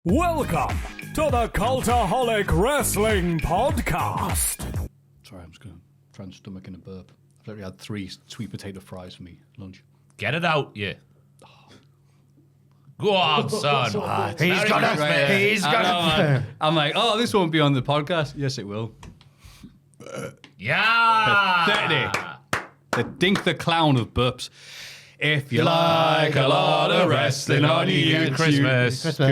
Welcome to the Cultaholic Wrestling Podcast. Sorry, I'm just going to try and stomach in a burp. I've already had 3 sweet potato fries for me lunch. Get it out, yeah. Go on, son. He's got it. I'm like, oh, this won't be on the podcast. Yes, it will. Yeah. 30. The Dink the Clown of burps. If you like a lot of wrestling on your Christmas. Hello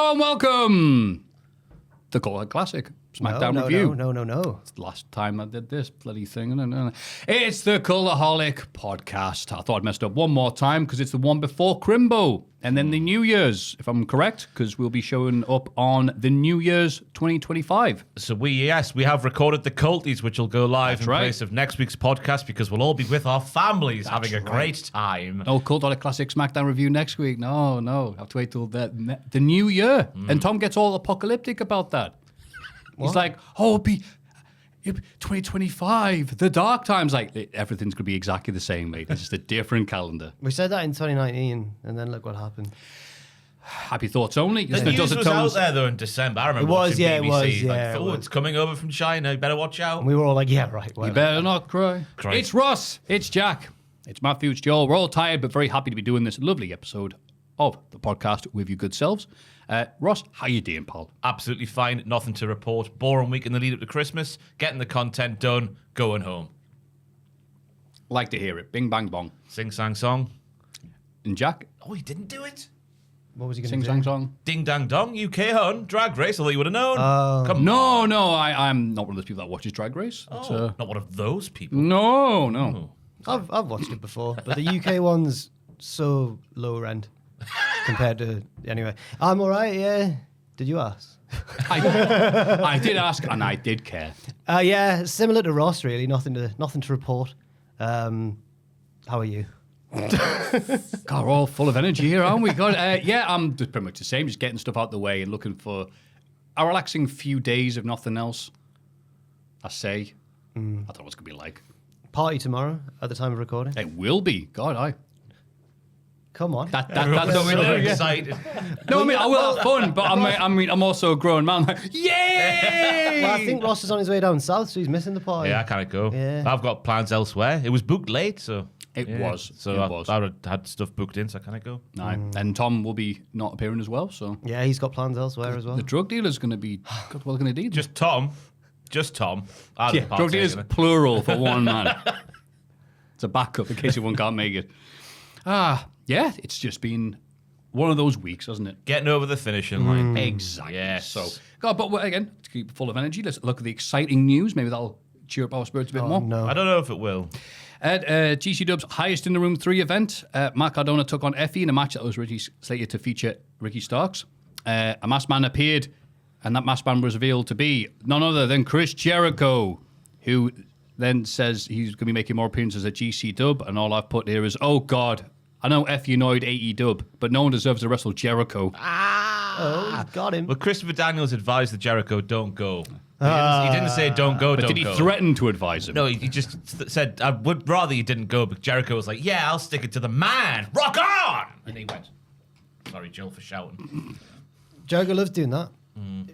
and welcome. The Cultaholic Classic SmackDown review. No. It's the last time I did this bloody thing. It's the Cultaholic Podcast. I thought I'd messed up one more time because it's the one before Crimbo. And then the New Year's, if I'm correct, because we'll be showing up on the New Year's 2025. So we have recorded the Culties, which will go live in place of next week's podcast because we'll all be with our families having a great time. No Cultaholic Classic SmackDown review next week. No. I have to wait till the New Year. And Tom gets all apocalyptic about that. What? He's like, it'll be 2025, the dark times. Like, everything's going to be exactly the same, mate. It's just a different calendar. We said that in 2019, and then look what happened. Happy thoughts only. The news was out there, though, in December. I remember watching BBC. It's coming over from China. You better watch out. And we were all like, yeah, right. You better not cry. It's Ross. It's Jack. It's Maffew. It's Joel. We're all tired, but very happy to be doing this lovely episode of the podcast with you good selves. Ross, how you doing, pal? Absolutely fine. Nothing to report. Boring week in the lead up to Christmas. Getting the content done. Going home. Like to hear it. Bing, bang, bong. Sing, sang, song. And Jack? Oh, he didn't do it? What was he going to do? Sing, sang, song. Ding, dang, dong. UK Hun. Drag Race. I thought you would have known. Come on. No. I'm not one of those people that watches Drag Race. Not one of those people. No. I've watched it before, but the UK one's so lower end compared to... Anyway, I'm all right, yeah. Did you ask? I did ask, and I did care. Yeah, similar to Ross, really. Nothing to report. How are you? God, we're all full of energy here, aren't we? God, I'm just pretty much the same, just getting stuff out the way and looking for a relaxing few days, if nothing else. I say. I don't know what's going to be like. Party tomorrow at the time of recording? It will be. God, Come on. That's what we do. Excited. No, I will have fun, but I'm also a grown man. Like, yay! Well, I think Ross is on his way down south, so he's missing the party. Yeah, I can't go. Yeah. I've got plans elsewhere. It was booked late, so... It was. I had stuff booked in, so I can't go. And Tom will be not appearing as well, so... Yeah, he's got plans elsewhere as well. The drug dealer's going to be... God, what are going to do? Just Tom. Drug dealer's plural for one man. It's a backup in case everyone can't make it. Yeah, it's just been one of those weeks, hasn't it? Getting over the finishing line. Exactly. Yes. So, God, but again, to keep full of energy, let's look at the exciting news. Maybe that'll cheer up our spirits a bit more. No. I don't know if it will. At GC Dub's Highest in the Room 3 event, Matt Cardona took on Effie in a match that was slated to feature Ricky Starks. A masked man appeared, and that masked man was revealed to be none other than Chris Jericho, who then says he's going to be making more appearances at GC Dub, and all I've put here is, oh God, I know Effie annoyed AEW, but no one deserves to wrestle Jericho. Oh, got him. Well, Christopher Daniels advised that Jericho don't go. He didn't say don't go, But did he threaten to advise him? No, he just said, I would rather you didn't go, but Jericho was like, yeah, I'll stick it to the man. Rock on! And he went. Sorry, Jill, for shouting. Jericho loves doing that.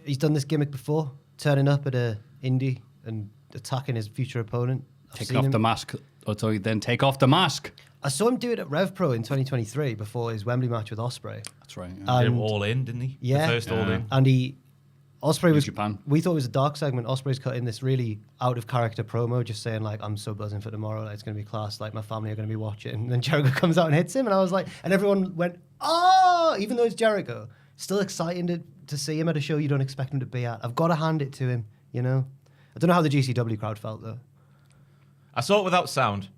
He's done this gimmick before, turning up at a indie and attacking his future opponent. Take off the mask. So then take off the mask. I saw him do it at Rev Pro in 2023 before his Wembley match with Ospreay. That's right. Did him all in, didn't he? Yeah. The first all in. And Ospreay was Japan. We thought it was a dark segment. Ospreay's cut in this really out of character promo, just saying like, "I'm so buzzing for tomorrow. Like, it's going to be class. Like, my family are going to be watching." And then Jericho comes out and hits him, and I was like, and everyone went, "Oh!" Even though it's Jericho, still excited to see him at a show you don't expect him to be at. I've got to hand it to him. You know, I don't know how the GCW crowd felt though. I saw it without sound.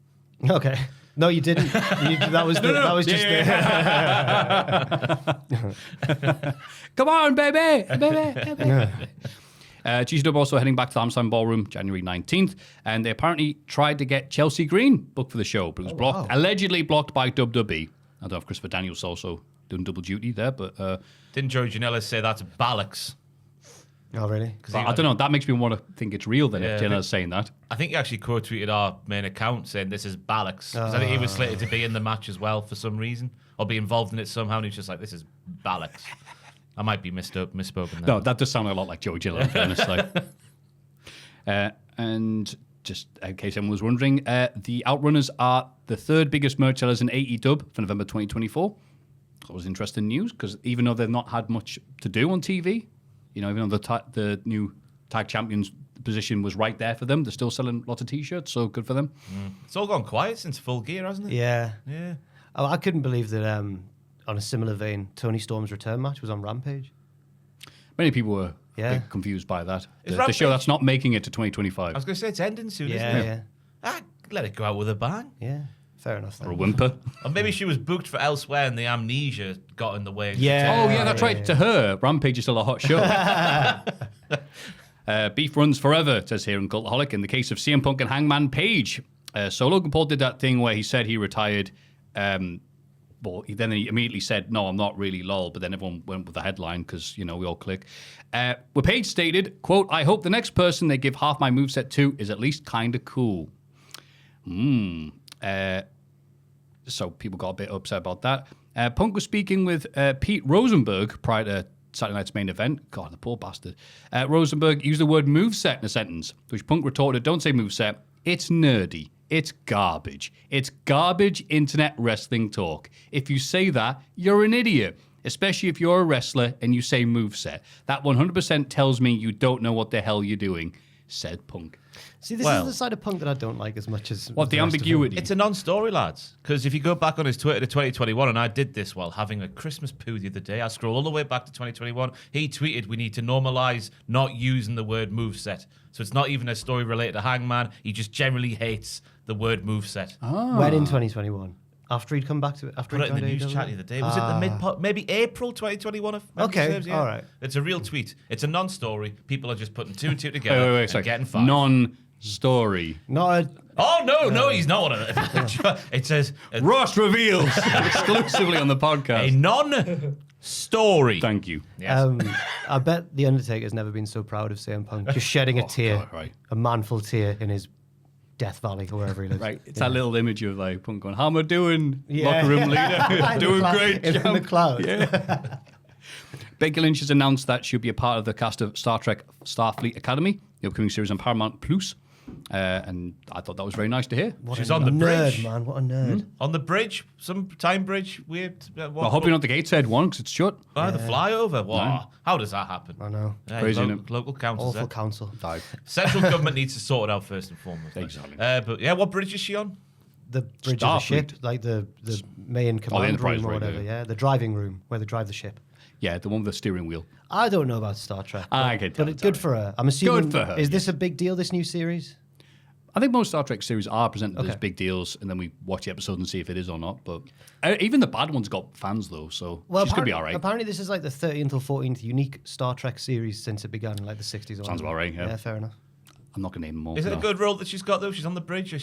Okay. No, you didn't. That was just Come on, baby. GCW also heading back to the Amsterdam Ballroom January 19th, and they apparently tried to get Chelsea Green booked for the show, but it was blocked, allegedly blocked by WWE. I don't know if Christopher Daniels also doing double duty there, but... Didn't Joe Janela say that's bollocks? Oh, really? But I don't know. That makes me want to think it's real then, Yeah, if Jenna's saying that. I think he actually quote tweeted our main account saying this is bollocks. 'Cause I think he was slated to be in the match as well for some reason, or be involved in it somehow, and he's just like, this is bollocks. I might be misspoken there. No, that does sound a lot like Joey Gillen, in fairness. And just in case anyone was wondering, the Outrunners are the third biggest merch sellers in AEW for November 2024. That was interesting news, because even though they've not had much to do on TV, even though the new tag champions position was right there for them, they're still selling lots of T-shirts, so good for them. It's all gone quiet since Full Gear, hasn't it? Yeah. Yeah. Oh, I couldn't believe that. On a similar vein, Tony Storm's return match was on Rampage. Many people were Yeah. confused by that. Is The show Rampage- that's not making it to I 2025. was going to say it's ending soon, Yeah, isn't it? yeah, Let it go out with a bang. yeah. Fair enough. Then. Or a whimper. Or maybe she was booked for elsewhere and the amnesia got in the way. and she Yeah. Oh, yeah, that's right. yeah. To her, Rampage is still a hot show. Beef runs forever, it says here in Cultaholic, in the case of CM Punk and Hangman Page. So Logan Paul did that thing where he said he retired. Then he immediately said, no, I'm not really lol. But then everyone went with the headline because, we all click. Where Page stated, quote, I hope the next person they give half my moveset to is at least kind of cool. So people got a bit upset about that. Punk was speaking with Pete Rosenberg prior to Saturday night's main event. God, the poor bastard. Rosenberg used the word moveset in a sentence, which Punk retorted, don't say moveset. It's nerdy. It's garbage. It's garbage internet wrestling talk. If you say that, you're an idiot. Especially if you're a wrestler and you say moveset. That 100% tells me you don't know what the hell you're doing, said Punk. See, this is the side of Punk that I don't like as much as What, the rest of him. ambiguity? It's a non-story, lads. Because if you go back on his Twitter to 2021, and I did this while having a Christmas poo the other day, I scroll all the way back to 2021. He tweeted, we need to normalise not using the word moveset. So it's not even a story related to Hangman. He just generally hates the word moveset. When in 2021? After he'd come back to it? After Put he it in the joined news AEW? chat the other day. Was it the maybe April 2021? If memory Okay, serves, yeah. all right. It's a real tweet. It's a non-story. People are just putting two and two together Wait, and sorry. getting fired. Non-story. Not a... Oh, no, he's not one of them. It says Ross reveals exclusively on the a podcast. non-story. Thank you. Yes. I bet The Undertaker's never been so proud of CM Punk. Just shedding a tear, God, right. a manful tear in his Death Valley or wherever he lives. Right, it's that little image of like Punk going, "How am I doing, Yeah. locker room leader? Doing great, in the champ." cloud. Yeah. Becky Lynch has announced that she'll be a part of the cast of Star Trek Starfleet Academy, the upcoming series on Paramount Plus. And I thought that was very nice to hear. What She's a on the nerd, bridge. man. What a nerd. On the bridge, some time bridge, weird. Well, I hope you're not the Gateshead one because it's shut. The flyover. Wow. How does that happen? I know. Crazy, Local councils. Awful there. council. Central government needs to sort it out first and foremost. Exactly. But yeah, what bridge is she on? The bridge of the ship, Starfleet. like the main command Enterprise, room or right, whatever. yeah. Yeah, the driving room where they drive the ship. Yeah, the one with the steering wheel. I don't know about Star Trek. I but- can tell But it's good all for her. I'm assuming. Good for her, Is this a big deal? This new series? I think most Star Trek series are presented as Okay. big deals, and then we watch the episode and see if it is or not. But even the bad ones got fans, though, so she's going to be all right. Apparently, this is like the 13th or 14th unique Star Trek series since it began in like the 60s. Or Sounds whatever. about right, yeah. Yeah, fair enough. I'm not going to name them all. Is it a no. good role that she's got though? She's on the bridge. Is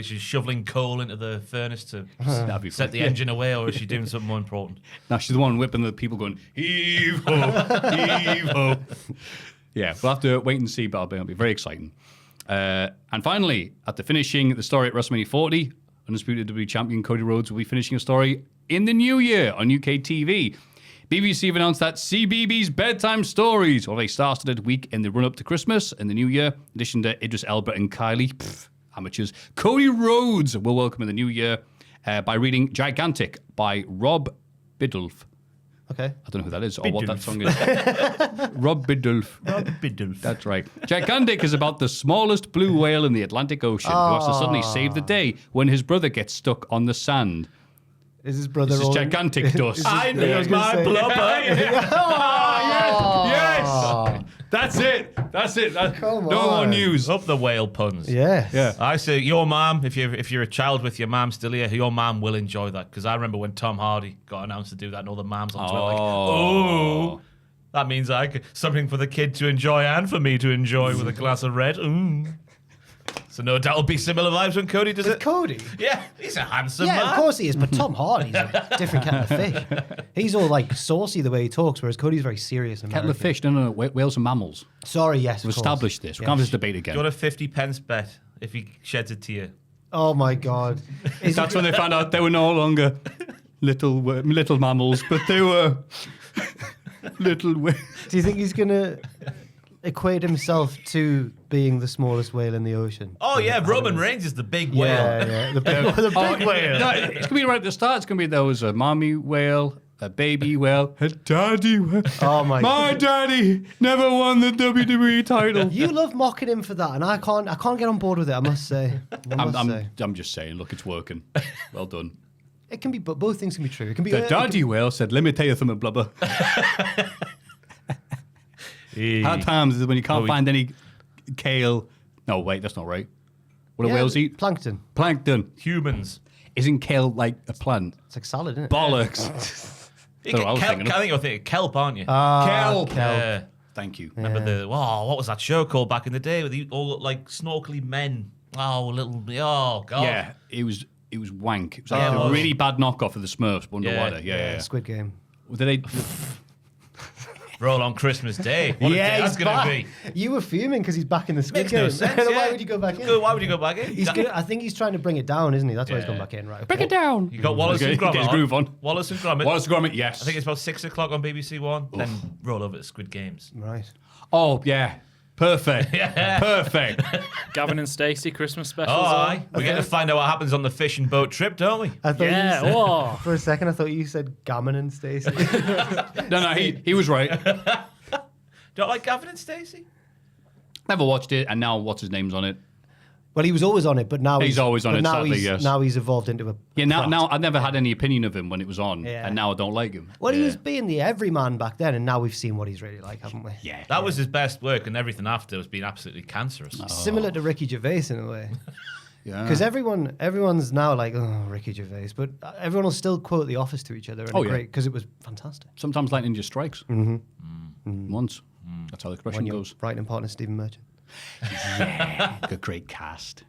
she shoveling coal into the furnace to That'd be set fun. the engine away, or is she doing something more important? No, she's the one whipping the people going, heave ho, heave ho. Yeah, we'll have to wait and see, but it'll be very exciting. And finally, after finishing the story at WrestleMania 40, Undisputed WWE Champion Cody Rhodes will be finishing a story in the new year on UK TV. BBC have announced that CBB's Bedtime Stories will be star-studded week in the run-up to Christmas and the new year. In addition to Idris Elba and Kylie, amateurs, Cody Rhodes will welcome in the new year by reading Gigantic by Rob Biddulph. Okay. I don't know who that is or what that song is. Rob Biddulph. That's right. Gigantic is about the smallest blue whale in the Atlantic Ocean who has to suddenly save the day when his brother gets stuck on the sand. Is his brother? This is all- gigantic dust. I was need gonna my say- blubber. Yes! That's it. That's it. Come no more on. news. Up the whale puns. Yes. Yeah. I say your mom, if you're a child with your mom still here, your mom will enjoy that. Because I remember when Tom Hardy got announced to do that, and all the moms on Twitter like, oh, that means something for the kid to enjoy and for me to enjoy with a glass of red. So no doubt it'll be similar vibes when Cody does With it. Cody? Yeah, he's a handsome Yeah, man. of course he is, but Tom Hardy's a different kettle of fish. He's all like saucy the way he talks, whereas Cody's very serious and Kettle of fish. No. Whales and mammals. Sorry, yes, We've of course. established this. We Yes. can't have this debate Do again. you want a 50 pence bet if he sheds a tear? Oh my God. That's when they found out they were no longer little mammals, but they were little whales. Do you think he's going to equate himself to being the smallest whale in the ocean? Oh yeah, Roman Reigns is the big whale. Yeah. The big whale. No, it's going to be right at the start. It's going to be there was a mommy whale, a baby whale, a daddy whale. Oh my God. Daddy never won the WWE title. You love mocking him for that, and I can't get on board with it, I must say. I'm just saying, look, it's working. Well done. It can be, but both things can be true. It can be The daddy whale said, let me tell you something, blubber. Hard times is when you can't find any kale. No, wait, that's not right. What do whales eat? Plankton. Plankton. Humans. Isn't kale like a plant? It's like salad, isn't it? Bollocks. You That's what get I was kelp, thinking of. I think you're thinking kelp, aren't you? Kelp. Yeah. Thank you. Remember the what was that show called back in the day with the all looked like snorkely men? Oh god. Yeah, it was wank. It was like Yeah, it a was. really bad knockoff of the Smurfs but underwater. Yeah. Squid Game. Did they? Roll on Christmas Day. What a day that's he's gonna back. be. You were fuming because he's back in the Squid Makes Game. no sense. Why yeah. would you go back in? Why would you go back in? I think he's trying to bring it down, isn't he? That's why he's gone back in, right? Break okay. it down. You got Wallace Okay, and Gromit. get his groove on. Wallace and Gromit. Wallace and Gromit, yes. I think it's about 6 o'clock on BBC One. Then roll over to Squid Games. Right. Oh yeah, perfect. Perfect. Gavin and Stacey Christmas Oh, specials. aye. We get to find out what happens on the fishing boat trip, don't we? I thought Yeah. you said, Oh. for a second, I thought you said Gammon and Stacey. No, he was right. Don't like Gavin and Stacey? Never watched it, and now what's his name's on it? Well, he was always on it, but now He's always on but it, Now sadly, he's, yes. Now he's evolved into a. Yeah, now prat. I never had any opinion of him when it was on, Yeah. and now I don't like him. Well, he was being the everyman back then, and now we've seen what he's really like, haven't we? Yeah. That was his best work, and everything after has been absolutely cancerous. Similar to Ricky Gervais in a way, Yeah. because everyone's now like, oh, Ricky Gervais, but everyone will still quote The Office to each other, and Oh, yeah. because it was fantastic. Sometimes lightning just strikes. Once. That's how the expression When your goes. writing partner Stephen Merchant. A great cast.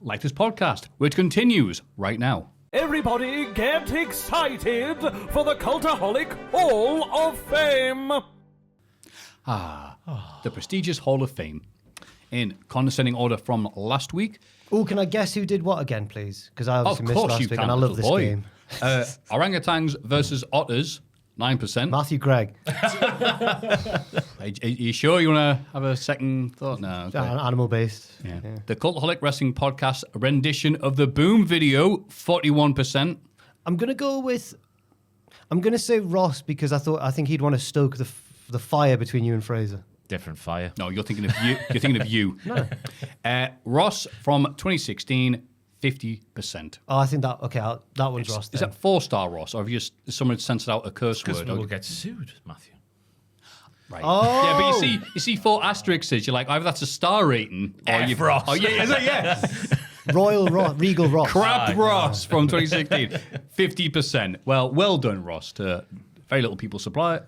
Like this podcast, which continues right now. Everybody get excited for the Cultaholic Hall of Fame! The prestigious Hall of Fame. In condescending order from last week. Oh, can I guess who did what again, please? Because I Of obviously missed course last you week, can, and I love little this boy. game. Orangutans versus otters, 9%. Matthew Gregg, Are you sure you want to have a second thought? No. Okay. animal based. Yeah. The Cultaholic Wrestling Podcast rendition of the Boom video, 41%. I'm gonna say Ross because I think he'd want to stoke the fire between you and Fraser. Different fire. No, you're thinking of you. You're thinking of you. No. Ross from 2016, 50%. Oh, I think that that one's Ross. Is Then. that 4-star Ross, or have you just someone censored out a curse Because word? we'll get sued, Matthew. Right. Oh. Yeah, but you see 4 asterisks. You're like, either that's a star rating, or F you've Ross. Oh yeah, is it? Yeah. Royal Ross, Regal Ross. Crab Ross from 2016, 50%. Well done, Ross. To very little people surprise.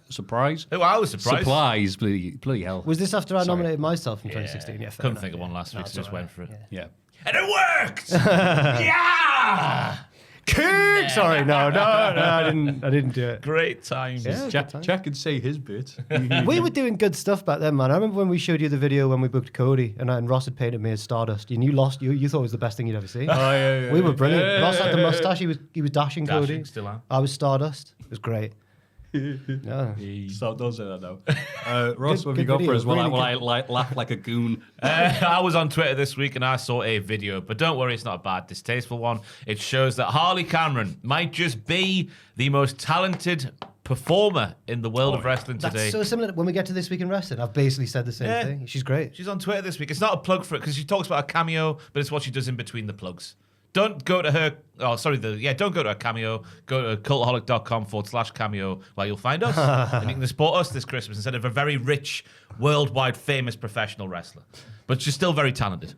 Oh, I was surprised. Supplies, bloody hell. Was this after I Sorry. nominated myself in 2016? Yeah, fair Couldn't enough, think of one yeah. last week, No, so just it's went all for it. right, Yeah. And it worked! Yeah! King! Sorry, no, I didn't do it. Great times. Yeah. Check and say his bit. We were doing good stuff back then, man. I remember when we showed you the video when we booked Cody and Ross had painted me as Stardust, and you lost. You thought it was the best thing you'd ever seen. yeah. We were brilliant. Ross had the mustache. He was dashing Cody. Dashing, still am. I was Stardust. It was great. Yeah. So don't say that now. Ross, Good- what have you good got video, for us? Well, really I laugh like a goon. I was on Twitter this week and I saw a video, but don't worry, it's not a bad, distasteful one. It shows that Harley Cameron might just be the most talented performer in the world of wrestling That's today. so similar. When we get to This Week in Wrestling, I've basically said the same Yeah. thing. She's great. She's on Twitter this week. It's not a plug for it because she talks about a cameo, but it's what she does in between the plugs. Don't go to her. Oh, sorry. Don't go to her cameo. Go to cultaholic.com/cameo where you'll find us. And you can support us this Christmas instead of a very rich, worldwide famous professional wrestler. But she's still very talented.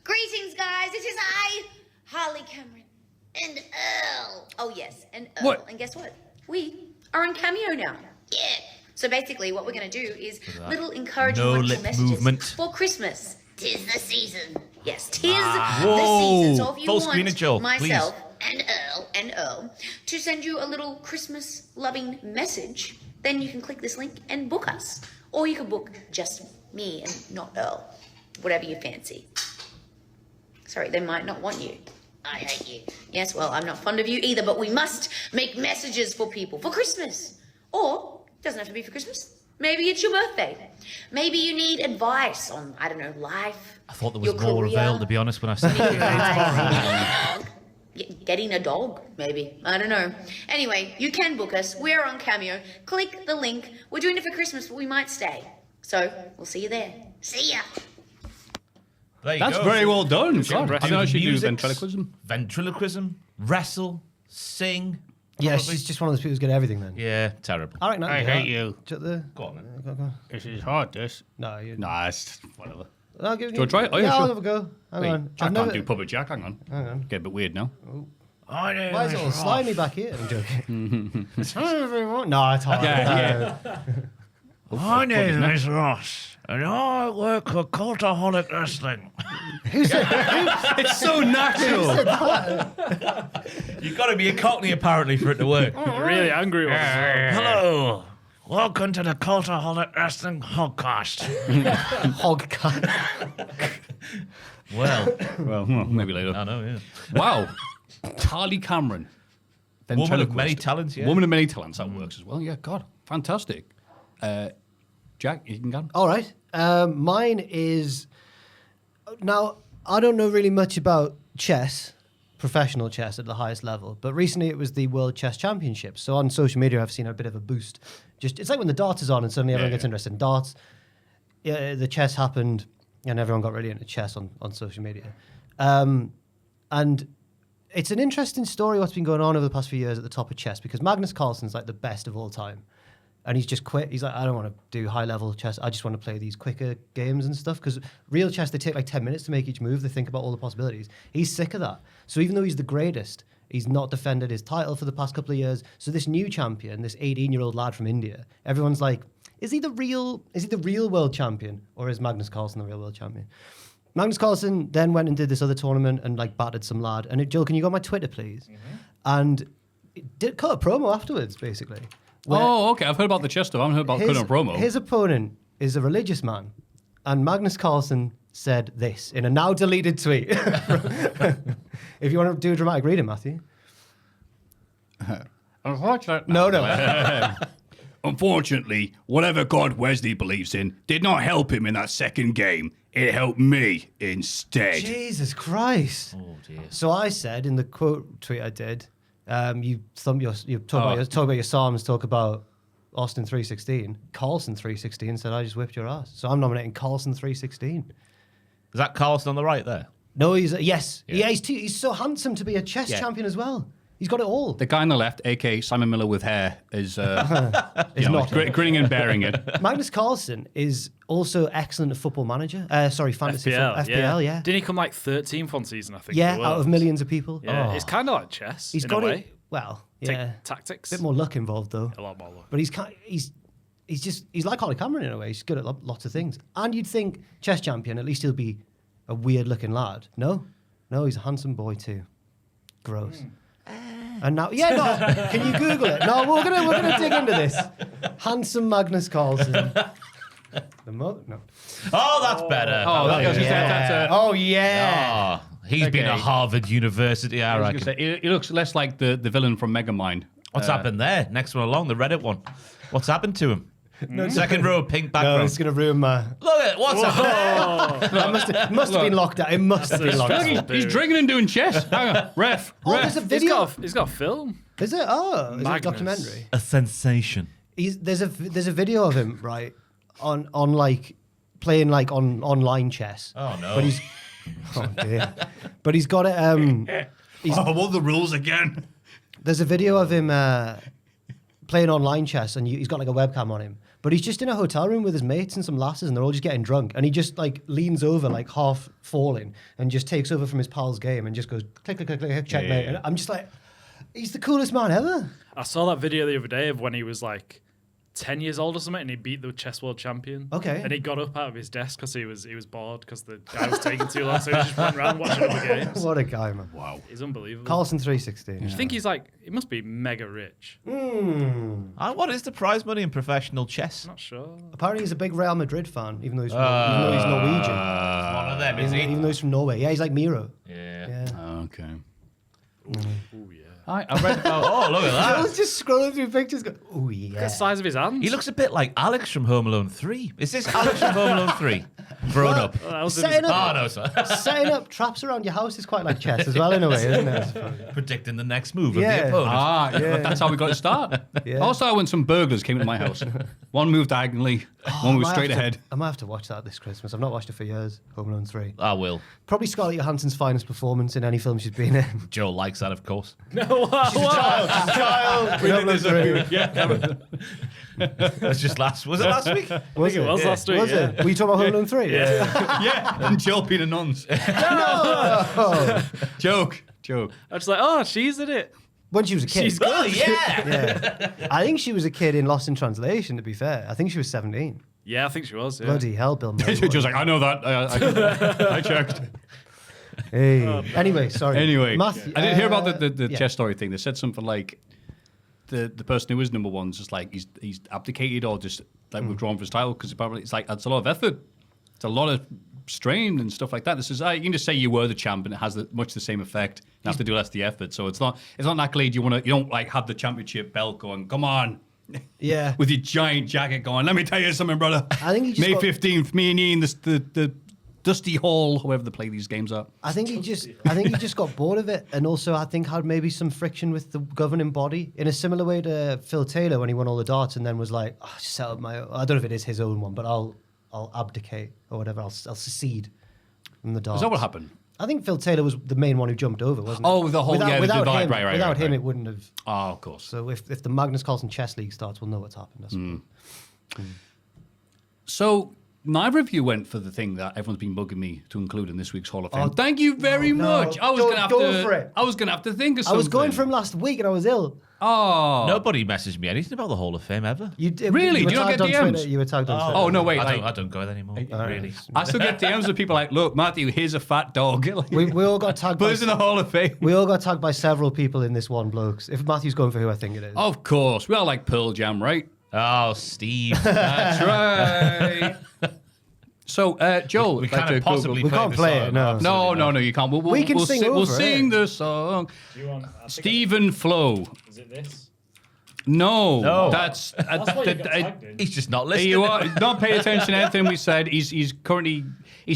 Greetings, guys. It is I, Harley Cameron, and Earl. Oh, yes, and Earl. What? And guess what? We are on Cameo now. Yeah. So basically, what we're going to do is little encouraging No wonderful lip messages movement. for Christmas. 'tis the season. Yes, 'tis the season. So if you Full screen of Joel, want myself and Earl to send you a little Christmas-loving message, then you can click this link and book us. Or you can book just me and not Earl. Whatever you fancy. Sorry, they might not want you. I hate you. Yes, well, I'm not fond of you either, but we must make messages for people for Christmas. Or, it doesn't have to be for Christmas. Maybe it's your birthday. Maybe you need advice on, I don't know, life. I thought there your was more career. available, to be honest, when I said Getting a dog, maybe. I don't know. Anyway, you can book us. We're on Cameo. Click the link. We're doing it for Christmas, but we might stay. So, we'll see you there. See ya. There you That's go. very well done. God, I impressive. know I should do Musics, ventriloquism. Ventriloquism, wrestle, sing. Yeah, probably. she's just one of those people who's good at everything then. Yeah, terrible. I reckon I hate you. Go Go on then. on. This is hard, this. No, you. Nah, it's whatever. I'll give Do you want to try it? Oh, yeah, yeah, sure. I'll have a go. Hang Wait, on. Jack can't do public Jack. Hang on. Get a bit weird now. My name Why is it all slimy back here? I'm joking. No, it's hard. My name is Ross, and I work for Cultaholic Wrestling. It's so natural. You've got to be a cockney, apparently, for it to work. Really angry one. Hello. Welcome to the Cultaholic Wrestling Podcast. Hog cut. Well, Well, maybe later. I know, yeah. Wow. Harley Cameron. Woman of many Ventriloquist. talents, yeah. Woman of many talents. That works as well. Yeah, God. Fantastic. Jack, you can go. All right. Mine is. Now, I don't know really much about chess, professional chess at the highest level, but recently it was the World Chess Championships. So on social media, I've seen a bit of a boost. It's like when the darts is on and suddenly everyone gets interested in darts. Yeah, the chess happened and everyone got really into chess on social media. And it's an interesting story what's been going on over the past few years at the top of chess because Magnus Carlsen's like the best of all time. And he's just quit. He's like, I don't want to do high-level chess. I just want to play these quicker games and stuff. Because real chess, they take like 10 minutes to make each move. They think about all the possibilities. He's sick of that. So even though he's the greatest, he's not defended his title for the past couple of years. So this new champion, this 18-year-old lad from India, everyone's like, is he the real world champion? Or is Magnus Carlsen the real world champion? Magnus Carlsen then went and did this other tournament and like battered some lad. And Joel, can you go on my Twitter, please? Mm-hmm. And it cut a promo afterwards, basically. Oh, okay. I've heard about the chess stuff. I haven't heard about cutting a promo. His opponent is a religious man. And Magnus Carlsen said this in a now deleted tweet. If you want to do a dramatic reading, Matthew. Unfortunately, No. Unfortunately, whatever God Wesley believes in did not help him in that second game. It helped me instead. Jesus Christ. Oh, dear. So I said in the quote tweet I did, you talk about your Psalms, talk about Austin 3:16. Carlsen 3:16 said, I just whipped your ass. So I'm nominating Carlsen 3:16. Is that Carlson on the right there? No, yes. Yeah. Yeah, he's so handsome to be a chess champion as well. He's got it all. The guy on the left, a.k.a. Simon Miller with hair, is not. grinning and bearing it. Magnus Carlsen is also excellent at Football Manager. Fantasy FPL, yeah. Didn't he come like 13th on season, I think? Yeah, in the out of world? millions of people. Yeah, it's kind of like chess. He's in got a it. way. Well, Take yeah. tactics. A bit more luck involved though. A lot more luck. But he's like Holly Cameron in a way. He's good at lots of things. And you'd think chess champion, at least he'll be a weird looking lad. No, he's a handsome boy too. Gross. And now, can you Google it? No, we're gonna dig into this. Handsome Magnus Carlsen. No. Oh, that's better. Oh yeah. He's been at Harvard University, I I was reckon. gonna say, he looks less like the villain from Megamind. What's happened there? Next one along, the Reddit one. What's happened to him? Second row, pink background. No, it's gonna ruin my. Look at it. What's happened? That must have been locked out. It must have been locked out. He's drinking and doing chess. Hang on, ref. Oh, there's a He's video. got a film. Is it? Oh, is it a Magnus. documentary? A sensation. There's a video of him right on like playing like on online chess. Oh, no. But he's dear. But he's got it. What the rules again? There's a video of him playing online chess, and he's got like a webcam on him. But he's just in a hotel room with his mates and some lasses, and they're all just getting drunk. And he just like leans over, like half falling, and just takes over from his pal's game and just goes click, click, click, click, checkmate. Yeah. And I'm just like, he's the coolest man ever. I saw that video the other day of when he was like 10 years old or something, and he beat the chess world champion. Okay. And he got up out of his desk because he was bored because the guy was taking too long, so he just went around watching other games. What a guy, man. Wow. He's unbelievable. Carlson 316. I think he's like, he must be mega rich. What is the prize money in professional chess? Not sure. Apparently, he's a big Real Madrid fan, even though he's Norwegian. One of them, is he? Even though he's from Norway. Yeah, he's like Miro. Yeah. Okay. Oh, yeah. I read. Oh, look at I that. was just scrolling through pictures. Oh Look yeah. at the size of his hands. He looks a bit like Alex from Home Alone 3. Is this Alex from Home Alone 3? Grown up. That was Setting up, Oh, no, sorry. setting up traps around your house is quite like chess as well, in a way, isn't it? Predicting the next move of Yeah. the opponent. Yeah, that's how we got to start. Yeah. Also, when some burglars came into my house, one moved diagonally, one moved straight ahead. I might have to watch that this Christmas. I've not watched it for years. Home Alone 3. I will. Probably Scarlett Johansson's finest performance in any film she's been in. Joe likes that, of course. Child. We did this That's just was it last week? Was it was last week, Was yeah. it? Were you talking about Home Alone 3? yeah, and Joe being a nonce. Joke. I was like, oh, she's in it. When she was a kid. She's good. Oh, yeah. Yeah. I think she was a kid in Lost in Translation, to be fair. I think she was 17. Yeah, I think she was. Yeah. Bloody hell, Bill Murray. Joe's like, I know that. I checked. Hey. Anyway, sorry. Anyway, Matthew, I didn't hear about the yeah. chess story thing. They said something like the person who is number one's just like he's abdicated or just like withdrawn from his title because apparently it's like that's a lot of effort. It's a lot of strain and stuff like that. This is you can just say you were the champ and it has much the same effect. You have to do less of the effort. So it's not an accolade you don't like have the championship belt going. Come on. Yeah. With your giant jacket going. Let me tell you something, brother. I think he just May got- 15th, me and Ian, the Dusty Hall, whoever they play these games at. I think he just got bored of it, and also I think had maybe some friction with the governing body in a similar way to Phil Taylor when he won all the darts and then was like, oh, just set up my own. I don't know if it is his own one, but I'll abdicate or whatever. I'll secede from the darts. Is that what happened? I think Phil Taylor was the main one who jumped over, wasn't it? Oh, the whole- without, yeah, the without divide, him, right, without him, right. it wouldn't have. Oh, of course. So if the Magnus Carlsen Chess League starts, we'll know what's happened. I suppose. So neither of you went for the thing that everyone's been bugging me to include in this week's Hall of Fame. Oh, Thank you very no, much. I was don't gonna have go to. for it. I was gonna have to think of I something. was going for him last week and I was ill. Oh Nobody messaged me anything about the Hall of Fame ever. You did, Really? You were Do you not tagged get on DMs? Twitter. You were tagged on Twitter. Oh no! Wait, I like, don't go there anymore. Really. I still get DMs of people like, "Look, Matthew, here's a fat dog." We all got tagged. But it's in the Hall of Fame. We all got tagged by several people in this one blokes. If Matthew's going for who I think it is. Of course, we all like Pearl Jam, right? Oh, Steve. That's right. So, Joel, We like can't to possibly We can't play it, no. No, you can't. We can sing We'll over it. sing the song. Do you want, Stephen Flow. Is it this? No, that's That's what you got tagged in. He's just not listening. you are not paying attention to anything we said. He's currently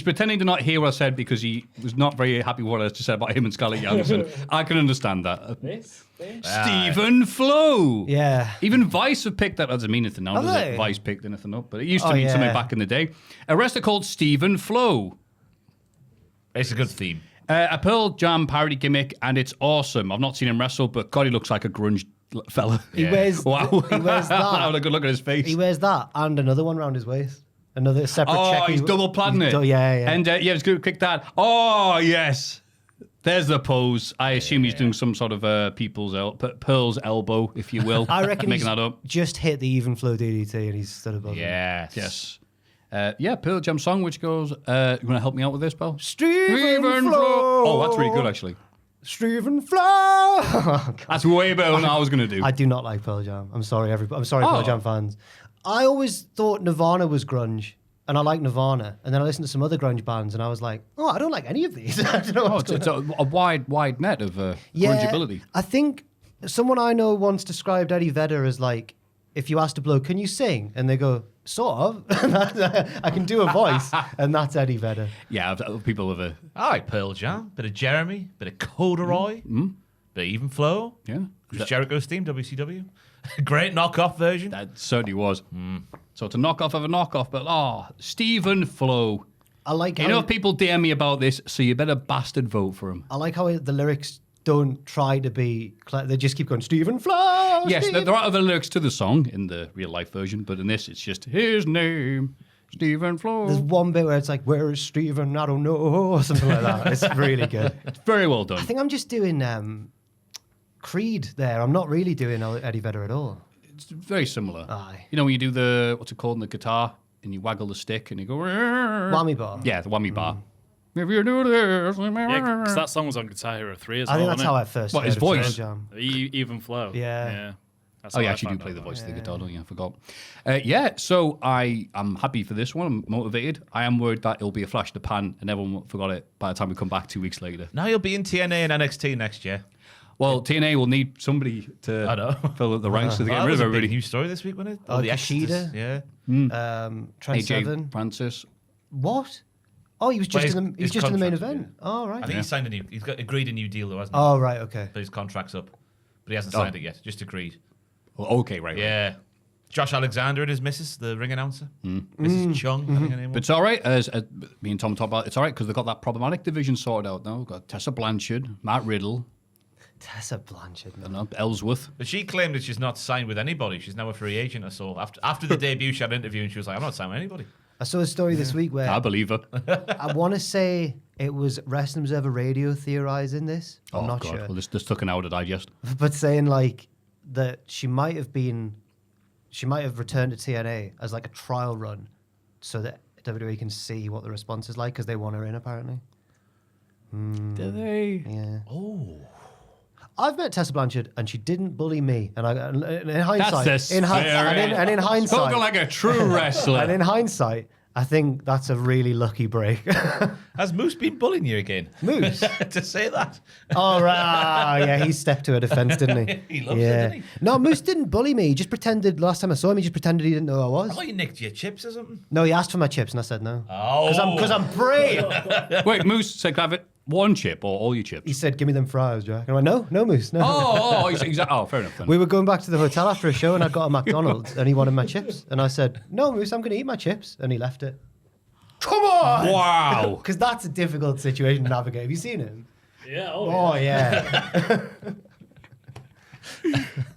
pretending to not hear what I said because he was not very happy with what I just said about him and Scarlett Johansson. I can understand that. This thing? Stephen Flow. Yeah. Even Vice have picked that. Doesn't mean anything now, Have does they? it? Vice picked anything up, but it used to Oh, mean something yeah. back in the day. A wrestler called Stephen Flow. It's a good theme. A Pearl Jam parody gimmick, and it's awesome. I've not seen him wrestle, but God, he looks like a grunge fella. He wears. Wow. He wears Have a that. good look at his face. He wears that and another one around his waist. Another separate check. Oh, he's double platinum it. Yeah. And yeah, it's good. Click that. Oh, yes. There's the pose. I assume he's doing some sort of Pearl's elbow, if you will. I reckon making he's that up. just hit the even flow DDT and he's stood above him. Yes. Yes. Pearl Jam song, which goes, you want to help me out with this, pal? Stephen Flow. Oh, that's really good, actually. Stephen Flow. Oh, God. That's way better than I was going to do. I do not like Pearl Jam. I'm sorry, everybody. I'm sorry, Pearl Oh. Jam fans. I always thought Nirvana was grunge, and I like Nirvana. And then I listened to some other grunge bands, and I was like, oh, I don't like any of these. I don't know Oh, what's it's going on. a wide net of grungeability. I think someone I know once described Eddie Vedder as like, if you asked a bloke, can you sing? And they go, sort of. I can do a voice, and that's Eddie Vedder. Yeah, people have a... I like Pearl Jam. Bit of Jeremy. Bit of Corduroy. Bit of Even Flow. Yeah. Chris Jericho's theme, WCW. Great knockoff version. That certainly was. So it's a knockoff of a knockoff, but Stephen Flow. I like how Enough people DM me about this, so you better bastard vote for him. I like how the lyrics don't try to be. They just keep going, Stephen Flow. Yes, Stephen. there are other lyrics to the song in the real life version, but in this, it's just his name, Stephen Flow. There's one bit where it's like, where is Stephen? I don't know, or something like that. It's really good. It's very well done. I think I'm just doing Creed there. I'm not really doing Eddie Vedder at all. It's very similar. Aye. You know when you do the what's it called in the guitar and you waggle the stick and you go Whammy bar. Yeah, the whammy bar. If you do this, Yeah, because that song was on Guitar Hero 3 as well. I think that's wasn't how it? I first What, heard his of Pearl voice? Jam. Even flow. Yeah. That's Oh, how you I actually do found play out the about voice it. of the guitar, don't you? I forgot. Yeah, so I'm happy for this one. I'm motivated. I am worried that it'll be a flash in the pan and everyone forgot it by the time we come back 2 weeks later. Now you'll be in TNA and NXT next year. Well, TNA will need somebody I know. to fill up the ranks so they That get rid was of a big everybody. news story this week, wasn't it? Oh, All the Kushida? extras. Yeah. Trent AJ Seven. Francis. What? Oh, he was Well, just his- in the his main contract, event. Oh, right. I think he signed he's got agreed a new deal though, hasn't he? Oh, right. Okay. But his contract's up. But he hasn't signed it yet. Just agreed. Well, okay, right. Yeah. Josh Alexander and his missus, the ring announcer. Mrs. Chung, I think her name But was. it's all right, as me and Tom talked about, it's all right because they've got that problematic division sorted out now. We've got Tessa Blanchard, Matt Riddle, Tessa Blanchard. Man. and Ellsworth. But she claimed that she's not signed with anybody. She's now a free agent or so. After the debut, she had an interview and she was like, I'm not signed with anybody. I saw a story this week where I believe her. I want to say it was Wrestling Observer Radio theorizing this. I'm not sure. Well, this took an hour to digest. But saying like that she might have returned to TNA as like a trial run so that WWE can see what the response is like because they want her in apparently. Do they? Yeah. Oh. I've met Tessa Blanchard and she didn't bully me. And in hindsight, That's the in spirit. in hindsight, Spoken like a true wrestler. and in hindsight, I think that's a really lucky break. Has Moose been bullying you again? Moose. To say that. Oh, right. Yeah, he stepped to her defense, didn't he? He loves it, didn't he? No, Moose didn't bully me. He just pretended, last time I saw him, he just pretended he didn't know who I I was. thought you nicked your chips or something. No, he asked for my chips and I said no. Oh. Because I'm brave. Wait, Moose said, can I have it one chip or all your chips? He said, give me them fries, Jack. And I went, no, Moose, no. Oh, fair enough then. We were going back to the hotel after a show and I got a McDonald's and he wanted my chips. And I said, no, Moose, I'm going to eat my chips. And he left it. Come on! Wow. Because that's a difficult situation to navigate. Have you seen him? Yeah. Oh, yeah.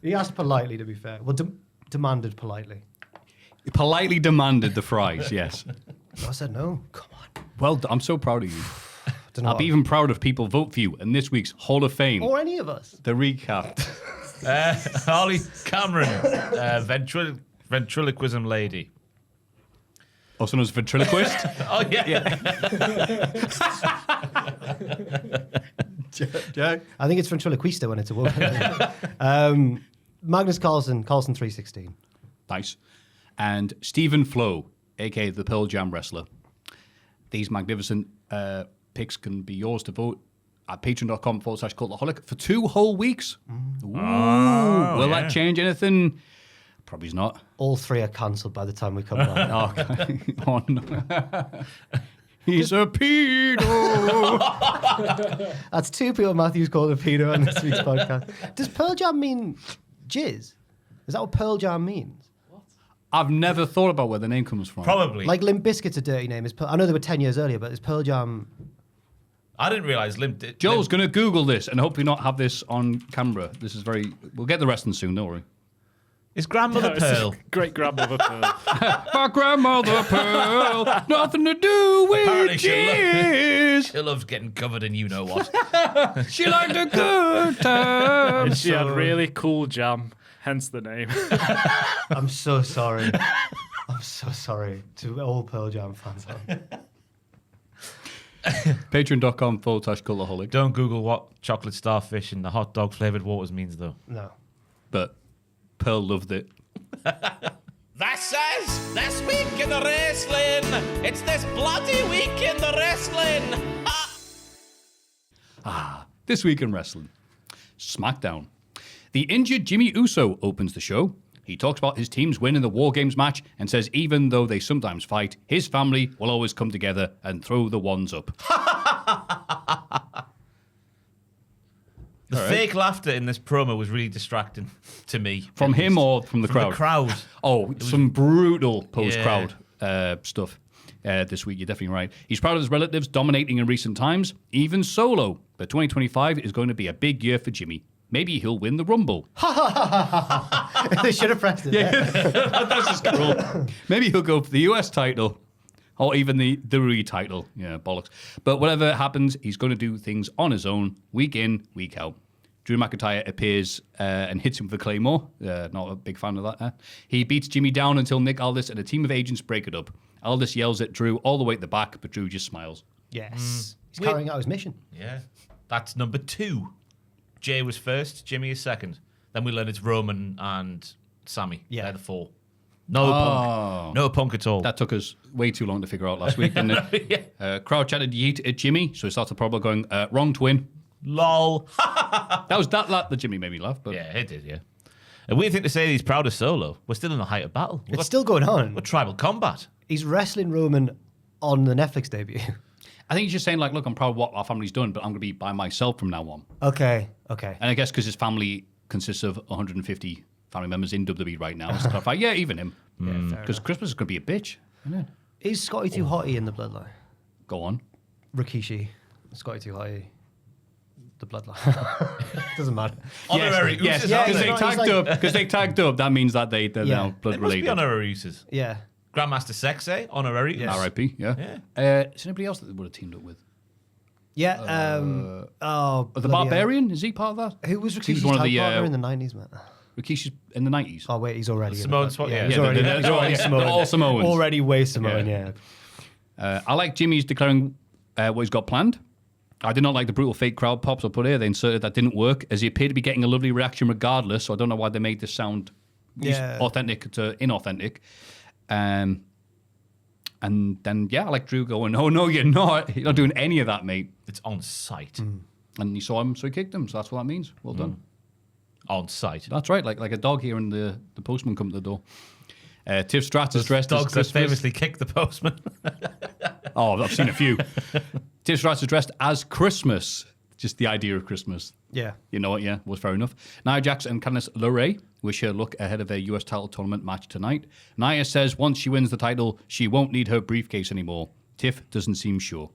He asked politely, to be fair. Well, demanded politely. He politely demanded the fries, yes. I said, no, come on. Well, I'm so proud of you. Don't know I'll be even proud if people vote for you in this week's Hall of Fame. Or any of us. The recap. Harley Cameron, ventriloquism lady. Also known as ventriloquist. Oh, yeah. Jack. I think it's ventriloquista when it's a woman. Magnus Carlsen 316. Nice. And Stephen Flo, a.k.a. the Pearl Jam wrestler. These magnificent picks can be yours to vote at patreon.com/cultaholic for 2 whole weeks. Ooh. Will that change anything? Probably not. All 3 are cancelled by the time we come back. Oh, no. He's a pedo. That's 2 people Matthew's called a pedo on this week's podcast. Does Pearl Jam mean jizz? Is that what Pearl Jam means? I've never thought about where the name comes from. Probably. Like Limp Bizkit's a dirty name. I know they were 10 years earlier, but is Pearl Jam... I didn't realise Joel's going to Google this and hopefully not have this on camera. This is very... We'll get the rest in soon, don't worry. Is grandmother Pearl? Great grandmother Pearl. My grandmother Pearl, nothing to do with Apparently jizz. she loves getting covered in you know what. She liked a good time. And she had really cool jam, hence the name. I'm so sorry. I'm so sorry to all Pearl Jam fans. Patreon.com/cultaholic. Don't Google what chocolate starfish and the hot dog flavoured waters means though. No. But Pearl loved it. This is this week in the wrestling. It's this bloody week in the wrestling. This week in wrestling, SmackDown. The injured Jimmy Uso opens the show. He talks about his team's win in the War Games match and says even though they sometimes fight, his family will always come together and throw the wands up. The fake laughter in this promo was really distracting to me. From at him least. or from the crowd? The crowd. Oh, some brutal post-crowd stuff this week. You're definitely right. He's proud of his relatives dominating in recent times, even solo. But 2025 is going to be a big year for Jimmy. Maybe he'll win the Rumble. They should have pressed it. Yeah. That's just cool. Maybe he'll go for the US title or even the WWE title. Yeah, bollocks. But whatever happens, he's going to do things on his own, week in, week out. Drew McIntyre appears and hits him with a Claymore. Not a big fan of that. He beats Jimmy down until Nick Aldis and a team of agents break it up. Aldis yells at Drew all the way at the back, but Drew just smiles. Yes. He's carrying out his mission. Yeah. That's number 2. Jay was first, Jimmy is second. Then we learned it's Roman and Sammy. Yeah. They're the 4. No Punk. No Punk at all. That took us way too long to figure out last week, didn't it? Crowd chanted yeet at Jimmy, so it starts the problem going, wrong twin. Lol. That was that Jimmy made me laugh. But Yeah, it did, yeah. A weird thing to say, he's proud of Solo. We're still in the height of battle. It's still going on. We're tribal combat. He's wrestling Roman on the Netflix debut. I think he's just saying, like, look, I'm proud of what our family's done, but I'm going to be by myself from now on. Okay. And I guess because his family consists of 150 family members in WWE right now, it's kind of like, yeah, even him. Because Christmas is going to be a bitch, isn't it? Is Scotty too hotty in the bloodline? Go on. Rikishi. Scotty too hotty. The bloodline. Doesn't matter. Honorary Yes, Usos, because aren't they they? tagged up. Because they tagged up. That means that they're now blood They must be related. honorary Usos. Yeah. Grandmaster Sexay, honorary. Yes. R.I.P. Yeah. Yeah. Is there anybody else that they would have teamed up with? Yeah. The bloody Barbarian, is he part of that? Who was He Rikishi's was one of tag the partner in the 90s, man? Rikishi's in the 90s. Oh, wait, he's already Samoan in spot, it. yeah. He's Yeah, already, they're all Samoans. Already way Samoan, yeah. I like Jimmy's declaring what he's got planned. I did not like the brutal fake crowd pops I put here. They inserted that didn't work, as he appeared to be getting a lovely reaction regardless. So I don't know why they made this sound authentic to inauthentic. And then, I like Drew going, oh, no, you're not. You're not doing any of that, mate. It's on site. And he saw him, so he kicked him. So that's what that means. Well done. On site. That's right, like a dog hearing the postman come to the door. Tiff Stratt is dressed as Dogs that Christmas. famously kick the postman. Oh, I've seen a few. Tiff Stratt is dressed as Christmas. Just the idea of Christmas. Yeah. You know what? Yeah, was fair enough. Nia Jax and Candice LeRae wish her luck ahead of a US title tournament match tonight. Nia says once she wins the title, she won't need her briefcase anymore. Tiff doesn't seem sure.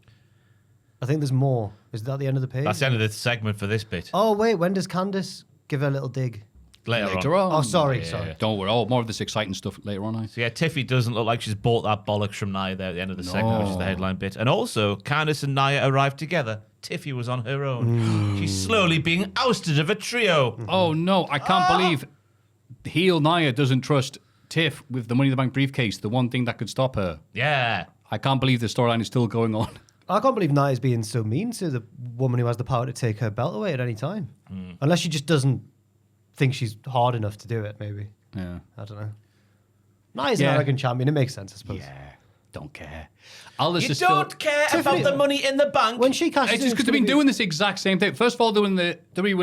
I think there's more. Is that the end of the page? That's the end of the segment for this bit. Oh, wait, when does Candice give her a little dig? Later on. Oh, sorry. Don't worry. Oh, more of this exciting stuff later on. So yeah, Tiffy doesn't look like she's bought that bollocks from Nia there at the end of the segment, which is the headline bit. And also, Candice and Nia arrived together. Tiffy was on her own. She's slowly being ousted of a trio. Oh, no. I can't believe heel Nia doesn't trust Tiff with the Money in the Bank briefcase, the one thing that could stop her. Yeah. I can't believe the storyline is still going on. I can't believe Nia's being so mean to the woman who has the power to take her belt away at any time. Unless she just doesn't think she's hard enough to do it, maybe. Yeah. I don't know. Nia's an arrogant champion. It makes sense, I suppose. Yeah. Don't care. Aldis You is don't still... care Tiffany- about the money in the bank. When she cashes It's in, just because they've been doing this exact same thing. First of all, they're in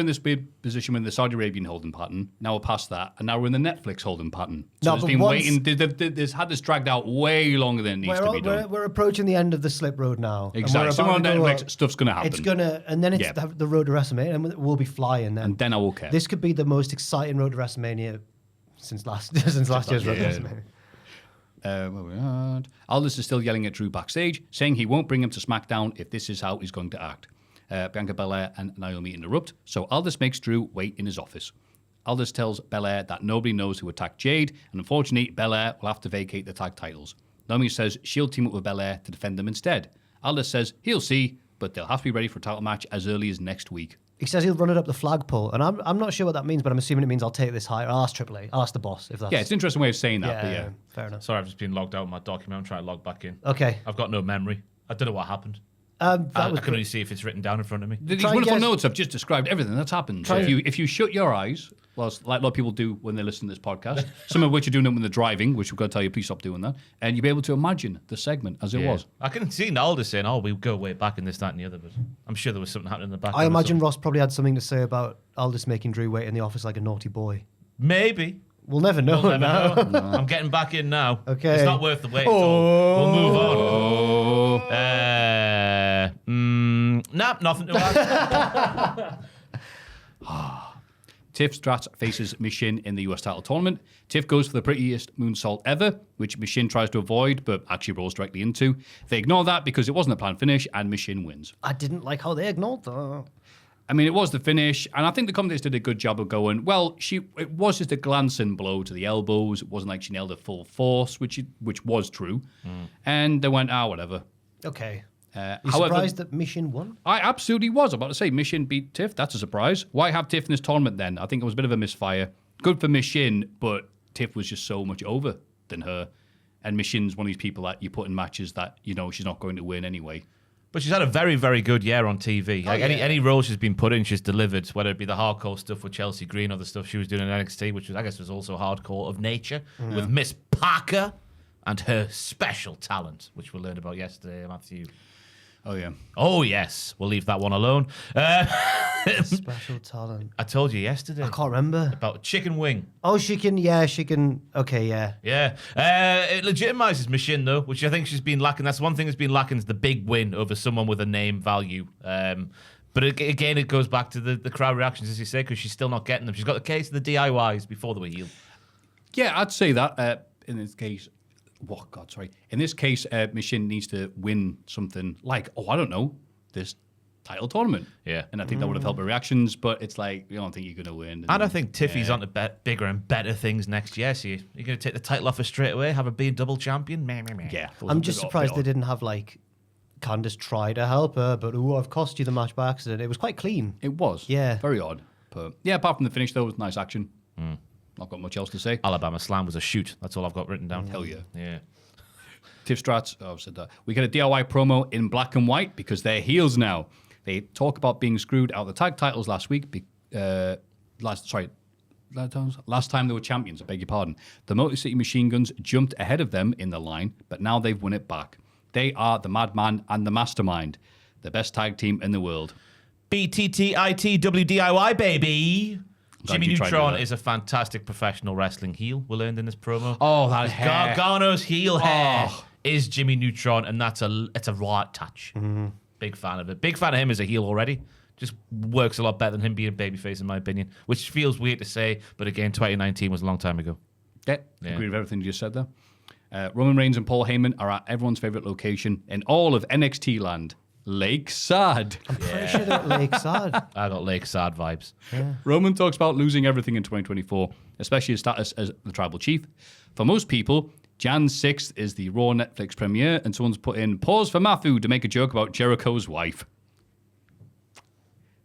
this weird position with the Saudi Arabian holding pattern. Now we're past that, and now we're in the Netflix holding pattern. So No, it's but been once- waiting. They've had this dragged out way longer than it needs to be done. We're approaching the end of the slip road now. and Exactly. we're Somewhere on about to go Netflix, up. stuff's going to happen. It's gonna, and then it's Yeah. the road to WrestleMania, and we'll be flying then. And then I will care. This could be the most exciting road to WrestleMania since last year's road to WrestleMania. Where we at? Aldis is still yelling at Drew backstage, saying he won't bring him to SmackDown if this is how he's going to act. Bianca Belair and Naomi interrupt, so Aldis makes Drew wait in his office. Aldis tells Belair that nobody knows who attacked Jade, and unfortunately, Belair will have to vacate the tag titles. Naomi says she'll team up with Belair to defend them instead. Aldis says he'll see, but they'll have to be ready for a title match as early as next week. He says he'll run it up the flagpole, and I'm not sure what that means, but I'm assuming it means I'll take this higher. I'll ask Triple A. I'll ask the boss if that's... Yeah, it's an interesting way of saying that, but yeah. Fair enough. Sorry, I've just been logged out of my document. I'm trying to log back in. Okay. I've got no memory. I don't know what happened. That I was can only see if it's written down in front of me. These Try and wonderful guess- notes have just described everything that's happened. So Try- if you shut your eyes, well, like a lot of people do when they listen to this podcast, some of which are doing it when they're driving, which we've got to tell you, please stop doing that, and you'll be able to imagine the segment as it Yeah. was. I can see Aldis saying, "Oh, we'll go way back in this, that, and the other." But I'm sure there was something happening in the back. I imagine Ross probably had something to say about Aldis making Drew wait in the office like a naughty boy. Maybe. We'll never know. We'll now. never know. I'm getting back in now. Okay. It's not worth the wait at all. We'll move on. Nah, nothing to add. Tiff Stratt faces Michin in the US title tournament. Tiff goes for the prettiest moonsault ever, which Michin tries to avoid, but actually rolls directly into. They ignore that because it wasn't a planned finish, and Michin wins. I didn't like how they ignored that. I mean, it was the finish, and I think the commentators did a good job of going, well, it was just a glancing blow to the elbows. It wasn't like she nailed it full force, which was true. And they went, whatever. Okay. You surprised that Mission won? I absolutely was. I'm about to say Mission beat Tiff. That's a surprise. Why have Tiff in this tournament then? I think it was a bit of a misfire. Good for Mission, but Tiff was just so much over than her. And Mission's one of these people that you put in matches that you know she's not going to win anyway. But she's had a very, very good year on TV. Like any role she's been put in, she's delivered, whether it be the hardcore stuff with Chelsea Green or the stuff she was doing in NXT, which was, I guess was also hardcore of nature, with Miss Parker and her special talent, which we learned about yesterday, Maffew. Oh, yeah. Oh, yes. We'll leave that one alone. Special talent. I told you yesterday. I can't remember. About chicken wing. Oh, she can. Okay, yeah. Yeah. It legitimizes Machine, though, which I think she's been lacking. That's one thing that's been lacking is the big win over someone with a name value. But again, it goes back to the crowd reactions, as you say, because she's still not getting them. She's got the case of the DIYs before they were healed. Yeah, I'd say that in this case. In this case, Machine needs to win something like, I don't know, this title tournament. Yeah. And I think that would have helped her reactions, but it's like, you don't think you're going to win. And I think Tiffy's on to bigger and better things next year. So you're going to take the title off her straight away, have her be a double champion? Yeah. I'm just surprised they didn't have, like, Candice try to help her, but I've cost you the match by accident. It was quite clean. It was. Yeah. Very odd. But yeah, apart from the finish, though, it was nice action. Not got much else to say. Alabama Slam was a shoot. That's all I've got written down. Hell yeah. Yeah. Tiff Strats, I've said that. We get a DIY promo in black and white because they're heels now. They talk about being screwed out of the tag titles last week. Last time they were champions, I beg your pardon. The Motor City Machine Guns jumped ahead of them in the line, but now they've won it back. They are the Madman and the Mastermind, the best tag team in the world. BTTITWDIY, baby. Jimmy you tried to do Neutron that. is a fantastic professional wrestling heel. We learned in this promo. Oh, that hair. Gargano's heel hair is Jimmy Neutron, and it's a right touch. Big fan of it. Big fan of him as a heel already. Just works a lot better than him being a babyface, in my opinion. Which feels weird to say, but again, 2019 was a long time ago. Yeah, agree with everything you just said there. Roman Reigns and Paul Heyman are at everyone's favorite location in all of NXT land, Lakeside. I'm pretty sure they're at Lakeside. I got Lakeside vibes. Roman talks about losing everything in 2024, especially his status as the tribal chief. For most people, Jan 6th is the Raw Netflix premiere, and someone's put in pause for Maffew to make a joke about Jericho's wife.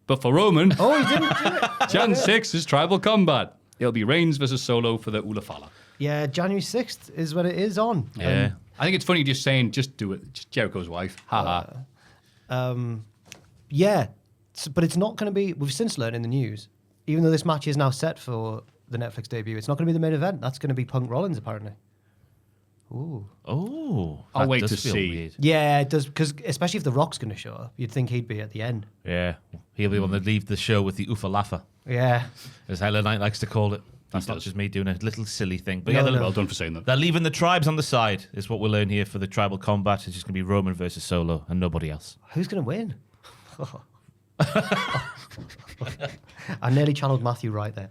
But for Roman, He didn't do it. Jan 6th is Tribal Combat. It'll be Reigns versus Solo for the Ulafala. Yeah, January 6th is when it is on. Yeah. I think it's funny just saying, just do it. Just Jericho's wife. Ha ha. Yeah, but it's not going to be. We've since learned in the news, even though this match is now set for the Netflix debut, it's not going to be the main event. That's going to be Punk Rollins, apparently. Ooh. Oh. I'll that wait does to feel see. weird. Yeah, it does, because especially if The Rock's going to show up, you'd think he'd be at the end. Yeah. He'll be one to leave the show with the Oofalafa, Yeah. as Helen Knight likes to call it. That's not does. just me doing a little silly thing. But No, yeah, no. Well done for saying that. they're leaving the tribes on the side, is what we'll learn here for the tribal combat. It's just going to be Roman versus Solo and nobody else. Who's going to win? I nearly channeled Maffew right there.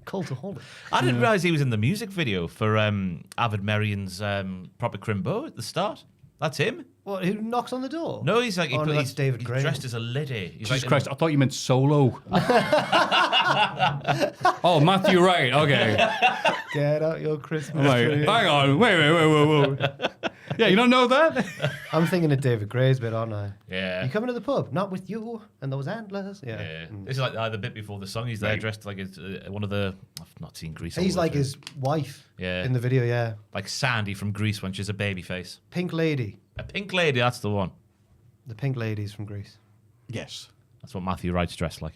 Cultaholic. I didn't realise he was in the music video for Avid Merrian's Proper Crimbo at the start. That's him? What, who knocks on the door? No, he's like, Oh, no, that's David he's Gray. dressed as a lady. He's Jesus like Christ, I thought you meant Solo. Oh, Matthew, right, okay. Get out your Christmas Wait, tree. hang on, wait. Yeah, you don't know that? I'm thinking of David Gray's bit, aren't I? Yeah. You coming to the pub? Not with you and those antlers. Yeah. Yeah. This is like the bit before the song. He's there Right. dressed like it's, one of the... I've not seen Grease. He's all the way like through. his wife Yeah. in the video, yeah. Like Sandy from Grease when she's a baby face. Pink Lady. A pink lady, that's the one. The Pink Ladies from Greece. Yes. That's what Matthew Wright's dressed like.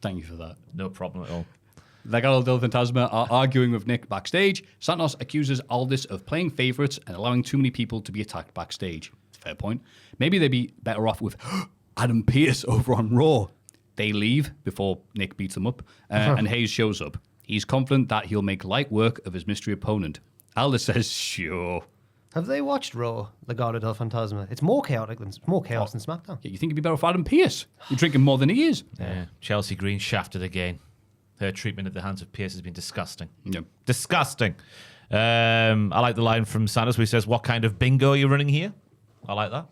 Thank you for that. No problem at all. Legado del Fantasma are arguing with Nick backstage. Santos accuses Aldis of playing favourites and allowing too many people to be attacked backstage. Fair point. Maybe they'd be better off with Adam Pearce over on Raw. They leave before Nick beats them up, and Hayes shows up. He's confident that he'll make light work of his mystery opponent. Aldis says, sure. Have they watched Raw, Legado del Fantasma? It's more chaotic than SmackDown. Yeah, you think it'd be better for Adam Pearce? You're drinking more than he is. Yeah. Chelsea Green shafted again. Her treatment at the hands of Pierce has been disgusting. Yeah. Disgusting. I like the line from Sanders where he says, "What kind of bingo are you running here?" I like that.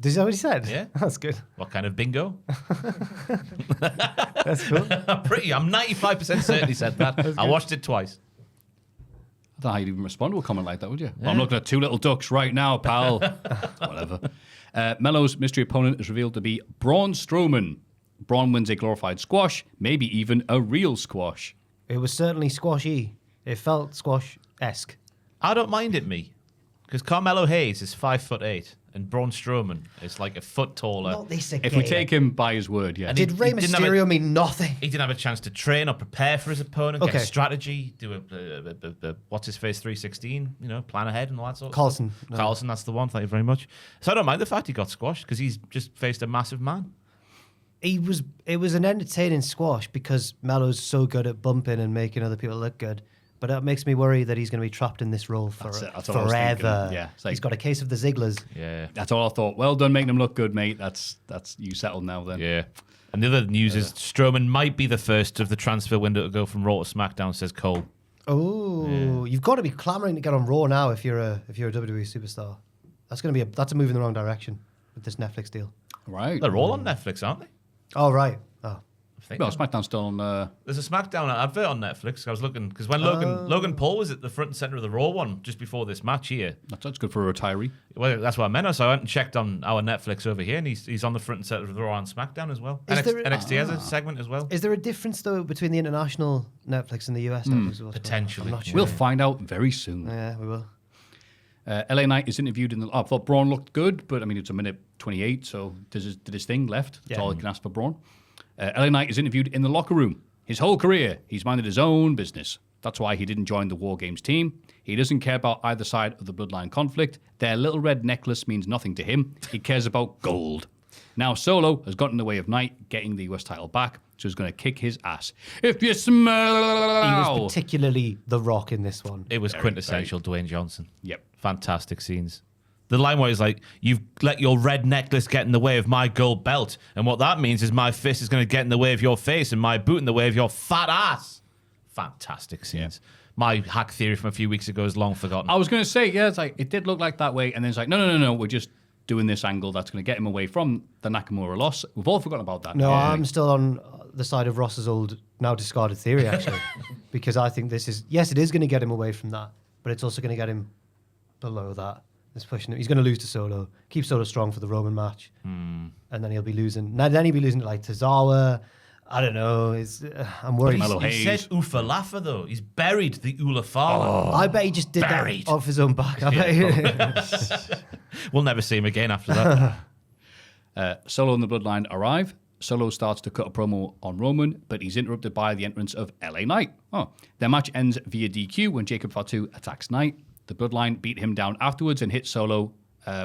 Is that what he said? Yeah. That's good. What kind of bingo? That's cool. I'm 95% certain he said that. I watched it twice. I don't know how you'd even respond to a comment like that, would you? Well, I'm looking at two little ducks right now, pal. Whatever. Mello's mystery opponent is revealed to be Braun Strowman. Braun wins a glorified squash, maybe even a real squash. It was certainly squashy. It felt squash-esque. I don't mind it, me. Because Carmelo Hayes is 5'8", and Braun Strowman is like a foot taller. Not this again. If we take him by his word, yeah. And Did Rey Mysterio mean nothing? He didn't have a chance to train or prepare for his opponent, get Okay. a strategy, do a what's his face 316, plan ahead and all that sort of Carlson. stuff. No. Carlson, that's the one. Thank you very much. So I don't mind the fact he got squashed because he's just faced a massive man. It was an entertaining squash because Mello's so good at bumping and making other people look good. But that makes me worry that he's going to be trapped in this role That's what I was thinking. forever. Yeah, it's like- He's got a case of the Zigglers. Yeah. That's all I thought. Well done making him look good, mate. That's you settled now then. Yeah. And the other news is Strowman might be the first of the transfer window to go from Raw to SmackDown, says Cole. Oh, you've got to be clamoring to get on Raw now if you're a WWE superstar. That's going to be that's a move in the wrong direction with this Netflix deal. Right. They're all on Netflix, aren't they? Oh right. Oh. I think. Well, SmackDown's still on... There's a SmackDown advert on Netflix. I was looking because when Logan Paul was at the front and center of the Raw one just before this match here. That's good for a retiree. Well, that's what I meant. So I went and checked on our Netflix over here, and he's on the front and center of the Raw on SmackDown as well. Is there- NXT has a segment as well. Is there a difference though between the international Netflix and the US Netflix? as well? Potentially. I'm not sure. We'll find out very soon. Yeah, we will. LA Knight is interviewed in the... I thought Braun looked good, but I mean, it's a minute 28, so did his thing left. That's Yeah. all I can ask for Braun. LA Knight is interviewed in the locker room. His whole career, he's minded his own business. That's why he didn't join the War Games team. He doesn't care about either side of the bloodline conflict. Their little red necklace means nothing to him. He cares about gold. Now Solo has gotten in the way of Knight getting the US title back, so he's going to kick his ass. If you smell... He was particularly The Rock in this one. It was quintessential Dwayne Johnson. Yep. Fantastic scenes. The line where he's like, "You've let your red necklace get in the way of my gold belt. And what that means is my fist is going to get in the way of your face and my boot in the way of your fat ass." Fantastic scenes. My hack theory from a few weeks ago is long forgotten. I was going to say, yeah, it's like it did look like that way, and then it's like, no, we're just doing this angle that's going to get him away from the Nakamura loss. We've all forgotten about that. No, I'm still on the side of Ross's old, now discarded theory, actually. Because I think this is, yes, it is going to get him away from that, but it's also going to get him below that. It's pushing him. He's going to lose to Solo. Keep Solo strong for the Roman match. And then he'll be losing. Then he'll be losing to like Tozawa. I don't know. I'm worried. Mellow He Hayes. said Ufalafa, though. He's buried the Ulafala. I bet he just did Buried. that off his own back. I bet We'll never see him again after that. Solo and the Bloodline arrive. Solo starts to cut a promo on Roman, but he's interrupted by the entrance of LA Knight. Their match ends via DQ when Jacob Fatu attacks Knight. The Bloodline beat him down afterwards and hit Solo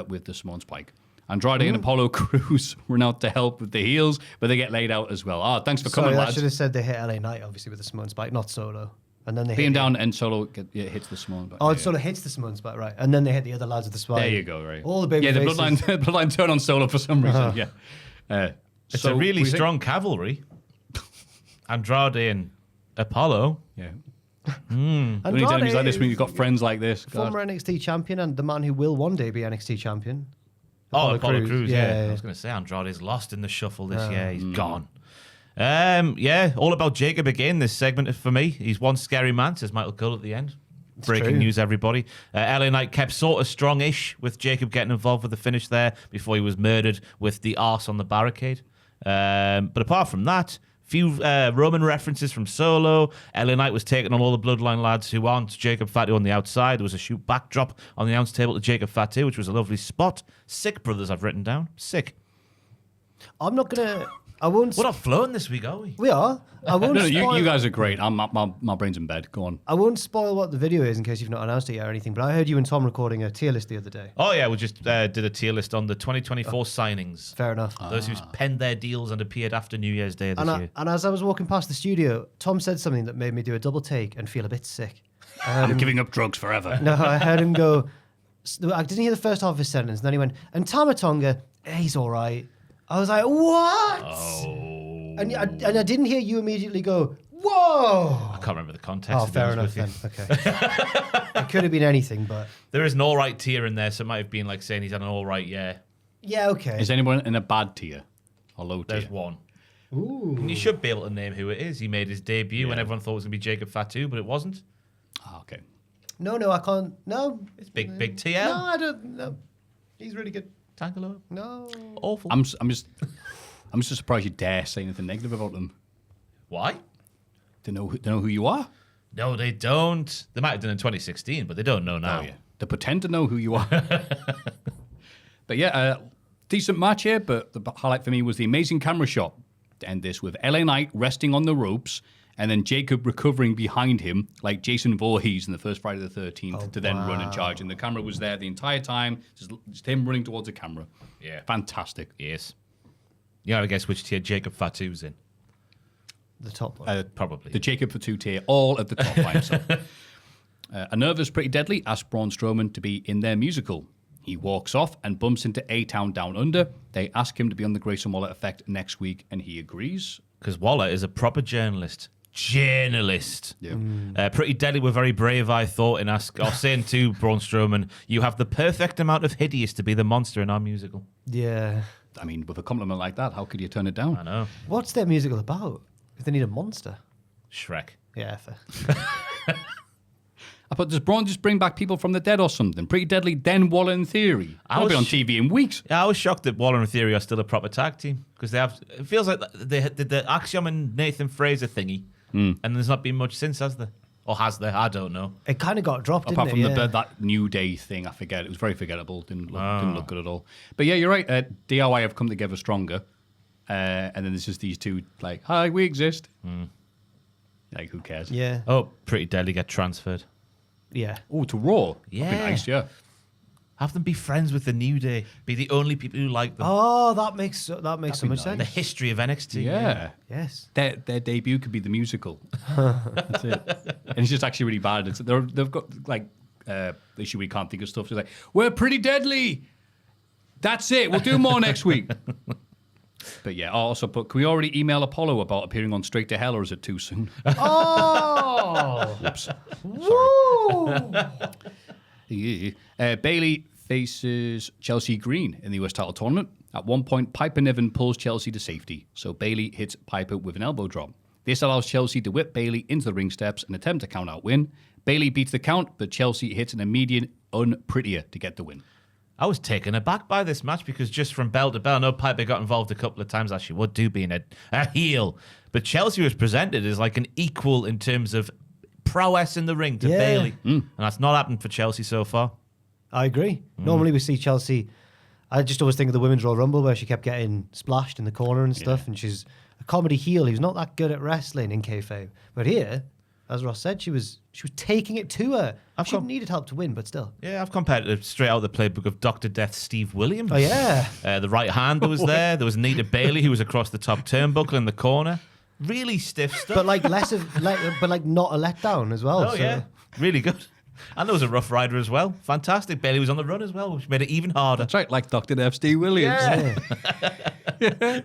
with the Samoan Spike. Andrade and Apollo Crews run out to help with the heels, but they get laid out as well. Thanks for coming, Sorry, I lads. should have said they hit LA Knight, obviously, with the Samoan Spike, not Solo. And then they Beat hit him down and Solo hits the Samoan Spike. Oh, Yeah. Solo hits the Samoan Spike, right. And then they hit the other lads with the Spike. There you go, right. All the baby Yeah, the faces. Bloodline turn on Solo for some reason, yeah. It's So, a really what do you strong cavalry. Andrade and Apollo. think? Yeah. And Only times Andrade like this when is you've got friends like this. God. former NXT champion and the man who will one day be NXT champion. Apollo Crews, yeah. Yeah. I was going to say Andrade's lost in the shuffle this year. He's gone. All about Jacob again. This segment for me. He's one scary man, says Michael Cole at the end. Breaking true. news, everybody. LA Knight kept sort of strong-ish with Jacob getting involved with the finish there before he was murdered with the arse on the barricade. But apart from that, few Roman references from Solo. LA Knight was taking on all the Bloodline lads who aren't Jacob Fatu on the outside. There was a shoot backdrop on the announce table to Jacob Fatu, which was a lovely spot. Sick brothers, I've written down. Sick. I'm not going to... I won't... We're not flowing this week, are we? We are. I won't No, spoil... you guys are great. My brain's in bed. Go on. I won't spoil what the video is in case you've not announced it yet or anything, but I heard you and Tom recording a tier list the other day. Oh, yeah, we just did a tier list on the 2024 signings. Fair enough. Those who's penned their deals and appeared after New Year's Day this year. And as I was walking past the studio, Tom said something that made me do a double take and feel a bit sick. You're giving up drugs forever. No, I heard him go... I didn't hear the first half of his sentence, and then he went, and Tamatonga, he's all right. I was like, what? Oh. And I didn't hear you immediately go, whoa. I can't remember the context. Oh, to be fair honest enough with you. then. Okay. It could have been anything, but... There is an all right tier in there, so it might have been like saying he's had an all right year. Yeah, okay. Is anyone in a bad tier or low tier? There's one. Ooh. And you should be able to name who it is. He made his debut when everyone thought it was going to be Jacob Fatu, but it wasn't. Okay. No, I can't. No. It's big TL. No, I don't. No. He's really good. Tangelo. No. Awful. I'm just surprised you dare say anything negative about them. Why? They know who you are. No, they don't. They might have done in 2016, but they don't know now. Oh, yeah. They pretend to know who you are. But yeah, decent match here, but the highlight for me was the amazing camera shot to end this with LA Knight resting on the ropes and then Jacob recovering behind him like Jason Voorhees in the first Friday the 13th to then run and charge. And the camera was there the entire time, just him running towards the camera. Yeah. Fantastic. Yes. You gotta guess which tier Jacob Fatu's in. The top one. Probably. The Jacob for 2 tier, all at the top by himself. A nervous Pretty Deadly asked Braun Strowman to be in their musical. He walks off and bumps into A-Town Down Under. They ask him to be on the Grayson Waller Effect next week, and he agrees. Because Waller is a proper journalist. Yeah. Pretty Deadly were very brave, I thought, in saying to Braun Strowman, you have the perfect amount of hideous to be the monster in our musical. Yeah. I mean, with a compliment like that, how could you turn it down? I know. What's their musical about? If they need a monster. Shrek. Yeah, fair. I thought, does Braun just bring back people from the dead or something? Pretty Deadly, then Waller in Theory. I'll be on TV in weeks. Yeah, I was shocked that Waller and Theory are still a proper tag team because they have. It feels like they did the Axiom and Nathan Fraser thingy, and there's not been much since, has there? Or has there? I don't know. It kind of got dropped, Apart from didn't it? that New Day thing, I forget. It was very forgettable. Didn't look good at all. But yeah, you're right. DIY have come together stronger. And then there's just these two, like, hi, we exist. Like, who cares? Yeah. Oh, Pretty Deadly get transferred. Yeah. Oh, to Raw. Yeah. That'd be nice, yeah. Have them be friends with the New Day. Be the only people who like them. Oh, that makes so much The sense. history of NXT. Yeah. Yes. Their debut could be the musical. That's it. And it's just actually really bad. They've got, like, issue we can't think of stuff. It's like, we're Pretty Deadly. That's it. We'll do more next week. But yeah, also, can we already email Apollo about appearing on Straight to Hell, or is it too soon? Oh! Whoops. Woo! Yeah. Bailey faces Chelsea Green in the US title tournament. At one point, Piper Niven pulls Chelsea to safety, so Bailey hits Piper with an elbow drop. This allows Chelsea to whip Bailey into the ring steps and attempt a count-out win. Bailey beats the count, but Chelsea hits an immediate unprettier to get the win. I was taken aback by this match because just from bell to bell, I know Piper got involved a couple of times as she would do being a heel. But Chelsea was presented as like an equal in terms of prowess in the ring to Bailey. And that's not happened for Chelsea so far. I agree. Normally we see Chelsea, I just always think of the Women's Royal Rumble where she kept getting splashed in the corner and stuff, and she's a comedy heel who's not that good at wrestling in kayfabe. But here, as Ross said, she was taking it to her. She needed help to win, but still. Yeah, I've compared it straight out of the playbook of Dr. Death Steve Williams. Oh, yeah. The right hander was there. There was Nita Bailey, who was across the top turnbuckle in the corner. Really stiff stuff. But like less of, but like not a letdown as well. Oh, yeah. Really good. And there was a Rough Rider as well. Fantastic. Bailey was on the run as well, which made it even harder. That's right, like Dr. F. Steve Williams. Yeah.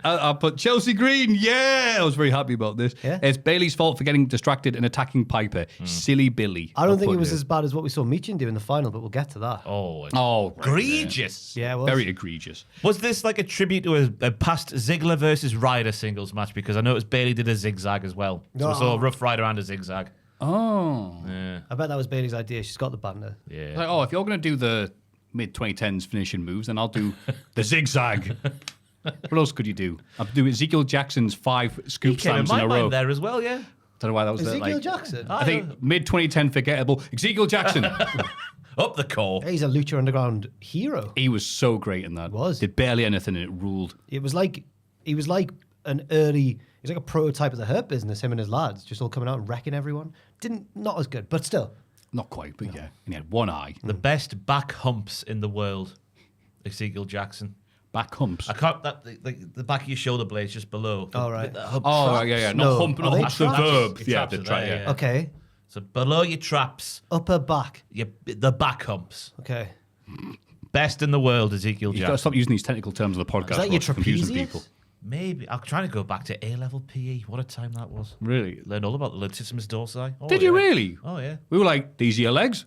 I put Chelsea Green. Yeah, I was very happy about this. Yeah. It's Bailey's fault for getting distracted and attacking Piper. Silly Billy. I don't think it was as bad as what we saw Michin do in the final, but we'll get to that. Oh, egregious. Yeah, it was. Very egregious. Was this like a tribute to a past Ziggler versus Ryder singles match? Because I noticed Bailey did a zigzag as well. So we saw a Rough Rider and a zigzag. Oh. Yeah. I bet that was Bailey's idea. She's got the banter. Yeah. Like, if you're going to do the mid-2010s finishing moves, then I'll do the zigzag. What else could you do? I'll do Ezekiel Jackson's 5 scoop slams in a row. There as well, yeah. Don't know why that was there. Ezekiel Jackson? I think mid-2010 forgettable. Ezekiel Jackson. Up the core. He's a Lucha Underground hero. He was so great in that. Was. Did barely anything and it ruled. He was like an early, he was like a prototype of the Hurt Business, him and his lads, just all coming out and wrecking everyone. Not as good, but still. Not quite, but yeah. And he had one eye. The best back humps in the world. Ezekiel Jackson. Back humps. I can't. The back of your shoulder blades just below. Oh, right. Yeah. No. Not hump, Are not they that's the traps? verb. Your Yeah, traps the are try. there, Yeah. yeah. Okay. So below your traps, Upper back. the back humps. Okay. Best in the world, Ezekiel You've got to Jackson. stop using these technical terms on the podcast. Is that your Ross, confusing trapezius? people. Maybe. I'm trying to go back to A-level PE. What a time that was. Really? Learned all about the latissimus dorsi. Oh, Did you yeah. really? Oh, yeah. We were like, these are your legs.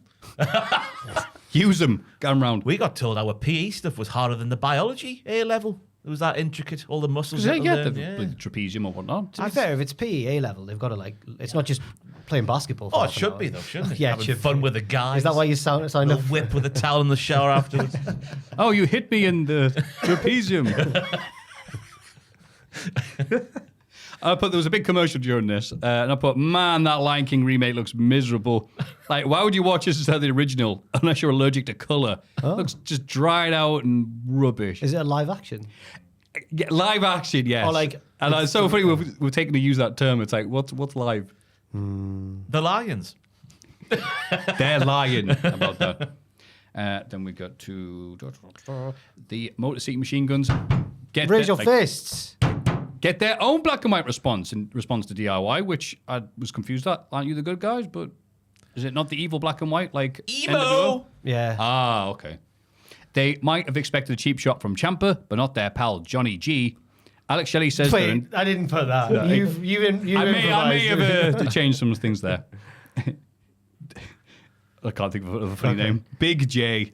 Use them. Get them round. We got told our PE stuff was harder than the biology A-level. It was that intricate, all the muscles. Because they that get learn, the trapezium or whatnot. To be fair, if it's PE A level, they've got to like. It's not just playing basketball. For Oh, it half an should hour. be though, shouldn't it? Yeah, it Having should fun be. with the guys. Is that why you signed a up? whip with a towel in the shower afterwards? Oh, you hit me in the trapezium. There was a big commercial during this, and I put, man, that Lion King remake looks miserable. Like, why would you watch this instead of the original unless you're allergic to colour? Looks just dried out and rubbish. Is it a live action? Yeah, live action, yes. Or like- and it's so funny we're taking to use that term. It's like, what's live? The Lions. They're lying about that. Then we got to the Motor City Machine Guns. Raise your fists. Get their own black and white response in response to DIY, which I was confused at. Aren't you the good guys? But is it not the evil black and white like Emo. NWO? Yeah. Ah, okay. They might have expected a cheap shot from Ciampa, but not their pal Johnny G. Alex Shelley says they're Wait, I didn't put that. You I may improvised. have changed some things there. I can't think of a funny name. Big J.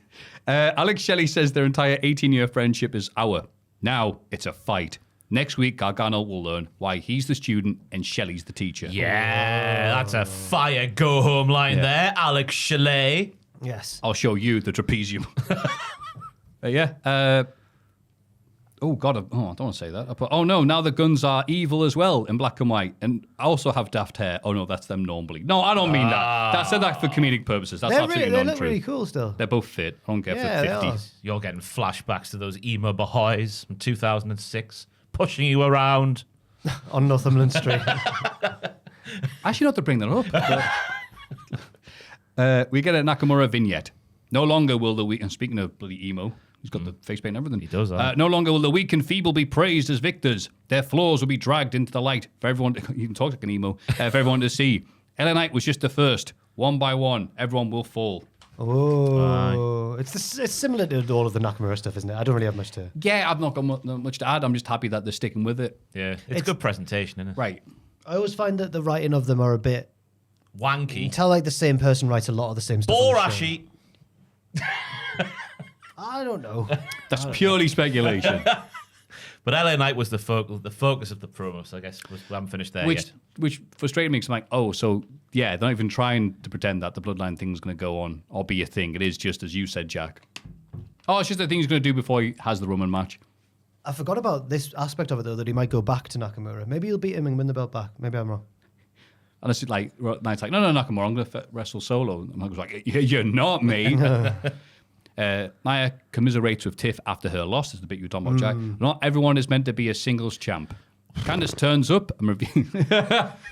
Alex Shelley says their entire 18-year friendship is our. Now it's a fight. Next week, Gargano will learn why he's the student and Shelley's the teacher. Yeah, that's a fire go-home line there, Alex Chalet. Yes. I'll show you the trapezium. Oh, God. I don't want to say that. I put, oh, no, now the guns are evil as well in black and white. And I also have daft hair. Oh, no, that's them normally. No, I don't mean that. I said that for comedic purposes. That's absolutely they not look true. really cool still. They're both fit. I don't care Yeah, for they are. 50s. You're getting flashbacks to those emo boys from 2006, pushing you around. On Northumberland Street. Actually, not to bring that up. We get a Nakamura vignette. No longer will the weak, and speaking of bloody emo, he's got the face paint and everything. He does, No longer will the weak and feeble be praised as victors. Their flaws will be dragged into the light for everyone. You can talk like an emo. For everyone to see. LA Knight was just the first. One by one, everyone will fall. Oh, it's similar to all of the Nakamura stuff, isn't it? I don't really have much to. Yeah, I've not got much to add. I'm just happy that they're sticking with it. Yeah, it's good presentation, isn't it? Right. I always find that the writing of them are a bit. You can Wanky. tell like the same person writes a lot of the same stuff. on the show. Borashy. I don't know. That's purely speculation. But LA Knight was the focus of the promo, so I guess we haven't finished there yet. Which frustrated me because I'm like, oh, so yeah, they're not even trying to pretend that the bloodline thing's going to go on or be a thing. It is just as you said, Jack. Oh, it's just the thing he's going to do before he has the Roman match. I forgot about this aspect of it though, that he might go back to Nakamura. Maybe he'll beat him and win the belt back. Maybe I'm wrong. And it's like, Knight's like, no, Nakamura, I'm going to wrestle solo. And I was like, yeah, you're not, mate. Nia commiserates with Tiff after her loss. This is the bit you were talking about, Jack. Not everyone is meant to be a singles champ. Candice turns up and,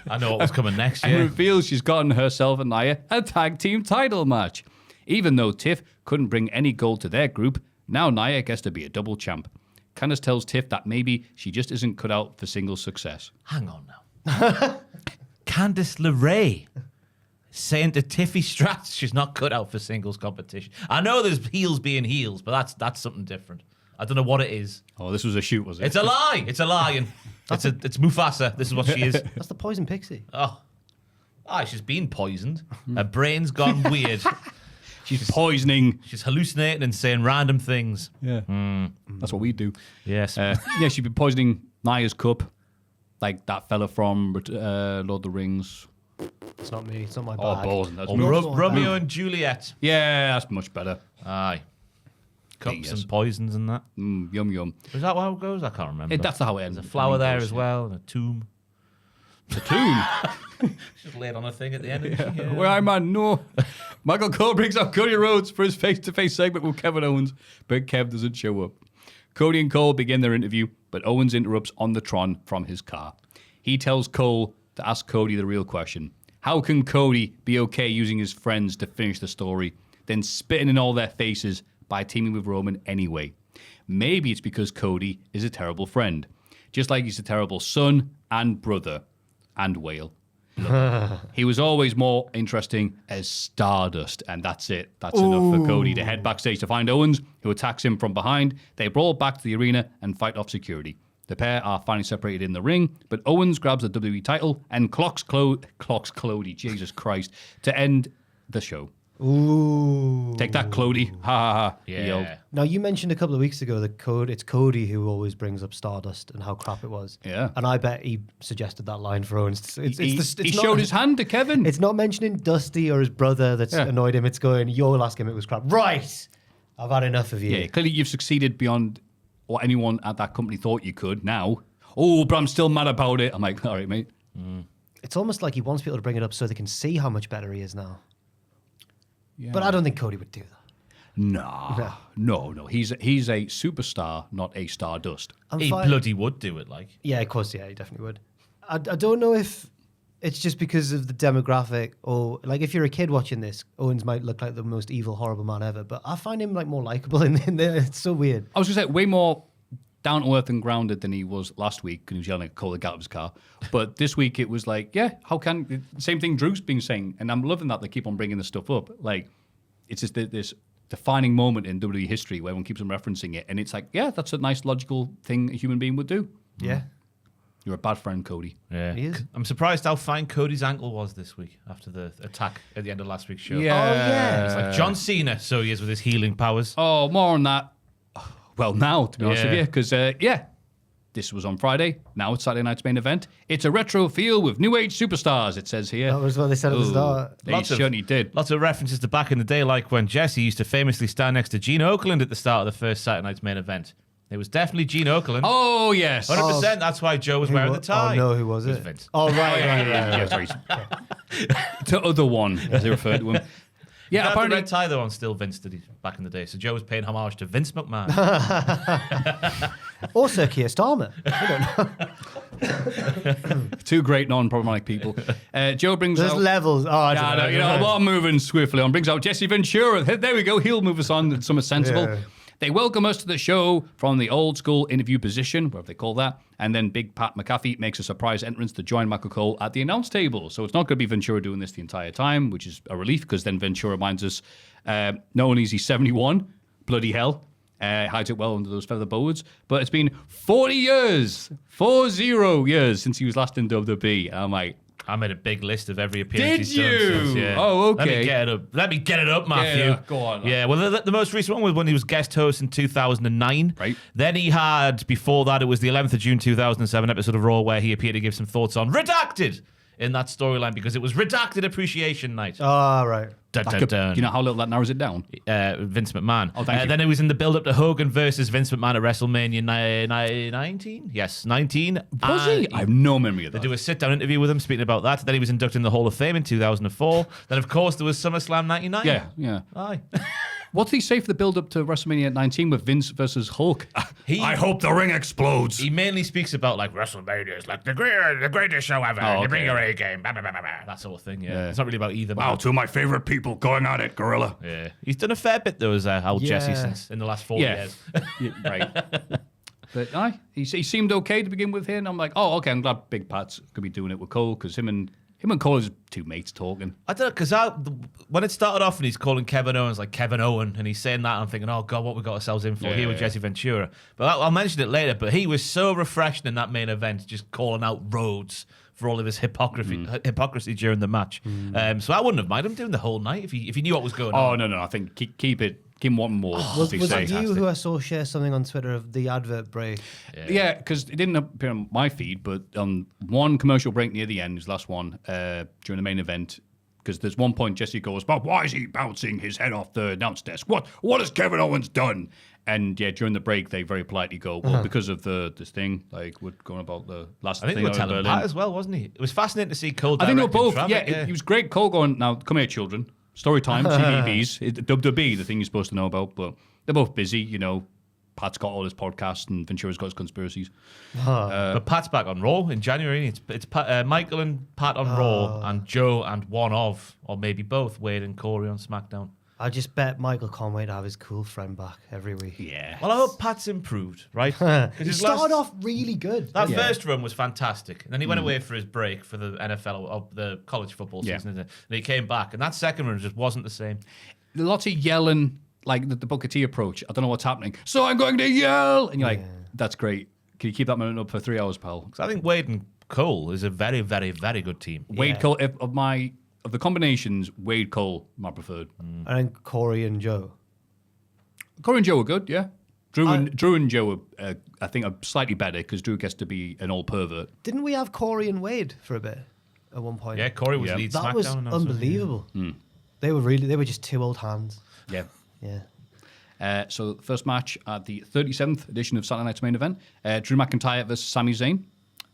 I know what was coming next. and Yeah. reveals she's gotten herself and Nia a tag team title match. Even though Tiff couldn't bring any gold to their group, now Nia gets to be a double champ. Candice tells Tiff that maybe she just isn't cut out for singles success. Hang on now. Candice LeRae saying to Tiffy Stratz she's not cut out for singles competition. I know there's heels being heels, but that's something different. I don't know what it is. Oh, this was a shoot, was it? It's a lie. It's a lion. It's Mufasa. This is what she is. That's the Poison Pixie. She's been poisoned. Her brain's gone weird. She's poisoning. She's hallucinating and saying random things. Yeah. That's what we do. Yes. Yeah, she'd be poisoning Nia's cup, like that fella from Lord of the Rings. It's not me. It's not my Oh, bag. balls. That's Or much- Romeo and Juliet. Yeah, that's much better. Aye. Cups Yes. and poisons and that. Yum, yum. Is that how it goes? I can't remember. That's how it ends. There's a flower there as well, and a tomb. The tomb. Just laid on a thing at the end. Yeah. Where I'm at, no. Michael Cole brings out Cody Rhodes for his face-to-face segment with Kevin Owens, but Kev doesn't show up. Cody and Cole begin their interview, but Owens interrupts on the Tron from his car. He tells Cole to ask Cody the real question. How can Cody be okay using his friends to finish the story, then spitting in all their faces by teaming with Roman anyway? Maybe it's because Cody is a terrible friend, just like he's a terrible son and brother and whale. He was always more interesting as Stardust, and that's it. That's enough for Cody to head backstage to find Owens, who attacks him from behind. They brawl back to the arena and fight off security. The pair are finally separated in the ring, but Owens grabs the WWE title and clocks Cody, Jesus Christ, to end the show. Ooh. Take that, Cody. Ha ha ha. He yelled. Yeah. Now, you mentioned a couple of weeks ago that it's Cody who always brings up Stardust and how crap it was. Yeah. And I bet he suggested that line for Owens. He It's showed his hand to Kevin. It's not mentioning Dusty or his brother that's annoyed him. It's going, you'll ask him it was crap. Right. I've had enough of you. Yeah, clearly you've succeeded beyond what anyone at that company thought you could now. Oh, but I'm still mad about it. I'm like, all right, mate. It's almost like he wants people to bring it up so they can see how much better he is now. Yeah. But I don't think Cody would do that. No. He's a superstar, not a Stardust. He bloody would do it, like. Yeah, of course, yeah, he definitely would. I don't know if it's just because of the demographic or, like, if you're a kid watching this, Owens might look like the most evil, horrible man ever, but I find him, like, more likable in there. It's so weird. I was going to say, way more down to earth and grounded than he was last week when he was yelling at Cole to get out of his car. But this week it was like, yeah, how can... Same thing Drew's been saying, and I'm loving that they keep on bringing this stuff up. Like, it's just this defining moment in WWE history where everyone keeps on referencing it, and it's like, yeah, that's a nice, logical thing a human being would do. Yeah. You're a bad friend, Cody. Yeah. He is. I'm surprised how fine Cody's ankle was this week after the attack at the end of last week's show. Yeah. Oh, yeah. It's like John Cena, so he is with his healing powers. Oh, more on that. Well, now, to be honest with Yeah. you, because, this was on Friday. Now it's Saturday night's main event. It's a retro feel with new age superstars, it says here. That was what they said at the start. They certainly did. Lots of references to back in the day, like when Jesse used to famously stand next to Gene Okerlund at the start of the first Saturday night's main event. It was definitely Gene Okerlund. Oh, yes. 100%. That's why Joe was wearing the tie. Oh, no, who was It was it? Vince. Oh, right. Yeah, sorry. The other one, as they referred to him. Yeah, The apparently. red tie, though, on still Vince did he back in the day. So Joe was paying homage to Vince McMahon. Or Sir Keir Starmer. Two great non-problematic people. Joe brings There's out... levels. Oh, I don't know. You know, what I'm moving swiftly on. Brings out Jesse Ventura. There we go. He'll move us on to something sensible. Yeah. They welcome us to the show from the old school interview position, whatever they call that. And then Big Pat McAfee makes a surprise entrance to join Michael Cole at the announce table. So it's not going to be Ventura doing this the entire time, which is a relief because then Ventura reminds us not only is he 71, bloody hell, hides it well under those feather boas, but it's been 40 years, 40 years since he was last in WWE. And I'm like, I made a big list of every appearance Did he's done you? since, yeah. Oh, okay. Let me get it up, Maffew. Yeah, go on. Yeah, well, the most recent one was when he was guest host in 2009. Right. Then he had, before that, it was the 11th of June 2007 episode of Raw where he appeared to give some thoughts on Redacted in that storyline because it was Redacted Appreciation Night. Oh, right. Dun, dun, dun. you know how little that narrows it down? Vince McMahon. Oh, thank you. Then it was in the build-up to Hogan versus Vince McMahon at WrestleMania 19? Yes, 19. Was he? I have no memory of They that. do a sit-down interview with him speaking about that. Then he was inducted in the Hall of Fame in 2004. Then, of course, there was SummerSlam 99. Yeah. Aye. What did he say for the build-up to WrestleMania 19 with Vince versus Hulk? I hope the ring explodes. He mainly speaks about like WrestleMania is like the greatest show ever. Oh, You bring okay. your A game, blah, blah, blah, blah, blah. That sort of thing. Yeah. It's not really about either. Wow, two of my favorite people going at it, Gorilla. Yeah, he's done a fair bit though as old Jesse Yeah. since in the last 4 Yeah. years. Yeah, right. But he seemed okay to begin with here, and I'm like, oh, okay, I'm glad Big Pat's going to be doing it with Cole, because him and Cole are just two mates talking. I don't know, because when it started off and he's calling Kevin Owens like Kevin Owen, and he's saying that, I'm thinking, oh God, what we got ourselves in for here with Jesse Ventura. But I'll mention it later, but he was so refreshing in that main event, just calling out Rhodes for all of his hypocrisy during the match. So I wouldn't have minded him doing the whole night if he knew what was going on. Oh, no, I think keep it. Give him one more. Was be it safe. you who I saw share something on Twitter of the advert break? Yeah, because it didn't appear on my feed, but on one commercial break near the end, his last one, during the main event, because there's one point Jesse goes, but why is he bouncing his head off the announce desk? What has Kevin Owens done? And yeah, during the break, they very politely go, well, because of this thing, like we're going about the last I think thing they were out in telling Berlin. Pat as well, wasn't he? It was fascinating to see Cole I think they were directing both. traffic, It was great. Cole going, now come here, children. Story time, CBBS, WWE, the thing you're supposed to know about, but they're both busy, you know. Pat's got all his podcasts and Ventura's got his conspiracies. But Pat's back on Raw in January. It's Michael and Pat on Raw, and Joe and one of, or maybe both, Wade and Corey on SmackDown. I just bet Michael can't wait to have his cool friend back every week. Yeah. Well, I hope Pat's improved, right? 'Cause He his started last- off really good. That first run was fantastic. And then he went away for his break for the NFL or the college football Yeah. season. And he came back. And that second run just wasn't the same. Lots of yelling, like the Booker T approach. I don't know what's happening. So I'm going to yell. And you're like, that's great. Can you keep that moment up for 3 hours, pal? Because I think Wade and Cole is a very, very, very good team. Wade Cole, of my of the combinations, Wade Cole, my preferred. And then Corey and Joe. Corey and Joe were good, yeah. Drew and Joe, I think, are slightly better because Drew gets to be an old pervert. Didn't we have Corey and Wade for a bit at one point? Yeah, Corey was lead That SmackDown. was and unbelievable. They were just two old hands. Yeah. Yeah. So the first match at the 37th edition of Saturday Night's Main Event, Drew McIntyre versus Sami Zayn.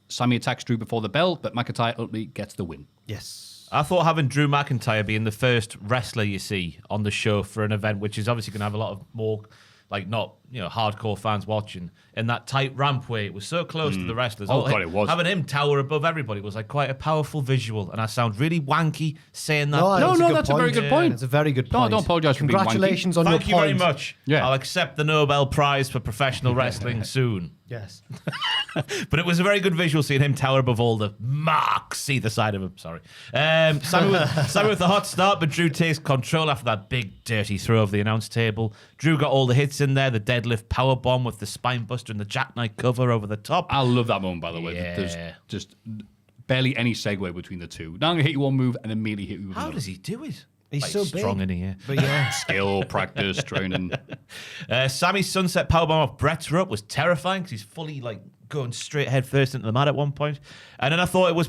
Sami attacks Drew before the bell, but McIntyre ultimately gets the win. Yes. I thought having Drew McIntyre being the first wrestler you see on the show for an event, which is obviously going to have a lot of more, not hardcore fans watching, and that tight rampway, it was so close to the wrestlers. Oh, God, it was. Having him tower above everybody was like quite a powerful visual, and I sound really wanky saying that. That's a very good point. It's a very good No, point. don't apologise for being wanky. Congratulations on Thank you your very point. much. Yeah. I'll accept the Nobel Prize for professional wrestling soon. Yes. But it was a very good visual seeing him tower above all the marks either side of him. Sorry. Sammy with the hot start, but Drew takes control after that big dirty throw of the announce table. Drew got all the hits in there, the deadlift powerbomb with the spine buster and the jackknife cover over the top. I love that moment, by the way. Yeah. There's just barely any segue between the two. Now I'm going to hit you one move and immediately hit you with How another. does he do it? He's so big. strong in here. But yeah. Skill, practice, training. Sammy's sunset powerbomb off Brett's rope was terrifying because he's fully going straight head first into the mat at one point. And then I thought it was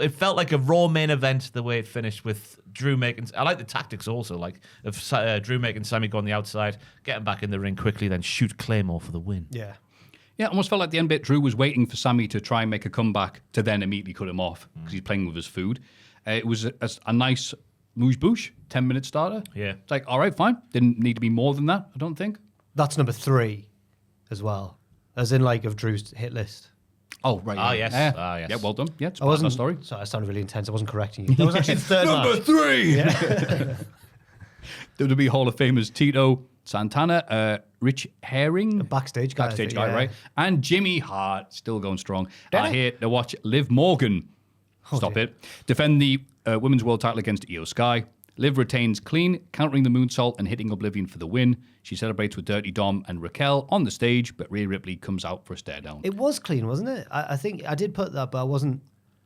it felt like a Raw main event the way it finished with Drew making. I like the tactics also, of Drew making Sammy go on the outside, get him back in the ring quickly, then shoot Claymore for the win. Yeah. Yeah, almost felt like the end bit. Drew was waiting for Sammy to try and make a comeback to then immediately cut him off because he's playing with his food. It was a nice mouche-bouche, 10-minute starter. Yeah. It's like, all right, fine. Didn't need to be more than that, I don't think. That's number 3 as well. As in, of Drew's hit list. Oh, right. Ah, yeah. yes. Yeah. Ah, yes. Yeah, well done. Yeah, it's I part of wasn't. that story. Sorry, I sounded really intense. I wasn't correcting you. That was actually the third match. 3! WWE Hall of Famers Tito Santana, Rich Herring. Backstage guy. I think, yeah. right? And Jimmy Hart, still going strong, are here to watch Liv Morgan. Stop dear. it. Defend the Women's World title against Io Sky. Liv retains clean, countering the moonsault and hitting Oblivion for the win. She celebrates with Dirty Dom and Raquel on the stage, but Rhea Ripley comes out for a stare down. It was clean, wasn't it? I think I did put that, but I wasn't.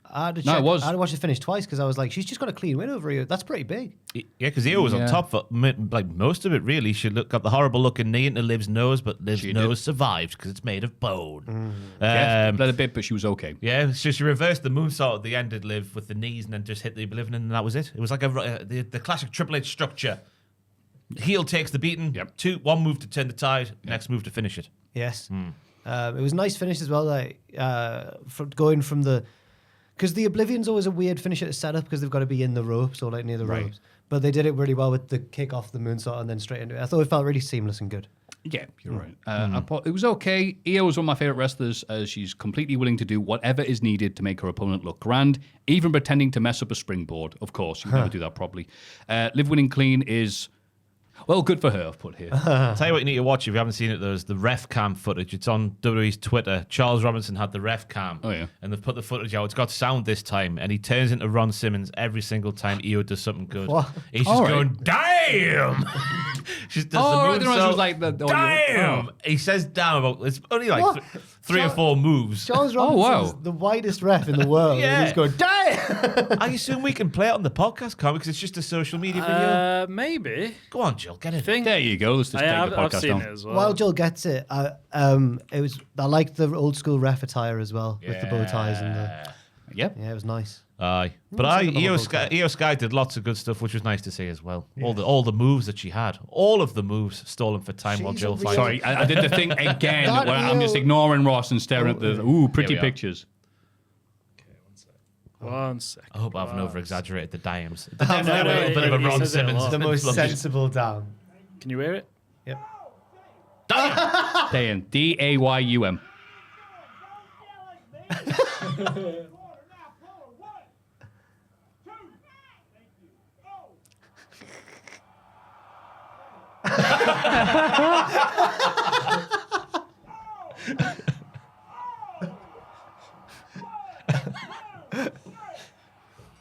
I had to No, check. it was. I had to watch it finish twice because I was like, she's just got a clean win over you. That's pretty big. Yeah, because Io was on top for most of it, really. She got the horrible looking knee into Liv's nose, but Liv's nose survived because it's made of bone. Yeah, bled a bit, but she was okay. Yeah, so she reversed the moonsault at the end of Liv with the knees and then just hit the Oblivion, and that was it. It was like the classic Triple H structure. Heel takes the beating, one move to turn the tide, next move to finish it. Yes. It was a nice finish as well. Going from the. Because the Oblivion's always a weird finish at the setup because they've got to be in the ropes or near the ropes. But they did it really well with the kick off the moonsault and then straight into it. I thought it felt really seamless and good. Yeah, you're right. I thought it was okay. Io was one of my favourite wrestlers as she's completely willing to do whatever is needed to make her opponent look grand, even pretending to mess up a springboard. Of course, you never do that properly. Liv winning clean is... Well, good for her, I've put here. I'll tell you what you need to watch if you haven't seen it. There's the ref cam footage. It's on WWE's Twitter. Charles Robinson had the ref cam. Oh, yeah. And they've put the footage out. It's got sound this time. And he turns into Ron Simmons every single time Io does something good. What? He's just going, damn! She just does the I didn't realize it was moonsault. like the Damn! He says damn about... It's only like three or four moves. Charles Robinson's wow. the widest ref in the world. Yeah. And he's going, damn! I assume we can play it on the podcast, Comic, because it's just a social media video. Maybe. Go on, Jill, get it. There you go. Let's just take the I've podcast seen down. it as well. While Joel gets it, I liked the old school ref attire as well with the bow ties and the. Yep. Yeah, it was nice. Aye, but Io Sky did lots of good stuff, which was nice to see as well. Yes. All the moves that she had, all of the moves stolen for time while She's Jill a fights. Sorry, I did the thing again That where I'm just Io- ignoring Ross and staring at the pretty Here we are. pictures. One sec. I hope I haven't over exaggerated the dimes. No, Definitely a little bit of a he Ron says it a Simmons. lot. The most influence. sensible down. Can you hear it? Yep. Dayan. D-A-Y-U-M.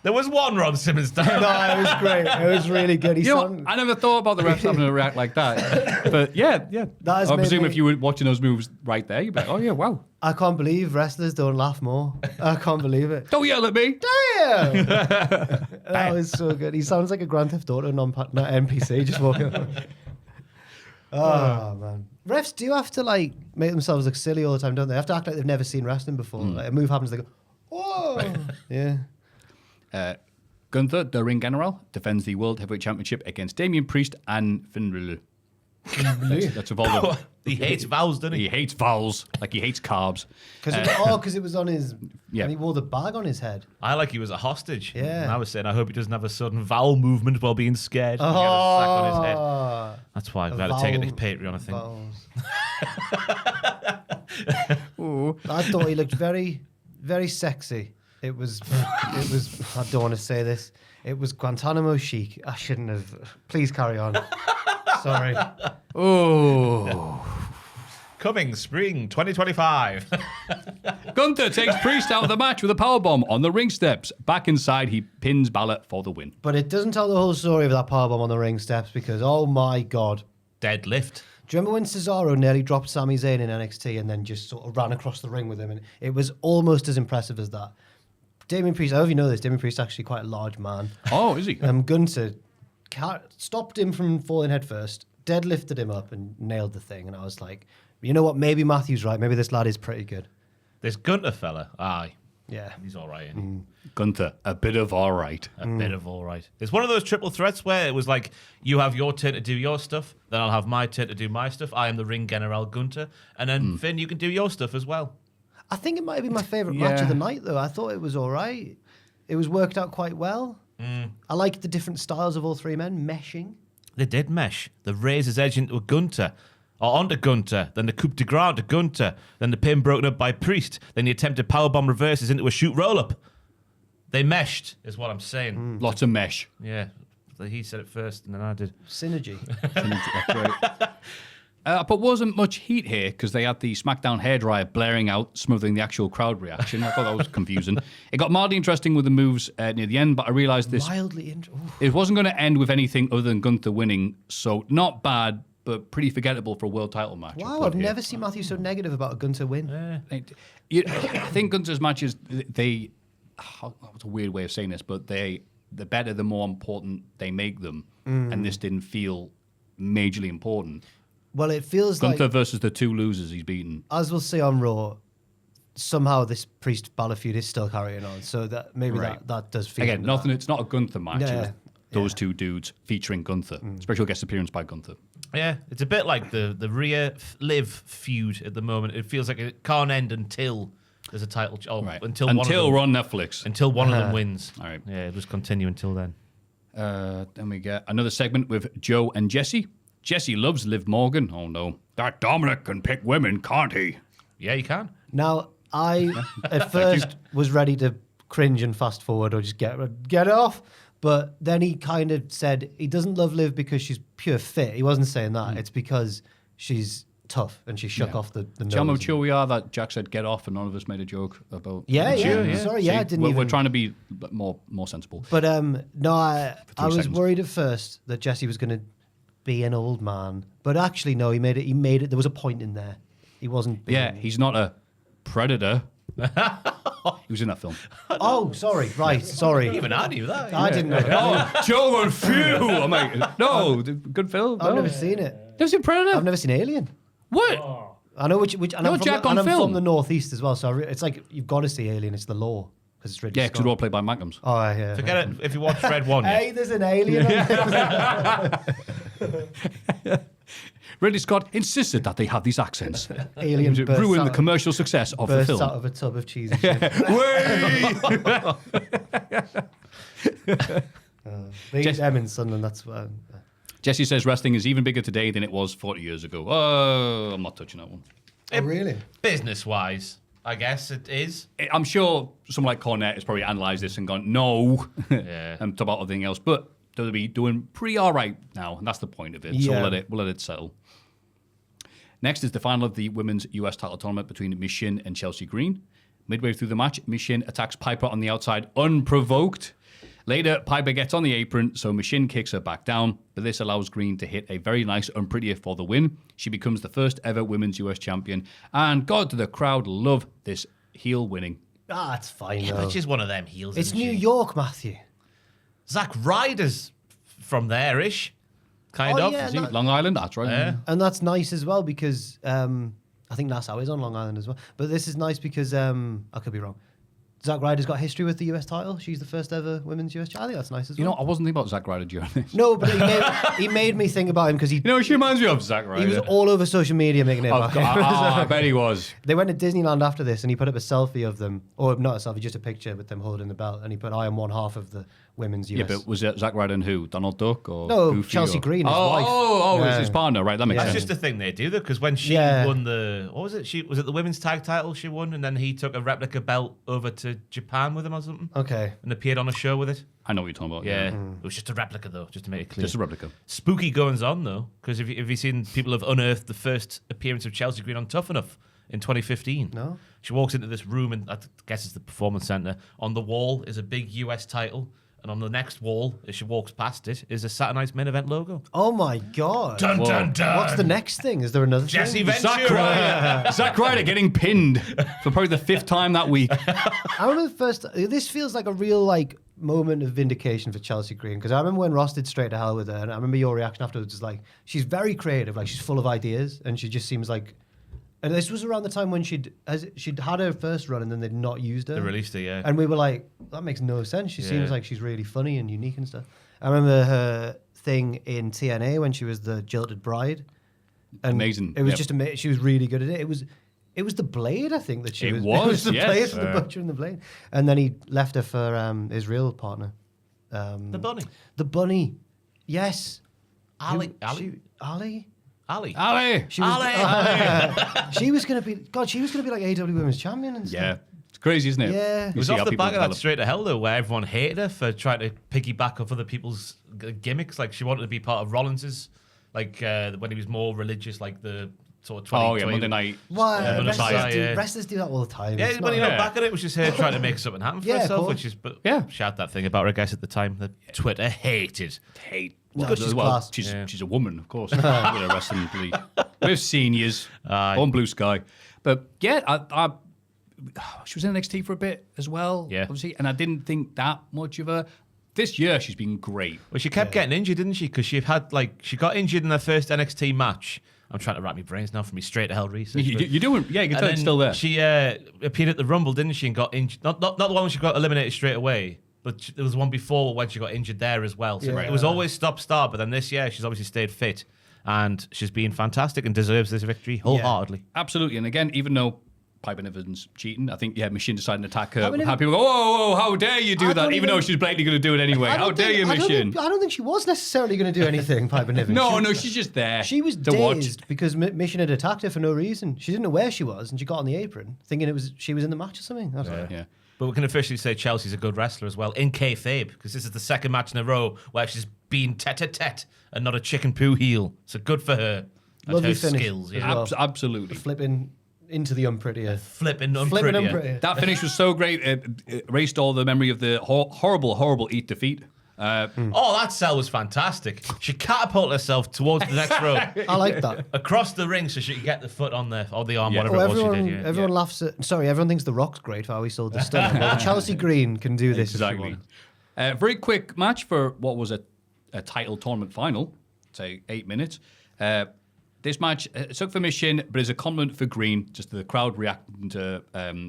There was one Ron Simmons time. No, it was great. It was really good. You know, I never thought about the refs having to react like that. But yeah. That has I made presume me- if you were watching those moves right there, you'd be like, oh yeah, wow. I can't believe wrestlers don't laugh more. I can't believe it. Don't yell at me. Damn! That was so good. He sounds like a Grand Theft Auto NPC just walking around. Oh, man. Refs do have to, like, make themselves look silly all the time, don't they? They have to act like they've never seen wrestling before. Like, a move happens, they go, whoa! Yeah. Gunther, the ring general, defends the World Heavyweight Championship against Damian Priest and Finn Balor. That's evolved. He hates vowels, doesn't He he? hates vowels, like he hates carbs. Because it was on his... Yeah. And he wore the bag on his head. I like he was a hostage. Yeah. And I was saying, I hope he doesn't have a sudden vowel movement while being scared. He had a sack on his head. That's why I've got to take it to Patreon, I think. Vowels. I thought he looked very, very sexy. It was, I don't want to say this. It was Guantanamo chic. I shouldn't have. Please carry on. Sorry. Oh. Coming spring 2025. Gunther takes Priest out of the match with a powerbomb on the ring steps. Back inside, he pins Balor for the win. But it doesn't tell the whole story of that powerbomb on the ring steps because, oh my God. Deadlift. Do you remember when Cesaro nearly dropped Sami Zayn in NXT and then just sort of ran across the ring with him? And it was almost as impressive as that. Damian Priest, I don't know if you know this, Damian Priest is actually quite a large man. Oh, is he? Gunther stopped him from falling head first, deadlifted him up and nailed the thing. And I was like, you know what? Maybe Maffew's right. Maybe this lad is pretty good. This Gunter fella, aye. Yeah. He's all right. Isn't he? Gunther, a bit of all right. A bit of all right. It's one of those triple threats where it was like, you have your turn to do your stuff, then I'll have my turn to do my stuff. I am the ring general Gunther. And then, Finn, you can do your stuff as well. I think it might be my favourite match of the night, though. I thought it was all right. It was worked out quite well. I liked the different styles of all three men meshing. They did mesh. The Razor's Edge into a Gunter. Or onto Gunter, then the coup de grace to Gunter, then the pin broken up by Priest, then the attempted powerbomb reverses into a shoot roll-up. They meshed, is what I'm saying. Lots of mesh. Yeah. He said it first, and then I did. Synergy. That's right. But wasn't much heat here because they had the SmackDown hairdryer blaring out, smoothing the actual crowd reaction. I thought that was confusing. It got mildly interesting with the moves near the end, but I realised this. It wasn't going to end with anything other than Gunther winning, so not bad, but pretty forgettable for a world title match. Wow, I've never seen Maffew so negative about a Gunther win. I think Gunther's matches, it's a weird way of saying this, but the better, the more important they make them. And this didn't feel majorly important. Well, it feels Gunther like... versus the two losers he's beaten. As we'll see on Raw, somehow this Priest-Balor feud is still carrying on, so that maybe that does feel... Again, nothing. It's not a Gunther match. Yeah, It's those two dudes featuring Gunther. Special guest appearance by Gunther. Yeah, it's a bit like the Rhea Liv feud at the moment. It feels like it can't end until there's a title... Until we're on Netflix. Until one of them wins. All right. Yeah, it'll just continue until then. Then we get another segment with Joe and Jesse. Jesse loves Liv Morgan. Oh, no. That Dominic can pick women, can't he? Yeah, you can. Now, I at first was ready to cringe and fast forward or just get it off, but then he kind of said he doesn't love Liv because she's pure fit. He wasn't saying that. It's because she's tough and she shook off the nose. See how mature we are that Jack said get off and none of us made a joke about... Yeah. Sorry, I didn't even... We're trying to be more sensible. But no, I was worried at first that Jesse was going to be an old man, but actually no, he made it. There was a point in there. He wasn't. He's not a predator. He was in that film. Oh, sorry. Even I knew that. I didn't know that. Oh, Joe and Few. I'm like, no, good film. I've never seen it. Never seen Predator? I've never seen Alien. What? I know which. And I'm Jack from, on film. from the northeast as well, so it's like you've got to see Alien. It's the law because it's Ridley Yeah, because Scott. we're all played by Magnums. Oh yeah. Forget it if you watch Red One. Hey, there's an alien. Ridley Scott insisted that they have these accents. Alien to bursts ruin the out- commercial success of the bursts film. out of a tub of cheese. And shit. They eat them in Sunderland. That's what. Jesse says wrestling is even bigger today than it was 40 years ago. Oh, I'm not touching that one. Oh really? Business-wise, I guess it is. I'm sure someone like Cornette has probably analysed this and gone, no, and talk about everything else. But WWE doing pretty all right now, and that's the point of it. So Yeah. we'll let it settle. Next is the final of the women's US title tournament between Miss Shin and Chelsea Green. Midway through the match, Miss Shin attacks Piper on the outside unprovoked. Later, Piper gets on the apron, so Machine kicks her back down, but this allows Green to hit a very nice unprettier for the win. She becomes the first ever Women's US Champion, and God, do the crowd love this heel winning. Ah, it's fine, Yeah, though. but she's one of them heels. It's isn't New she? York, Maffew. Zack Ryder's from there-ish, kind Oh, of. yeah, See, no- Long Island, that's right. Yeah. And that's nice as well because I think Nassau is on Long Island as well. But this is nice because I could be wrong. Zack Ryder's got history with the US title. She's the first ever women's US champion. I think that's nice as well. You know, I wasn't thinking about Zack Ryder during this. No, but he made me think about him because You know, she reminds me of Zack Ryder. he was all over social media making it Oh, about God, him. I bet he was. They went to Disneyland after this and he put up a selfie of them, or not a selfie, just a picture with them holding the belt. And he put, I am one half of the women's US. Yeah, but was it Zack Ryder and who? Donald Duck or No, Goofy Chelsea or... Green, his Oh, wife. it's Yeah. his partner, right? That makes That's sense. just a thing they do, though, because when she Yeah. won the... What was it? Was it the women's tag title she won, and then he took a replica belt over to Japan with him or something? Okay. And appeared on a show with it? I know what you're talking about. Yeah. It was just a replica, though, just to make it clear. Just a replica. Spooky goings on, though, because have you seen people have unearthed the first appearance of Chelsea Green on Tough Enough in 2015? No. She walks into this room, and I guess it's the Performance Centre. On the wall is a big US title, and on the next wall, as she walks past it, is a Saturday Night's Main Event logo. Oh my God. Dun, dun, dun. What's the next thing? Is there another Jesse thing? Ventura. Zack Ryder getting pinned for probably the 5th time that week. I remember the first. This feels like a real like moment of vindication for Chelsea Green because I remember when Ross did Straight to Hell with her, and I remember your reaction afterwards was like she's very creative, like she's full of ideas, and she just seems like. And this was around the time when she'd had her first run and then they'd not used her. They released her, yeah. And we were like, that makes no sense. She Yeah. seems like she's really funny and unique and stuff. I remember her thing in TNA when she was the jilted bride. And Amazing, It was yep. just amazing. She was really good at it. It was the Blade, I think, that she It was. was, It was the yes. Blade for the Butcher and the Blade. And then he left her for his real partner. The bunny. The Bunny. Yes. Ali. Ali? Ali. Ali! She was, Ali. she was going to be, God, she was going to be like AEW Women's Champion and stuff. Yeah. It's crazy, isn't it? Yeah. It was see off how the people back of that develop. Straight to Hell, though, where everyone hated her for trying to piggyback off other people's gimmicks. Like, she wanted to be part of Rollins's, like, when he was more religious, like the sort of 20... Oh, yeah, Monday night. Why? Monday night, yeah. Wrestlers do that all the time. Yeah, It's when not- you look Yeah. back at it, it was just her trying to make something happen for Yeah, of herself, course. which is... But Yeah. shout that thing about her, I guess, at the time that Twitter hated. Hate. No, Good she's as well. class. She's a woman, of course. With a wrestling league. With seniors on Blue Sky. But yeah, she was in NXT for a bit as well, Yeah. obviously, and I didn't think that much of her. This year, she's been great. Well, she kept getting injured, didn't she? Because she got injured in her first NXT match. I'm trying to wrack my brains now from my Straight to Hell research. but- You're doing, yeah, you can And tell it's then still there. She appeared at the Rumble, didn't she, and got injured. Not the one when she got eliminated straight away, but there was one before when she got injured there as well. So Yeah. it was always stop-start, but then this year she's obviously stayed fit, and she's been fantastic and deserves this victory wholeheartedly. Absolutely. And again, even though Piper Niven's cheating, I think, Machine decided to attack her. Piper Have Niven- people go, whoa, how dare you do I that? don't Even though even- she's blatantly going to do it anyway. I How don't dare think- you, Machine? I don't think she was necessarily going to do anything, Piper Niven. No, she's just there. She was to watch. dazed because Mission had attacked her for no reason. She didn't know where she was, and she got on the apron thinking she was in the match or something. That's all. Yeah. But we can officially say Chelsea's a good wrestler as well, in kayfabe, because this is the second match in a row where she's been tete-a-tete and not a chicken poo heel. So good for her. And Lovely her finish skills, as yeah. well. Absolutely. Flipping into the unprettier. Flipping Flipping unpretty. unprettier. That finish was so great. It erased all the memory of the horrible Eat defeat. Oh, that cell was fantastic. She catapulted herself towards the next row. I like that. Across the ring so she could get the foot on there, or the arm, Yeah. whatever Oh, it was everyone, she did. Yeah. everyone laughs at. Sorry, everyone thinks The Rock's great for how he sold the stunner. Well, Chelsea Green can do this. If she Exactly. wants. Very quick match for what was a title tournament final, say 8 minutes. This match took for Mission, but is a compliment for Green, just the crowd reacting to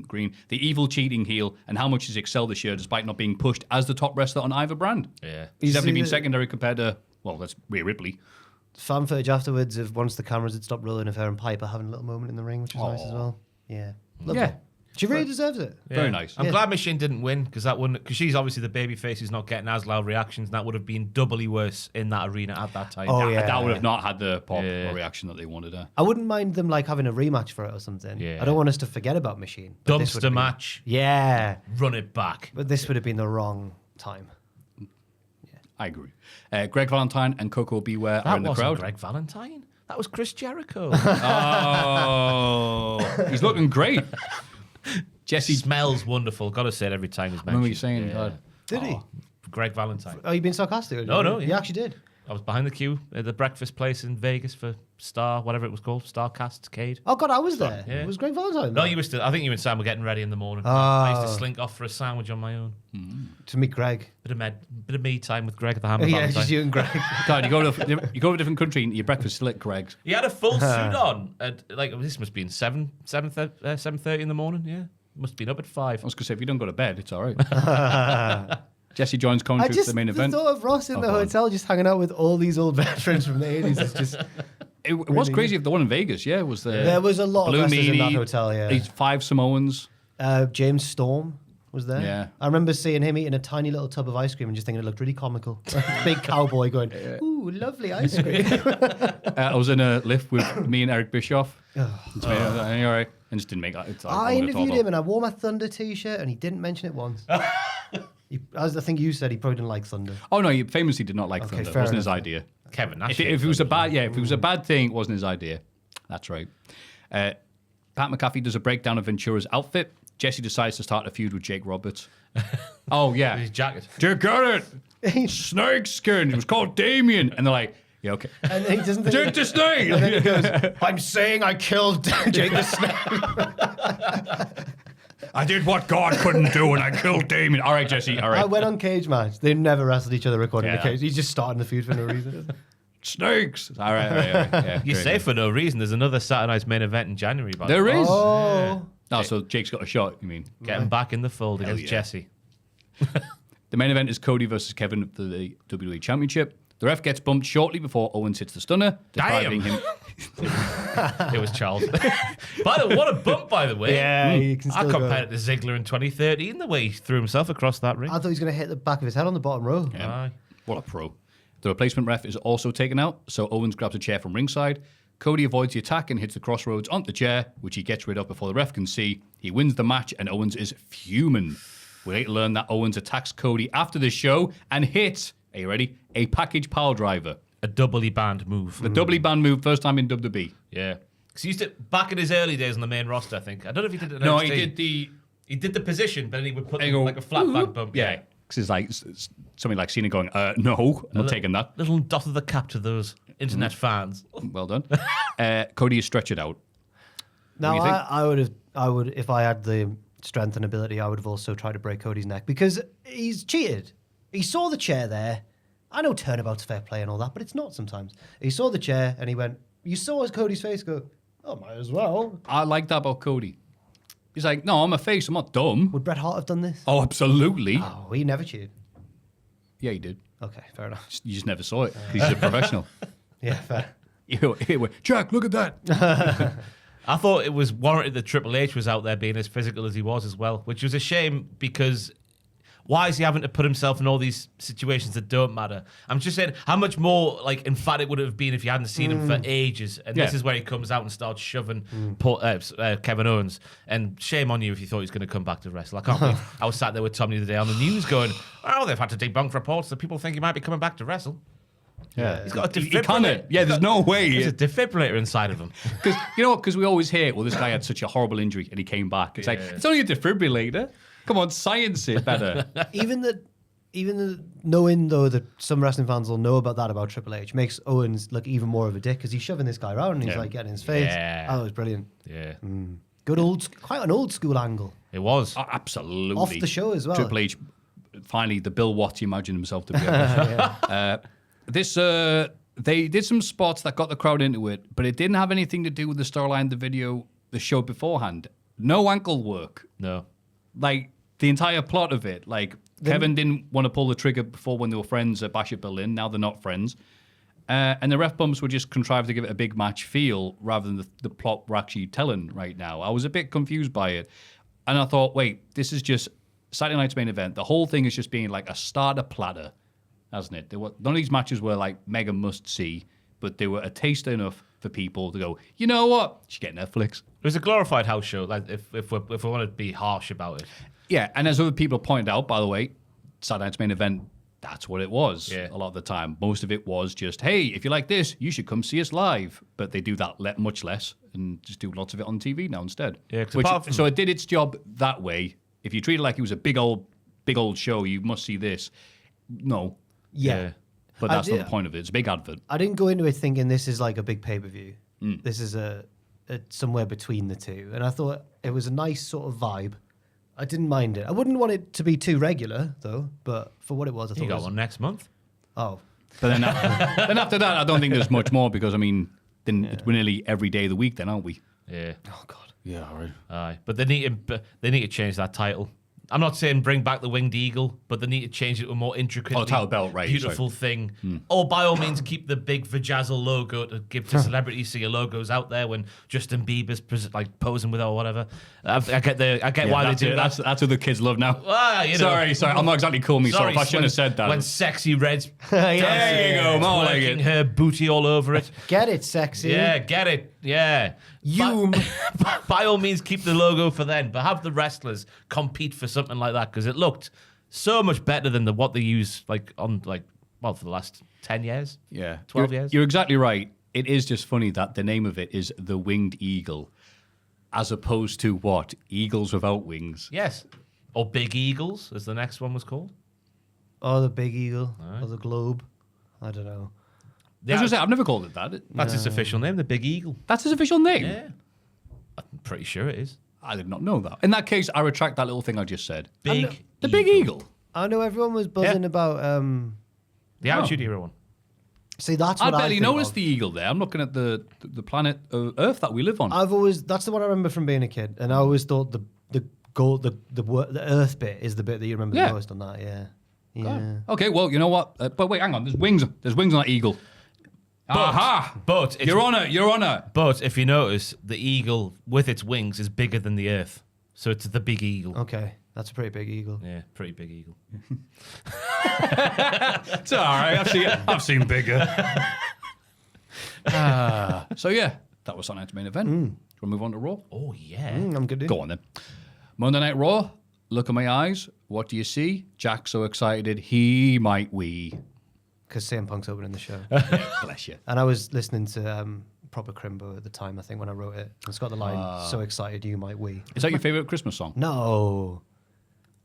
Green, the evil cheating heel, and how much he's excelled this year despite not being pushed as the top wrestler on either brand. Yeah. He's You definitely see been the- secondary compared to, well, that's Rhea Ripley. Fan footage afterwards of once the cameras had stopped rolling of her and Piper having a little moment in the ring, which was nice as well. Yeah. Lovely. Yeah. She really deserves it. Very nice. I'm Yeah. glad Machine didn't win because she's obviously the babyface who's not getting as loud reactions, and that would have been doubly worse in that arena at that time. Oh, yeah. That would have not had the pop Yeah. or reaction that they wanted. I wouldn't mind them like having a rematch for it or something. Yeah. I don't want us to forget about Machine. but this would Dumpster have been- match, Yeah. run it back. But this would have been the wrong time. I agree. Greg Valentine and Coco Beware are That in the wasn't crowd. Greg Valentine. That was Chris Jericho. Oh, he's looking great. Jesse smells wonderful. Got to say it every time he's I remember you mentioned. saying, God. Did he? Greg Valentine. Oh, you being sarcastic? No, You yeah. actually did. I was behind the queue at the breakfast place in Vegas for Star, whatever it was called, Starcast, Cade. Oh, God, I was there. Yeah. It was Greg Valentine. No, there? you were still. I think you and Sam were getting ready in the morning. Oh. I used to slink off for a sandwich on my own. To meet Greg. Bit of me time with Greg at the Hammer. Yeah, Valentine. just you and Greg. God, you go to a different country and your breakfast still at Greg's. He had a full suit on. At, this must be in 7:30 in the morning. Yeah, must have been up at 5. I was going to say, if you don't go to bed, it's all right. Jesse joins commentary for the main event. The thought of Ross in the go on. hotel just hanging out with all these old veterans from the 80s is just... It was crazy. The one in Vegas, yeah, was there. There was a lot Blue of wrestlers in that Meanie, hotel, yeah. These 5 Samoans. James Storm was there. Yeah. I remember seeing him eating a tiny little tub of ice cream and just thinking it looked really comical. Big cowboy going, ooh, lovely ice cream. I was in a lift with me and Eric Bischoff. All right, and just didn't make that. I interviewed him and I wore my Thunder t-shirt and he didn't mention it once. As I think you said, he probably didn't like Thunder. Oh no, he famously did not like Okay, Thunder. It fair wasn't his enough. idea. Kevin Nash. If it was a bad, if it was a bad thing, it wasn't his idea. That's right. Pat McAfee does a breakdown of Ventura's outfit. Jesse decides to start a feud with Jake Roberts. Oh yeah, His jacket. Jake got it. Snake skin. It was called Damien, and they're like, yeah, okay. And he doesn't think... Jake the Snake. And then he goes, I'm saying I killed Jake the Snake. I did what God couldn't do, and I killed Damien. All right, Jesse. All I right. went on Cage Match. They never wrestled each other recording Yeah. the cage. He's just starting the feud for no reason. Snakes. All right. Yeah, You great. say for no reason. There's another Saturday Night's main event in January. By the There way. is. Oh. Oh, so Jake's got a shot, you mean? Get him back in the fold against yeah. Jesse. The main event is Cody versus Kevin for the WWE Championship. The ref gets bumped shortly before Owens hits the stunner, depriving him. It was Charles. By the way, what a bump, by the way. Yeah, you can I still compared go. it to Ziggler in 2013, the way he threw himself across that ring. I thought he was going to hit the back of his head on the bottom row. Aye. What a pro. The replacement ref is also taken out, so Owens grabs a chair from ringside. Cody avoids the attack and hits the crossroads onto the chair, which he gets rid of before the ref can see. He wins the match, and Owens is fuming. We later learn that Owens attacks Cody after the show and hits, are you ready, a package power driver. A doubly banned move. The doubly banned move, first time in WWE. Yeah. Because he used to, back in his early days on the main roster, I think. I don't know if he did it in No, NXT. he did the... He did the position, but then he would put And go, like a flat back bump. Yeah. Because it's like something like Cena going, no, I'm not taking that. Little dot of the cap to those internet fans. Well done. Cody is stretched out. Now, What do you think? I would, if I had the strength and ability, I would have also tried to break Cody's neck because he's cheated. He saw the chair there. I know turnabout's fair play and all that, but it's not sometimes. He saw the chair and he went, you saw Cody's face go, oh, might as well. I like that about Cody. He's like, no, I'm a face. I'm not dumb. Would Bret Hart have done this? Oh, absolutely. Oh, he never cheated. Yeah, he did. Okay, fair enough. You just never saw it. 'Cause he's a professional. Yeah, fair. He went, Jack, look at that. I thought it was warranted that Triple H was out there being as physical as he was as well, which was a shame because why is he having to put himself in all these situations that don't matter? I'm just saying, how much more like emphatic would it have been if you hadn't seen him for ages? And this Yeah. is where he comes out and starts shoving Kevin Owens. And shame on you if you thought he was going to come back to wrestle. I can't believe I was sat there with Tom the other day on the news going, oh, they've had to debunk reports that people think he might be coming back to wrestle. Yeah. He's got a He defibrillator. can't. Yeah, there's no way. There's a defibrillator inside of him. Because you know what? Because we always hear, well, this guy had such a horrible injury and he came back. It's like, it's only a defibrillator. Come on, science it better. Even the knowing though that some wrestling fans will know about that about Triple H makes Owens look even more of a dick because he's shoving this guy around and he's Yeah. like getting in his face. Yeah. Oh, it was brilliant. Yeah, Good quite an old school angle. it was. Oh, absolutely. Off the show as well. Triple H, finally, the Bill Watts he imagined himself to be. They did some spots that got the crowd into it, but it didn't have anything to do with the storyline, the show beforehand. No ankle work. No. Like, the entire plot of it. Like, Kevin didn't want to pull the trigger before when they were friends at Bash at Berlin. Now they're not friends. And the ref bumps were just contrived to give it a big match feel rather than the plot we're actually telling right now. I was a bit confused by it. And I thought, wait, this is just Saturday night's main event. The whole thing is just being like a starter platter, hasn't it? None of these matches were like mega must-see, but they were a taster enough for people to go, you know what? You should get Netflix. It was a glorified house show, like if we want to be harsh about it. Yeah, and as other people pointed out, by the way, Saturday night's main event, that's what it was Yeah. a lot of the time. Most of it was just, hey, if you like this, you should come see us live. But they do that much less and just do lots of it on TV now instead. Yeah, 'cause apart from- So it did its job that way. If you treat it like it was a big old show, you must see this. No. Yeah. But that's not the point of it. It's a big advert. I didn't go into it thinking this is like a big pay-per-view. This is a somewhere between the two. And I thought it was a nice sort of vibe. I didn't mind it. I wouldn't want it to be too regular, though. But for what it was, I thought You it got was... one next month. Oh. But then after that, I don't think there's much more because, I mean, then we're nearly every day of the week then, aren't we? Yeah. Oh, God. Yeah, all right. Aye. But they need to change that title. I'm not saying bring back the Winged Eagle, but they need to change it to a more intricate, title belt, right, beautiful thing. Or by all means, keep the big vajazzle logo to give to celebrities so your logo's out there when Justin Bieber's posing with it or whatever. I get why they do that. That's what the kids love now. Sorry, Sorry, I'm not exactly cool myself. I shouldn't have said that. When Sexy Red's There you go, more like twerking it. her booty all over it. Get it, sexy. Yeah, get it. Yeah. By all means, keep the logo for then, but have the wrestlers compete for something like that because it looked so much better than what they use for the last 10 years. Yeah. 12 years. You're exactly right. It is just funny that the name of it is the Winged Eagle as opposed to what? Eagles without wings. Yes. Or Big Eagles, as the next one was called. Or the big eagle. Or the globe. I don't know. I was going to say, I've never called it that. That's its official name, the Big Eagle. That's his official name? Yeah. I'm pretty sure it is. I did not know that. In that case, I retract that little thing I just said. Big The Big Eagle. I know everyone was buzzing about... The Attitude Era one. See, that's I what I barely think noticed of. the eagle there. I'm looking at the planet Earth that we live on. That's the one I remember from being a kid. And I always thought the Earth bit is the bit that you remember the most on that, yeah. Yeah. Okay, well, you know what? But wait, hang on. There's wings. There's wings on that eagle. Aha! But Your Honor. But if you notice, the eagle with its wings is bigger than the Earth, so it's the Big Eagle. Okay, that's a pretty big eagle. Yeah, pretty big eagle. It's all right. I've seen bigger. So yeah, that was tonight's main event. We'll move on to Raw. Oh yeah. I'm good. Go on then. Monday Night Raw. Look at my eyes. What do you see? Jack so excited he might wee. Because CM Punk's opening the show. Bless you. And I was listening to Proper Crimbo at the time, I think, when I wrote it. It's got the line, so excited you might wee. Is that your favourite Christmas song? No.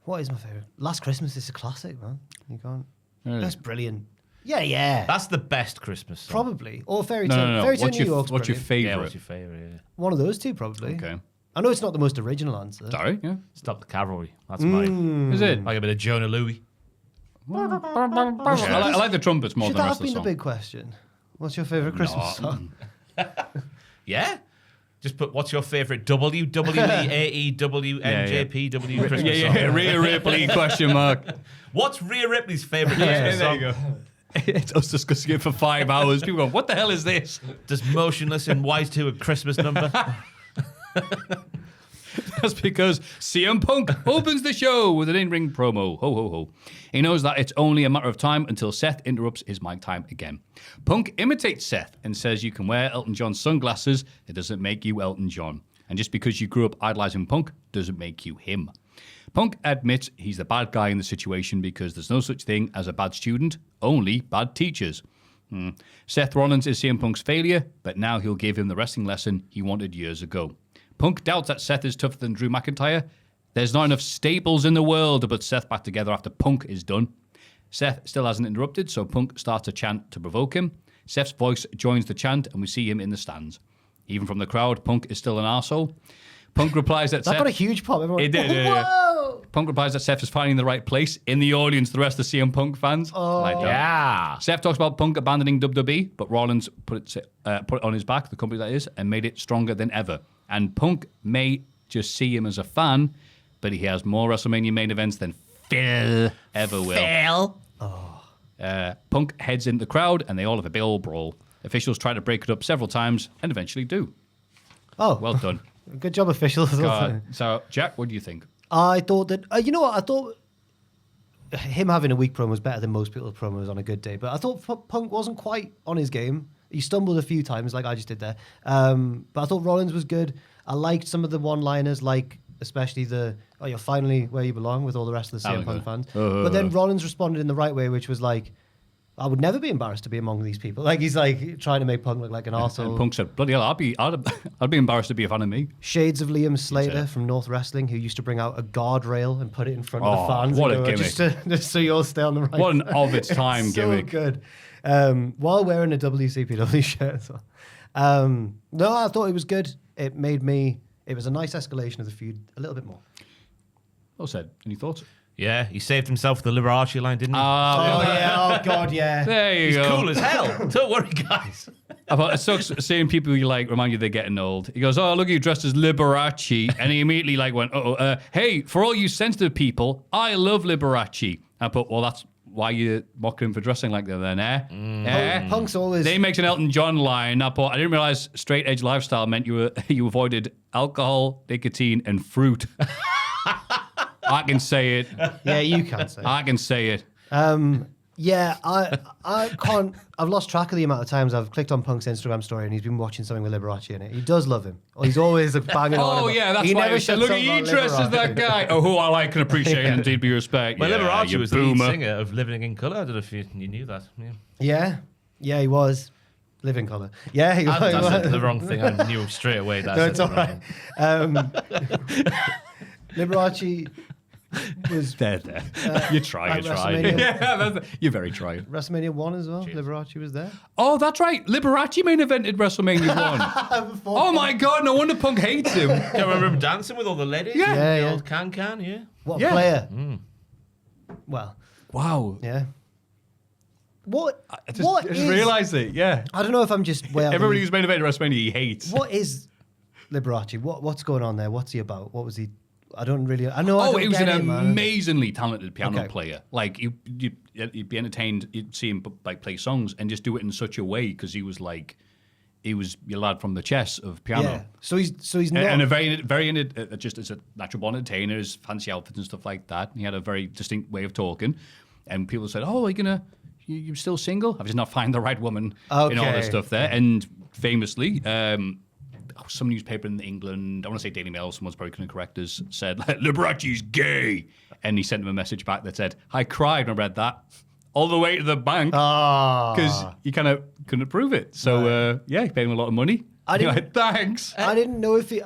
What is my favourite? Last Christmas is a classic, man. You can't. Really? That's brilliant. Yeah. That's the best Christmas song. Probably. Or Fairy Tale. No. Fairy Tale What's New your York's What's your brilliant. favourite? Yeah, what's your favourite? Yeah. One of those two, probably. Okay. I know it's not the most original answer. Sorry. Yeah. Stop the Cavalry. That's mine. Is it? Like a bit of Jonah Louie. I like the trumpets more Should than the that rest have of the been the song. big question? What's your favourite Christmas song? Yeah. Just put what's your favourite WWE, AEW, NJPW Christmas song? Yeah. Rhea Ripley, question mark. What's Rhea Ripley's favourite Christmas song? There you go. It's us discussing it for 5 hours. People going, what the hell is this? Does Motionless in Wise 2 a Christmas number? That's because CM Punk opens the show with an in-ring promo. Ho, ho, ho. He knows that it's only a matter of time until Seth interrupts his mic time again. Punk imitates Seth and says you can wear Elton John's sunglasses. It doesn't make you Elton John. And just because you grew up idolizing Punk doesn't make you him. Punk admits he's the bad guy in the situation because there's no such thing as a bad student, only bad teachers. Seth Rollins is CM Punk's failure, but now he'll give him the wrestling lesson he wanted years ago. Punk doubts that Seth is tougher than Drew McIntyre. There's not enough staples in the world to put Seth back together after Punk is done. Seth still hasn't interrupted, so Punk starts a chant to provoke him. Seth's voice joins the chant, and we see him in the stands. Even from the crowd, Punk is still an arsehole. Punk replies that That Seth... got a huge pop. Everyone, It did, yeah. Whoa! Punk replies that Seth is finding the right place in the audience, the rest of CM Punk fans. Like that. Yeah. Seth talks about Punk abandoning WWE, but Rollins put it on his back, the company that is, and made it stronger than ever. And Punk may just see him as a fan, but he has more WrestleMania main events than Phil ever will. Punk heads into the crowd, and they all have a big old brawl. Officials try to break it up several times, and eventually do. Oh, Well done. good job, officials. God. So, Jack, what do you think? I thought that, you know what? I thought him having a weak promo was better than most people's promos on a good day. But I thought Punk wasn't quite on his game. He stumbled a few times, like I just did there. But I thought Rollins was good. I liked some of the one-liners, like especially the, oh, you're finally where you belong with all the rest of the CM Punk fans. But then Rollins responded in the right way, which was like, I would never be embarrassed to be among these people. Like, he's like trying to make Punk look like an arsehole. And Punk said, bloody hell, I'd be embarrassed to be a fan of me. Shades of Liam Slater from North Wrestling, who used to bring out a guardrail and put it in front of the fans. What and a go, gimmick. Just so you'll stay on the right. What an of its time It's gimmick. So good. While wearing a WCPW shirt as well. No, I thought it was good. It was a nice escalation of the feud a little bit more. Well said. Any thoughts? Yeah, he saved himself with the Liberace line, didn't he? Oh God, yeah. There you He's go. cool as hell. Don't worry, guys. I thought it sucks seeing people you like remind you they're getting old. He goes, oh, look, you dressed as Liberace. And he immediately went, hey, for all you sensitive people, I love Liberace. I thought, well, that's why you mocking him for dressing like that then, eh? Punk's always... They makes an Elton John line. I thought, I didn't realize straight edge lifestyle meant you avoided alcohol, nicotine, and fruit. I can say it. Yeah, you can say it. I can say it. Yeah, I can't... I've lost track of the amount of times I've clicked on Punk's Instagram story and he's been watching something with Liberace in it. He does love him. He's always banging on Oh, about- yeah, that's he why never I said, shuts look up at you about dressed as that Liberace. guy. Oh, who I like and appreciate and deeply respect. Well, Yeah, Liberace you was the lead boomer. singer of Living in Colour. I don't know if you knew that. Yeah, he was. Living colour. Yeah, he was. I said the wrong thing. I knew straight away that. No, I it's said all the wrong right. thing. Liberace was There. You try. at WrestleMania. Yeah, you're very trying. WrestleMania 1 as well. Liberace was there. Oh, that's right. Liberace main evented WrestleMania 1. Oh, my God. No wonder Punk hates him. Can you remember him dancing with all the ladies? Yeah. Yeah, The yeah. old can, yeah. What Yeah. a player. Well, Wow. yeah. What? I just what is? realised it, yeah. I don't know if I'm just well. Everybody who's main evented WrestleMania he hates. What is Liberace? What's going on there? What's he about? What was he? I don't really. I know. I Oh, don't he was get an it, man. amazingly talented piano Okay. player. Like you'd be entertained. You'd see him like play songs and just do it in such a way because he was your lad from the chess of piano. Yeah. So he's not. And a very just as a natural born entertainer, his fancy outfits and stuff like that. He had a very distinct way of talking, and people said, "Oh, are you still single? I've just not found the right woman." And all this Okay. stuff there. And famously, some newspaper in England, I want to say Daily Mail, someone's probably going to correct us, said Liberace's gay, and he sent him a message back that said, "I cried when I read that." All the way to the bank because he kind of couldn't prove it. So he paid him a lot of money. I You're didn't- like, thanks. I didn't know if he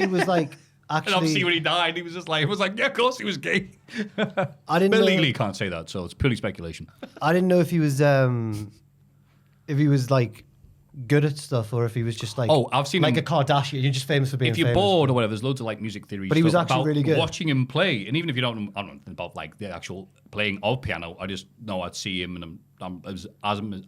was like And obviously, actually. when he died, he was just like, yeah, of course he was gay. I didn't But know. legally, you can't say that, so it's purely speculation. I didn't know if he was like good at stuff or if he was just like I've seen like him- a Kardashian. You're just famous for being If you're famous. bored or whatever, there's loads of like music theory. But he was stuff actually about really good. Watching him play, and even if you don't know about like the actual playing of piano, I just know I'd see him, and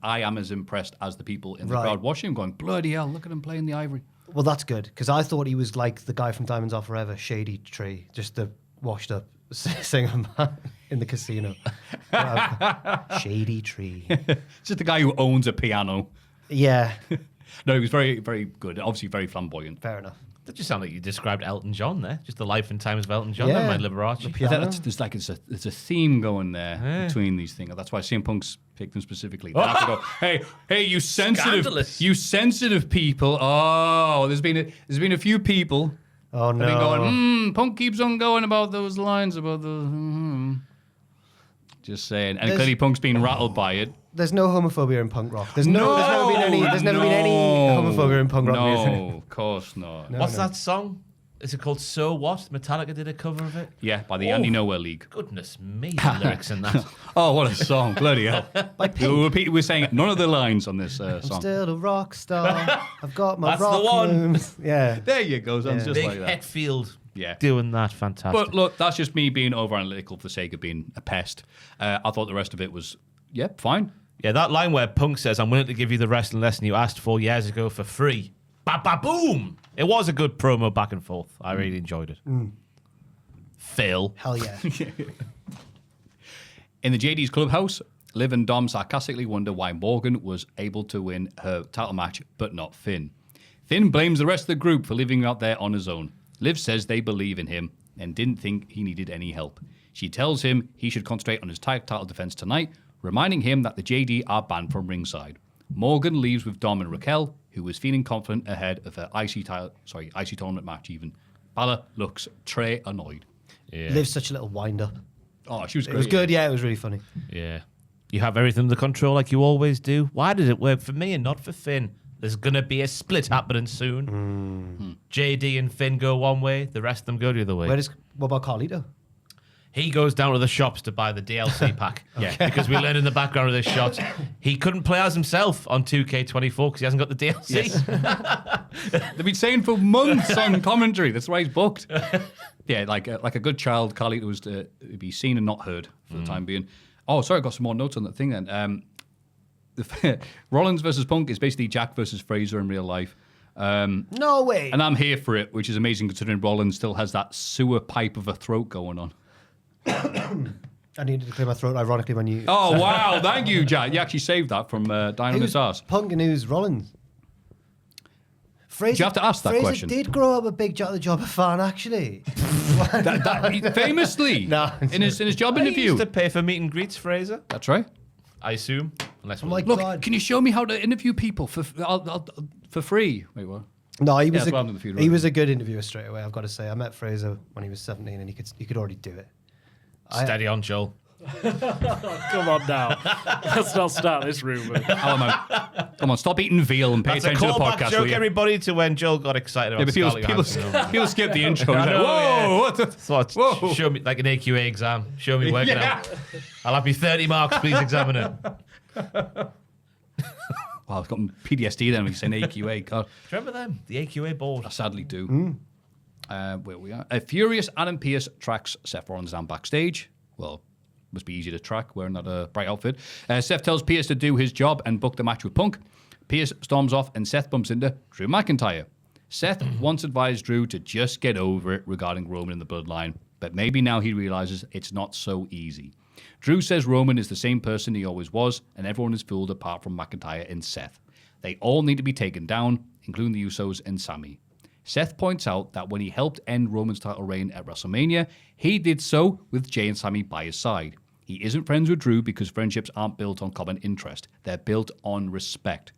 I am as impressed as the people in the Right. crowd watching him, going, bloody hell, look at him playing the ivory. Well, that's good because I thought he was like the guy from Diamonds Are Forever, Shady Tree, just the washed up singer man in the casino. Shady Tree. Just the guy who owns a piano. Yeah, No, he was very, very good. Obviously, very flamboyant. fair enough. That just sounded like you described Elton John there. Just the life and times of Elton John. Yeah. Never mind Liberace. The piano. There's a theme going there between these things. That's why CM Punk's picked them specifically. They have to go, hey, you Scandalous. sensitive people. Oh, there's been a few people Oh have been no. going, Punk keeps on going about those lines about the. Just saying, and There's- clearly Punk's been rattled by it. There's no homophobia in punk rock. There's never been any homophobia in punk rock music. No, of course not. What's that song? Is it called So What? Metallica did a cover of it. Yeah, by the Andy Oh. Nowhere League. Goodness me, the lyrics in that. Oh, what a song! Bloody hell! We're saying none of the lines on this I'm song. still a rock star. I've got my That's the rock one. moves. Yeah. There you go. Sounds just Big like that. Hetfield Yeah. doing that. Fantastic. But look, that's just me being over analytical for the sake of being a pest. I thought the rest of it was, fine. yeah, that line where Punk says, "I'm willing to give you the wrestling lesson you asked for years ago for free." Ba-ba-boom! It was a good promo back and forth. I really enjoyed it. Phil. Hell yeah. In the JD's clubhouse, Liv and Dom sarcastically wonder why Morgan was able to win her title match, but not Finn. Finn blames the rest of the group for leaving him out there on his own. Liv says they believe in him and didn't think he needed any help. She tells him he should concentrate on his title defense tonight, reminding him that the JD are banned from ringside. Morgan leaves with Dom and Raquel, who was feeling confident ahead of her IC tournament match even. Balor looks Trey annoyed. Yeah. Liv's such a little wind up. Oh, she was It great. was good. Yeah, it was really funny. Yeah. You have everything under control like you always do. Why did it work for me and not for Finn? There's going to be a split happening soon. JD and Finn go one way, the rest of them go the other way. What about Carlito? He goes down to the shops to buy the DLC pack. Because we learned in the background of this shot, he couldn't play as himself on 2K24 because he hasn't got the DLC. They've been saying for months on commentary. That's why he's booked. Yeah, like a good child, Carlito was to be seen and not heard for the time being. Oh, sorry, I got some more notes on that thing then. Rollins versus Punk is basically Jack versus Fraser in real life. No way. And I'm here for it, which is amazing considering Rollins still has that sewer pipe of a throat going on. I needed to clear my throat, ironically, when you... Oh, wow. Thank you, Jack. You actually saved that from dying on his arse. Punk and who's Rollins? Fraser, Do you have to ask that Fraser question? did grow up a big Jack the Jobber fan, actually. Famously, in his job He interview. used to pay for meet and greets, Fraser. That's right. I assume. Unless I'm like, Look, God. can you show me how to interview people for free? Wait, what? No, he that's what happened to the funeral. he was a good interviewer straight away, I've got to say. I met Fraser when he was 17 and he could already do it. Steady on, Joel. Come on now. Let's not start this rumour. Come on, stop eating veal and pay That's a attention to the callback podcast. joke, will you? everybody, to when Joel got excited Yeah, about but Scarlett Johansson. people skip the intro. I Like, know, whoa, yeah. what the... So show me like an AQA exam. Show me working out. I'll have you 30 marks, please, examiner. Wow, I've got PTSD then when you say AQA. God, Remember them? The AQA board. I sadly do. Where we are. A furious Adam Pearce tracks Seth Rollins down backstage. Well, must be easy to track wearing that bright outfit. Seth tells Pearce to do his job and book the match with Punk. Pearce storms off and Seth bumps into Drew McIntyre. Seth once advised Drew to just get over it regarding Roman in the bloodline, but maybe now he realizes it's not so easy. Drew says Roman is the same person he always was, and everyone is fooled apart from McIntyre and Seth. They all need to be taken down, including the Usos and Sami. Seth points out that when he helped end Roman's title reign at WrestleMania, he did so with Jay and Sami by his side. He isn't friends with Drew because friendships aren't built on common interest. They're built on respect.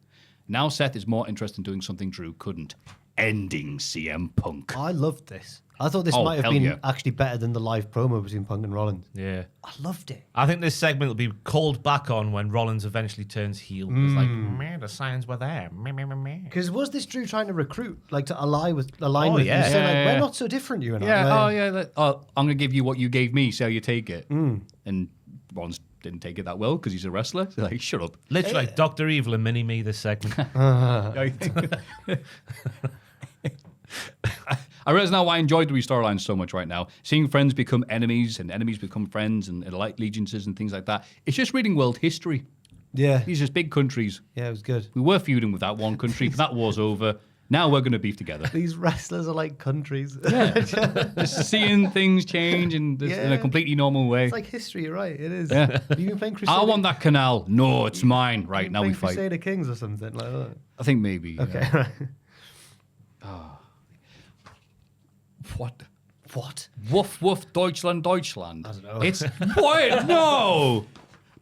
Now Seth is more interested in doing something Drew couldn't. Ending CM Punk. I loved this. I thought this Oh, might have hell been yeah. actually better than the live promo between Punk and Rollins. Yeah. I loved it. I think this segment will be called back on when Rollins eventually turns heel. It's like, man, the signs were there. Because was this Drew trying to recruit, like to align with Oh, you? yeah. Say, like, Yeah. we're not so different, you and I. Yeah, Like, I'm going to give you what you gave me, see how you take it. And Rollins didn't take it that well because he's a wrestler. So like, shut up. Literally, like Dr. Evil and Mini-Me this segment. I realize now why I enjoy WWE storylines so much right now. Seeing friends become enemies and enemies become friends and allegiances and things like that. It's just reading world history. yeah. These are just big countries. Yeah, it was good. We were feuding with that one country. That war's over. Now we're going to beef together. These wrestlers are like countries. Just seeing things change in a Yeah. completely normal way. It's like history, you're right? It is. Yeah. Have you been playing Crusader? I want that canal. No, it's mine. Right, Been now we playing fight. Crusader Kings or something like that. I think maybe. yeah. Okay, right. What? Woof, woof, Deutschland, Deutschland. I don't know. It's... What? No!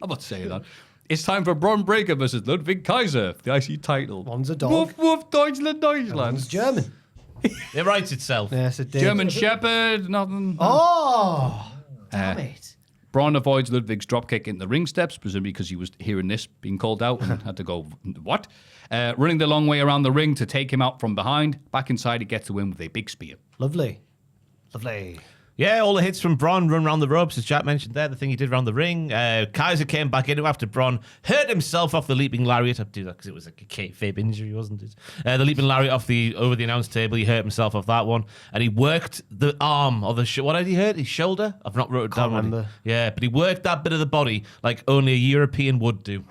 I'm not saying that. It's time for Braun Breaker versus Ludwig Kaiser for the IC title. One's a dog. Woof, woof, Deutschland, Deutschland. One's German. It writes itself. Yes, it did. German Shepherd, nothing. Oh! Damn it. Braun avoids Ludwig's dropkick in the ring steps, presumably because he was hearing this being called out and had to go, what? Running the long way around the ring to take him out from behind. Back inside, he gets the win with a big spear. Lovely. Lovely. Yeah, all the hits from Braun run around the ropes, as Jack mentioned there, the thing he did around the ring. Kaiser came back in after Braun hurt himself off the leaping lariat. I'd do that because it was like a kayfabe injury, wasn't it? The leaping lariat over the announce table. He hurt himself off that one. And he worked the arm or the... what did he hurt? His shoulder? I've not wrote it down. Can't remember. Yeah, but he worked that bit of the body like only a European would do.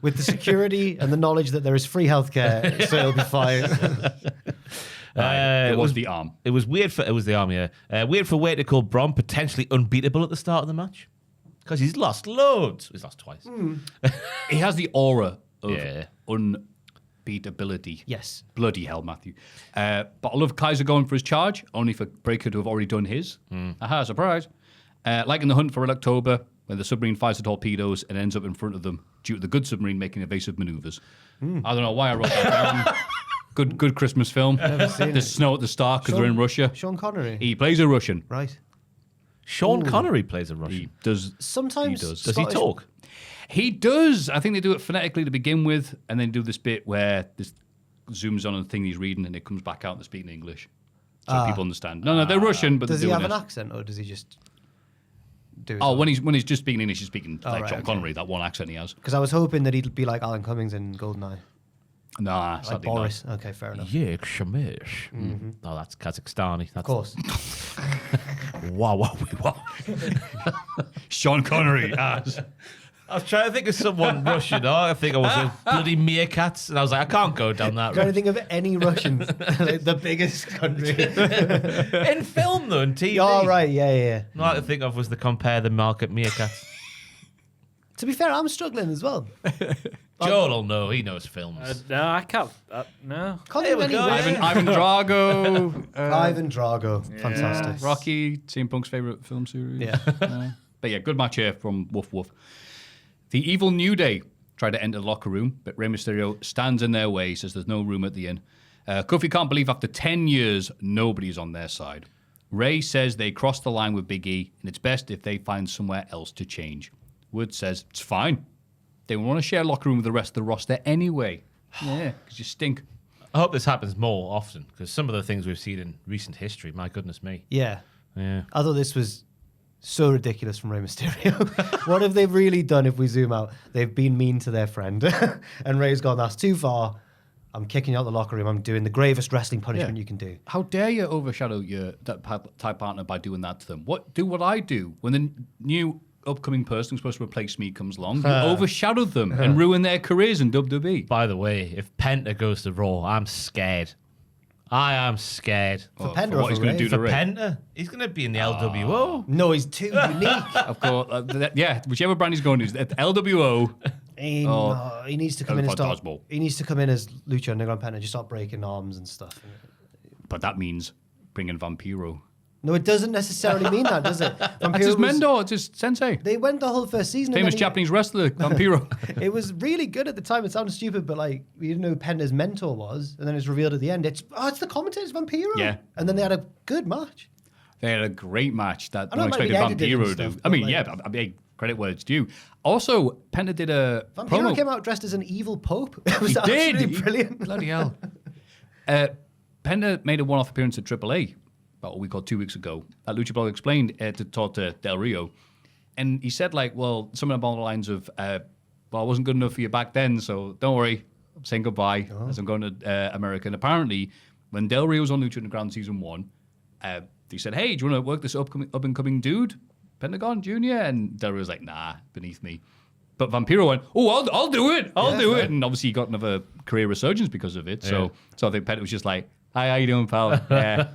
With the security and the knowledge that there is free healthcare, so it'll be fine. It was the arm. It was weird for... It was the arm, yeah. Weird for Wade to call Braun potentially unbeatable at the start of the match. Because he's lost loads. He's lost twice. He has the aura of Yeah. unbeatability. Yes. Bloody hell, Maffew. But I love Kaiser going for his charge, only for Breaker to have already done his. Aha, surprise. Like in the hunt for Red October, when the submarine fires the torpedoes and ends up in front of them due to the good submarine making evasive maneuvers. I don't know why I wrote that down. Good Christmas film. Never seen There's it. snow at the start because they're in Russia. Sean Connery. He plays a Russian. Right. Sean Connery plays a He Russian. does. Sometimes He does. Does he talk? He does. I think they do it phonetically to begin with, and then do this bit where this zooms on a thing he's reading, and it comes back out and they speak in English, so people understand. No, they're Russian, but Does they're he doing have an it. accent, or does he just do his Oh, own? when he's just speaking English, he's speaking like right, Sean okay. Connery, that one accent he has. Because I was hoping that he'd be like Alan Cummings in Goldeneye. Nah, Like sadly not. Boris. Okay, fair enough. Yeah, Shamish. Oh, that's Kazakhstani. That's Of course. Wow. Sean Connery as. I was trying to think of someone Russian. I think I was a bloody meerkats, and I was like, I can't go down that Trying to road. think of any Russians. Like the biggest country. In film, though, in TV. Oh, right. Yeah. All I could think of was the Compare the Market meerkats. To be fair, I'm struggling as well. Joel will know. He knows films. No, I can't. No. Can't There think we of go. any Ivan Drago. Ivan Drago. Fantastic. Rocky, CM Punk's favourite film series. Yeah. But yeah, good match here from Woof Woof. The Evil New Day try to enter the locker room, but Rey Mysterio stands in their way, says there's no room at the inn. Kofi can't believe after 10 years, nobody's on their side. Rey says they crossed the line with Big E, and it's best if they find somewhere else to change. Wood says it's fine. They want to share a locker room with the rest of the roster anyway. Yeah, because you stink. I hope this happens more often, because some of the things we've seen in recent history, my goodness me. Yeah. Yeah. I thought this was so ridiculous from Rey Mysterio. What have they really done if we zoom out? They've been mean to their friend. And Rey's gone, that's too far. I'm kicking you out the locker room. I'm doing the gravest wrestling punishment you can do. How dare you overshadow your type partner by doing that to them? Do what I do when the new upcoming person who's supposed to replace me comes along. You overshadow them and ruin their careers in WWE. By the way, if Penta goes to Raw, I'm scared. I am scared. For Penta for what he's or going to Rey? do to For Rey. Penta, he's going to be in the LWO. No, he's too unique. Of course, yeah, whichever brand he's going to, LWO. He needs to come in and start. Fantasmo. He needs to come in as Lucha Underground Penta and just start breaking arms and stuff. But that means bringing Vampiro. No, it doesn't necessarily mean that, does it? That's Vampiro his was- mentor, it's his sensei. They went the whole first season. and Famous then Japanese wrestler, Vampiro. It was really good at the time. It sounded stupid, but like we didn't know who Penta's mentor was, and then it's revealed at the end. It's the commentator's Vampiro. Yeah. And then they had a good match. They had a great match that I no know one it might be expected edited and Vampiro to do. stuff, I mean, but, yeah, I mean, credit where it's due. Also, Penta did a Vampiro promo. came out dressed as an evil pope. It was He did. absolutely brilliant. Bloody hell. Penta made a one-off appearance at AAA about a week or 2 weeks ago. Lucha Blog explained to talk to Del Rio. And he said, like, well, something along the lines of, well, I wasn't good enough for you back then, so don't worry. I'm saying goodbye as I'm going to America. And apparently, when Del Rio was on Lucha Underground Season 1, they said, hey, do you want to work this up-and-coming dude, Pentagon Jr.? And Del Rio's like, nah, beneath me. But Vampiro went, oh, I'll do it. I'll do it. And obviously he got another career resurgence because of it. So I think Penta was just like, hi, how you doing, pal? Yeah.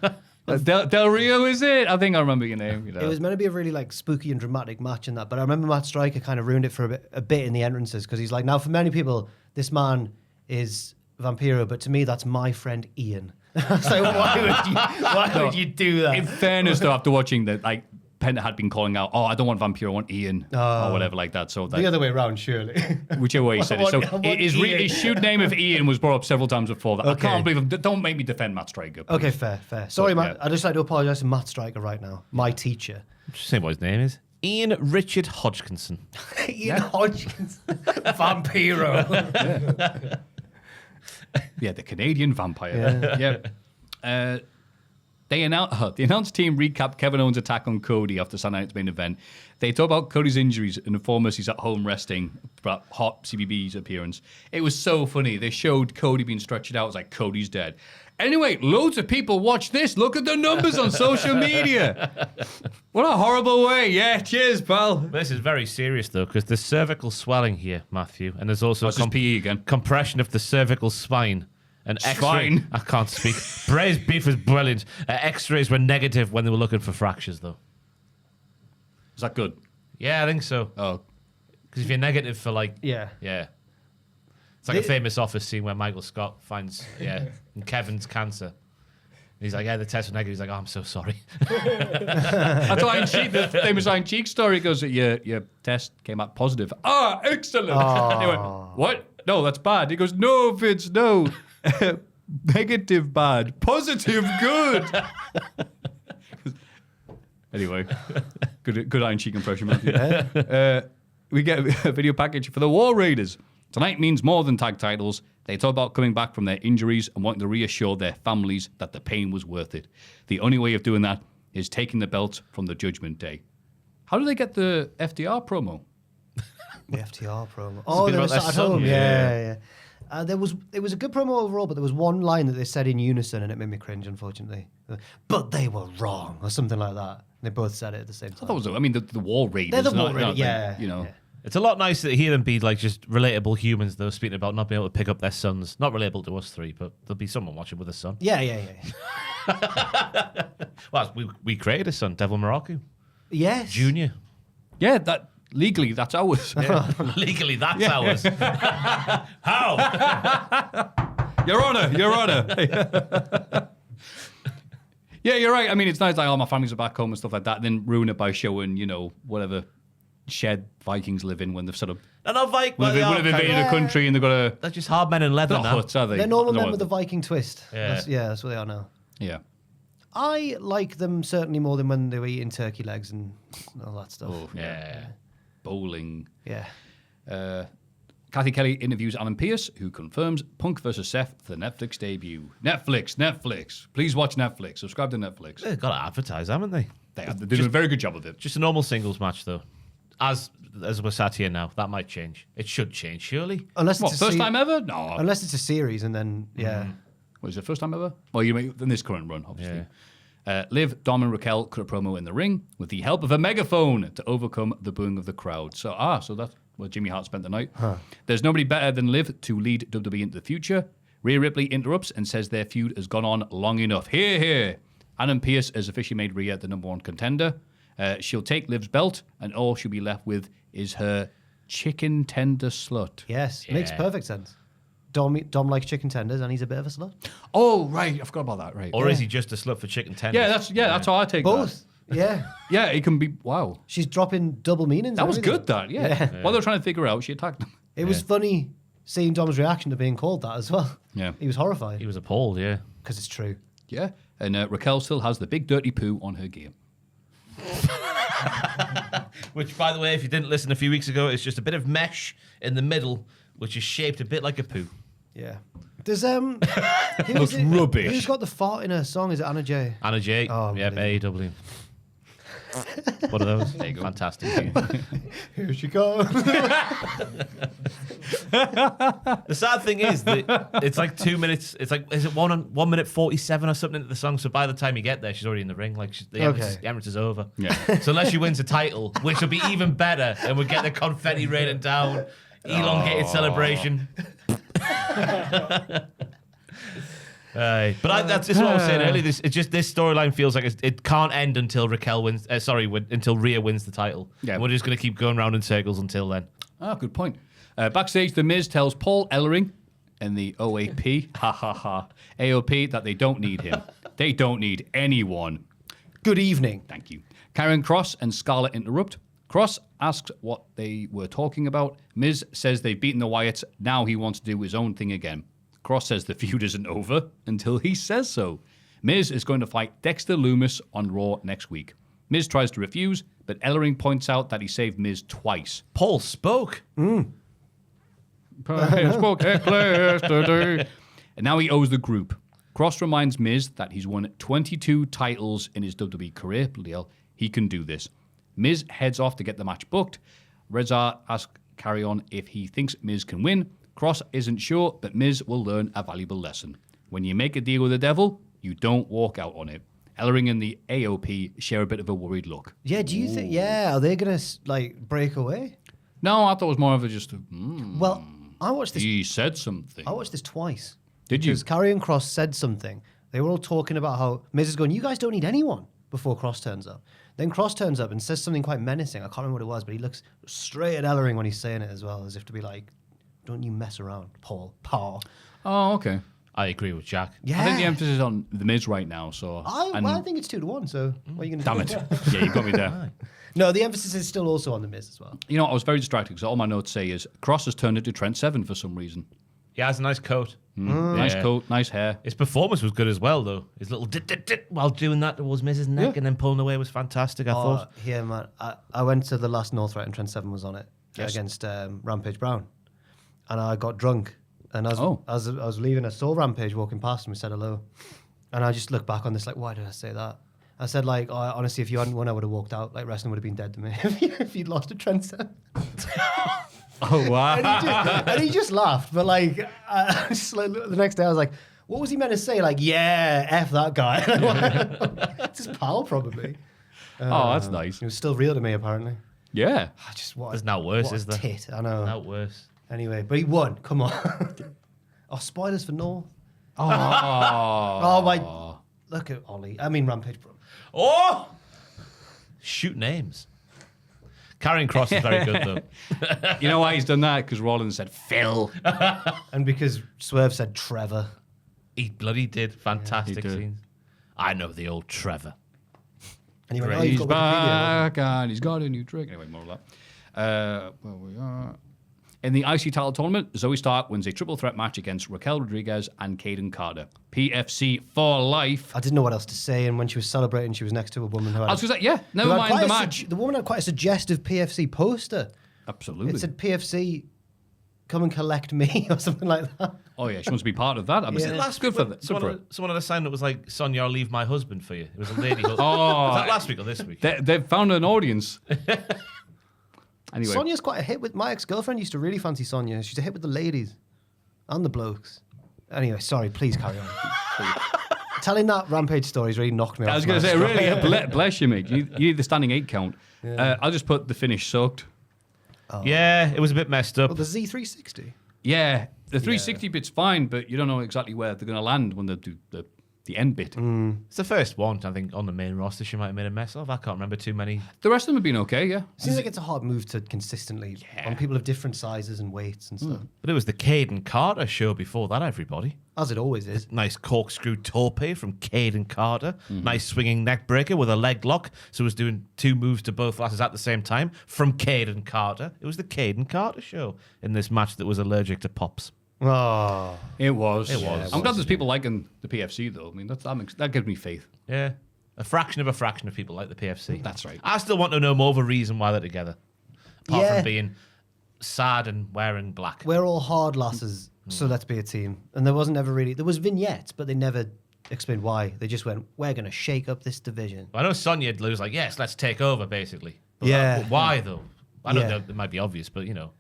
Del Rio, is it? I think I remember your name. You know. It was meant to be a really like spooky and dramatic match in that, but I remember Matt Striker kind of ruined it for a bit in the entrances because he's like, now for many people, this man is Vampiro, but to me, that's my friend Ian. I was like, why would you do that? In fairness, though, after watching that, like, Penta had been calling out, oh, I don't want Vampiro, I want Ian, or whatever like that. So The other way around, surely. whichever way he said it. So I want his Ian. shoot name of Ian was brought up several times before that. I can't believe him. Don't make me defend Matt Striker. please. Okay, fair. Sorry, Matt. yeah. I'd just like to apologise to Matt Striker right now, my teacher. Just saying what his name is. Ian Richard Hodgkinson. Ian Hodgkins. Vampiro. Yeah, the Canadian vampire. Yeah. The announced team recapped Kevin Owens' attack on Cody after Sunday night's main event. They talk about Cody's injuries and inform us he's at home resting about hot CBB's appearance. It was so funny. They showed Cody being stretched out. It was like, Cody's dead. Anyway, loads of people watch this. Look at the numbers on social media. What a horrible way. Yeah, cheers, pal. This is very serious, though, because there's cervical swelling here, Maffew, and there's also What's his PE again? compression of the cervical spine. And Spine? I can't speak. Braised beef was brilliant. X-rays were negative when they were looking for fractures, though. Is that good? Yeah, I think so. Oh, Because if you're negative for like... Yeah. It's like a famous Office scene where Michael Scott finds, Kevin's cancer. And he's like, the test was negative. He's like, I'm so sorry. that's Iron Cheek. The famous Iron Cheek story goes that your test came out positive. Ah, excellent. They went, what? No, that's bad. He goes, no, Vince, no. Negative bad. Positive good. Anyway, good Iron Sheik impression, Matthew. We get a video package for the War Raiders. Tonight means more than tag titles. They talk about coming back from their injuries and wanting to reassure their families that the pain was worth it. The only way of doing that is taking the belt from the Judgment Day. How do they get the FDR promo? The FTR promo. Oh, they were about sat at their son, home. Yeah. It was a good promo overall, but there was one line that they said in unison, and it made me cringe, unfortunately. But they were wrong, or something like that. They both said it at the same time. The War Raiders. They're the War Raiders, yeah. You know. Yeah. It's a lot nicer to hear them be like just relatable humans, though, speaking about not being able to pick up their sons. Not relatable to us three, but there'll be someone watching with a son. Yeah. Well, we created a son, Devil Morocco. Yes. Junior. Yeah, that legally that's ours. Legally, that's ours. How? Your Honor. Yeah, you're right. I mean, it's nice like, my family's are back home and stuff like that, and then ruin it by showing, whatever shed Vikings live in when they've sort of They're not Viking. when they've invaded a country and they've got a... They're just hard men in leather They're not now. huts, are they? They're normal No, men with a Viking twist. Yeah. That's what they are now. Yeah. I like them certainly more than when they were eating turkey legs and all that stuff. Oh, yeah. Bowling. Yeah. Kathy Kelly interviews Alan Pearce, who confirms Punk versus Seth for the Netflix debut. Netflix. Please watch Netflix. Subscribe to Netflix. They've got to advertise, haven't they? They're doing a very good job of it. Just a normal singles match, though. As we're sat here now, that might change. It should change, surely. Unless it's First time ever? No. Unless it's a series and then, yeah. What is it, first time ever? Well, you mean in this current run, obviously. Liv, Dom, and Raquel cut a promo in the ring with the help of a megaphone to overcome the booing of the crowd. So that's where Jimmy Hart spent the night. There's nobody better than Liv to lead WWE into the future. Rhea Ripley interrupts and says their feud has gone on long enough. Hear. Adam Pearce has officially made Rhea the number one contender. She'll take Liv's belt, and all she'll be left with is her chicken tender slut. Yes, makes perfect sense. Dom likes chicken tenders, and he's a bit of a slut. Oh, right. I forgot about that. Right. Or is he just a slut for chicken tenders? That's how I take Both. that. Yeah. Yeah, it can be. Wow. She's dropping double meanings. That and was everything. good, that. Yeah. While they were trying to figure out, she attacked them. It was funny seeing Dom's reaction to being called that as well. Yeah. He was horrified. He was appalled, yeah. Because it's true. Yeah. And Raquel still has the big dirty poo on her gear. Which, by the way, if you didn't listen a few weeks ago, it's just a bit of mesh in the middle, which is shaped a bit like a poo. Yeah. There's Looks rubbish. Who's got the fart in her song? Is it Anna J? Anna J. Oh, yep, AEW. What are those? There you go. Fantastic. Here she goes. The sad thing is that it's like 2 minutes. It's like, is it 1 minute 47 or something into the song? So by the time you get there, she's already in the ring. Like the entrance is over. Yeah. So unless she wins a title, which will be even better, and we get the confetti raining down, elongated celebration. But that's what I was saying earlier. This storyline feels like it can't end until Raquel wins. Until Rhea wins the title. Yeah. We're just going to keep going round in circles until then. Good point. Backstage, The Miz tells Paul Ellering and the OAP, AOP, that they don't need him. They don't need anyone. Good evening. Thank you. Karen Cross and Scarlett interrupt. Cross asks what they were talking about. Miz says they've beaten the Wyatts. Now he wants to do his own thing again. Cross says the feud isn't over until he says so. Miz is going to fight Dexter Lumis on Raw next week. Miz tries to refuse, but Ellering points out that he saved Miz twice. Paul spoke. Spoke yesterday. And now he owes the group. Cross reminds Miz that he's won 22 titles in his WWE career. Bloody hell, he can do this. Miz heads off to get the match booked. Reza asks Carry On if he thinks Miz can win. Cross isn't sure, but Miz will learn a valuable lesson. When you make a deal with the devil, you don't walk out on it. Ellering and the AOP share a bit of a worried look. Yeah, do you think, are they going to, break away? No, I thought it was more of a just, Well, I watched this. he said something. I watched this twice. Did you? Because Karrion Kross said something. They were all talking about how Miz is going, you guys don't need anyone, before Cross turns up. Then Cross turns up and says something quite menacing. I can't remember what it was, but he looks straight at Ellering when he's saying it as well, as if to be like, don't you mess around, Paul. Oh, okay. I agree with Jack. Yeah. I think the emphasis is on The Miz right now, so... I think it's 2-1, so what are you going to Damn do? it. Yeah, you got me there. No, the emphasis is still also on The Miz as well. You know, I was very distracted because all my notes say is Cross has turned into Trent Seven for some reason. He has a nice coat. Nice coat, nice hair. His performance was good as well, though. His little dit while doing that towards Miz's neck and then pulling away was fantastic, I thought. Yeah, man. I went to the last North Threat and Trent Seven was on it against Rampage Brown. And I got drunk. And as I was leaving, I saw Rampage walking past and we said hello. And I just looked back on this like, why did I say that? I said, like, honestly, if you hadn't won, I would have walked out. Like, wrestling would have been dead to me if you'd lost to Trent Seven. Oh, wow. And he just laughed. But, like, the next day I was like, what was he meant to say? Like, yeah, F that guy. It's his pal, probably. Oh, that's nice. It was still real to me, apparently. Yeah. There's now worse, what is there? Tit, I know. Now worse. Anyway, but he won. Come on. Spoilers for North. Oh, My. Look at Ollie. I mean, Rampage. Oh! Shoot names. Karrion Kross is very good, though. You know why he's done that? Because Rollins said Phil. And because Swerve said Trevor. He bloody did. Fantastic he did. scenes. I know the old Trevor. And he went, He's you've got Wikipedia, back and he's got a new trick. Anyway, more of that. Where we are. In the IC title tournament, Zoe Stark wins a triple threat match against Raquel Rodriguez and Caden Carter. PFC for life. I didn't know what else to say, and when she was celebrating, she was next to a woman who had... I was going to say, never mind the match. The woman had quite a suggestive PFC poster. Absolutely. It said PFC, come and collect me, or something like that. Oh, yeah, she wants to be part of that. I'm Last good week, for that. someone had a sign that was like, Sonia, I'll leave my husband for you. It was a lady. Was that last week or this week? They've found an audience. Anyway. Sonia's quite a hit with... My ex-girlfriend used to really fancy Sonia. She's a hit with the ladies and the blokes. Anyway, sorry, please carry on. Telling that Rampage story's really knocked me off. I was going to say, really, bless you, mate. You need the standing 8 count. Yeah. I'll just put the finish sucked. Oh. Yeah, it was a bit messed up. Well, the Z360? Yeah, the 360 bit's fine, but you don't know exactly where they're going to land when they do the end bit. It's the first one, I think, on the main roster she might have made a mess of. I can't remember too many. The rest of them have been okay, yeah. Seems like it's a hard move to consistently on people of different sizes and weights and stuff. But it was the Caden Carter show before that, everybody. As it always is. Nice corkscrew torpe from Caden Carter. Nice swinging neck breaker with a leg lock. So it was doing 2 moves to both lasses at the same time from Caden Carter. It was the Caden Carter show in this match that was allergic to pops. Oh, It was. was. I'm glad there's people liking the PFC, though. I mean, that gives me faith. Yeah. A fraction of people like the PFC. That's right. I still want to know more of a reason why they're together. Apart from being sad and wearing black. we're all hard lasses, so let's be a team. And there wasn't ever really... There was vignettes, but they never explained why. They just went, we're going to shake up this division. I know Sonya was like, yes, let's take over, basically. But Yeah. why, though? I don't know. It might be obvious, but, you know.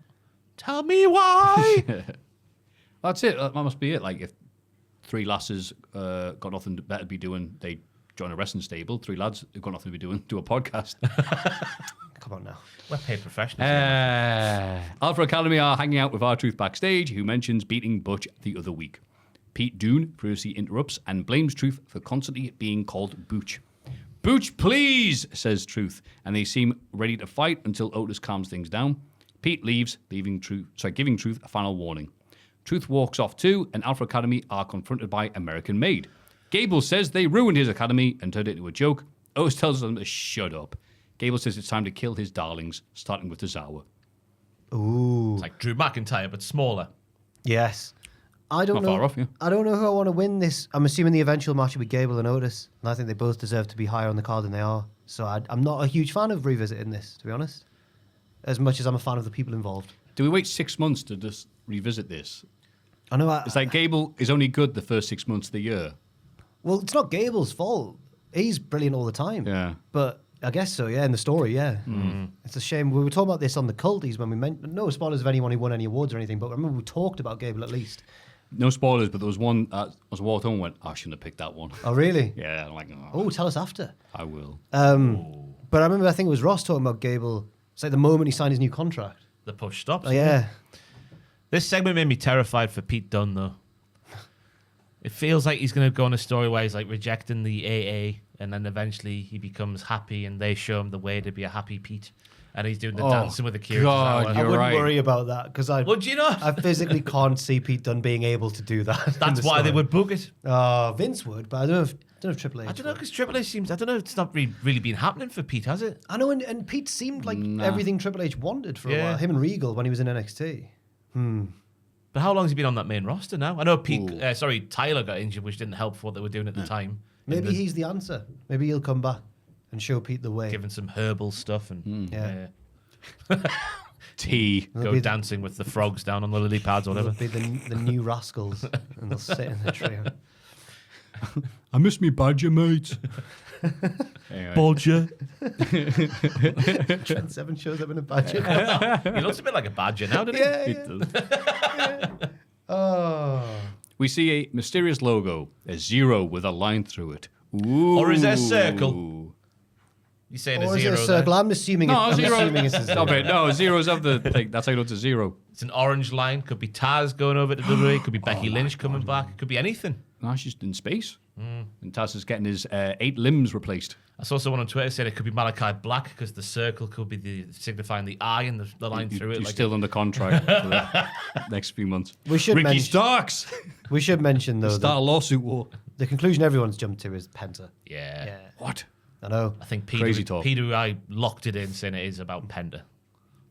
Tell me why. That's it. That must be it. Like, if 3 lasses got nothing better to be doing, they join a wrestling stable. 3 lads who've got nothing to be doing, do a podcast. Come on now. We're paid professionals. Alpha Academy are hanging out with R-Truth backstage, who mentions beating Butch the other week. Pete Dunne furiously interrupts and blames Truth for constantly being called Booch. Booch, please, says Truth, and they seem ready to fight until Otis calms things down. Pete leaves, giving Truth a final warning. Truth walks off too, and Alpha Academy are confronted by American Made. Gable says they ruined his academy and turned it into a joke. Otis tells them to shut up. Gable says it's time to kill his darlings, starting with Tozawa. Ooh. It's like Drew McIntyre, but smaller. Yes. I don't Not know. far off, yeah. I don't know who I want to win this. I'm assuming the eventual match will be Gable and Otis, and I think they both deserve to be higher on the card than they are. So I'm not a huge fan of revisiting this, to be honest. As much as I'm a fan of the people involved. Do we wait 6 months to just revisit this? I know. It's like Gable is only good the first 6 months of the year. Well, it's not Gable's fault. He's brilliant all the time. Yeah. But I guess so, yeah, in the story, yeah. It's a shame. We were talking about this on the Culties when we meant... No spoilers of anyone who won any awards or anything, but I remember we talked about Gable at least. No spoilers, but there was one I was walked home and went, I shouldn't have picked that one. Oh, really? Yeah, I'm like, Oh, tell us after. I will. But I remember, I think it was Ross talking about Gable. It's like the moment he signed his new contract. The push stops. Oh, yeah. This segment made me terrified for Pete Dunne, though. It feels like he's going to go on a story where he's like rejecting the AA, and then eventually he becomes happy, and they show him the way to be a happy Pete, and he's doing the dancing with Akira God, Tozawa. I You're wouldn't right. worry about that because I Would you not? I physically can't see Pete Dunne being able to do that. in That's the why they story. would book it. Vince would, but I don't know if Triple H. I don't know, would. because Triple H seems... I don't know, it's not really been happening for Pete, has it? I know, and Pete seemed like everything Triple H wanted for a Yeah. while. Him and Regal when he was in NXT. But how long has he been on that main roster now? I know Tyler got injured, which didn't help for what they were doing at the time. Maybe he's the answer. Maybe he'll come back and show Pete the way. Giving some herbal stuff and Tea. go dancing with the frogs down on the lily pads or They'll whatever. be the new rascals, and they'll sit in the trio. I miss me badger, mate. Anyway. Badger. Trent Seven shows up in a badger. He looks a bit like a badger now, doesn't he? Oh. We see a mysterious logo, a zero with a line through it. Ooh. Or is there a circle? You're saying Or a is it zero a circle? I'm assuming, No, zero. it's a zero. Stop it. No, zero's of the thing. That's how you know it's a zero. It's an orange line. Could be Taz going over to WWE. Could be Becky Lynch coming back. It could be anything. No, she's in space. And Taz is getting his 8 limbs replaced. I saw someone on Twitter said it could be Malachi Black because the circle could be signifying the eye and the line through it. You're like still under contract for the next few months. We should Ricky mention- Starks. We should mention, though, Start a that lawsuit war. the conclusion everyone's jumped to is Penta. Yeah. What? I know. I think Crazy talk. Peter I locked it in saying it is about Penta,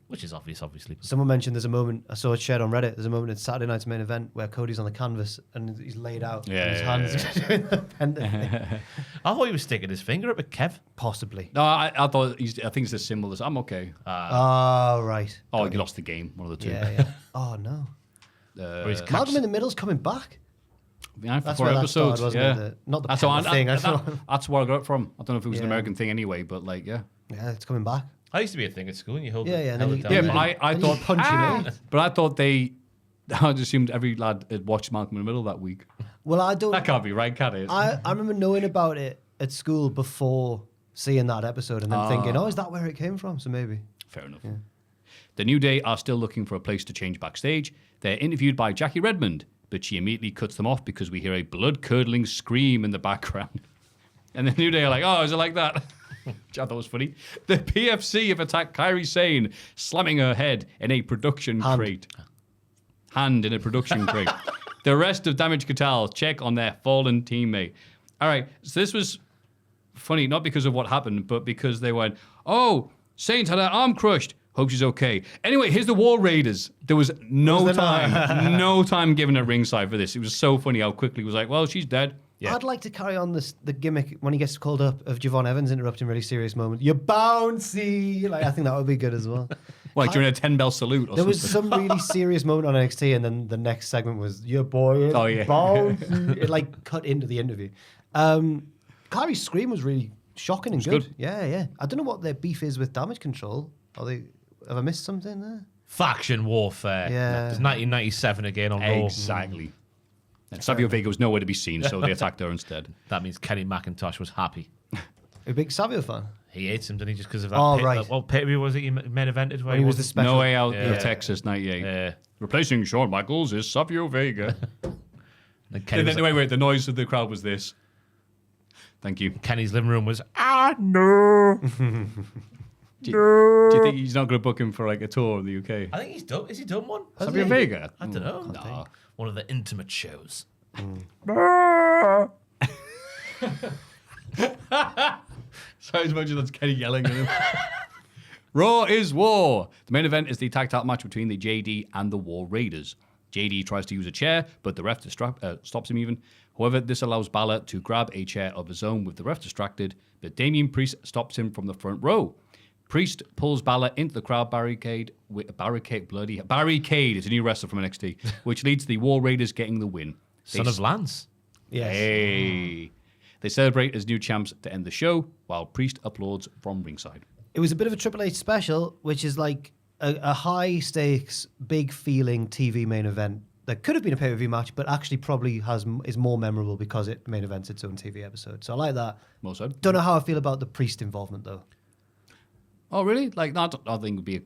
which is obvious, obviously. Someone mentioned there's a moment, I saw it shared on Reddit, there's a moment in Saturday night's main event where Cody's on the canvas and he's laid out and his hands doing the Penta thing. I thought he was sticking his finger up at Kev. Possibly. No, I thought I think it's a symbol. I'm okay. Oh, right. Oh, you lost the game. One of the two. Yeah. Oh, no. Where he's Malcolm in the Middle's coming back. Yeah, for That's 4 where that episodes. started, wasn't it? Not the that's Penta thing. That's where I got it from. I don't know if it was an Yeah. American thing anyway, but like, yeah. Yeah, it's coming back. I used to be a thing at school, and you hold Yeah, it, yeah, and held then it you- down. Yeah, there. but I And you thought punch him in. but I thought I just assumed every lad had watched Malcolm in the Middle that week. Well, I don't. That can't be right, can it? I remember knowing about it at school before seeing that episode and then thinking, oh, is that where it came from? So maybe. Fair enough. The New Day are still looking for a place to change backstage. They're interviewed by Jackie Redmond, but she immediately cuts them off because we hear a blood-curdling scream in the background. And the New Day are like, oh, is it like that? Which I thought was funny. The PFC have attacked Kairi Sane, slamming her head in a production crate. Hand in a production crate. The rest of Damage Control check on their fallen teammate. All right, so this was funny, not because of what happened, but because they went, oh, Saint had her arm crushed. Hope she's okay. Anyway, here's the War Raiders. There was no time given at ringside for this. It was so funny how quickly it was like, well, she's dead. Yeah. I'd like to carry on the gimmick when he gets called up of Javon Evans interrupting really serious moment. You're bouncy. Like, I think that would be good as well. Like during a 10-bell salute or There was something. some really serious moment on NXT, and then the next segment was your boy is Oh, yeah. bouncy. It like cut into the interview. Kairi's scream was really shocking and good. good. Yeah. I don't know what their beef is with Damage Control. Have I missed something there? Faction warfare. Yeah. It's 1997 again on Raw. Exactly. And Savio Vega was nowhere to be seen, so they attacked her instead. That means Kenny McIntosh was happy. A big Savio fan. He hates him, didn't he? Just because of that. Oh, right. What pay-per-view was it? He main evented where When he was the wasn't- special. No Way Out Yeah. of Texas, 98. Yeah. Replacing Shawn Michaels is Savio Vega. And Kenny And was then, wait, the noise of the crowd was this. Thank you. Kenny's living room was, no. Do you think he's not going to book him for like a tour in the UK? I think he's done. Is he done one? Savio Vega? I don't know. Nah. One of the intimate shows. Sorry, as much as that's Kenny yelling at him. Raw is war. The main event is the tag title match between the JD and the War Raiders. JD tries to use a chair, but the ref stops him even. However, this allows Balor to grab a chair of his own with the ref distracted, but Damian Priest stops him from the front row. Priest pulls Balor into the crowd barricade. Barricade is a new wrestler from NXT, which leads to the War Raiders getting the win. Son of Lance. Yes. Hey. They celebrate as new champs to end the show, while Priest applauds from ringside. It was a bit of a Triple H special, which is like a high stakes, big feeling TV main event that could have been a pay-per-view match, but actually probably is more memorable because it main events its own TV episode. So I like that. Well said. Don't know how I feel about the Priest involvement though. Oh, really? Like, no, I think would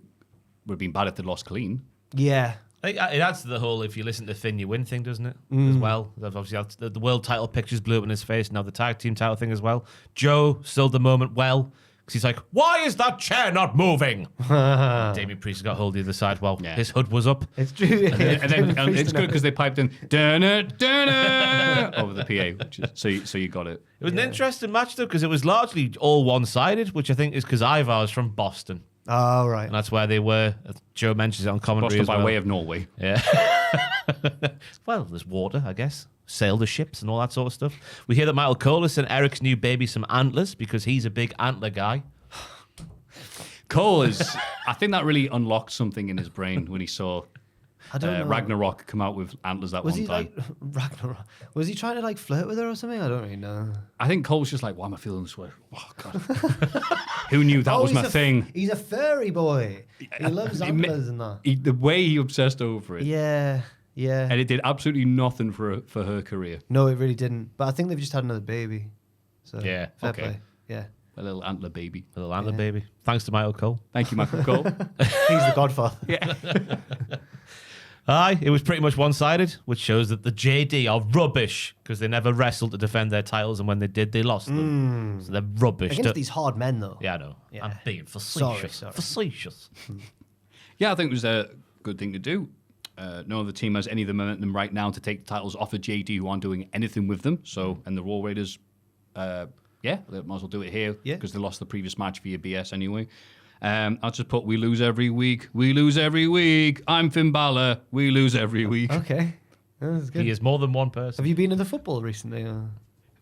have been bad if they lost clean. Yeah. I think it adds to the whole if you listen to Finn, you win thing, doesn't it? As well. Obviously, the world title pictures blew up in his face. Now the tag team title thing as well. Joe sold the moment well. Because he's like, why is that chair not moving? Damian Priest got hold of the other side while his hood was up. It's true. And it's good because they piped in "Dun-na, over the PA, which is, so you got it. It was an interesting match, though, because it was largely all one-sided, which I think is because Ivar is from Boston. Oh, right. And that's where they were. Joe mentions it on commentary Boston as by well. way of Norway. Yeah. Well, there's water, I guess. Sail the ships and all that sort of stuff. We hear that Michael Cole has sent Eric's new baby some antlers because he's a big antler guy. Cole is. I think that really unlocked something in his brain when he saw I don't know. Ragnarok come out with antlers that Was one he time. like Ragnarok? Was he trying to like flirt with her or something? I don't really know. I think Cole's just like, why am I feeling this way? Oh, God. Who knew that was he's my thing? He's a furry boy. He loves antlers and that. The way he obsessed over it. Yeah, yeah. And it did absolutely nothing for her career. No, it really didn't. But I think they've just had another baby. So Yeah, fair okay. play. Yeah. A little antler baby. A little antler baby. Thanks to Michael Cole. Thank you, Michael Cole. He's the godfather. Yeah. Aye, it was pretty much one-sided, which shows that the JD are rubbish because they never wrestled to defend their titles, and when they did, they lost them. So they're rubbish. Against these hard men, though. Yeah, I know. Yeah. I'm being facetious. Sorry. Facetious. Yeah, I think it was a good thing to do. No other team has any of the momentum right now to take the titles off of JD, who aren't doing anything with them. So, and the Raw Raiders, they might as well do it here because they lost the previous match via BS anyway. I'll just put, we lose every week. We lose every week. I'm Finn Balor. We lose every week. Okay. That's good. He is more than one person. Have you been in the football recently?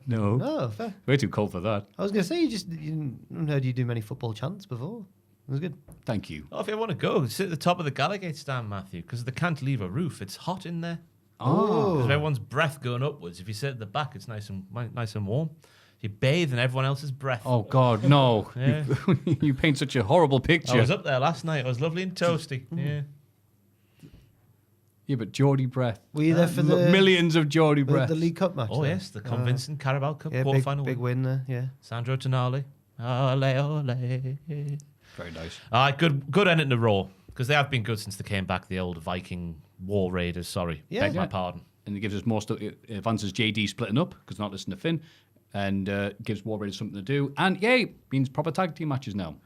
No. Oh, fair. Way too cold for that. I was going to say, you haven't heard you do many football chants before. It was good. Thank you. Oh, if you want to go, sit at the top of the Gallagate stand, Maffew, because they can't leave a roof. It's hot in there. Oh. Because of everyone's breath going upwards. If you sit at the back, it's nice and warm. You bathe in everyone else's breath. Oh, God, no. Yeah. You paint such a horrible picture. I was up there last night. It was lovely and toasty. Yeah. Yeah, but Geordie breath. Were you there for the Millions of Geordie breaths. the League Cup match? Oh, there? yes, the convincing Carabao Cup Yeah, quarterfinal big win there, yeah. Sandro Tonali. Ole, ole. Very nice. All right, good ending to Raw, because they have been good since they came back, the old Viking War Raiders. Sorry, Yeah. beg my Yeah. pardon. And it gives us more stuff. It advances JD splitting up because not listening to Finn. And gives War Raiders something to do. And yay, means proper tag team matches now.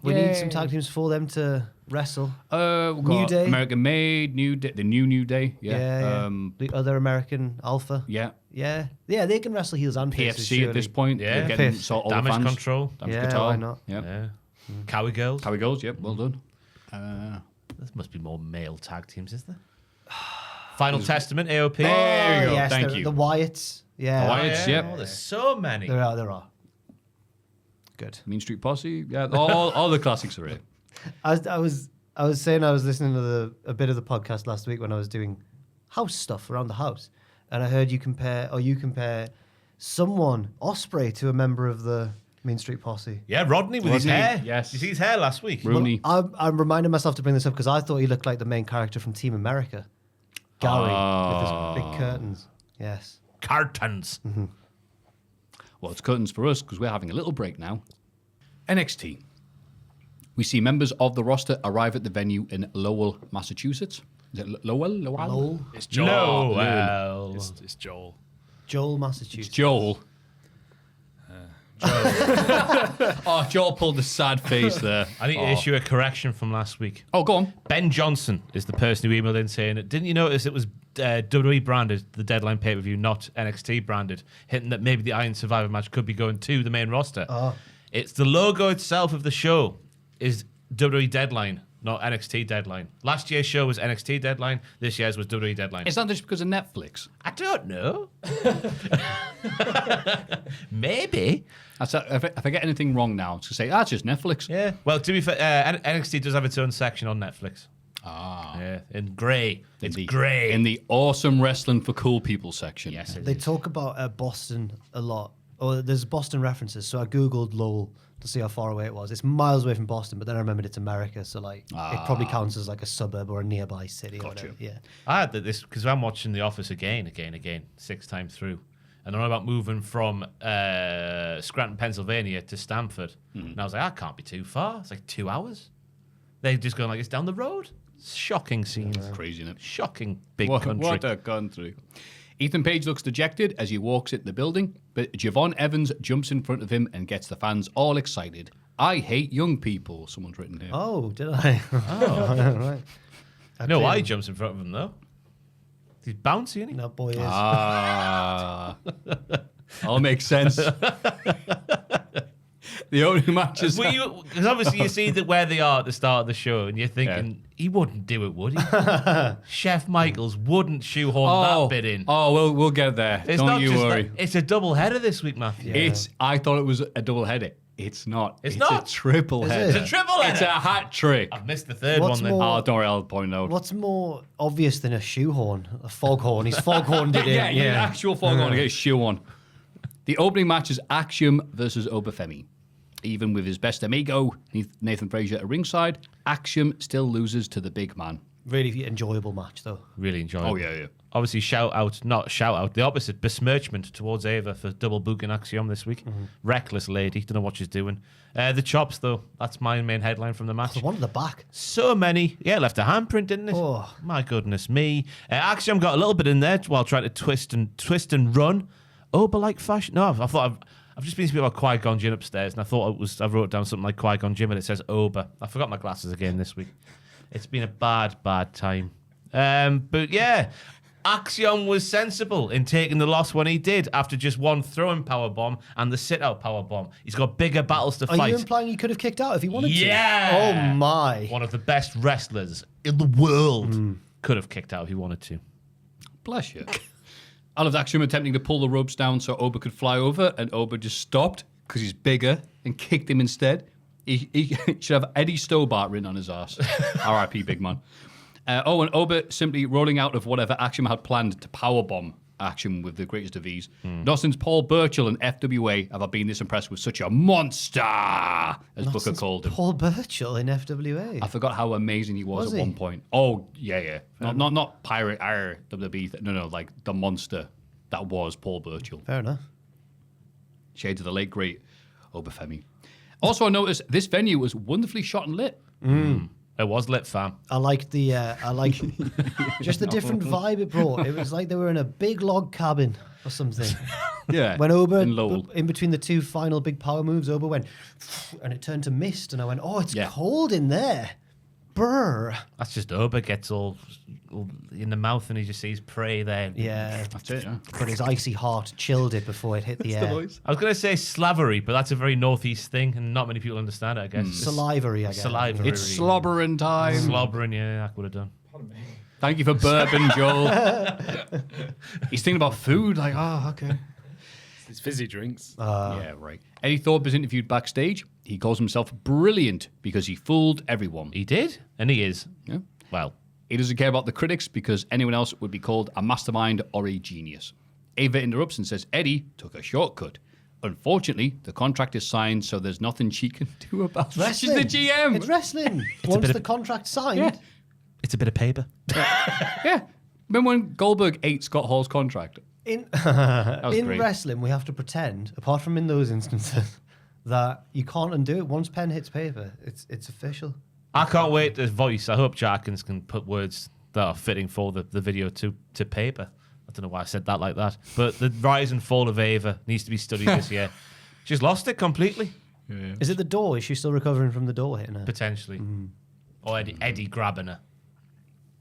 We need some tag teams for them to wrestle. We've New got Day. American Made, New Day, the New Day. Yeah. The other American Alpha. Yeah. Yeah, they can wrestle heels and faces. PFC at this point. Yeah. They're getting Fifth. sort of all the Damage fans. Control. Damage Yeah, Control. why not? Yep. Yeah. Cowie Girls. How it goes, yep, well done. There must be more male tag teams, is there? Final Testament, AOP. There you go, Yes, thank you. The Wyatts. Yeah. The Wyatts, yep. Oh, there's so many. There are. Good. Mean Street Posse, yeah, all the classics are here. I was saying I was listening to a bit of the podcast last week when I was doing house stuff around the house, and I heard you compare someone Osprey to a member of the Mean Street Posse. Yeah, Rodney with his Rodney, hair. yes. You see his hair last week? Rooney. I'm reminding myself to bring this up because I thought he looked like the main character from Team America, Gary, with his big curtains. Yes. Curtains. Well, it's curtains for us because we're having a little break now. NXT. We see members of the roster arrive at the venue in Lowell, Massachusetts. Is it Lowell? It's Joel. No, well. It's Joel. Joel, Massachusetts. Joel. Oh, Joel pulled a sad face there. I need to issue a correction from last week. Oh, go on. Ben Johnson is the person who emailed in saying, didn't you notice it was WWE branded, the Deadline pay-per-view, not NXT branded, hinting that maybe the Iron Survivor match could be going to the main roster. It's the logo itself of the show is WWE Deadline, not NXT Deadline. Last year's show was NXT Deadline. This year's was WWE Deadline. Is that just because of Netflix? I don't know. Maybe. If I get anything wrong now, it's to say, that's just Netflix. Yeah. Well, to be fair, NXT does have its own section on Netflix. Ah. Yeah, in grey. It's In the- grey. In the awesome wrestling for cool people section. Yes, it They is. talk about Boston a lot. Or there's Boston references. So I Googled Lowell to see how far away it was. It's miles away from Boston, but then I remembered it's America. So like it probably counts as like a suburb or a nearby city. Or whatever. Yeah. I had this because I'm watching The Office again, 6 times through. And they're on about moving from Scranton, Pennsylvania to Stamford. And I was like, that can't be too far. It's like 2 hours. They're just going like, it's down the road. Shocking scenes. Crazy, isn't it? Shocking big What country. a country. Ethan Page looks dejected as he walks into the building, but Javon Evans jumps in front of him and gets the fans all excited. I hate young people, someone's written here. Oh, did I? Right. No, I jumps in front of him, though. He's bouncy, isn't he? That boy is. Ah. All makes sense. The opening matches. Because obviously you see that where they are at the start of the show, and you're thinking he wouldn't do it, would he? Chef Michaels wouldn't shoehorn that bit in. Oh, we'll get there. Don't you worry. It's a double header this week, Maffew. Yeah. I thought it was a double header. It's not. It's not? a triple header. It's a triple header. It's a hat trick. I've missed the third What's one then. more- Oh, don't worry, I'll point it out. What's more obvious than a shoehorn? A foghorn. He's foghorned it in. Yeah, an actual foghorn to get his shoe on. The opening match is Axiom versus Obafemi. Even with his best amigo, Nathan Frazier at ringside, Axiom still loses to the big man. Really enjoyable match, though. Really enjoyable. Oh, yeah. Obviously, the opposite, besmirchment towards Ava for double booking Axiom this week. Reckless lady, don't know what she's doing. The chops, though, that's my main headline from the match. The one at the back. So many. Yeah, left a handprint, didn't it? Oh. My goodness me. Axiom got a little bit in there while trying to twist and run. Oba-like fashion. No, I thought I've just been speaking about Qui-Gon Jinn upstairs, and I wrote down something like Qui-Gon Jinn, and it says Oba. I forgot my glasses again this week. It's been a bad time. But yeah, Axiom was sensible in taking the loss when he did after just one throwing powerbomb and the sit-out powerbomb. He's got bigger battles to Are fight. you implying he could have kicked out if he wanted to? Yeah. Oh, my. One of the best wrestlers in the world could have kicked out if he wanted to. Bless you. I loved Axiom attempting to pull the ropes down so Oba could fly over, and Oba just stopped because he's bigger and kicked him instead. He should have Eddie Stobart written on his ass. R.I.P. big man. And Oba simply rolling out of whatever Axiom had planned to powerbomb Axiom with the greatest of ease. Not since Paul Burchill and FWA have I been this impressed with such a monster, as Not Booker since called him. Paul Burchill in FWA. I forgot how amazing he was Was at he? one point. Oh, yeah. Not pirate, WWE. No, like the monster that was Paul Burchill. Fair enough. Shades of the late, great Obafemi. Also, I noticed this venue was wonderfully shot and lit. It was lit, fam. I liked just the different vibe it brought. It was like they were in a big log cabin or something. Yeah. When Oba, in Lowell. in between the two final big power moves, Oba went, and it turned to mist, and I went, oh, it's cold in there. Brr. That's just Oba gets all in the mouth and he just sees prey there. Yeah. That's it, yeah. But his icy heart chilled it before it hit the air. I was going to say slavery, but that's a very northeast thing and not many people understand it, I guess. Salivary, I guess. Salivary. It's slobbering time. Slobbering, yeah, I would have done. Thank you for burping, Joel. He's thinking about food, like, okay. It's fizzy drinks. Yeah, right. Eddie Thorpe is interviewed backstage. He calls himself brilliant because he fooled everyone. He did, and he is. Yeah. Well, He doesn't care about the critics because anyone else would be called a mastermind or a genius. Ava interrupts and says Eddie took a shortcut. Unfortunately, the contract is signed, so there's nothing she can do about it. She's the GM. It's wrestling. Once the contract's signed. it's a bit of paper. Yeah. Remember when Goldberg ate Scott Hall's contract? In was in great. wrestling, we have to pretend, apart from in those instances, that you can't undo it. Once pen hits paper, it's official. I can't wait to voice. I hope Jarkins can put words that are fitting for the video to paper. I don't know why I said that like that. But the rise and fall of Ava needs to be studied this year. She's lost it completely, Is it the door? Is she still recovering from the door hitting her? potentially. Or Eddie grabbing her.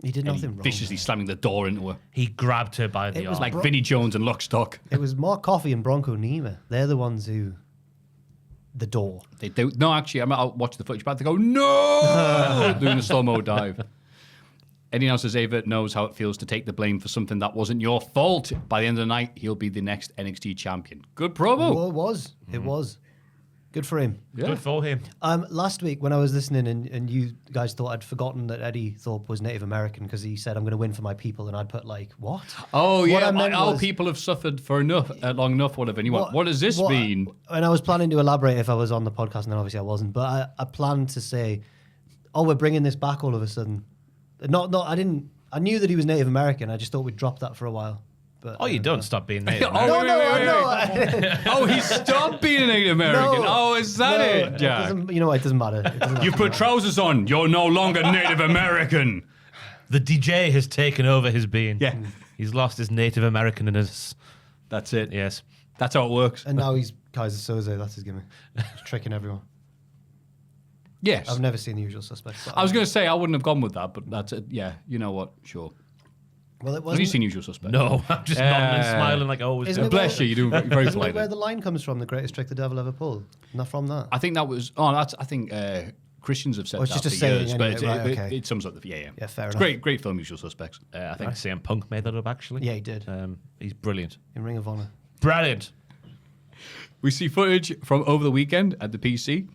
He did nothing wrong. Viciously slamming the door into her. He grabbed her by the It was arm. Like Bro- Vinnie Jones and Lockstock. It was Mark Coffey and Bronco Nima. They're the ones who... The door. They do. No, actually, I'll watch the footage back. They go, no! Doing a slow-mo dive. Eddie now says Ava knows how it feels to take the blame for something that wasn't your fault. By the end of the night, he'll be the next NXT champion. Good promo. Well, it was. It was. Good for him. Yeah. Good for him. Last week when I was listening and you guys thought I'd forgotten that Eddie Thorpe was Native American because he said, I'm going to win for my people. And I'd put like, what? Oh, What yeah. I meant Our was- people have suffered for long enough, whatever. And you went, what does this mean? And I was planning to elaborate if I was on the podcast, and then obviously I wasn't. But I planned to say, "Oh, we're bringing this back all of a sudden." I didn't. I knew that he was Native American. I just thought we'd drop that for a while. But Oh, you don't stop being there. Oh, No, wait, no, wait, I wait, know. Oh, he stopped being a Native American. Oh, is that it, Jack? You know what? It doesn't matter. It doesn't You matter. put trousers on. You're no longer Native American. The DJ has taken over his being. Yeah. He's lost his Native Americanness. That's it. Yes. That's how it works. And now he's Kaiser Soze. That's his gimmick. He's tricking everyone. Yes. I've never seen The Usual Suspects. But I was going to say I wouldn't have gone with that, but that's it. Yeah, you know what? Sure. Well, it Have you wasn't. seen Usual Suspects? No, I'm just nodding and smiling like I always Isn't do. it Bless you, you're doing very Isn't it polite. where the line comes from? The greatest trick the devil ever pulled. Not from that. I think that was. Oh, that's. I think Christians have said Oh, it's that just a for saying years, anyway, but right, okay. it sums up the. Yeah, Yeah, fair it's enough. great film, Usual Suspects. I think CM Punk made that up, actually. Yeah, he did. He's brilliant. In Ring of Honor. Brilliant. We see footage from over the weekend at the PC.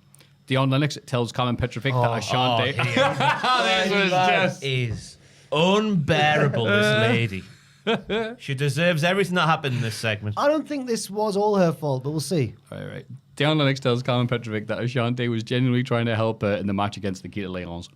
Dion Lennox tells Carmen Petrovic that Ashante. That is unbearable, this lady. She deserves everything that happened in this segment. I don't think this was all her fault, but we'll see. Right. Dion Lennox tells Carmen Petrovic that Ashante was genuinely trying to help her in the match against Nikita Lyons.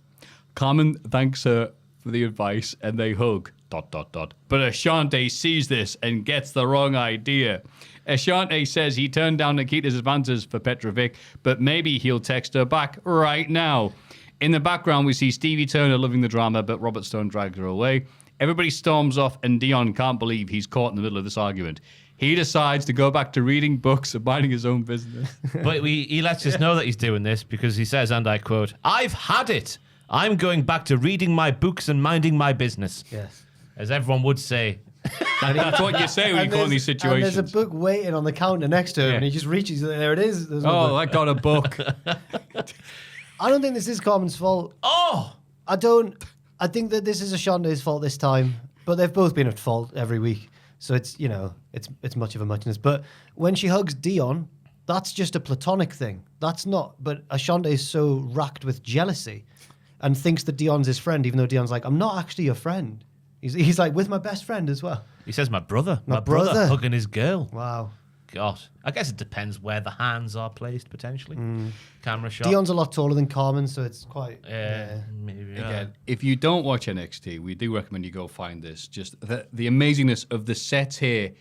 Carmen thanks her for the advice and they hug. ... But Ashante sees this and gets the wrong idea. Ashante says he turned down Nikita's advances for Petrovic, but maybe he'll text her back right now. In the background, we see Stevie Turner loving the drama, but Robert Stone drags her away. Everybody storms off, and Dion can't believe he's caught in the middle of this argument. He decides to go back to reading books and minding his own business. But he lets us know that he's doing this because he says, and I quote, "I've had it. I'm going back to reading my books and minding my business." Yes. As everyone would say. That's what you say when you call in these And situations. there's a book waiting on the counter next to him, Yeah. and he just reaches, there it is. There's no Oh, book. I got a book. I don't think this is Carmen's fault. Oh! I think that this is Ashante's fault this time, but they've both been at fault every week. So it's, it's much of a muchness. But when she hugs Dion, that's just a platonic thing. That's not, but Ashante is so racked with jealousy and thinks that Dion's his friend, even though Dion's like, I'm not actually your friend. He's like, with my best friend as well. He says, my brother. My My brother brother. hugging his girl. Wow. God. I guess it depends where the hands are placed, potentially. Camera shot. Dion's a lot taller than Carmen, so it's quite... Maybe. Again, if you don't watch NXT, we do recommend you go find this. Just the amazingness of the sets here,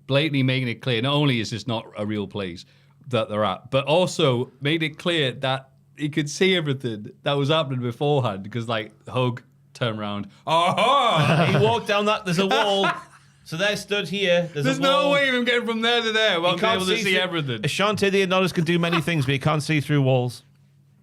blatantly making it clear, not only is this not a real place that they're at, but also made it clear that you could see everything that was happening beforehand, because hug, turn around, aha! He walked down that. There's a wall. So they're stood here. There's a no wall. way of him getting from there to there. Well, be able to see through- everything. Ashante the Adonis can do many things, but he can't see through walls.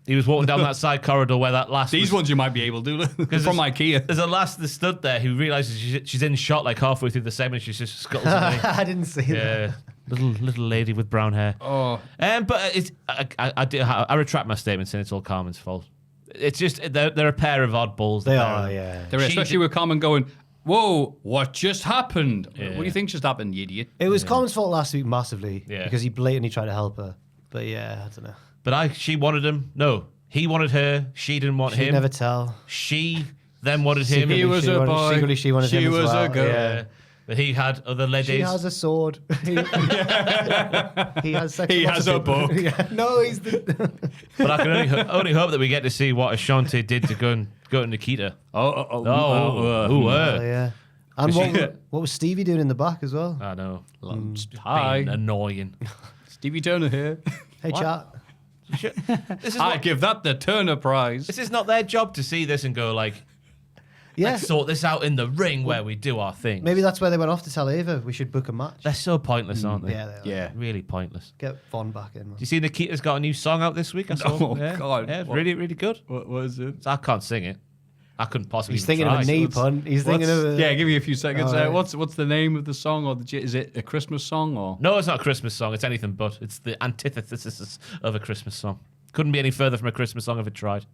He was walking down that side corridor where that last. These ones you might be able to from there's- IKEA. There's a lass that stood there who realizes she's in shot halfway through the segment. She's just scuttles away. I didn't see that. Yeah, little lady with brown hair. Oh, But it's I retract my statement saying it's all Carmen's fault. It's just they're a pair of oddballs. They are, yeah. there, especially with Carmen going, "Whoa, what just happened? What do you think just happened, you idiot?" It was Carmen's fault last week massively Yeah. because he blatantly tried to help her. But yeah, I don't know. But she wanted him. No, he wanted her. She didn't want She'd him. never tell. She then wanted him. Secretly, He was she a wanted- boy. secretly she wanted him as was well. a girl. Yeah. But he had other ladies. She has a sword. He has sex. He with lots has of a people. book. Yeah. No, he's the. But I can only hope that we get to see what Ashante did to go to Nikita. Oh, yeah. And what was Stevie doing in the back as well? I know. Hi, Being annoying. Stevie Turner here. Hey, chat. This is I give that the Turner Prize. This is not their job to see this and go Yeah. let's sort this out in the ring where we do our thing. Maybe that's where they went off to tell Ava we should book a match. They're so pointless, aren't they? Yeah, they are. Yeah. Really pointless. Get Von back in. Man. Do you see Nikita's got a new song out this week? I saw. Oh, yeah. God. Yeah, it's What? really, really good. What was it? So I can't sing it. I couldn't possibly. He's even thinking of try. a knee pun. He's thinking of a... Yeah, give me a few seconds. Oh, yeah. What's the name of the song, or is it a Christmas song, or? No, it's not a Christmas song. It's anything but. It's the antithesis of a Christmas song. Couldn't be any further from a Christmas song if it tried.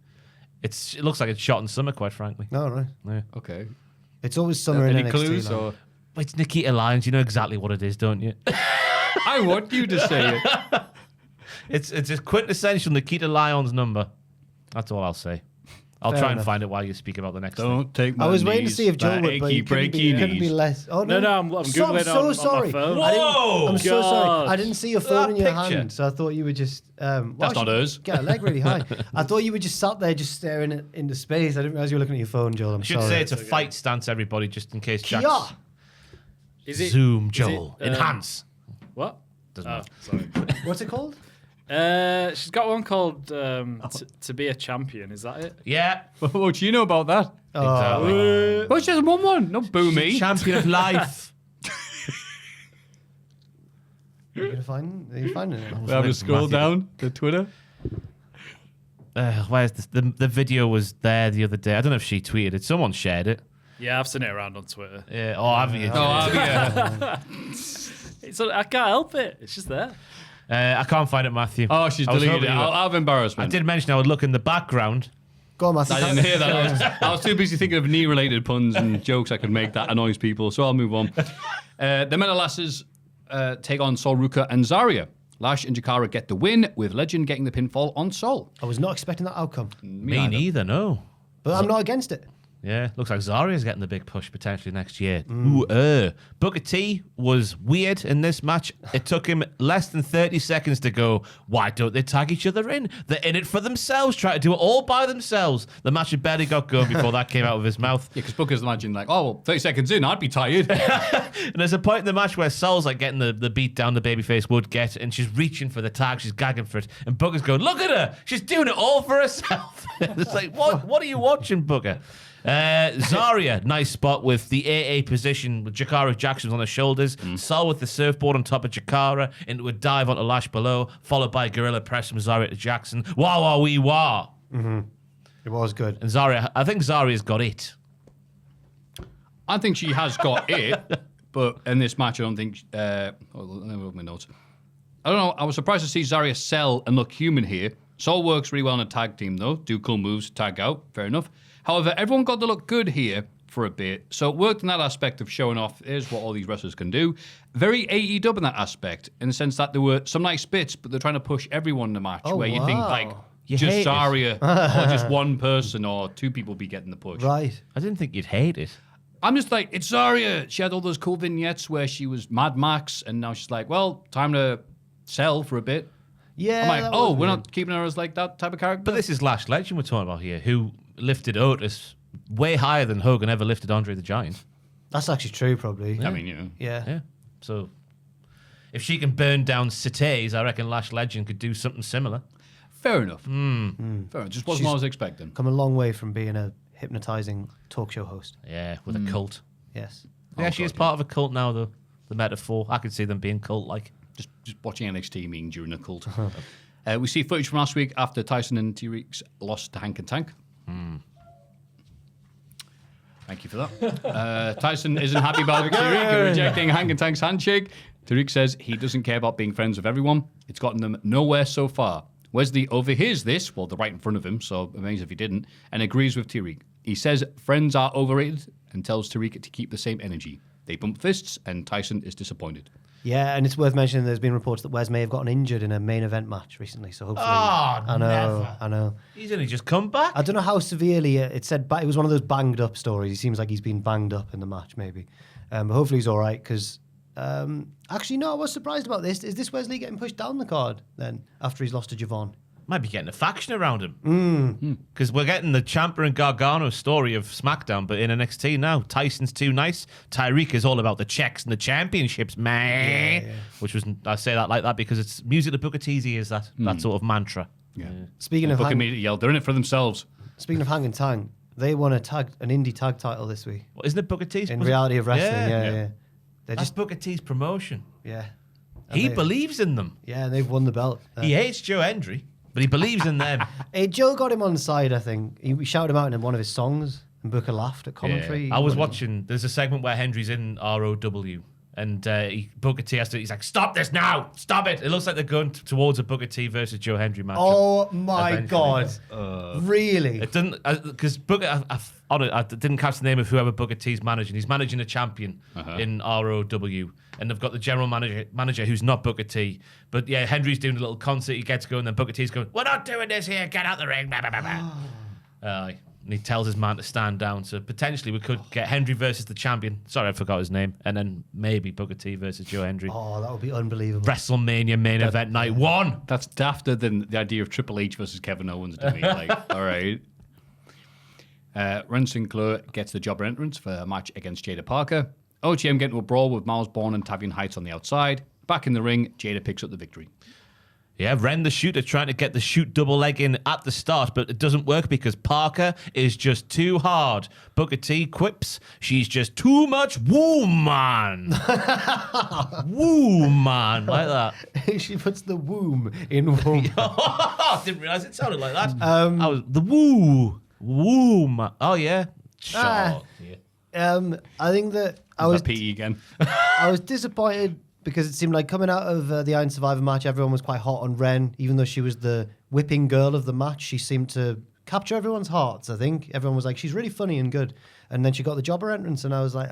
It looks like it's shot in summer, quite frankly. No, right. Yeah. Okay. It's always summer in Any NXT. clues, like. or? But it's Nikita Lyons. You know exactly what it is, don't you? I want you to say it. It's a quintessential Nikita Lyons number. That's all I'll say. I'll Fair try and enough. find it while you speak about the next thing. Don't take my I was waiting to knees, see if Joel my would, but achy, he couldn't breaky be knees. less. Oh, No, I'm I'm Googling so on my sorry. phone. Whoa! I'm so sorry. God. I didn't see your Look phone at in that your picture. hand, so I thought you were just... That's not us. Get a leg really high. I thought you were just sat there just staring into space. I didn't realize you were looking at your phone, Joel. I'm I should sorry. say it's a fight stance, everybody, just in case Jack's... Kia! Is it Zoom, is Joel. it, Enhance. What? Doesn't Oh, matter. sorry. What's it called? She's got one called to be a champion. Is that it? Yeah. What do you know about that? Exactly. Well, she has one. Not boo me. Champion of life. Are you finding it? We have to scroll Matthew. down to Twitter. Where's this? The video was there the other day. I don't know if she tweeted it. Someone shared it. Yeah, I've seen it around on Twitter. Yeah. Oh, haven't you? I can't help it. It's just there. I can't find it, Maffew. Oh, she's I was deleted it. hoping you Out of embarrassment. I did mention I would look in the background. Go on, Matthew. I didn't hear that. I was too busy thinking of knee-related puns and jokes I could make that annoys people, so I'll move on. The Men of Lasses take on Sol Ruka and Zarya. Lash and Jakara get the win, with Legend getting the pinfall on Sol. I was not expecting that outcome, Me neither, no. but I'm not against it. Yeah, looks like Zarya's getting the big push potentially next year. Ooh, Booker T was weird in this match. It took him less than 30 seconds to go, why don't they tag each other in? They're in it for themselves, try to do it all by themselves. The match had barely got going before that came out of his mouth. Yeah, because Booker's imagining like, oh, well, 30 seconds in, I'd be tired. And there's a point in the match where Sol's like getting the beat down the babyface would get, and she's reaching for the tag, she's gagging for it, and Booker's going, look at her, she's doing it all for herself. It's like, what are you watching, Booker? Zarya, nice spot with the AA position with Jakara Jackson's on her shoulders. Sol with the surfboard on top of Jakara into a dive onto Lash below, followed by Gorilla Press from Zarya to Jackson. Wah, wah, wee, wah. It was good. And Zarya, I think Zarya's got it. I think she has got it, but in this match, I don't think. Let me look at my notes. I don't know. I was surprised to see Zarya sell and look human here. Sol works really well in a tag team, though. Do cool moves, tag out. Fair enough. However, everyone got to look good here for a bit, so it worked in that aspect of showing off, here's what all these wrestlers can do. Very AEW in that aspect, in the sense that there were some nice bits, but they're trying to push everyone in the match, where you think, like, You just hate it. Zarya, or just one person, or two people be getting the push. Right. I didn't think you'd hate it. I'm just like, it's Zarya. She had all those cool vignettes where she was Mad Max, and now she's like, well, time to sell for a bit. Yeah. I'm like, that oh, was we're weird. not keeping her as like that type of character. But this is Lash Legend we're talking about here, who lifted Otis way higher than Hogan ever lifted Andre the Giant. That's actually true, probably. I mean, you know. Yeah. Yeah. So if she can burn down cités, I reckon Lash Legend could do something similar. Fair enough. Fair enough. Just wasn't what I was expecting. Come a long way from being a hypnotizing talk show host. Yeah, with a cult. Yes. Yeah, she is part of a cult now, though. The metaphor. I could see them being cult-like. Just watching NXT mean during a cult. We see footage from last week after Tyson and T-Rex lost to Hank and Tank. Thank you for that. Tyson isn't happy about Tariq rejecting Hank and Tank's handshake. Tariq says he doesn't care about being friends with everyone. It's gotten them nowhere so far. Wesley overhears this, well, they're right in front of him, so amazing if he didn't, and agrees with Tariq. He says friends are overrated and tells Tariq to keep the same energy. They bump fists, and Tyson is disappointed. Yeah, and it's worth mentioning there's been reports that Wes may have gotten injured in a main event match recently, so hopefully... I know. He's only just come back. I don't know how severely it said, but it was one of those banged up stories. He seems like he's been banged up in the match, maybe. But hopefully he's all right, because... actually, no, I was surprised about this. Is this Wesley getting pushed down the card, then, after he's lost to Javon? Might be getting a faction around him. Because we're getting the Ciampa and Gargano story of SmackDown, but in NXT now. Tyson's too nice. Tyreek is all about the checks and the championships, man. Yeah. Which was, I say that like that because it's music to Booker T's ears, that sort of mantra. Yeah. Speaking of Booker Hank, immediately yelled, they're in it for themselves. speaking of Hank and Tang, they won an indie tag title this week. Well, isn't it Booker T's? In Reality of Wrestling, yeah. They That's just, Booker T's promotion. yeah. He they- believes in them. Yeah, and they've won the belt. He hates Joe Hendry, but he believes in them. Hey, Joe got him on the side, I think. He shouted him out in one of his songs, and Booker laughed at commentary. Yeah. I was watching. There's a segment where Hendry's in ROW, and Booker T has to. He's like, "Stop this now! Stop it!" It looks like they're going towards a Booker T versus Joe Hendry match. Oh my eventually. God! Really? It didn't because Booker. I didn't catch the name of whoever Booker T's managing. He's managing a champion in ROW, and they've got the general manager who's not Booker T. But yeah, Hendry's doing a little concert. He gets going, and then Booker T's going, "We're not doing this here. Get out the ring!" Blah, blah, blah, blah. And he tells his man to stand down. So potentially we could get Hendry versus the champion. Sorry, I forgot his name. And then maybe Booker T versus Joe Hendry. Oh, that would be unbelievable. WrestleMania main event night 1. That's dafter than the idea of Triple H versus Kevin Owens to me. Like, all right. Ren Sinclair gets the jobber entrance for a match against Jada Parker. OGM get into a brawl with Miles Bourne and Tavian Heights on the outside. Back in the ring, Jada picks up the victory. Yeah, Ren the Shooter trying to get the shoot double leg in at the start, but it doesn't work because Parker is just too hard. Booker T quips, she's just too much woman. Woman, like that. She puts the womb in womb. I didn't realise it sounded like that. I was the woo. Womb. Oh, yeah. Sure. Ah. Yeah. I think that I Was that PE again? I was disappointed because it seemed like coming out of the Iron Survivor match, everyone was quite hot on Ren. Even though she was the whipping girl of the match, she seemed to capture everyone's hearts, I think. Everyone was like, she's really funny and good. And then she got the jobber entrance, and I was like,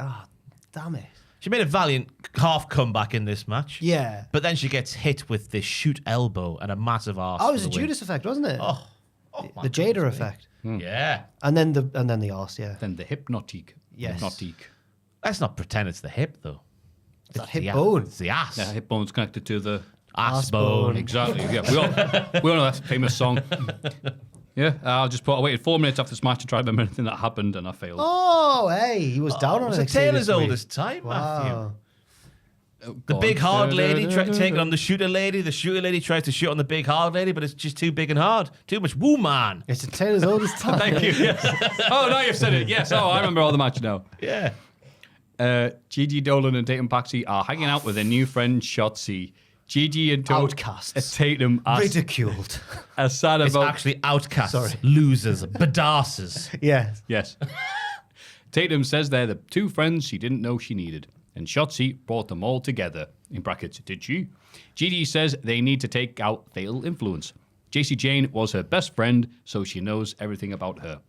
damn it. She made a valiant half comeback in this match. Yeah. But then she gets hit with this shoot elbow and a massive arse. Oh, it was a Judas effect, wasn't it? Oh, my the Jada goodness me. effect. Yeah. And then the arse, yeah. Then the hypnotique. Yes. Hypnotique. Let's not pretend it's the hip, though. It's that hip the bone. It's the ass. Yeah, hip bone's connected to the Ass bone. bone. Exactly. Yeah, we all know that famous song. Yeah, I waited 4 minutes after this match to try to remember anything that happened, and I failed. Oh, hey, he was down on It's it. a tale as old as time, Matthew. Wow. The big hard lady tried to take it on the shooter lady. The shooter lady tries to shoot on the big hard lady, but it's just too big and hard. Too much woo man. It's a tale as old as time. Thank you. Yes. Oh, now you've said it. Yes. Oh, I remember all the match now. Yeah. Gigi Dolan and Tatum Paxi are hanging out with their new friend Shotzi. Gigi and Outcasts. Tatum are Ridiculed. sad It's about. actually outcasts, Sorry. losers, badasses. Yes. Yes. Tatum says they're the two friends she didn't know she needed, and Shotzi brought them all together. In brackets, did she? Gigi says they need to take out Fatal Influence. JC Jane was her best friend, so she knows everything about her.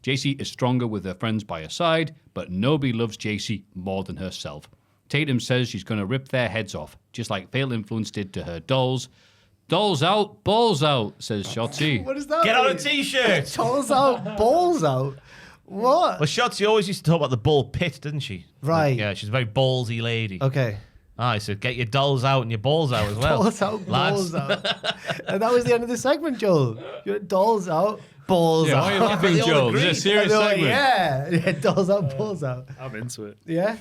JC is stronger with her friends by her side, but nobody loves JC more than herself. Tatum says she's going to rip their heads off, just like Fatal Influence did to her dolls. Dolls out, balls out, says Shotzi. What is that? Get on a mean? t-shirt. Dolls out, balls out. What? Well, Shotzi always used to talk about the bull pit, didn't she? Right. Yeah, she's a very ballsy lady. Okay. I said, get your dolls out and your balls out as well. Balls out, lads. balls out. And that was the end of the segment, Joel. Dolls out, balls Yeah, out. why are you laughing, They all Joel? agreed. It's a serious I know, segment. yeah, dolls out, balls out. I'm into it. Yeah.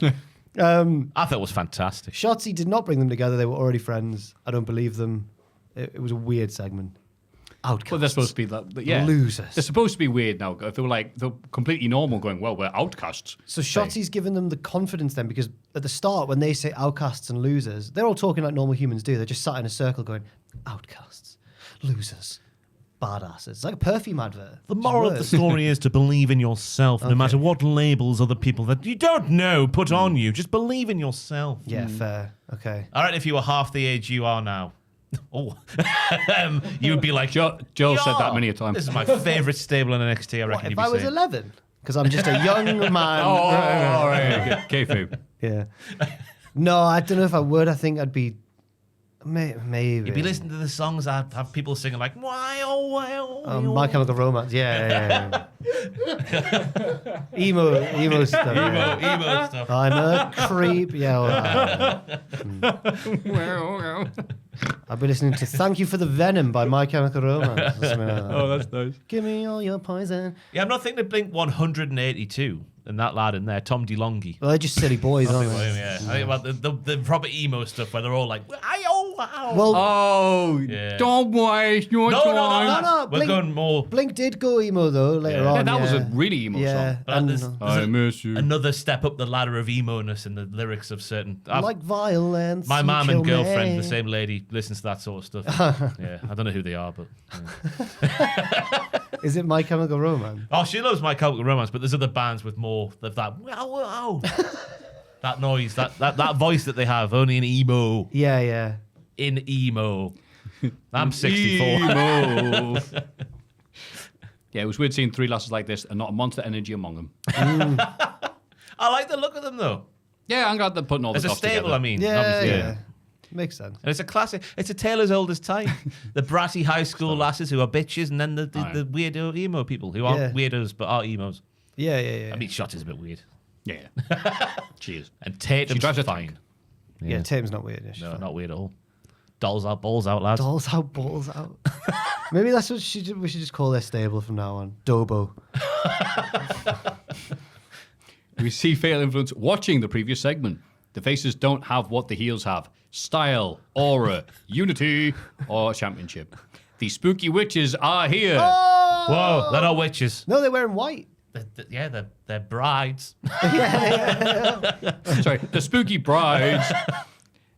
I thought it was fantastic. Shotzi did not bring them together. They were already friends. I don't believe them. It was a weird segment. Outcasts. Well, they're supposed to be yeah. Losers. They're supposed to be weird now. If they were they're completely normal, going, well, we're outcasts. So Shotzi's given them the confidence then, because at the start when they say outcasts and losers, they're all talking like normal humans do. They're just sat in a circle going, outcasts, losers, badasses. It's like a perfume advert. The moral of the story is to believe in yourself, no matter what labels other people that you don't know put on you. Just believe in yourself. Yeah, fair. Okay. All right, if you were half the age you are now, you would be like, Joel said that many a time. This is my favourite stable in NXT, I reckon What, you'd if be I was saying. 11? Because I'm just a young man. all right. K-Fu. Yeah. No, I don't know if I would. I think I'd be... Maybe. You'd be listening to the songs that have people singing like, why, oh, why, oh, My Chemical Romance. Yeah. Emo stuff. yeah. emo stuff. I'm a creep. Yeah. I've been listening to Thank You for the Venom by My Chemical Romance. That's nice. Give me all your poison. Yeah, I'm not thinking of Blink 182 and that lad in there, Tom DeLonghi. Well, they're just silly boys, aren't they? Yeah, I think about the proper emo stuff where they're all like, wow. Well, Oh, Yeah. don't waste your time. no, We're Blink- going more. Blink did go emo, though, later Yeah. on. Yeah, that was a really emo yeah. song. But And, there's I miss you. another step up the ladder of emo-ness in the lyrics of certain. like violence. My you mum kill and girlfriend, me. the same lady, listens to that sort of stuff. Yeah, I don't know who they are, but. Yeah. Is it My Chemical Romance? Oh, she loves My Chemical Romance, but there's other bands with more of that. Wow. That noise, that voice that they have, only in emo. Yeah. In emo. I'm 64. Emo. Yeah, it was weird seeing three lasses like this and not a monster energy among them. I like the look of them, though. Yeah, I'm glad they're putting all As the a stuff stable, together. I mean. Yeah. obviously. Makes sense. And it's a classic. It's a tale as old as time. The bratty high school lasses who are bitches, and then the weirdo emo people who aren't weirdos but are emos. Yeah. I mean, Shot is a bit weird. Yeah. Cheers. And She Tatum's drives a fine. Yeah, Tatum's not weird. Is she? No, not weird at all. Dolls out, balls out, lads. Dolls out, balls out. Maybe that's what we should just call their stable from now on. Dobo. We see Fatal Influence watching the previous segment. The faces don't have what the heels have. Style, aura, unity, or championship. The spooky witches are here. Whoa, they're not witches. No, they're wearing white. They're brides. Sorry, the spooky brides.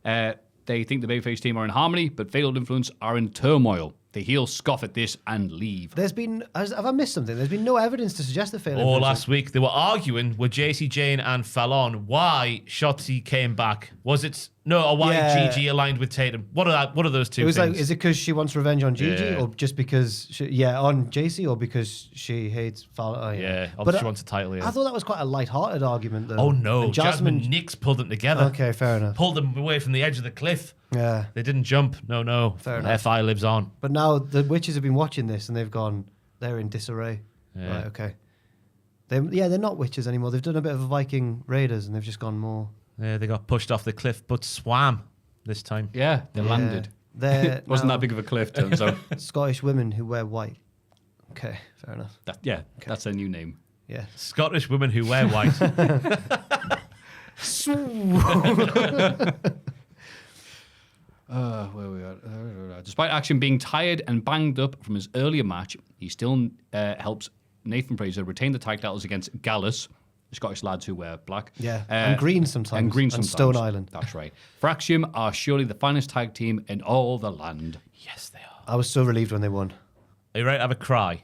They think the babyface team are in harmony, but Fatal Influence are in turmoil. The heels scoff at this and leave. Have I missed something? There's been no evidence to suggest the failure. Last week they were arguing with JC Jane and Fallon why Shotzi came back. Was it why Gigi aligned with Tatum? What are those two? It was things? Like, is it because she wants revenge on Gigi, Yeah. or just because on JC, or because she hates Fallon? Oh, Yeah, but she wants a title. Yeah. I thought that was quite a light-hearted argument, though. Oh no, And Jasmine Nix pulled them together. Okay, fair enough. Pulled them away from the edge of the cliff. Yeah. They didn't jump. No. Fair enough. FI lives on. But now the witches have been watching this and they've gone, they're in disarray. Yeah. Right, okay. They're not witches anymore. They've done a bit of a Viking Raiders and they've just gone more. Yeah, they got pushed off the cliff, but swam this time. Yeah, they landed. They're Wasn't now that big of a cliff, turns out. Scottish women who wear white. Okay, fair enough. That's their new name. Yeah. Scottish women who wear white. Where we are. Despite Action being tired and banged up from his earlier match, he still helps Nathan Fraser retain the tag titles against Gallus, the Scottish lads who wear black. Yeah, and green sometimes. And green and sometimes. Stone Island. That's right. Fraxium are surely the finest tag team in all the land. Yes, they are. I was so relieved when they won. Are you ready to have a cry?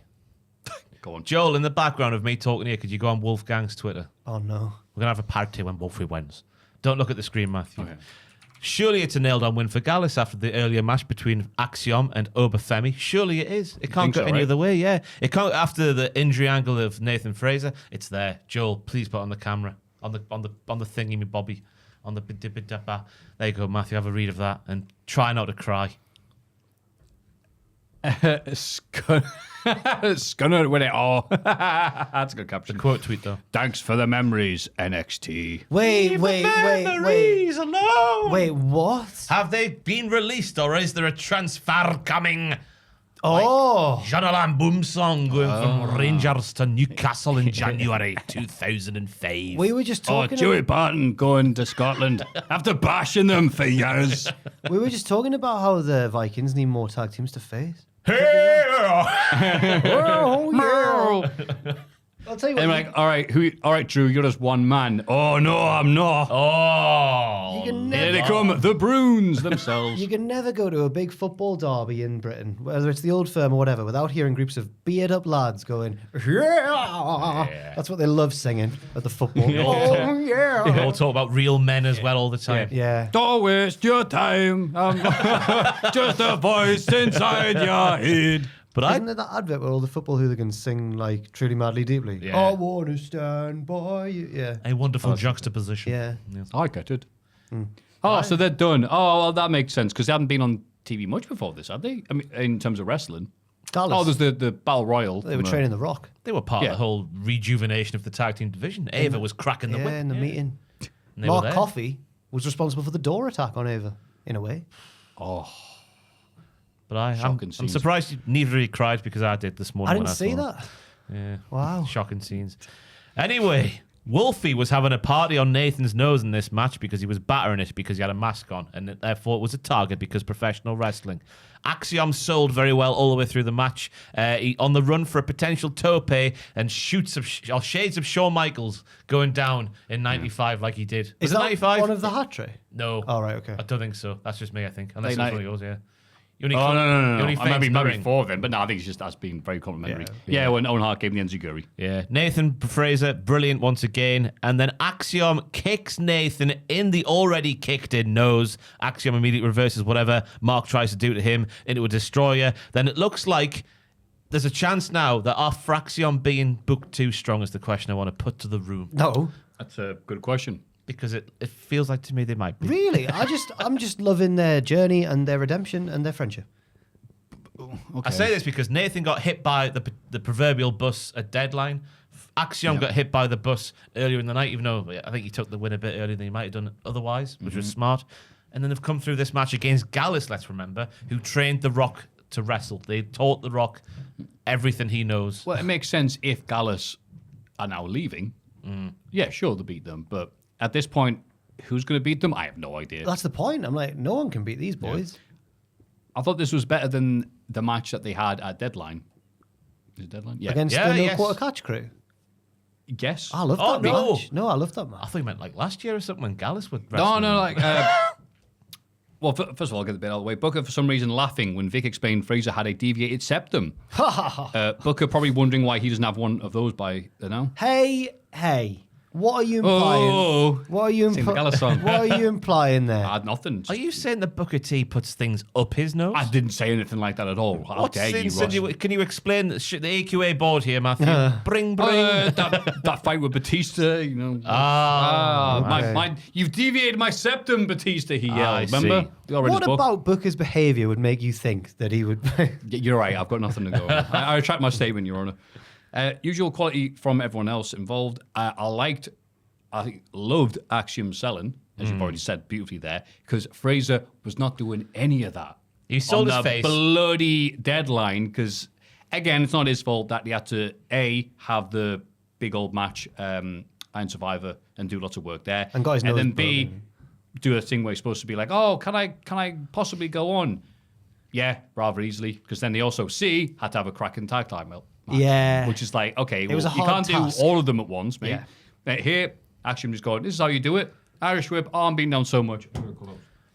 Go on. Joel, in the background of me talking here, could you go on Wolfgang's Twitter? Oh, no. We're going to have a party when Wolfie wins. Don't look at the screen, Matthew. Okay. Surely it's a nailed-on win for Gallus after the earlier match between Axiom and Obafemi. Surely it is. It can't think go so, any right? other way, yeah. It can't after the injury angle of Nathan Fraser. It's there. Joel, please put it on the camera. On the thingy, me Bobby. On the bidibidaba. There you go, Matthew. Have a read of that and try not to cry. Scunner with it all. That's a good caption. Quote tweet though. Thanks for the memories, NXT. Wait. alone. Wait, what? Have they been released or is there a transfer coming? Oh. Janalan Boom Song going from Rangers to Newcastle in January 2005. We were just talking. Joey Barton going to Scotland after bashing them for years. We were just talking about how the Vikings need more tag teams to face. I'll tell you what. I'm like, all right, Drew, you're just one man. Oh no, I'm not. Oh, You can Here never, they come, the Bruins themselves. you can never go to a big football derby in Britain, whether it's the Old Firm or whatever, without hearing groups of beard-up lads going, yeah. That's what they love singing at the football. Oh, yeah. They all talk about real men as well all the time. Yeah. Don't waste your time. I'm just a voice inside your head. But Isn't there that advert where all the football hooligans sing like "Truly Madly Deeply"? Yeah. I wanna stand by you. Yeah. a wonderful juxtaposition. Yeah. I get it. Oh, so they're done. Oh, well, that makes sense because they haven't been on TV much before this, have they? I mean, in terms of wrestling. Dallas. Oh, there's the Battle Royal. They were training The Rock. They were part Yeah. of the whole rejuvenation of the tag team division. Ava was cracking the Yeah, whip. in the meeting. And they were Mark there. Coffey was responsible for the door attack on Ava, in a way. Oh, But I'm Shocking scenes. surprised neither of you cried because I did this morning. I when didn't see saw it. that. Yeah. Wow. Shocking scenes. Anyway, Wolfie was having a party on Nathan's nose in this match because he was battering it because he had a mask on and therefore it was a target because professional wrestling. Axiom sold very well all the way through the match. He on the run for a potential tope and shoots of shades of Shawn Michaels going down in 95 like he did. Is Was it that 95? one of the hat trick? No. Oh, right, okay. I don't think so. That's just me, I think. Unless Late it's night. one of yours, yeah. You only no. you only I might be feigns the ring. before then, but no, I think it's just us being very complimentary. Yeah. Yeah, when Owen Hart gave me the Enziguri. Yeah, Nathan Fraser, brilliant once again. And then Axiom kicks Nathan in the already kicked in nose. Axiom immediately reverses whatever Mark tries to do to him into a destroyer. Then it looks like there's a chance now that our Fraxiom being booked too strong is the question I want to put to the room. No. That's a good question. Because it feels like to me they might be. Really? I'm just loving their journey and their redemption and their friendship. I say this because Nathan got hit by the proverbial bus at deadline. Axiom got hit by the bus earlier in the night, even though I think he took the win a bit earlier than he might have done otherwise, which was smart. And then they've come through this match against Gallus, let's remember, who trained The Rock to wrestle. They taught The Rock everything he knows. Well, it makes sense if Gallus are now leaving. Yeah, sure, they'll beat them. But at this point, who's going to beat them? I have no idea. That's the point. I'm like, no one can beat these boys. I thought this was better than the match that they had at Deadline. Is it Deadline? Yeah. Against Yeah, the no yes. quarter catch crew. Yes. I love Oh, that no. match. No, I love that I match. thought you meant like last year or something when Gallus would No, wrestle. like... Well, first of all, I'll get the bit out of the way. Booker, for some reason, laughing when Vic explained Fraser had a deviated septum. Booker probably wondering why he doesn't have one of those by now. Hey. What are you implying? Oh, what are you sing the Gala song. What are you implying there? I had nothing. Are you saying that Booker T puts things up his nose? I didn't say anything like that at all. How dare you, Ross? Can you explain the AQA board here, Matthew? Bring. That fight with Batista, you know. You've deviated my septum, Batista, he yelled. Remember? What about Booker's behaviour would make you think that he would... You're right, I've got nothing to go on. I retract my statement, Your Honour. Usual quality from everyone else involved. I loved Axiom selling, as you've already said beautifully there, because Fraser was not doing any of that. He sold his on the face. bloody deadline, because, again, it's not his fault that he had to, have the big old match, Iron Survivor, and do lots of work there. And got his nose then B, broken. do a thing where he's supposed to be like, oh, can I possibly go on? Yeah, rather easily, because then they also, C, had to have a cracking tag time match. Yeah. Which is like, okay, was a you hard can't task. do all of them at once, mate. Yeah. Here, Action just going, this is how you do it. Irish whip, I'm being down so much.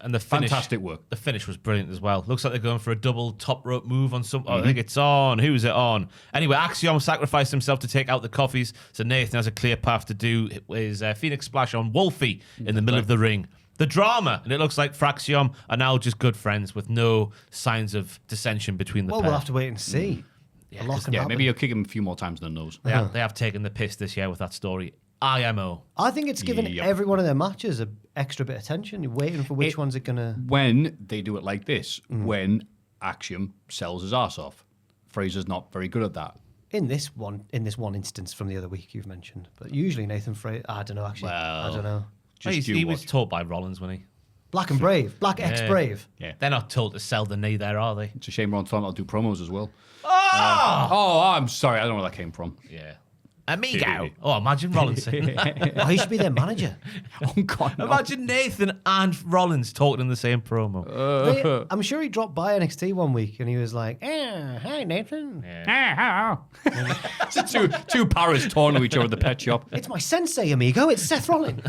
And the finish, Fantastic work. The finish was brilliant as well. Looks like they're going for a double top rope move on some. I think it's on. Who is it on? Anyway, Axiom sacrificed himself to take out the coffees, so Nathan has a clear path to do his Phoenix Splash on Wolfie in the middle of the ring. The drama, and it looks like Fraxiom are now just good friends with no signs of dissension between the pair. we'll have to wait and see. Maybe he'll kick him a few more times in the nose. They have taken the piss this year with that story. IMO. I think it's given every one of their matches an extra bit of tension. You're waiting for which ones are going to... When they do it like this, when Axiom sells his ass off. Fraser's not very good at that. In this one instance from the other week you've mentioned. But usually Nathan Fraser... I don't know, actually. I don't know. He was taught by Rollins, wasn't he? Black and Brave. Black X Brave. Yeah. They're not told to sell the knee there, are they? It's a shame we're on time. I'll do promos as well. I'm sorry. I don't know where that came from. Yeah. Amigo. Oh, imagine Rollins saying that. He should be their manager. Oh, God, no. Imagine Nathan and Rollins talking in the same promo. I'm sure he dropped by NXT one week and he was like, hi, Nathan. It's two paras talking to each other at the pet shop. It's my sensei, amigo. It's Seth Rollins.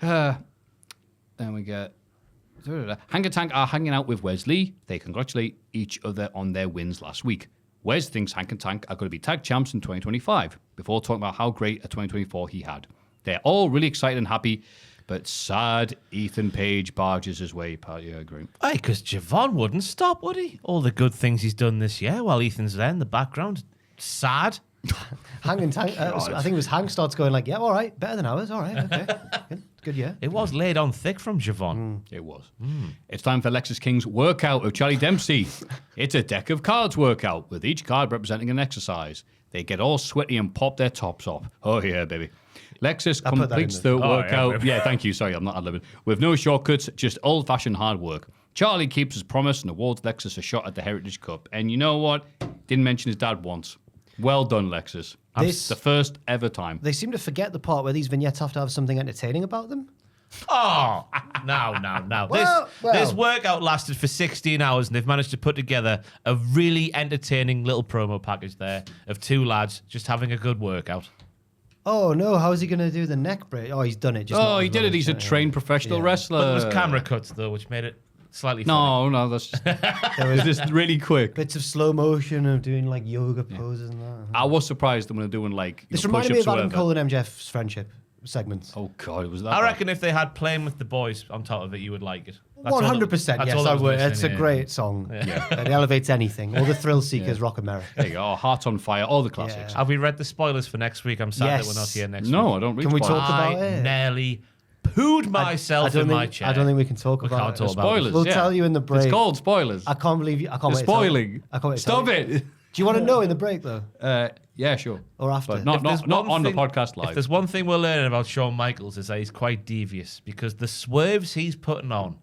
Then we get... Hang and Tank are hanging out with Wesley. They congratulate each other on their wins last week. Wes thinks Hank and Tank are going to be tag champs in 2025, before talking about how great a 2024 he had. They're all really excited and happy, but sad Ethan Page barges his way. Yeah, agree. Hey, because Javon wouldn't stop, would he? All the good things he's done this year while Ethan's there in the background. Sad. Hang and Tank, I think it was Hank starts going like, yeah, all right, better than ours. All right, okay. Good, yeah. It was laid on thick from Javon. It was. It's time for Lexus King's workout of Charlie Dempsey. It's a deck of cards workout, with each card representing an exercise. They get all sweaty and pop their tops off. Oh, yeah, baby. Lexus completes the workout. Yeah, thank you. Sorry, I'm not ad-libbing. With no shortcuts, just old-fashioned hard work. Charlie keeps his promise and awards Lexus a shot at the Heritage Cup. And you know what? Didn't mention his dad once. Well done, Lexus. It's the first ever time. They seem to forget the part where these vignettes have to have something entertaining about them. Oh, no. This workout lasted for 16 hours and they've managed to put together a really entertaining little promo package there of two lads just having a good workout. Oh, no, how is he going to do the neck break? Oh, he's done it. He did it. He's a trained professional wrestler. But there was camera cuts, though, which made it slightly funny. No, that's just... It was just really quick. Bits of slow motion of doing, like, yoga poses and that. I was surprised when they're doing, like, this reminded me of Adam Cole and MJF's friendship segments. Oh, God, it was that I reckon if they had Playing with the Boys on top of it, you would like it. 100%, yes, I would. It's a great song. Yeah. It elevates anything. All the thrill seekers rock America. There you go. Heart on Fire, all the classics. Have we read the spoilers for next week? I'm sad that we're not here next week. No, I don't read Can we talk about I it? nearly pooed myself in my chair. I don't think we can talk about it. Spoilers. We'll tell you in the break. It's called spoilers. I can't believe you. I can't You're wait. Spoiling. I can't wait. Stop it. Do you want to know in the break though? Yeah, sure. Or after? But not on the podcast live. If there's one thing we're learning about Shawn Michaels is that he's quite devious because the swerves he's putting on,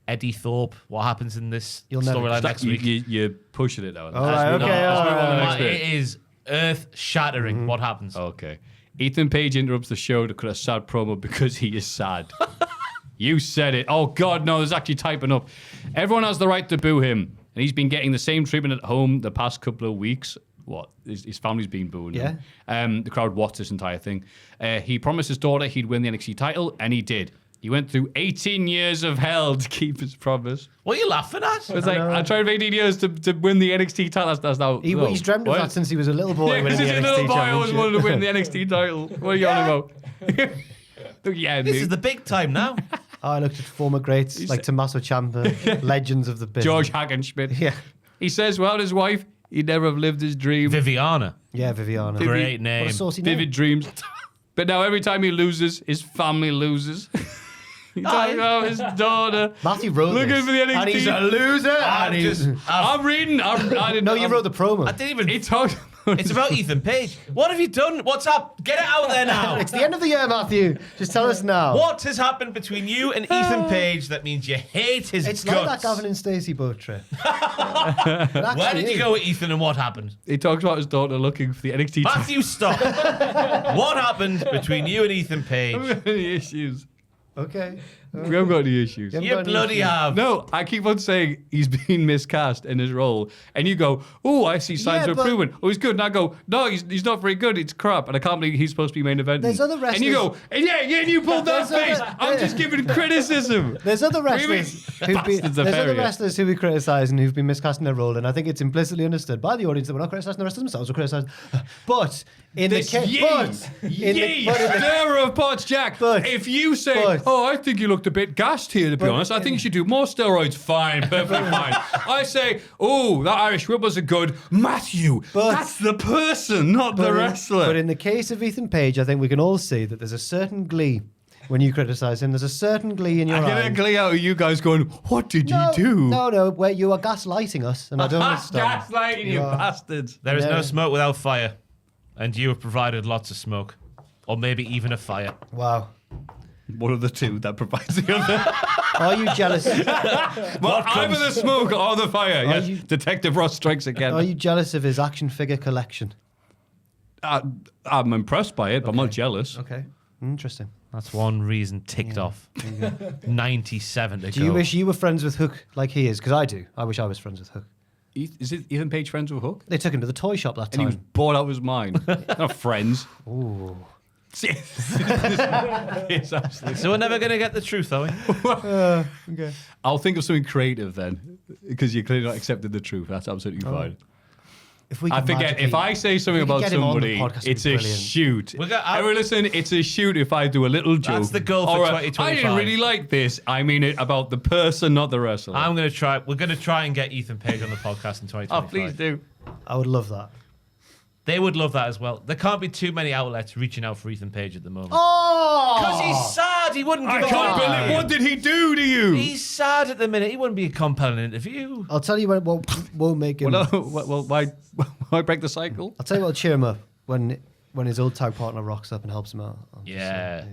Eddie Thorpe, what happens in this storyline next week? You're pushing it now. All right, okay. It is earth-shattering what happens. Okay. Ethan Page interrupts the show to cut a sad promo because he is sad. You said it. Oh, God, no, there's actually typing up. Everyone has the right to boo him, and he's been getting the same treatment at home the past couple of weeks. What? His family's been booing him. The crowd watched this entire thing. He promised his daughter he'd win the NXT title, and he did. He went through 18 years of hell to keep his promise. What are you laughing at? It's like, I tried for 18 years to win the NXT title. That's now... He's dreamt of that since he was a little boy. Yeah, winning because the he's a NXT little boy, I always championship. wanted to win the NXT title. What are you on about? Yeah, This is the big time now. I looked at former greats like Tommaso Ciampa, legends of the business. George Hackenschmidt. Yeah. He says, without his wife, he'd never have lived his dream. Viviana. Yeah, Viviana. Great What name. a saucy name. Vivid dreams. But now every time he loses, his family loses. He's talking about his daughter. Matthew wrote Looking this. for the NXT. And he's a loser. I'm and he's... just- I'm reading. I didn't No, you wrote the promo. I didn't even. He talked. It's about Ethan Page. What have you done? What's up? Get it out there now. It's the end of the year, Matthew. Just tell us now. What has happened between you and Ethan Page that means you hate his It's guts? like that Gavin and Stacey boat trip. Where did you go with Ethan and what happened? He talks about his daughter looking for the NXT. Maffew, stop. What happened between you and Ethan Page? Any issues? Okay. We haven't got any issues. Yeah. You bloody have. No, I keep on saying he's been miscast in his role, and you go, "Oh, I see signs Yeah, of but- improvement. Oh, he's good." And I go, "No, he's not very good. It's crap." And I can't believe he's supposed to be main event. There's other And you go, "Yeah, and you pulled that There's face. other- I'm just giving criticism." There's other wrestlers who've been, Bastards are there's other fairy. wrestlers who we criticise and who've been miscasting their role, and I think it's implicitly understood by the audience that we're not criticising the rest of themselves, we're criticising. But in the case, Stir of pots, Jack. But- if you say, but- "Oh, I think you looked a bit gassed here," to be honest, I think you should do more steroids. Fine, perfectly fine. I say, "Oh, that Irish whip was a good Maffew." But- That's the person, not the wrestler. But in the case of Ethan Page, I think we can all see that there's a certain glee when you criticise him. There's a certain glee in your I get a eyes. glee out of you guys going, "What did No, you do?" No, where you are gaslighting us, and I don't understand. Gaslighting you are- bastards. There is no Yeah. smoke without fire. And you have provided lots of smoke. Or maybe even a fire. Wow. One of the two that provides the other. Are you jealous? Well, either the smoke or the fire. Yes. you- Detective Ross strikes again. Are you jealous of his action figure collection? I'm impressed by it, but I'm not jealous. Okay. Interesting. That's one reason ticked off. 97 to Do go. you wish you were friends with Hook like he is? Because I do. I wish I was friends with Hook. Is it Ethan Page friends with Hook? They took him to the toy shop that And he was time. bored out of his mind. Not friends. Ooh. It's absolutely. So we're never going to get the truth, are we? Okay. I'll think of something creative then, because you're clearly not accepting the truth. That's absolutely fine. If we I could forget, magically- if I say something we could about get him on the somebody, podcast, it'd it's be a brilliant. shoot. I- Everyone listen, it's a shoot if I do a little joke. That's the goal for Or 2025. I didn't really like this. I mean it about the person, not the wrestler. We're going to try and get Ethan Page on the podcast in 2025. Oh, please do. I would love that. They would love that as well. There can't be too many outlets reaching out for Ethan Page at the moment. Oh! Because he's sad. He wouldn't give I a can't fuck. believe. What did he do to you? He's sad at the minute. He wouldn't be a compelling interview. I'll tell you what won't make him. Well, why break the cycle? I'll tell you what'll cheer him up when his old tag partner rocks up and helps him out. Yeah.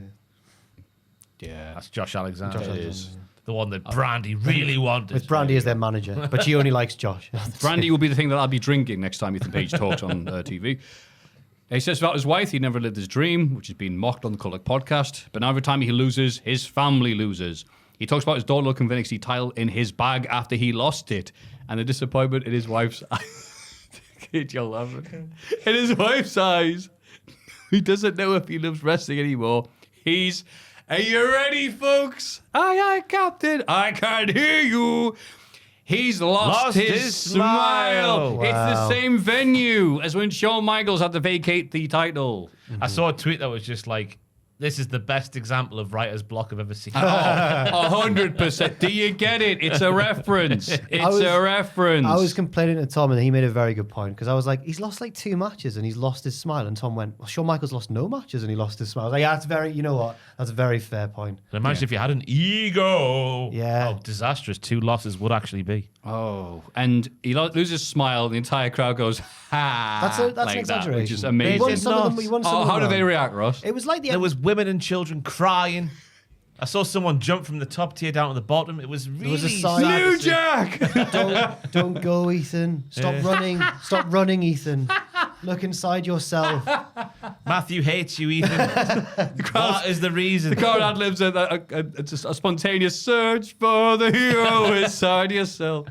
Yeah. That's Josh Alexander. Josh It Alexander, is. The one that Brandy really wanted. With Brandy as their manager, but she only likes Josh. Brandy will be the thing that I'll be drinking next time Ethan Page talks on TV. He says about his wife, he never lived his dream, which has been mocked on the Cultaholic Podcast. But now every time he loses, his family loses. He talks about his daughter looking for the NXT title in his bag after he lost it, and the disappointment in his wife's eyes. You're laughing. In his wife's eyes, he doesn't know if he loves wrestling anymore. He's, are you ready, folks? Aye, aye, Captain. I can't hear you. He's lost his smile. Wow. It's the same venue as when Shawn Michaels had to vacate the title. I saw a tweet that was just like, this is the best example of writer's block I've ever seen. 100%. Do you get it? It's a reference. It's was- a reference. I was complaining to Tom, and he made a very good point because I was like, he's lost like 2 matches and he's lost his smile. And Tom went, well, Shawn Michaels lost no matches and he lost his smile. I was like, yeah, that's very, you know what? That's a very fair point. And imagine if you had an ego. Yeah. How disastrous 2 losses would actually be. Oh, and he loses his smile, and the entire crowd goes, ha. That's an like exaggeration. That, which is He amazing. won did some of not. them. He won some Oh, of them how do wrong. they react, Ross? It was like the There was women and children crying. I saw someone jump from the top tier down to the bottom. It was really was a sign- sad to New see. Jack! don't go, Ethan. Stop running. Stop running, Ethan. Look inside yourself. Maffew hates you, Ethan. That is the reason. The crowd ad libs a spontaneous search for the hero inside yourself.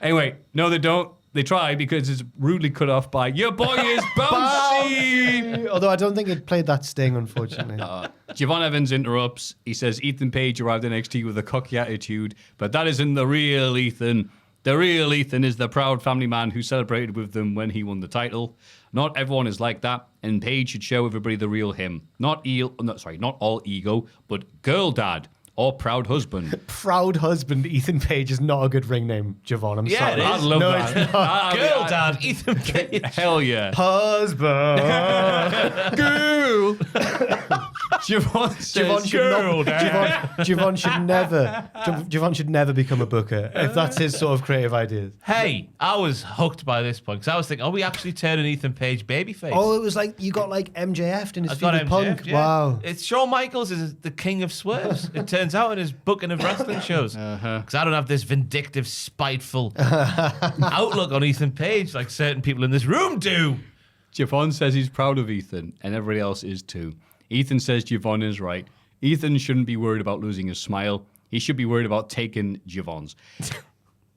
Anyway, no, they don't. They try because it's rudely cut off by your boy is bouncy. Although I don't think it played that sting, unfortunately. Javon Evans interrupts. He says Ethan Page arrived in NXT with a cocky attitude, but that isn't the real Ethan. The real Ethan is the proud family man who celebrated with them when he won the title. Not everyone is like that, and Page should show everybody the real him. Not all ego, but girl dad or proud husband. Proud husband Ethan Page is not a good ring name, Javon. I'm sorry. it is. I love that. It's not. Girl dad, Ethan Page. Hell yeah. Husband. Girl. Javon says Javon should never become a booker if that's his sort of creative ideas. Hey, I was hooked by this point because I was thinking, are we actually turning Ethan Page babyface? Oh, it was like you got like MJF'd in his I feud got with MJF, Punk. yeah. Wow. It's Shawn Michaels is the king of swerves. It turns out in his booking of wrestling shows. Because I don't have this vindictive, spiteful outlook on Ethan Page like certain people in this room do. Javon says he's proud of Ethan, and everybody else is too. Ethan says Javon is right. Ethan shouldn't be worried about losing his smile. He should be worried about taking Javon's.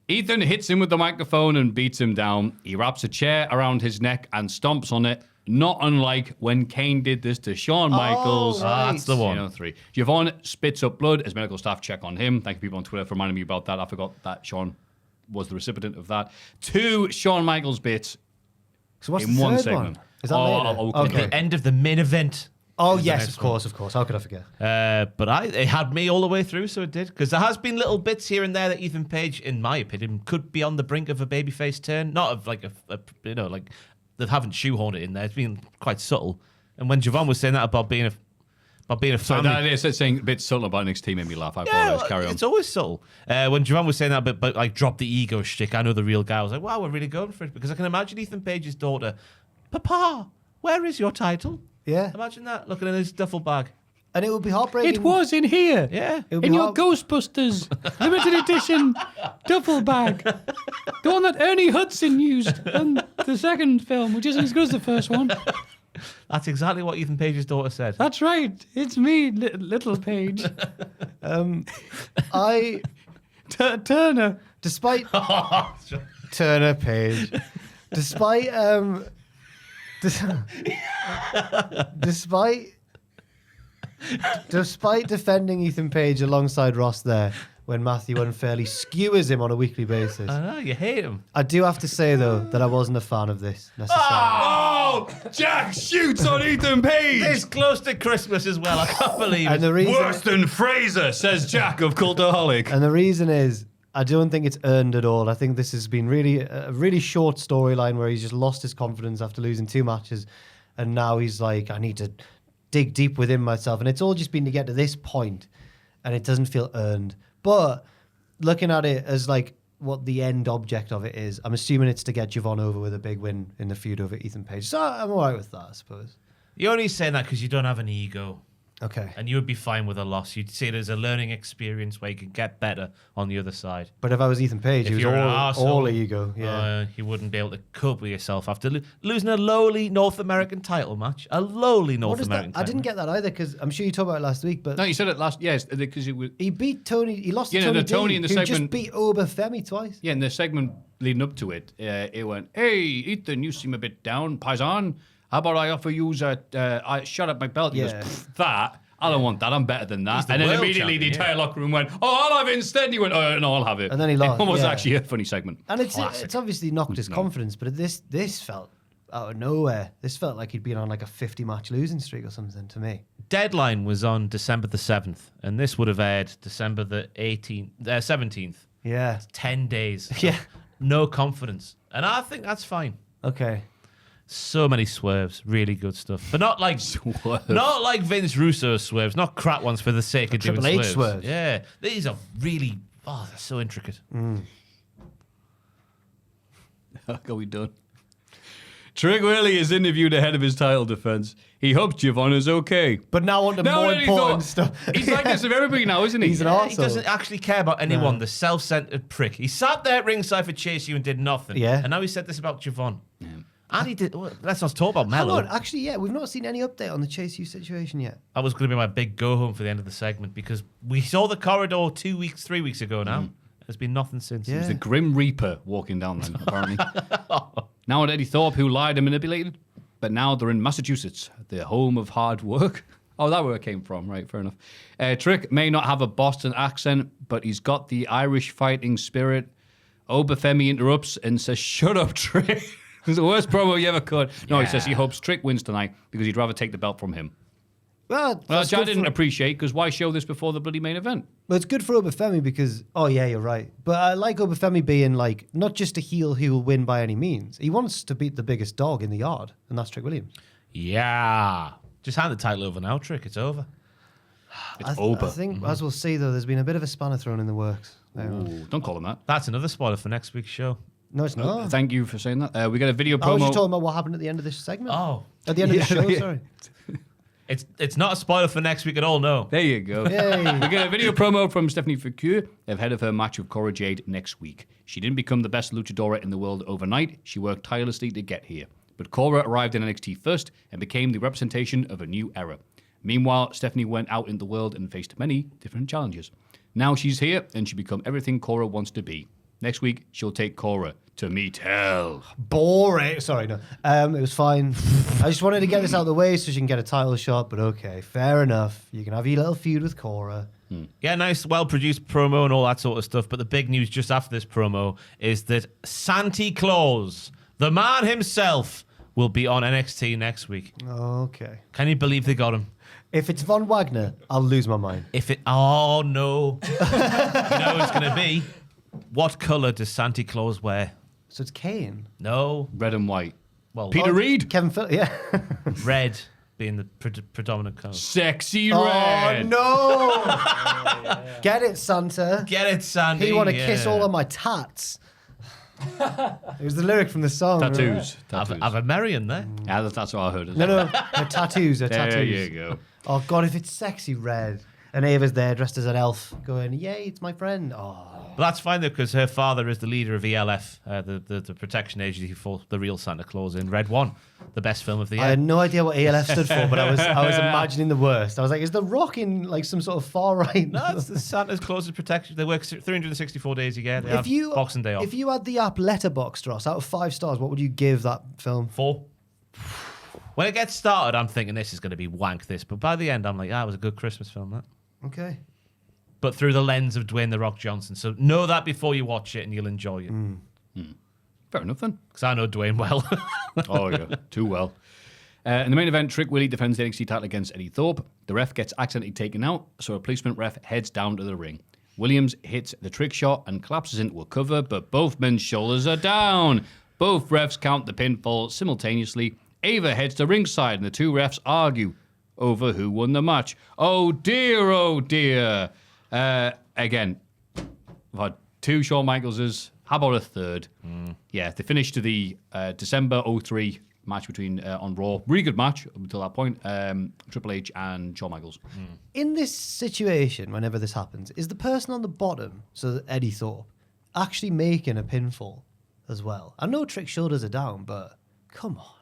Ethan hits him with the microphone and beats him down. He wraps a chair around his neck and stomps on it, not unlike when Kane did this to Shawn Michaels. right. That's the one. 3. Javon spits up blood as medical staff check on him. Thank you, people on Twitter, for reminding me about that. I forgot that Shawn was the recipient of that. 2 Shawn Michaels bits So what's in the one third segment. one? Is that later? Okay. The end of the main event. Oh, is the yes, next of course. How could I forget? But it had me all the way through, so it did. Because there has been little bits here and there that Ethan Page, in my opinion, could be on the brink of a babyface turn. Not of like like they haven't shoehorned it in there. It's been quite subtle. And when Javon was saying that about being a So family, that is saying a bit subtle about NXT made me laugh. I apologize. Carry on. it's always subtle. When Javon was saying that about like drop the ego shtick, I know the real guy. I was like, wow, we're really going for it. Because I can imagine Ethan Page's daughter, Papa, where is your title? Yeah. Imagine that, looking in his duffel bag. And it would be heartbreaking. It was in here. Yeah. It would be In your heart- Ghostbusters limited edition duffel bag. The one that Ernie Hudson used in the second film, which isn't as good as the first one. That's exactly what Ethan Page's daughter said. That's right. It's me, little Page. Turner. Despite Turner Page, despite despite defending Ethan Page alongside Ross there when Maffew unfairly skewers him on a weekly basis, I know, you hate him. I do have to say though that I wasn't a fan of this necessarily. Oh, Jack shoots on Ethan Page. This close to Christmas as well. I can't believe And it. the reason, Worse than Fraser, says Jack of Cultaholic. and the reason is, I don't think it's earned at all. I think this has been a really short storyline where he's just lost his confidence after losing 2 matches, and now he's like, I need to dig deep within myself, and it's all just been to get to this point, and it doesn't feel earned. But looking at it as like what the end object of it is, I'm assuming it's to get Javon over with a big win in the feud over Ethan Page. So I'm all right with that, I suppose. You're only saying that because you don't have an ego. Okay. And you would be fine with a loss. You'd see it as a learning experience where you can get better on the other side. But if I was Ethan Page, he was you're an all arsehole, ego. Yeah. You wouldn't be able to cope with yourself after losing a lowly North American title match. A lowly North What is American that? I title didn't get that either because I'm sure you talked about it last week. But No, you said it last. Yes, because it was. he beat Tony. He lost to Yeah, Tony no, Tony D, in the who segment- just beat Obafemi twice. Yeah, in the segment leading up to it, it went, "Hey, Ethan, you seem a bit down, Paisan. How about I offer you I shut up my belt." He goes, Yeah. "Pff, that. I don't want that. I'm better than that." the And then world immediately the champion, entire locker room went, "Oh, I'll have it instead." And he went, "Oh, no, I'll have it." And then he lost, It was yeah. actually a funny segment. And it's obviously knocked his confidence, but this felt out of nowhere. This felt like he'd been on like a 50-match losing streak or something to me. Deadline was on December the 7th, and this would have aired December the 17th. Yeah. 10 days. Yeah. No confidence. And I think that's fine. Okay. So many swerves, really good stuff, but not like Swerve. not like Vince Russo swerves, not crap ones for the sake of doing Triple H swerves. swerves. Yeah, these are really they're so intricate. Are we done? Trig Willie is interviewed ahead of his title defense. He hopes Giovanna is okay. But now on to No, more he important thought- stuff. He's like this of everybody now, isn't he? He's an Yeah, arsehole. he doesn't actually care about anyone. The self-centered prick. He sat there at ringside for Chase U and did nothing. Yeah. And now he said this about Javon. And he did. Well, let's not talk about Hang Mello. on, actually, yeah, we've not seen any update on the Chase U situation yet. That was going to be my big go home for the end of the segment because we saw the corridor 3 weeks ago now. There's been nothing since. Yeah. He's the Grim Reaper walking down then, apparently. Now at Eddie Thorpe, who lied and manipulated. but now they're in Massachusetts, the home of hard work. Oh, that's where it came from. Right, fair enough. Trick may not have a Boston accent, but he's got the Irish fighting spirit. Obafemi interrupts and says, "Shut up, Trick." It's the worst promo you ever could. No, he says he hopes Trick wins tonight because he'd rather take the belt from him. Well, Which I didn't appreciate, because why show this before the bloody main event? Well, it's good for Obafemi because, oh yeah, you're right. But I like Obafemi being like, not just a heel who will win by any means. He wants to beat the biggest dog in the yard, and that's Trick Williams. Yeah. Just hand the title over now, Trick. It's over. It's over. I think, as we'll see, though, there's been a bit of a spanner thrown in the works. Ooh, don't call him that. That's another spoiler for next week's show. No, it's not. Thank you for saying that. We got a video I was promo. just talking about what happened at the end of this segment. Oh. At the end of the show, sorry. It's not a spoiler for next week at all, no. There you go. Yay. We get a video promo from Stephanie Foucault ahead of her match with Cora Jade next week. She didn't become the best luchadora in the world overnight. She worked tirelessly to get here. But Cora arrived in NXT first and became the representation of a new era. Meanwhile, Stephanie went out in the world and faced many different challenges. Now she's here and she become everything Cora wants to be. Next week, she'll take Cora to meet hell. Boring. Sorry, no. It was fine. I just wanted to get this out of the way so she can get a title shot, but okay, fair enough. You can have your little feud with Cora. Yeah, nice, well-produced promo and all that sort of stuff. But the big news just after this promo is that Santa Claus, the man himself, will be on NXT next week. Okay. Can you believe they got him? If it's Von Wagner, I'll lose my mind. Oh, no. You know who it's going to be? What colour does Santa Claus wear? So it's Kane. No. Red and white. Well, Peter Reed. Kevin Phillips, yeah. red being the predominant colour. Sexy Oh, red. no. Get it, Santa. Get it, Sandy. You want to kiss all of my tats. It was the lyric from the song. Tattoos. Right? Tattoos. Have a Marion there. Yeah, that's what I heard. No, they're tattoos. They're tattoos. There you go. Oh, God, if it's sexy red. And Ava's there dressed as an elf going, yay, it's my friend. Oh. But that's fine, though, because her father is the leader of ELF, the protection agency for the real Santa Claus in Red One, the best film of the year. I had no idea what ELF stood for, but I was imagining the worst. I was like, is The Rock in like some sort of far right? No, it's the Santa's Claus's protection. They work 364 days a year. They have Boxing Day off. If you had the app Letterboxd, Ross, out of 5 stars, what would you give that film? 4. When it gets started, I'm thinking this is going to be wank this, but by the end, I'm like, it was a good Christmas film, that. Okay. But through the lens of Dwayne "The Rock" Johnson. So know that before you watch it and you'll enjoy it. Fair enough then. Because I know Dwayne well. Oh, yeah. Too well. In the main event, Trick Willie defends the NXT title against Eddie Thorpe. The ref gets accidentally taken out, so a replacement ref heads down to the ring. Williams hits the trick shot and collapses into a cover, but both men's shoulders are down. Both refs count the pinfall simultaneously. Ava heads to ringside, and the two refs argue over who won the match. Oh, dear, oh, dear. Again, we've had 2 Shawn Michaelses. How about a third? Yeah, they finished to the December 03 match between on Raw. Really good match up until that point. Triple H and Shawn Michaels. In this situation, whenever this happens, is the person on the bottom, so Eddie Thorpe, actually making a pinfall as well? I know Trick's shoulders are down, but come on.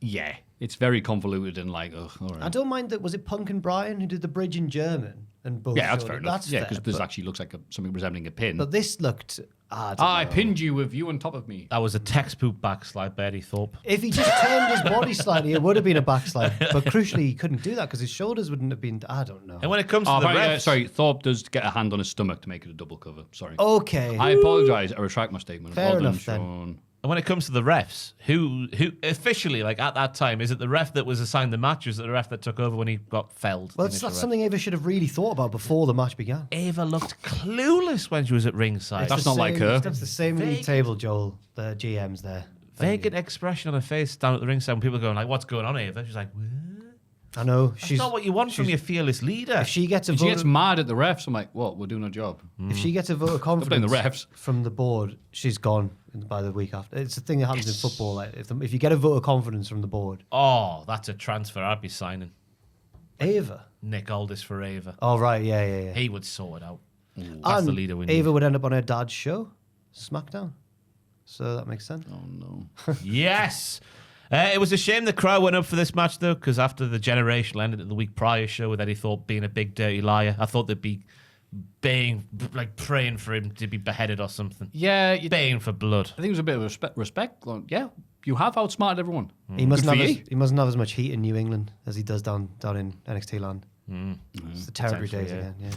Yeah, it's very convoluted and like, ugh, all right. I don't mind that. Was it Punk and Brian who did the bridge in German? And both Yeah, that's showed fair it? enough. That's Yeah, fair, because this but- actually looks like something resembling a pin. But this looked. I don't I know. pinned you with you on top of me. That was a textbook backslide by Eddie Thorpe. If he just turned his body slightly, it would have been a backslide. But crucially, he couldn't do that because his shoulders wouldn't have been. I don't know. And when it comes to Oh, the apparently, refs... sorry, Thorpe does get a hand on his stomach to make it a double cover. Sorry. Okay. I apologise. I retract my statement. Fair Well done, enough, then. Sean. And when it comes to the refs, who officially, like at that time, is it the ref that was assigned the match, or is it the ref that took over when he got felled? Well, the that's initial ref? something Ava should have really thought about before the match began. Ava looked clueless when she was at ringside. That's not like her. That's the same league table, Joel. The GM's there. Vacant expression on her face down at the ringside when people are going like, "What's going on, Ava?" She's like, "What?" I know. That's not what you want from your fearless leader. If she gets a And she vote, gets mad at the refs. I'm like, what? We're doing our job. if she gets a vote of blame the confidence refs. from the board, she's gone by the week after. It's a thing that happens in football. Like if you get a vote of confidence from the board, Oh, that's a transfer I'd be signing. Ava. Nick Aldis for Ava. Oh right, yeah. He would sort it out. That's And the leader we need. Ava would end up on her dad's show, SmackDown. So that makes sense. Oh, no. Yes. It was a shame the crowd went up for this match, though, because after the generational ended at the week prior show with Eddie Thorpe being a big dirty liar, I thought they'd be praying for him to be beheaded or something. Yeah, Baying for blood. I think it was a bit of respect. Like, yeah, You have outsmarted everyone. He mustn't Good have for as, you. he mustn't have as much heat in New England as he does down in NXT land. It's the terrible days Potentially, again. Yeah.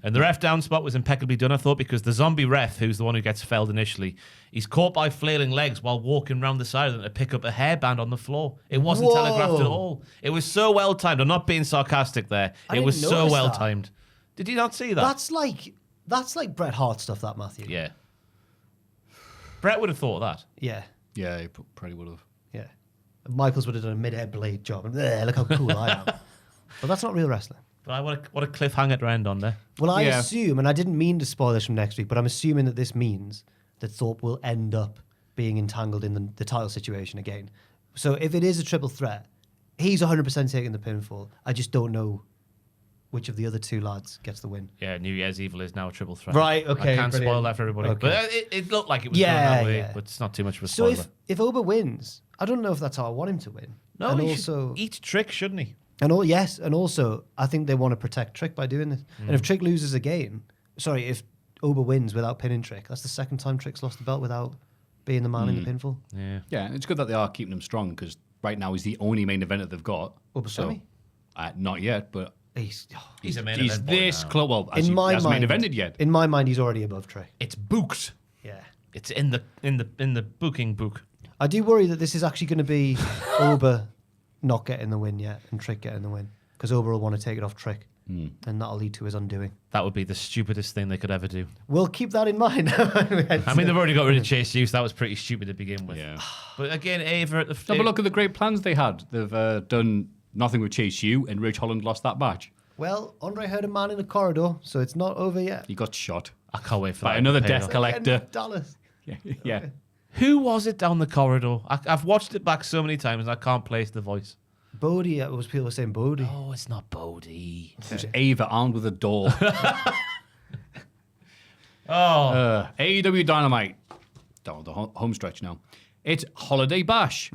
And the ref down spot was impeccably done, I thought, because the zombie ref, who's the one who gets felled initially, he's caught by flailing legs while walking around the side of them to pick up a hairband on the floor. It wasn't Whoa. telegraphed at all. It was so well timed. I'm not being sarcastic there. I It was didn't so notice well that. timed. Did you not see that? That's like Bret Hart stuff, that Maffew. Yeah. Brett would have thought that. Yeah. Yeah, he probably would have. Yeah. Michaels would have done a mid-air blade job. And, look how cool I am. But that's not real wrestling. But what a cliffhanger to end on there. Well, I Yeah. assume, and I didn't mean to spoil this from next week, but I'm assuming that this means that Thorpe will end up being entangled in the title situation again. So if it is a triple threat, he's 100% taking the pinfall. I just don't know which of the other two lads gets the win. Yeah, New Year's Evil is now a triple threat. Right, okay, I can't spoil brilliant. that for everybody. Okay. But it looked like it was Yeah, going that way, yeah. but it's not too much of a So spoiler. if Oba wins, I don't know if that's how I want him to win. No, and he also, should eat Trick, shouldn't he? and also, I think they want to protect Trick by doing this. And if Trick loses again, if Oba wins without pinning Trick, that's the second time Trick's lost the belt without being the man in the pinfall. Yeah. Yeah, it's good that they are keeping him strong because right now he's the only main event that they've got. Oba Sami? Not yet, but He's He's a main he's event boy this now. close. Well, as in he my hasn't mind. main evented yet. In my mind, he's already above Trick. It's booked. Yeah. It's in the booking book. I do worry that this is actually going to be Oba not getting the win yet and Trick getting the win because Oba will want to take it off Trick, and that'll lead to his undoing. That would be the stupidest thing they could ever do. We'll keep that in mind. I mean, they've already got rid of Chase Hughes. That was pretty stupid to begin with. Yeah. But again, Ava at the No, but look at the great plans they had. They've done nothing with Chase U, and Ridge Holland lost that match. Well, Andre heard a man in the corridor, so it's not over yet. He got shot I can't wait for by that. another payoff. death collector. $10. Yeah. Who was it down the corridor? I've watched it back so many times and I can't place the voice. Bodie, people were saying Bodie. Oh, it's not Bodie. It was Ava armed with a door. Oh, AEW Dynamite. The home stretch now. It's Holiday Bash.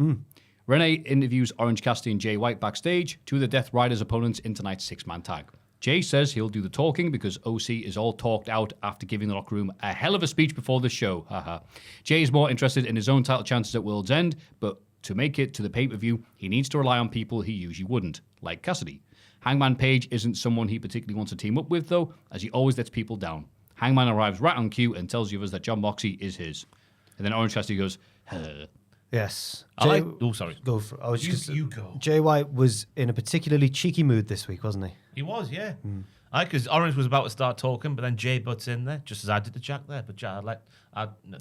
Renee interviews Orange Cassidy and Jay White backstage, two of the Death Riders' opponents in tonight's six-man tag. Jay says he'll do the talking because OC is all talked out after giving the locker room a hell of a speech before the show. Haha. Jay is more interested in his own title chances at World's End, but to make it to the pay-per-view, he needs to rely on people he usually wouldn't, like Cassidy. Hangman Page isn't someone he particularly wants to team up with, though, as he always lets people down. Hangman arrives right on cue and tells the others that John Moxley is his. And then Orange Cassidy goes, Yes. sorry. Go for. I was just. You go. Jay White was in a particularly cheeky mood this week, wasn't he? He was, yeah. Because Orange was about to start talking, but then Jay butts in there, just as I did to Jack there. But Jack,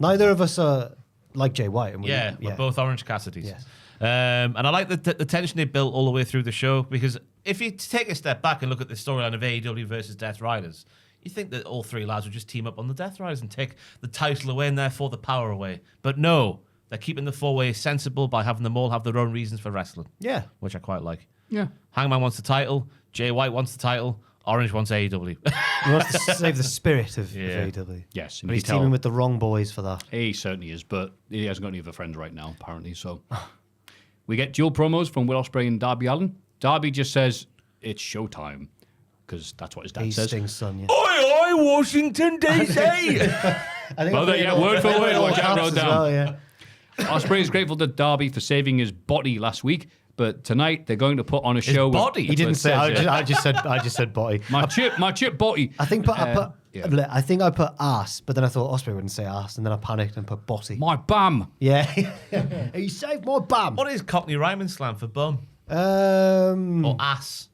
Neither of us are like Jay White. And we're both Orange Cassidys. Yes. And I like the tension they built all the way through the show, because if you take a step back and look at the storyline of AEW versus Death Riders, you think that all three lads would just team up on the Death Riders and take the title away and therefore the power away. But no, they're keeping the four-way sensible by having them all have their own reasons for wrestling. Yeah. Which I quite like. yeah. Hangman wants the title, Jay White wants the title, Orange wants AEW. He wants to save the spirit of Yeah. AEW. Yes, and But you he's can tell- teaming with the wrong boys for that. He certainly is, but he hasn't got any other friends right now, apparently. So we get dual promos from Will Ospreay and Darby Allin. Darby just says it's showtime because that's what his dad says. Hastings' son, yeah. Oi, Washington, D.C. I think Well, I put yeah, it all- word for I put word, it all what Jack caps wrote as down. well, yeah. Ospreay is grateful to Darby for saving his body last week, but tonight they're going to put on a show. body? He didn't It say. says, I just said body. my chip body. I think yeah. I think I put ass, but then I thought Osprey wouldn't say ass, and then I panicked and put body. My bum. Yeah, he saved my bum. What is Cockney rhyming slang for bum? Or ass?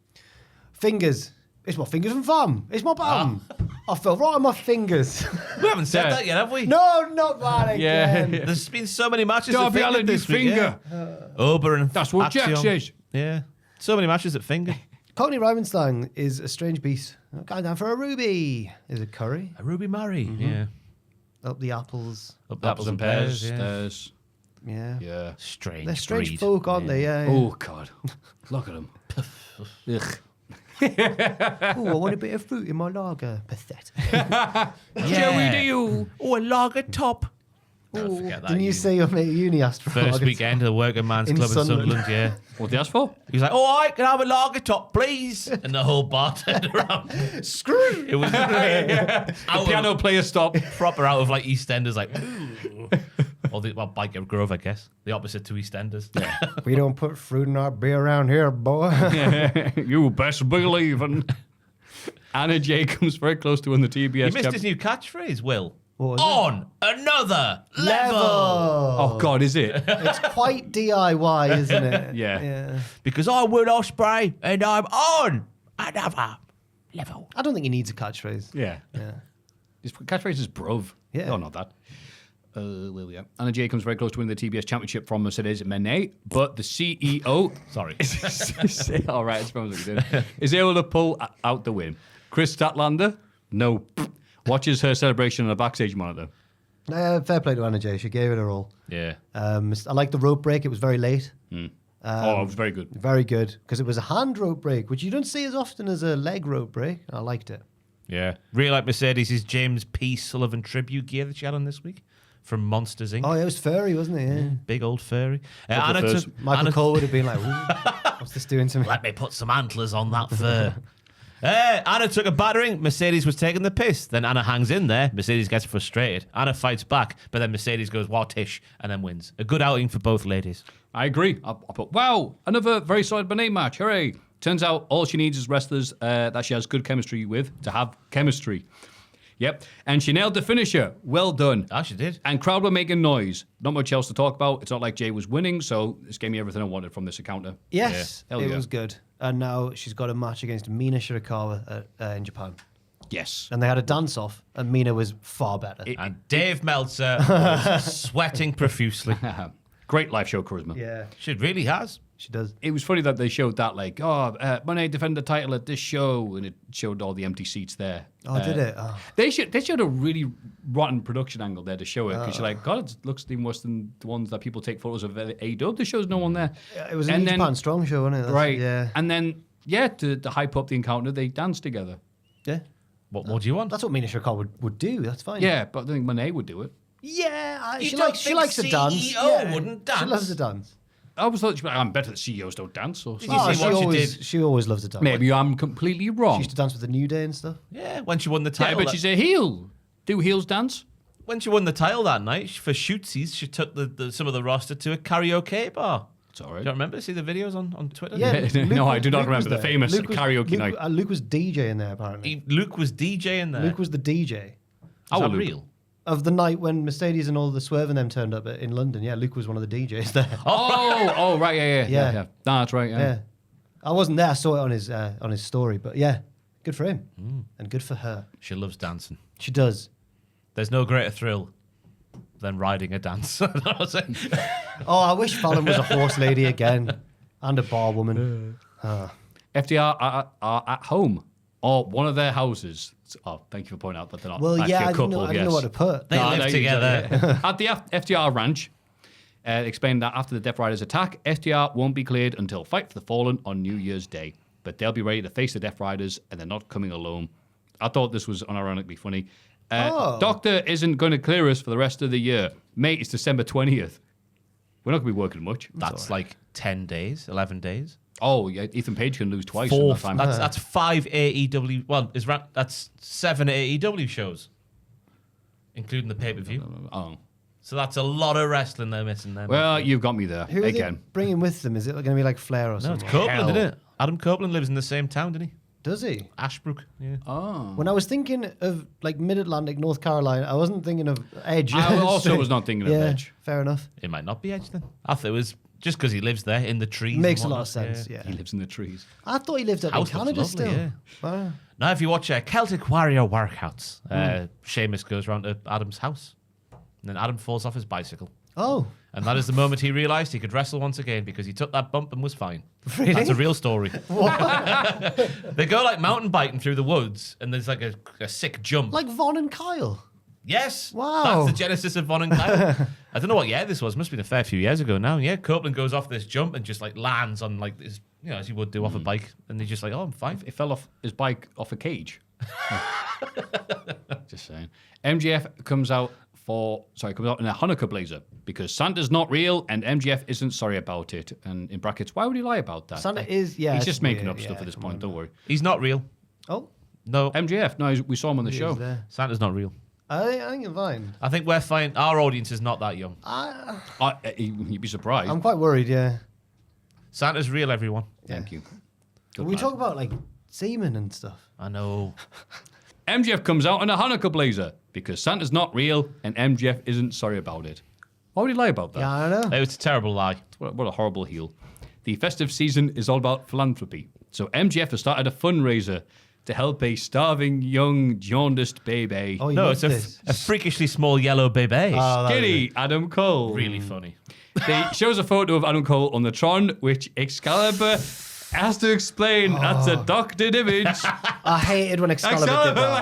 Fingers. It's my fingers and thumb. It's my bum. I fell right on my fingers. We haven't said Yeah. that yet, have we? No, not that Yeah. again. There's been so many matches Darby at Allin, Finger you this week. finger. Yeah. Ober and That's what Jack Axiom. says. Yeah. So many matches at Finger. Cockney Rhymenstein is a strange beast. Going down for a ruby. Is it curry? A Ruby Murray. Yeah. Up the apples. Up the Apples and pears. yeah. There's, Yeah. yeah. Strange. They're strange breed. folk, aren't they? Yeah. Oh, God. Look at him. Ugh. Oh, I want a bit of fruit in my lager. Pathetic. Joey, do you? Oh, a lager top. Oh, forget that. Didn't you say your mate at uni asked for a First lager? weekend of the Working Man's In Club in Sunderland. Sunderland, yeah. What did he ask for? He was like, "Oh, I can have a lager top, please." And the whole bar turned around. Screw. It was The out piano of, player stop. proper out of like EastEnders, like, ooh. Or Biker Grove, I guess. The opposite to EastEnders. Yeah. We don't put fruit in our beer around here, boy. You best believe. And Anna Jay comes very close to win the TBS. You missed his new catchphrase, Will. What was it? On another level. Oh, God, is it? It's quite DIY, isn't it? Yeah. Because I'm Will Ospreay and I'm on another level. I don't think he needs a catchphrase. Yeah. His catchphrase is bruv. Yeah. Oh, not that. Well, yeah. Anna Jay comes very close to winning the TBS championship from Mercedes Moné, but the CEO... Sorry. All right, I suppose we did. Is able to pull out the win. Chris Statlander? No. Watches her celebration on a backstage monitor. Fair play to Anna Jay. She gave it her all. Yeah. I like the rope break. It was very late. It was very good. Very good. Because it was a hand rope break, which you don't see as often as a leg rope break. I liked it. Yeah. Really like Mercedes' James P. Sullivan tribute gear that she had on this week from Monsters, Inc. Oh, yeah, it was furry, wasn't it? Yeah. Big old furry. Michael Cole would have been like, what's this doing to me? Let me put some antlers on that fur. Anna took a battering. Mercedes was taking the piss. Then Anna hangs in there. Mercedes gets frustrated. Anna fights back, but then Mercedes goes, "What-ish," and then wins. A good outing for both ladies. I agree. I put, wow, another very solid Moné match. Hooray. Turns out all she needs is wrestlers that she has good chemistry with to have chemistry. Yep. And she nailed the finisher. Well done. Ah, she did. And crowd were making noise. Not much else to talk about. It's not like Jay was winning, so this gave me everything I wanted from this encounter. Yes, Yeah. it was good. And now she's got a match against Mina Shirakawa in Japan. Yes. And they had a dance-off, and Mina was far better. And Dave Meltzer was sweating profusely. Great live show charisma. Yeah, She really has. she does. It was funny that they showed that, like, Moné defended the title at this show, and it showed all the empty seats there. Oh, did it? Oh. They showed a really rotten production angle there to show it, because you're like, God, it looks even worse than the ones that people take photos of AEW. There shows no one there. Yeah, it was a New Japan Strong show, wasn't it? Right. Yeah. And then, to hype up the encounter, they danced together. Yeah. What more do you want? That's what Mina Shirakawa would do. That's fine. Yeah, but I think Moné would do it. Yeah, You she don't likes think to dance. CEO wouldn't She dance? loves to dance. I was thought, I'm better that CEOs don't dance. Or you something. see what she did? She always loves to dance. Maybe I'm completely She wrong. used to dance with the New Day and stuff. Yeah, when she won the Yeah, title. but she's a heel. Do heels dance? When she won the title that night, for shootsies, she took some of the roster to a karaoke bar. It's all Do right. you remember? See the videos on Twitter? Yeah, No, I do not Luke remember was the there. famous karaoke night. Luke was DJing there, apparently. Luke was DJing there. Luke was the DJ Is Oh, that Luke. real? of the night when Mercedes and all the Swerve and them turned up in London. Yeah, Luke was one of the DJs there. Oh, right, yeah. Yeah. No, that's right. Yeah, I wasn't there. I saw it on his story, but yeah, good for him and good for her. She loves dancing. She does. There's no greater thrill than riding a dance. I don't know what I'm saying. Oh, I wish Fallon was a horse lady again and a bar woman. FDR are at home or one of their houses. Oh, thank you for pointing out that they're not Well, actually yeah, a I couple. didn't know what to put. They live together. At the FDR ranch, explained that after the Death Riders attack, FDR won't be cleared until Fight for the Fallen on New Year's Day. But they'll be ready to face the Death Riders, and they're not coming alone. I thought this was unironically funny. Doctor isn't going to clear us for the rest of the year. Mate, it's December 20th. We're not going to be working much. That's like 10 days, 11 days. Oh, yeah, Ethan Page can lose twice in that time. That's 5 AEW. Well, that's 7 AEW shows, including the pay-per-view. Oh. So that's a lot of wrestling they're missing there. Well, you've got me there Who are again. they bringing with them? Is it going to be like Flair or no, something? it's Copeland, Hell. isn't it? Adam Copeland lives in the same town, didn't he? Does he? Ashbrook. Yeah. Oh. When I was thinking of like Mid-Atlantic, North Carolina, I wasn't thinking of Edge. I also was not thinking of yeah, Edge. fair enough. It might not be Edge then. I thought it was just because he lives there in the trees. Makes a and lot of whatnot. sense. Yeah. He lives in the trees. I thought he lived up in House looks Canada lovely, still. yeah. Wow. Now, if you watch Celtic Warrior workouts, Sheamus goes round to Adam's house, and then Adam falls off his bicycle. Oh, And that is the moment he realised he could wrestle once again because he took that bump and was fine. Really? That's a real story. They go like mountain biking through the woods, and there's like a sick jump. like Von and Kyle. Yes. Wow. That's the genesis of Von and Kyle. I don't know what year this was. Must have been a fair few years ago now. Yeah, Copeland goes off this jump and just like lands on like this, as you would do off a bike. And he's just like, oh, I'm fine. It fell off his bike off a cage. Just saying. MJF comes out in a Hanukkah blazer because Santa's not real and MJF isn't sorry about it. And in brackets, why would he lie about that? Santa is, yeah. He's it's just making weird, up stuff yeah, at this come point. on. Don't worry. He's not real. Oh, No, MJF, no, we saw him on the he show. is there. Santa's not real. I think you're fine. I think we're fine. Our audience is not that young. You'd be surprised. I'm quite worried, yeah. Santa's real, everyone. Thank you. Good We man. talk about, like, semen and stuff. I know. MJF comes out in a Hanukkah blazer because Santa's not real and MJF isn't sorry about it. Why would he lie about that? Yeah, I don't know. It was a terrible lie. What a horrible heel. The festive season is all about philanthropy. So MJF has started a fundraiser to help a starving young jaundiced baby. Oh, you No, love it's this. a freakishly small yellow baby. Oh, that was Skinny it. Adam Cole. Really funny. They shows a photo of Adam Cole on the Tron, which Excalibur has to explain that's a doctored image. I hated when Excalibur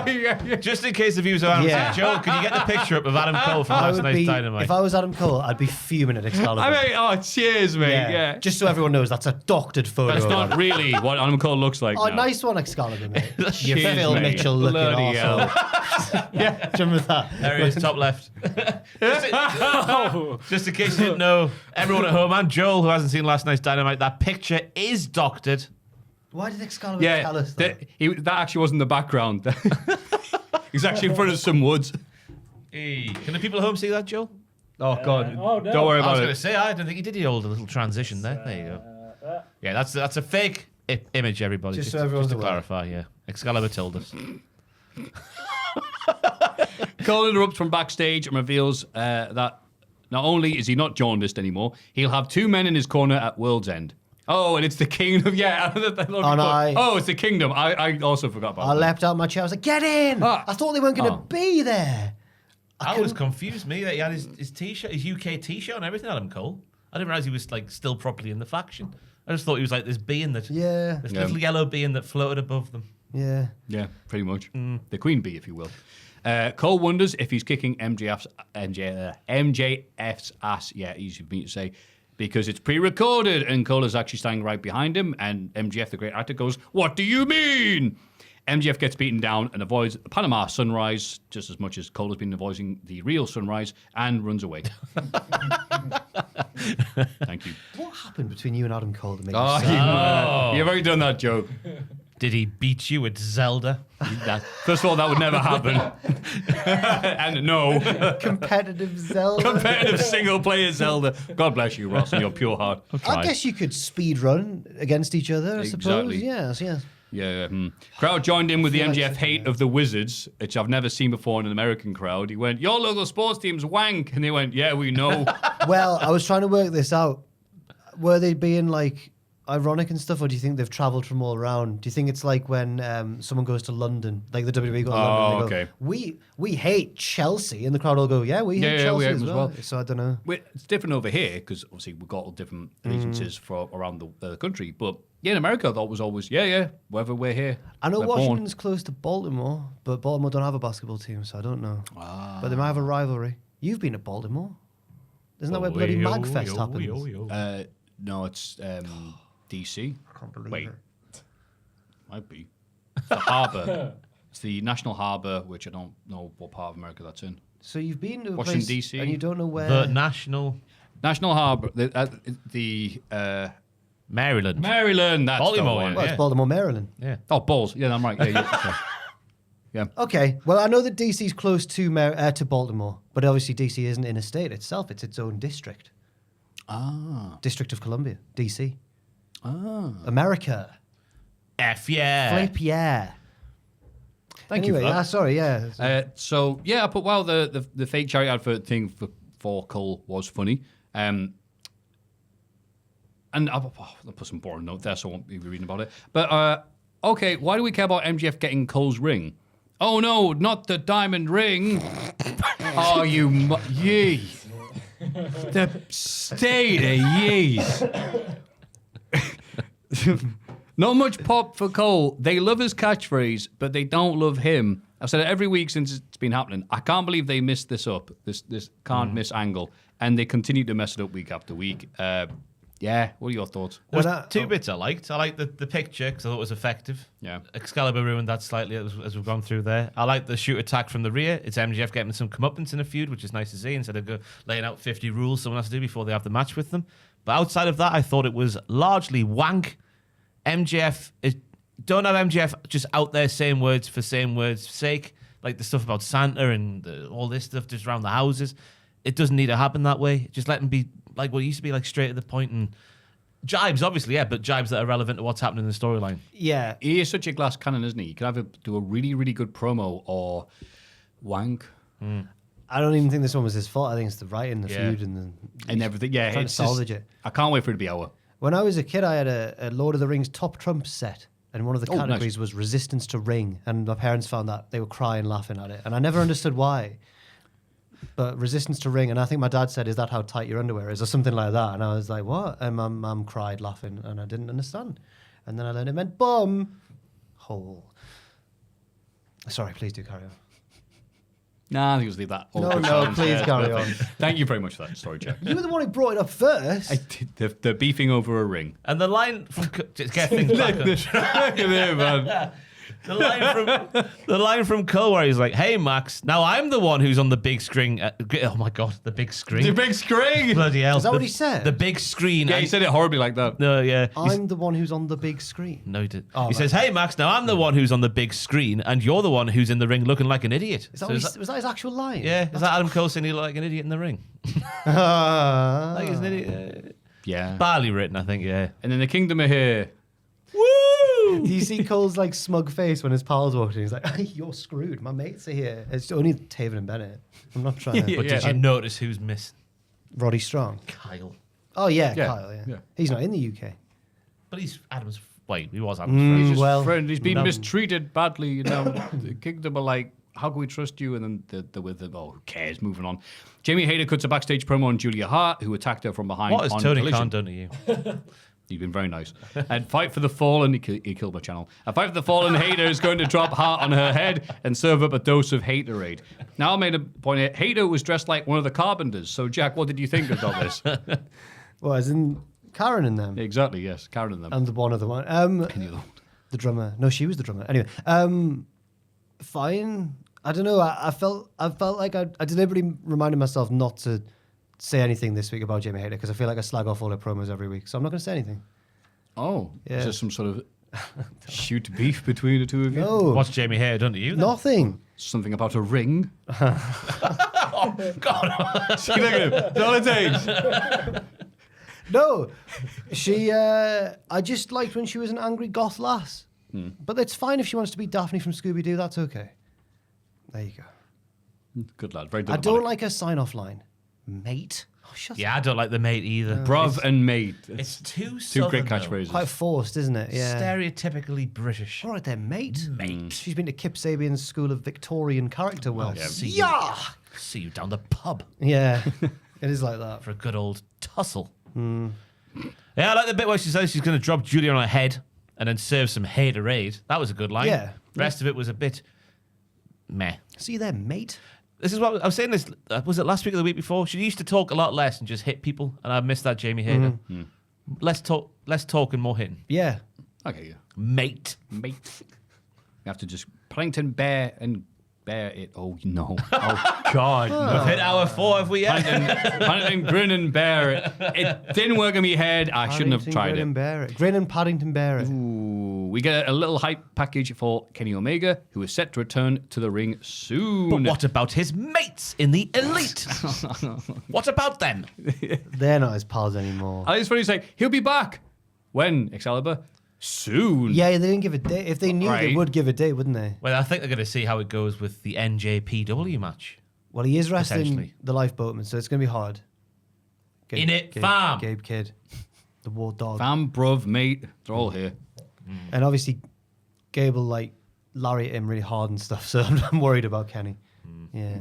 did that. Just in case the viewers are Yeah. Joe, can you get the picture up of Adam Cole from I last would night's be, Dynamite? if I was Adam Cole, I'd be fuming at Excalibur. I mean, oh, cheers, mate. Yeah. Just so everyone knows, that's a doctored photo. That's of not Adam. really what Adam Cole looks like Oh, now. nice one, Excalibur, mate. You Cheers, Phil mate. Mitchell looking Bloody arsehole. Yeah, do you remember that? There he is, top left. Just in case you didn't know, everyone at home and Joel, who hasn't seen last night's Dynamite, that picture is doctored. Why did Excalibur Yeah, tell us that? that actually wasn't the background. He's actually in front of some woods. Hey. Can the people at home see that, Joel? Oh, God. oh, no. Don't worry I was about going to it. say, I don't think he did. He hold a little transition there. There you go. Yeah, that's a fake image, everybody. Just so everyone's to aware. clarify, yeah. Excalibur told us. Cole interrupts from backstage and reveals that not only is he not jaundiced anymore, he'll have two men in his corner at World's End. Oh, and it's the kingdom. Yeah. no, it's the kingdom. I also forgot about I that. leapt out my chair. I was like, get in! Ah. I thought they weren't going to Oh. be there. I was confused, me, that he had his T-shirt, his UK T-shirt and everything, Adam Cole. I didn't realise he was like still properly in the faction. I just thought he was like this being that, Yeah. this Yeah. little yellow being that floated above them. Yeah. Yeah, pretty much. The queen bee, if you will. Cole wonders if he's kicking MJF's ass. Yeah, easy for me to say. Because it's pre-recorded and Cole is actually standing right behind him. And MJF, the great actor, goes, "What do you mean?" MJF gets beaten down and avoids the Panama sunrise just as much as Cole has been avoiding the real sunrise and runs away. Thank you. What happened between you and Adam Cole to make Oh, you sad? you've already done that joke. Did he beat you at Zelda? First of all, that would never happen. And no. Competitive Zelda? Competitive single-player Zelda. God bless you, Ross, and your pure heart. I guess you could speed run against each other, I suppose. Exactly. Yes. Yeah. Crowd joined in with the feel like MJF something hate of the Wizards, which I've never seen before in an American crowd. He went, "Your local sports team's wank," and they went, "Yeah, we know." Well, I was trying to work this out. Were they being like ironic and stuff, or do you think they've travelled from all around? Do you think it's like when someone goes to London, like the WWE go to London, they okay. go, we hate Chelsea, and the crowd will go, yeah, we hate Yeah, Chelsea we hate as them as well. well. So I don't know. It's different over here because obviously we've got all different allegiances for around the country. But yeah, in America, that was always whether we're here. I know we're born. Washington's close to Baltimore, but Baltimore don't have a basketball team, so I don't know. But they might have a rivalry. You've been to Baltimore. Isn't that where bloody Magfest happens? No, it's DC. I can't believe Wait, it. might be. It's the harbour. It's the National Harbour, which I don't know what part of America that's in. So you've been to a Washington, place DC. and you don't know where. The National National Harbour, Maryland. Maryland. That's Baltimore, the one. Well, yeah. it's Baltimore, Maryland. Yeah. Oh, balls. Yeah, I'm right. Yeah. Okay. Well, I know that DC's close to Baltimore, but obviously DC isn't in a state itself. It's its own district. District of Columbia, DC. America. F yeah. Flip, yeah. Thank Anyway, you for that. sorry, yeah. I put the fake charity advert thing for Cole was funny. And I'll put some boring note there, so I won't be reading about it. But okay, why do we care about MJF getting Cole's ring? Oh no, not the diamond ring! Oh, ye. The state of yees. Not much pop for Cole. They love his catchphrase, but they don't love him. I've said it every week since it's been happening. I can't believe they missed this up. This can't miss angle, and they continue to mess it up week after week. Yeah, what are your thoughts? There was two bits I liked. I liked the picture because I thought it was effective. Yeah. Excalibur ruined that slightly as we've gone through there. I like the shoot attack from the rear. It's MJF getting some comeuppance in a feud, which is nice to see, instead of laying out 50 rules someone has to do before they have the match with them. But outside of that, I thought it was largely wank. Don't have MJF just out there saying words for saying words' sake. like the stuff about Santa and all this stuff just around the houses. It doesn't need to happen that way. Just let them be like what it used to be, like straight to the point and jibes, obviously, yeah, but jibes that are relevant to what's happening in the storyline. Yeah. He is such a glass cannon, isn't he? You can either do a really, really good promo or wank. I don't even think this one was his fault. I think it's the writing, the feud, And everything. Yeah, trying to it's salvage just, it. I can't wait for it to be over. When I was a kid, I had a Lord of the Rings top trump set, and one of the Oh, categories nice. was resistance to ring, and my parents found that they were crying, laughing at it, and I never understood why. But resistance to ring, and I think my dad said, "Is that how tight your underwear is?" or something like that, and I was like, "What?" And my mum cried, laughing, and I didn't understand. And then I learned it meant bum hole. Sorry, please do carry on. Nah, I think we'll leave that. No, please carry on. Thank you very much for that story, Jack. You were the one who brought it up first. They're beefing over a ring. And the line from just get things back on track. Look at him, man. The line from Cole where he's like, "Hey Max, now I'm the one who's on the big screen." Oh my god, the big screen. The big screen. Bloody hell! Is that what he said? The big screen. Yeah, he said it horribly like that. No, yeah. I'm the one who's on the big screen. No, he did. Oh, He right. says, "Hey Max, now I'm the one who's on the big screen, and you're the one who's in the ring looking like an idiot." Is that, So was that his actual line? yeah, is that Adam Cole saying he looked like an idiot in the ring? Ah. Like he's an idiot. Yeah. Badly written, I think. Yeah. And then the Kingdom are here. Do you see Cole's like smug face when his pals walked in? He's like, "Hey, you're screwed. My mates are here." It's only Taven and Bennett. I'm not trying to. But did you notice who's missing? Roddy Strong. Kyle. Oh yeah, Yeah, Kyle. Yeah. yeah. He's not in the UK. But he's Adam's. Wait, he was Adam's friend. He's his well, friend. He's been no. mistreated badly. You know, the Kingdom are like, how can we trust you? And then they're with him. Oh, who cares? Moving on. Jamie Hayter cuts a backstage promo on Julia Hart, who attacked her from behind. What has on Tony Collision. Khan done to you? You've been very nice. And Fight for the Fallen, he killed my channel. A Fight for the Fallen, Hayter is going to drop Hart on her head and serve up a dose of Haterade. Now I made a point here. Hayter was dressed like one of the Carpenters. So Jack, what did you think about this? Well, as in Karen and them. Exactly, yes. Karen and them. And the one other one. The drummer. No, she was the drummer. Anyway, fine. I don't know. I felt like I deliberately reminded myself not to say anything this week about Jamie Hayter because I feel like I slag off all her promos every week. So I'm not going to say anything. Oh, Yeah. is there some sort of shoot beef between the two of you? No, What's Jamie Hayter done to you? Then? nothing. Something about a ring? God. See, look at him. That's all it takes. No, she. I just liked when she was an angry goth lass. But it's fine if she wants to be Daphne from Scooby Doo. That's okay. There you go. Good lad. Very I diplomatic. don't like her sign-off line, mate. Oh, shut Yeah, I don't like the mate either. Bruv and mate. It's too two great southern, though. catchphrases. Quite forced, isn't it? Yeah. Stereotypically British. All right there, mate. Mate. She's been to Kip Sabian's School of Victorian Character Work. See you- Yeah. See you down the pub Yeah. It is like that. for a good old tussle. Yeah, I like the bit where she says she's going to drop Julia on her head and then serve some haterade. That was a good line. Yeah. The rest of it was a bit meh. See you there, mate. This is what I was saying. This was it last week or the week before. She used to talk a lot less and just hit people, and I missed that Jamie Hayter. Less talk and more hitting. Yeah. Okay, Mate. mate. You have to just Paddington bear and bear it. Oh, no. Oh, God. We've No. hit hour 4, have we yet? Paddington grin and bear it. It didn't work in my head. I shouldn't have Paddington, tried Grin and it. Bear it. Grin and Paddington Bear it. Ooh, we get a little hype package for Kenny Omega, who is set to return to the ring soon. But what about his mates in the elite? What about them? They're not his pals anymore. I just funny to say, he'll be back. When, Excalibur? Soon. Yeah, they didn't give a date. If they knew, they Right. would give a date, wouldn't they? Well, I think they're going to see how it goes with the NJPW match. Well, he is wrestling Potentially. the Lifeboatman, so it's going to be hard. In it, fam. Gabe Kidd, the War Dog. Fam, bruv, mate, they're all here. And obviously, Gabe will like lariat him really hard and stuff, so I'm worried about Kenny. Yeah,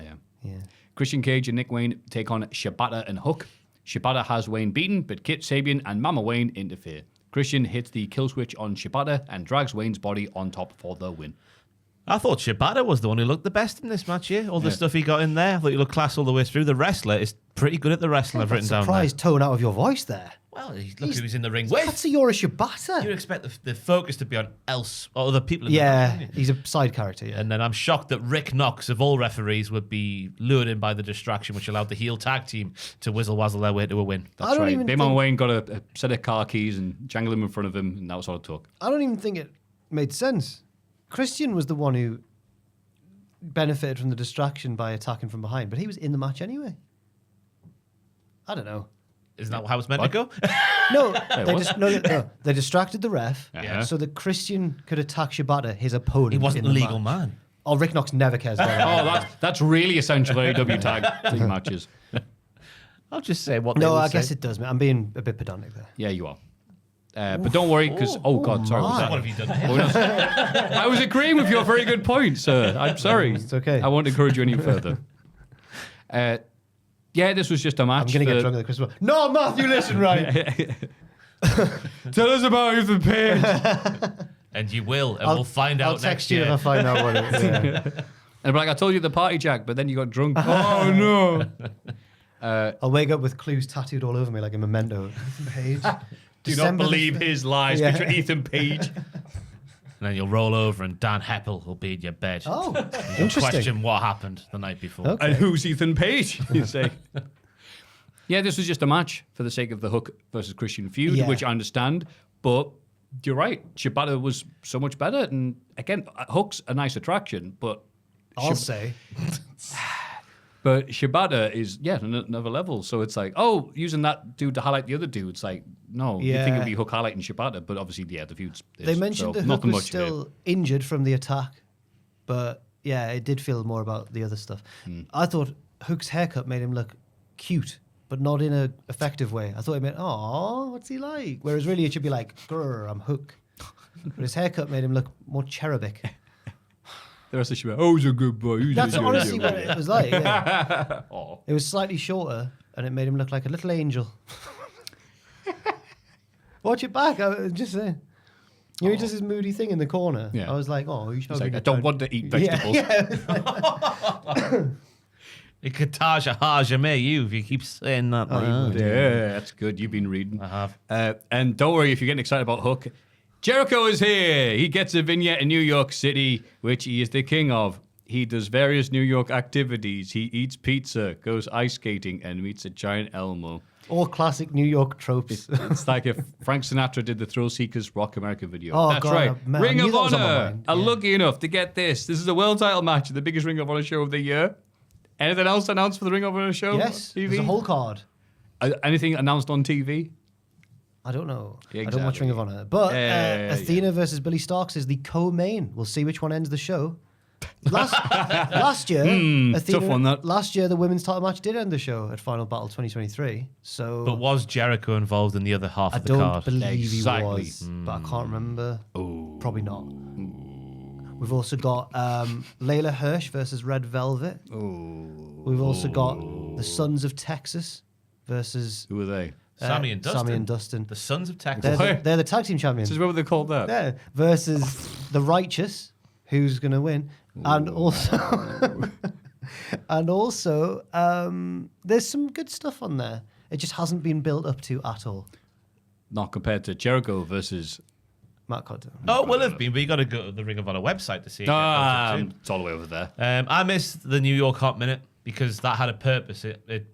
Yeah. yeah. Christian Cage and Nick Wayne take on Shibata and Hook. Shibata has Wayne beaten, but Kit Sabian and Mama Wayne interfere. Christian hits the kill switch on Shibata and drags Wayne's body on top for the win. I thought Shibata was the one who looked the best in this match here. All the stuff he got in there, I thought he looked class all the way through. The wrestler is pretty good at the wrestling. I've written down there. Surprised tone out of your voice there. Well, look who's in the ring with. That's a Yora Shibata. You'd expect the focus to be on else or other people. In the Yeah, ring, wouldn't you? he's a side character. Yeah. And then I'm shocked that Rick Knox, of all referees, would be lured in by the distraction, which allowed the heel tag team to whizzle-wazzle their way to a win. That's I don't right. even Big Man think- Wayne got a set of car keys and jangled them in front of him, and that was all it took. I don't even think it made sense. Christian was the one who benefited from the distraction by attacking from behind, but he was in the match anyway. I don't know. Isn't that how it's meant to go? No, they distracted the ref Yeah. so that Christian could attack Shibata, his opponent. He wasn't in a the legal match. man. Oh, Rick Knox never cares about that. Oh, that's really essential AEW tag team matches. I'll just say what. No, they I would guess say. it does, man. I'm being a bit pedantic there. Yeah, you are. But don't worry, because God, sorry. my. What have you done? I was agreeing with your very good point, sir. I'm sorry. It's okay. I won't encourage you any further. Yeah, this was just a match. I'm going to get drunk at the Christmas. No, Matthew, listen, right? Tell us about Ethan Page. And you will, and we'll find out I'll next text you year. if I find out what it is. Yeah. And I'm like, I told you the party, Jack, but then you got drunk. Oh, no. I'll wake up with clues tattooed all over me like a memento. Ethan Page. Do not believe his lies. Yeah. Picture Ethan Page. And then you'll roll over and Dan Heppel will be in your bed. Oh, You'll interesting. question what happened the night before. Okay. And who's Ethan Page? You say. Yeah, this was just a match for the sake of the Hook versus Christian feud, Yeah. which I understand. But you're right. Shibata was so much better. And again, Hook's a nice attraction, but I'll say. But Shibata is, another level. So it's like, oh, using that dude to highlight the other dude. It's like, no, you think it'd be Hook highlighting Shibata, but obviously, the feud's this. They mentioned so the Hook nothing was much here. still injured from the attack, but yeah, it did feel more about the other stuff. I thought Hook's haircut made him look cute, but not in an effective way. I thought it meant, oh, what's he like? Whereas really it should be like, grr, I'm Hook. But his haircut made him look more cherubic. The rest of Shibata, oh, he's a good boy. He's That's a good honestly boy. what it was like. Yeah. Aw. It was slightly shorter, and it made him look like a little angel. Watch it back. I was just saying. You know, he does his moody thing in the corner. Yeah. I was like, oh, he's It's like, I don't want to eat vegetables. It could Haja me, you, if you keep saying that. Yeah, that's good. You've been reading. I have. And don't worry if you're getting excited about Hook. Jericho is here. He gets a vignette in New York City, which he is the king of. He does various New York activities. He eats pizza, goes ice skating, and meets a giant Elmo. All classic New York tropes. It's like if Frank Sinatra did the Thrill Seekers Rock America video. Oh, That's God, right. man, I Ring knew of that was on my Honor mind. are Yeah. lucky enough to get this. This is a world title match, the biggest Ring of Honor show of the year. Anything else announced for the Ring of Honor show? Yes, TV? there's a whole card. Anything announced on TV? I don't know. Yeah, I don't watch exactly. Ring of Honor. But Yeah. Athena versus Billy Starks is the co-main. We'll see which one ends the show. Last year, Athena, tough one, that. Last year, the women's title match did end the show at Final Battle 2023. So But was Jericho involved in the other half I of the don't card? believe Exactly. he was, but I can't remember. Probably not. We've also got Layla Hirsch versus Red Velvet. We've also got the Sons of Texas versus Who are they? Sammy and Dustin. Sammy and Dustin. The Sons of Texas. They're the tag team champions. This is what they called that. Yeah, versus the Righteous, who's going to win, and also, there's some good stuff on there. It just hasn't been built up to at all. Not compared to Jericho versus... Matt Cotton. Oh, will have been, but you got to go to the Ring of Honor website to see it. it's all the way over there. I missed the New York Hot Minute because that had a purpose. It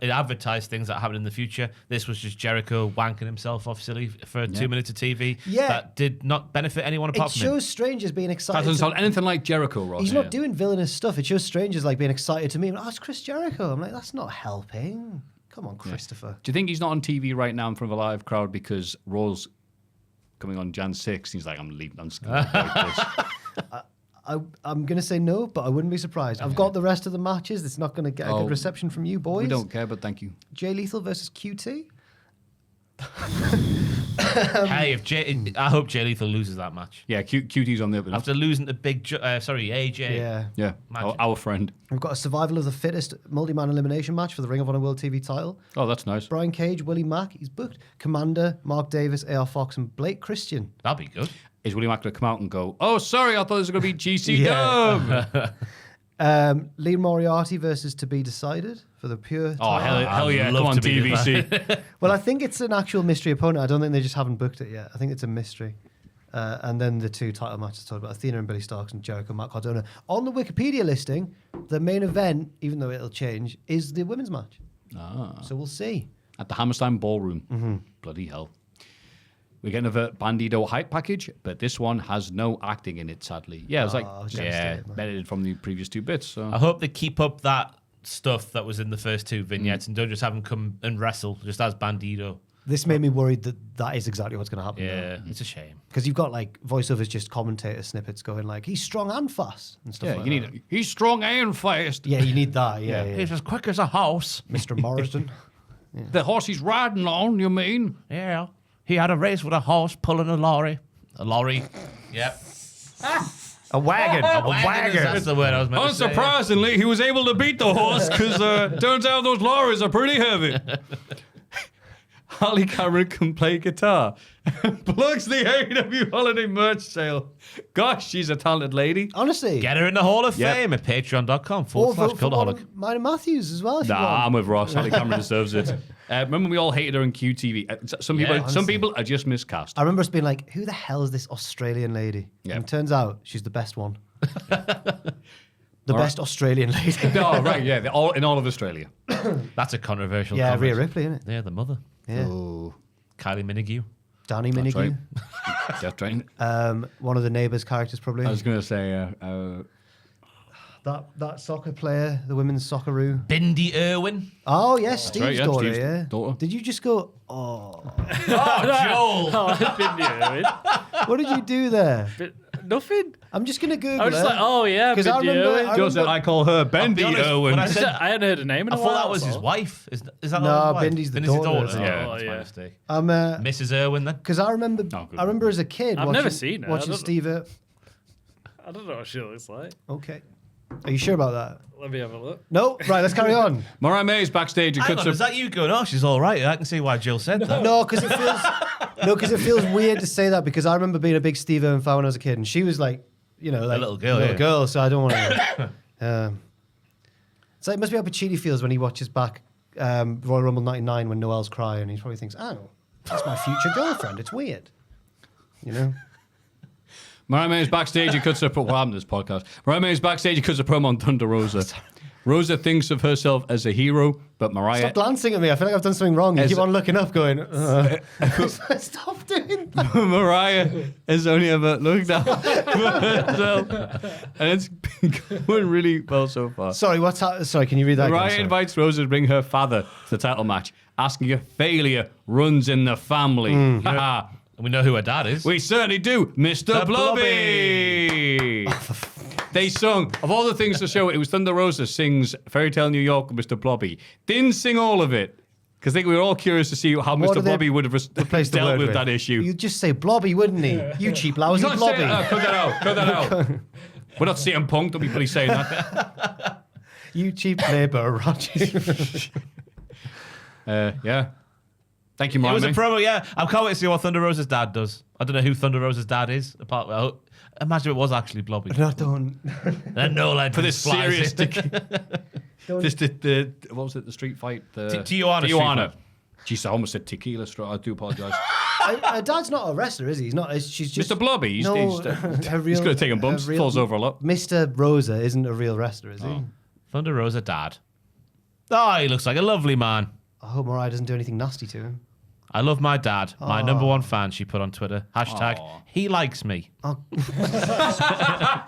advertised things that happen in the future. This was just Jericho wanking himself off silly for 2 minutes of TV. Yeah. That did not benefit anyone It apart from him. shows strangers being That excited. doesn't sound anything like Jericho, Ross. He's not doing villainous stuff. It shows strangers like being excited to me. Oh, it's Chris Jericho. I'm like, that's not helping. Come on, Christopher. Do you think he's not on TV right now in front of a live crowd because Raw's coming on Jan 6? He's like, I'm leaving. I'm just going to I'm going to say no, but I wouldn't be surprised. I've got the rest of the matches. It's not going to get a good reception from you boys. We don't care, but thank you. Jay Lethal versus QT. Hey, I hope Jay Lethal loses that match. Yeah, QT's on the up. After losing to AJ. Yeah. Yeah, Magic. our friend. We've got a survival of the fittest multi-man elimination match for the Ring of Honor World TV title. Oh, that's nice. Brian Cage, Willie Mack, he's booked. Commander, Mark Davis, AR Fox, and Blake Christian. That'd be good. Is Willie Mack going to come out and go, oh, sorry, I thought this was going to be GC Dub? Lee Moriarty versus To Be Decided for the pure Oh, title. hell yeah, love come on, to be TVC. Well, I think it's an actual mystery opponent. I don't think they just haven't booked it yet. I think it's a mystery. And then the two title matches talked about Athena and Billy Starks and Jericho and Matt Cardona. On the Wikipedia listing, the main event, even though it'll change, is the women's match. So we'll see. At the Hammerstein Ballroom. Bloody hell. We're getting a Bandito hype package, but this one has no acting in it, sadly. Yeah, it was edited from the previous 2 bits. So. I hope they keep up that stuff that was in the first 2 vignettes and don't just have him come and wrestle just as Bandito. This made me worried that is exactly what's going to happen. Yeah, it's a shame. Because you've got like voiceovers, just commentator snippets going like, he's strong and fast and stuff like that. He's strong and fast. Yeah, you need that. Yeah. He's as quick as a horse. Mr. Morrison. The horse he's riding on, you mean? Yeah. He had a race with a horse pulling a lorry. A lorry. Yep. A wagon. A wagon. That's the word I was meant to say. Unsurprisingly, he was able to beat the horse because turns out those lorries are pretty heavy. Holly Cameron can play guitar. Plugs the AEW holiday merch sale. Gosh, she's a talented lady. Honestly. Get her in the Hall of Fame at patreon.com/Cultaholic. Mine and Matthews as well. I'm with Ross. Holly Cameron deserves it. Remember we all hated her in QTV. Some people are just miscast. I remember us being like, who the hell is this Australian lady? Yeah. And it turns out she's the best one. The best Australian lady. Oh, right, yeah. In all of Australia. That's a controversial Yeah, comment. Rhea Ripley, isn't it? Yeah, the mother. Yeah. Oh, Kylie Minogue. Danny that's Minogue. right. Death Train. One of the Neighbours characters, probably. I was going to say... that soccer player, the women's Socceroo. Bindi Irwin. Oh, yes, Steve's right, yeah, daughter, Steve's yeah. daughter. Did you just go, oh. Oh, Joel. I've been doing What did you do there? nothing. I'm just going to Google I was just it. like, oh yeah, Because I remember... Joe said I call her Bendy honest, Irwin. when I said- I hadn't heard her name in I a thought while. that was his so. wife. Is that No, not his wife? Bindi's the daughter, isn't it? Yeah, Oh, that's my yeah. mistake. Because Mrs. Irwin then? I remember, good. I remember as a kid I've watching, never seen her. I watching don't- Steve... I don't know what she looks like. Okay. Are you sure about that? Let me have a look. No? Right, let's carry on. Mariah May's backstage. Hang on, is that you going, oh, she's all right? I can see why Jill said that. No, because it feels weird to say that because I remember being a big Steve Irwin fan when I was a kid, and she was like, like little girl, girl. So I don't want to. It's like it must be how Pacini feels when he watches back Royal Rumble '99 when Noelle's crying, and he probably thinks, "Oh, that's my future girlfriend." It's weird, Mariah May's backstage. He cuts her. What happened to this podcast? Mariah May's backstage. He cuts a promo on Thunder Rosa. Rosa thinks of herself as a hero, but Mariah... Stop glancing at me. I feel like I've done something wrong. You As- keep on looking up going, stop doing that. Mariah has only ever looked out for herself. And it's been going really well so far. Sorry, Sorry, can you read that Mariah again? invites Rosa to bring her father to the title match, asking if failure runs in the family. Haha. We know who her dad is. We certainly do, Mr. The Blobby. They sung, of all the things to show, it was Thunder Rosa sings Fairy Tale New York with Mr. Blobby. Didn't sing all of it, because I think we were all curious to see how What Mr. do they Blobby would have replace the dealt word with that issue. You'd just say Blobby, wouldn't he? You cheap lousy You can't say Blobby. cut that out, cut that out. We're not CM Punk, don't be bloody saying that. You cheap labour, Roger. Yeah. Thank you, It Mariah was a May. promo, yeah. I can't wait to see what Thunder Rosa's dad does. I don't know who Thunder Rosa's dad is. Imagine it was actually Blobby. No, don't. And no lad For this serious... Don't. what was it, the street fight? The Tijuana street Tijuana. fight. Jeez, I almost said tequila street. I do apologise. Her dad's not a wrestler, is he? He's not. She's just Mr. Blobby, he's he's good at taking bumps, falls over a lot. Mr. Rosa isn't a real wrestler, is he? Thunder Rosa dad. Oh, he looks like a lovely man. I hope Mariah doesn't do anything nasty to him. I love my dad. My number one fan, she put on Twitter. Hashtag, he likes me.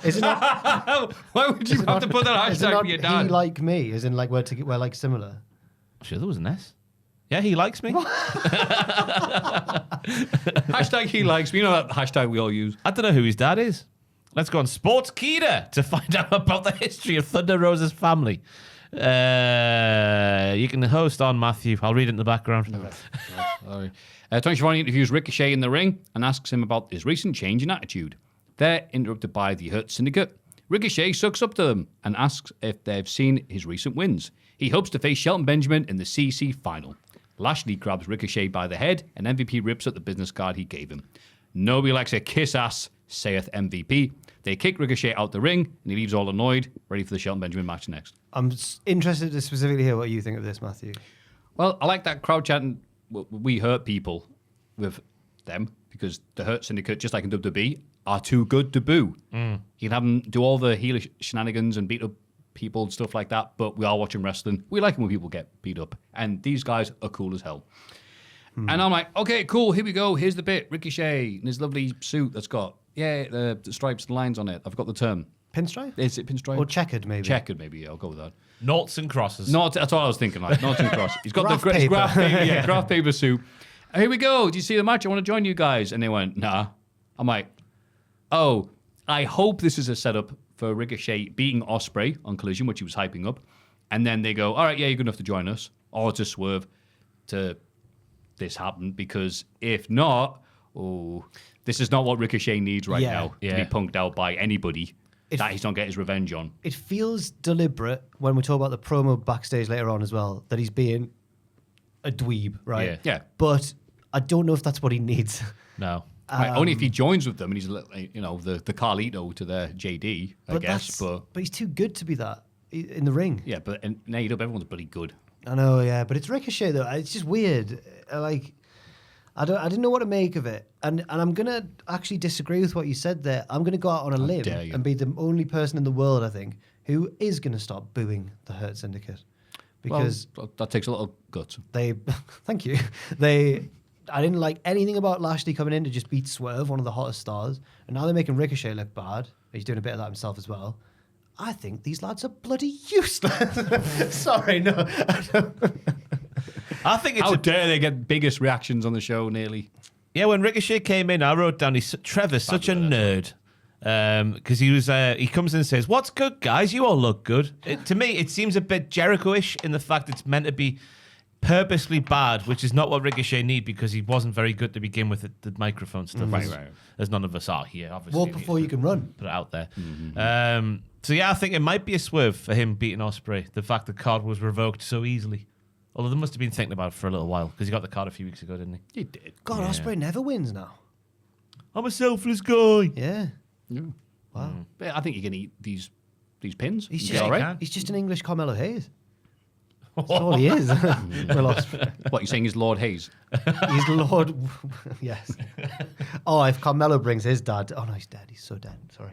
Isn't it? Why would you have to put that Is it hashtag not for your he dad? like me? As in like we're like similar. Sure, there was an S. Yeah, he likes me. Hashtag he likes me. You know that hashtag we all use. I don't know who his dad is. Let's go on Sportskeeda to find out about the history of Thunder Rosa's family. You can host on Maffew. I'll read it in the background. Sorry. Tony Schiavone interviews Ricochet in the ring and asks him about his recent change in attitude. They're interrupted by the Hurt Syndicate. Ricochet sucks up to them and asks if they've seen his recent wins. He hopes to face Shelton Benjamin in the CC final. Lashley grabs Ricochet by the head and MVP rips at the business card he gave him. Nobody likes a kiss ass, saith MVP. They kick Ricochet out the ring and he leaves all annoyed, ready for the Shelton Benjamin match next. I'm interested to specifically hear what you think of this, Matthew. Well, I like that crowd chanting, we hurt people with them because the Hurt Syndicate, just like in WWE, are too good to boo. You can have them do all the heel shenanigans and beat up people and stuff like that, but we are watching wrestling. We like it when people get beat up. And these guys are cool as hell. And I'm like, okay, cool, here we go. Here's the bit. Ricochet in his lovely suit that's got, the stripes and lines on it. I've got the term. Pinstripe? Is it pinstripe? Or checkered, maybe? Checkered, maybe. Yeah, I'll go with that. Noughts and crosses. That's what I was thinking, like. Noughts and crosses. He's got Graph the paper. graph paper, graph paper suit. Here we go. Do you see the match? I want to join you guys. And they went, nah. I'm like, oh, I hope this is a setup for Ricochet beating Ospreay on Collision, which he was hyping up. And then they go, all right, yeah, you're good enough to join us. Or to swerve to this happened, because if not, this is not what Ricochet needs right now to be punked out by anybody that he's not getting his revenge on. It feels deliberate when we talk about the promo backstage later on as well, that he's being a dweeb, right? Yeah. But I don't know if that's what he needs. No. Right, only if he joins with them and he's, the Carlito to their JD, I guess. But he's too good to be that in the ring. yeah, but in AEW, everyone's bloody good. I know, yeah, but it's Ricochet though. It's just weird. I didn't know what to make of it, and I'm gonna actually disagree with what you said there. I'm gonna go out on a limb and be the only person in the world, I think, who is gonna stop booing the Hurt Syndicate, because that takes a lot of guts. Thank you. I didn't like anything about Lashley coming in to just beat Swerve, one of the hottest stars, and now they're making Ricochet look bad. He's doing a bit of that himself as well. I think these lads are bloody useless. Sorry, no. I think it's How dare they get biggest reactions on the show, nearly. Yeah, when Ricochet came in, I wrote down, Trevor's such a nerd. Because he comes in and says, "What's good, guys? You all look good." To me, it seems a bit Jericho-ish in the fact it's meant to be purposely bad, which is not what Ricochet need, because he wasn't very good to begin with at the microphone stuff. Right. As none of us are here, obviously. Walk before you can run. Put it out there. So yeah, I think it might be a swerve for him beating Ospreay. The fact the card was revoked so easily. Although they must have been thinking about it for a little while, because he got the card a few weeks ago, didn't he? He did. God, Ospreay never wins now. I'm a selfless guy. Yeah. Wow. But I think you can eat these pins. He's Is just that all right? He's just an English Carmelo Hayes. That's all he is. Will Ospreay. What, you're saying is Lord Hayes? He's Lord. Yes. Oh, if Carmelo brings his dad. Oh no, he's dead. He's so dead. Sorry.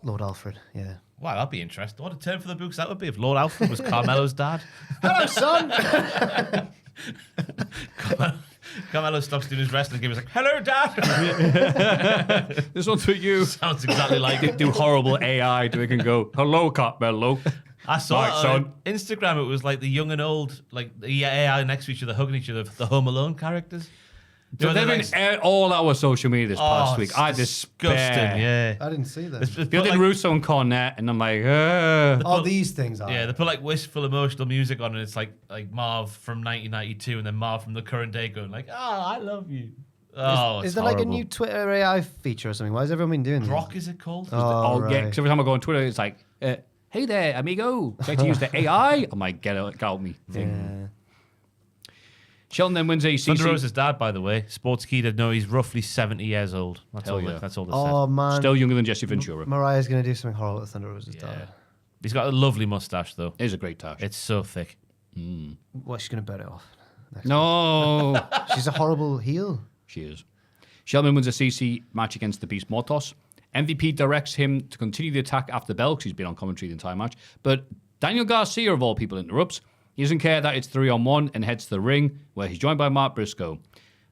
Lord Alfred. Yeah. Wow, that'd be interesting. What a turn for the books that would be if Lord Alfred was Carmelo's dad. Hello, son. Carmelo stops doing his wrestling game. He's like, "Hello, Dad." This one's for you. Sounds exactly like it. Do horrible AI to it and go, "Hello, Carmelo." I saw Right, it on Instagram. It was like the young and old, like the AI next to each other, hugging each other, the Home Alone characters. So they've been all our social media this past week. I disgusting. despair. Yeah, I didn't see that. Building Russo and Cornette, and I'm like, these things are. yeah. They put like wistful emotional music on, and it's like Marv from 1992, and then Marv from the current day going like, I love you." Oh, Is there like a new Twitter AI feature or something? Why has everyone been doing this? Rock? Is it called? yeah. Because every time I go on Twitter, it's like, "Hey there, amigo. Try to use the AI." I'm like, get out me. Yeah. Shelton then wins a CC. Thunder Rosa's dad, by the way, Sports Key did know he's roughly 70 years old. That's Hell all. yeah. That's all they Oh said. man. Still younger than Jesse Ventura. Mariah's gonna do something horrible with Thunder Rosa's dad. He's got a lovely mustache, though. It is a great touch. It's so thick. Well, she's gonna burn it off. No. She's a horrible heel. She is. Shelton wins a CC match against the Beast Mortos. MVP directs him to continue the attack after the bell, because he's been on commentary the entire match. But Daniel Garcia, of all people, interrupts. He doesn't care that it's 3-on-1 and heads to the ring, where he's joined by Mark Briscoe.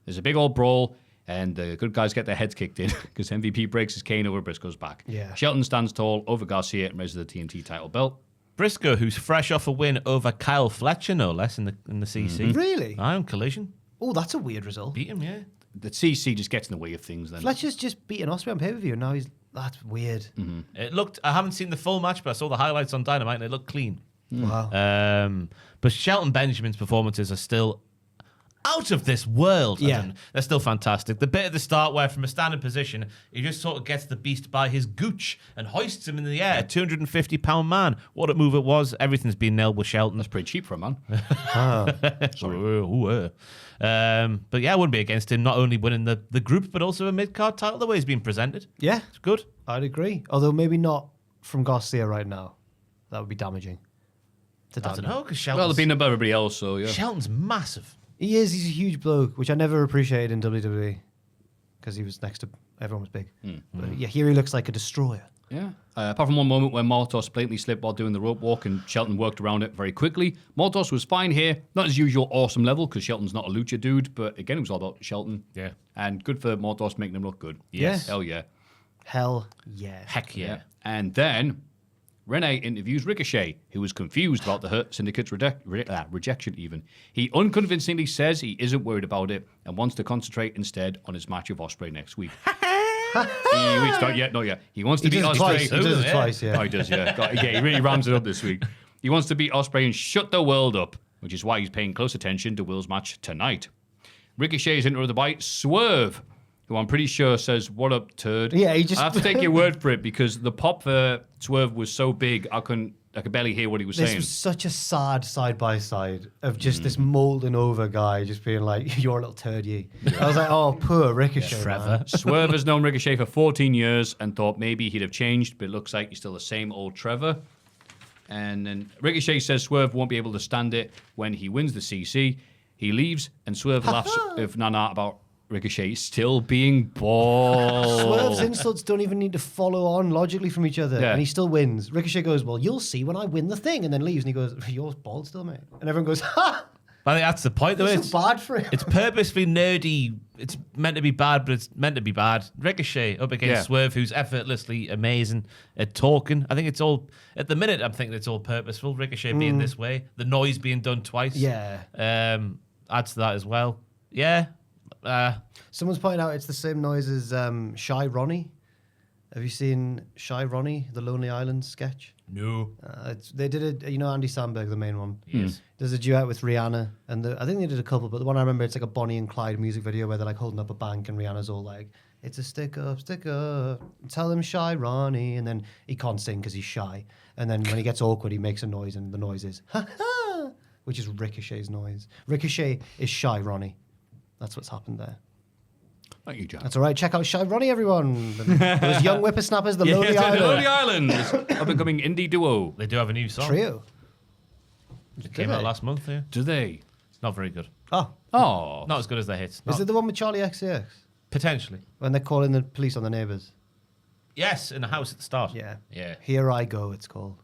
There's a big old brawl, and the good guys get their heads kicked in because MVP breaks his cane over Briscoe's back. Yeah. Shelton stands tall over Garcia and raises the TNT title belt. Briscoe, who's fresh off a win over Kyle Fletcher, no less, in the CC. Really? On Collision. Oh, that's a weird result. Beat him, yeah. The CC just gets in the way of things then. Fletcher's just beaten Ospreay on pay-per-view, and now that's weird. It looked, I haven't seen the full match, but I saw the highlights on Dynamite, and it looked clean. Wow. But Shelton Benjamin's performances are still out of this world. Yeah. They're still fantastic. The bit at the start where from a standing position, he just sort of gets the beast by his gooch and hoists him in the air. 250-pound man. What a move it was. Everything's been nailed with Shelton. That's pretty cheap for a man. Sorry. But yeah, I wouldn't be against him not only winning the group, but also a mid-card title the way he's been presented. Yeah, It's good. I'd agree. Although maybe not from Garcia right now. That would be damaging. I don't know, because Well, Shelton's, they've been above everybody else, so yeah. Shelton's massive. He is. He's a huge bloke, which I never appreciated in WWE because he was next to everyone was big. But yeah, here he looks like a destroyer. Yeah. Apart from one moment where Mortos blatantly slipped while doing the rope walk and Shelton worked around it very quickly. Mortos was fine here. Not his usual awesome level because Shelton's not a lucha dude, but again, it was all about Shelton. Yeah. And good for Mortos making him look good. Yes. Hell yeah. Hell yeah. Heck yeah. And then Renee interviews Ricochet, who was confused about the Hurt Syndicate's rejection even. He unconvincingly says he isn't worried about it and wants to concentrate instead on his match with Ospreay next week. Not yet. He wants to beat Ospreay. He does it twice, yeah. Oh, he does, yeah. He really rams it up this week. He wants to beat Ospreay and shut the world up, which is why he's paying close attention to Will's match tonight. Ricochet's into the bite, Swerve, who I'm pretty sure says, "What up, turd?" Yeah, he just... I have to take your word for it because the pop for Swerve was so big, I could barely hear what he was This saying. was such a sad side-by-side of just this molding over guy just being like, "You're a little turd, ye." I was like, oh, poor Ricochet, Trevor. man. Swerve has known Ricochet for 14 years and thought maybe he'd have changed, but it looks like he's still the same old Trevor. And then Ricochet says Swerve won't be able to stand it when he wins the CC. He leaves, and Swerve laughs with Nana about Ricochet still being bald. Swerve's insults don't even need to follow on logically from each other, Yeah. and he still wins. Ricochet goes, "Well, you'll see when I win the thing," and then leaves, and he goes, "You're bald still, mate." And everyone goes, "Ha! I think that's the point, though. That's so bad for him." It's purposefully nerdy. It's meant to be bad, but it's meant to be bad. Ricochet up against Yeah. Swerve, who's effortlessly amazing at talking. I think it's all, at the minute, I'm thinking it's all purposeful. Ricochet being this way, the noise being done twice. Yeah. Adds to that as well. Yeah. Someone's pointing out it's the same noise as Shy Ronnie. Have you seen Shy Ronnie, the Lonely Island sketch? No. They did it, Andy Samberg, the main one. Yes. There's a duet with Rihanna, and I think they did a couple, but the one I remember, it's like a Bonnie and Clyde music video where they're like holding up a bank, and Rihanna's all like, "It's a stick up, tell him Shy Ronnie," and then he can't sing because he's shy, and then when he gets awkward, he makes a noise, and the noise is ha ha, which is Ricochet's noise. Ricochet is Shy Ronnie. That's what's happened there. Thank you, Jack. That's all right. Check out Shy Ronnie, everyone. Those young whippersnappers, the Lonely The Island Lonely Island, up-and-coming indie duo. They do have a new song. trio. It came out last month, yeah. Do they? It's not very good. Oh, Oh. Not as good as their hits. is Not- it the one with Charlie XCX? Potentially. When they're calling the police on the neighbours? Yes, in the house at the start. Yeah. Yeah. Here I Go, it's called.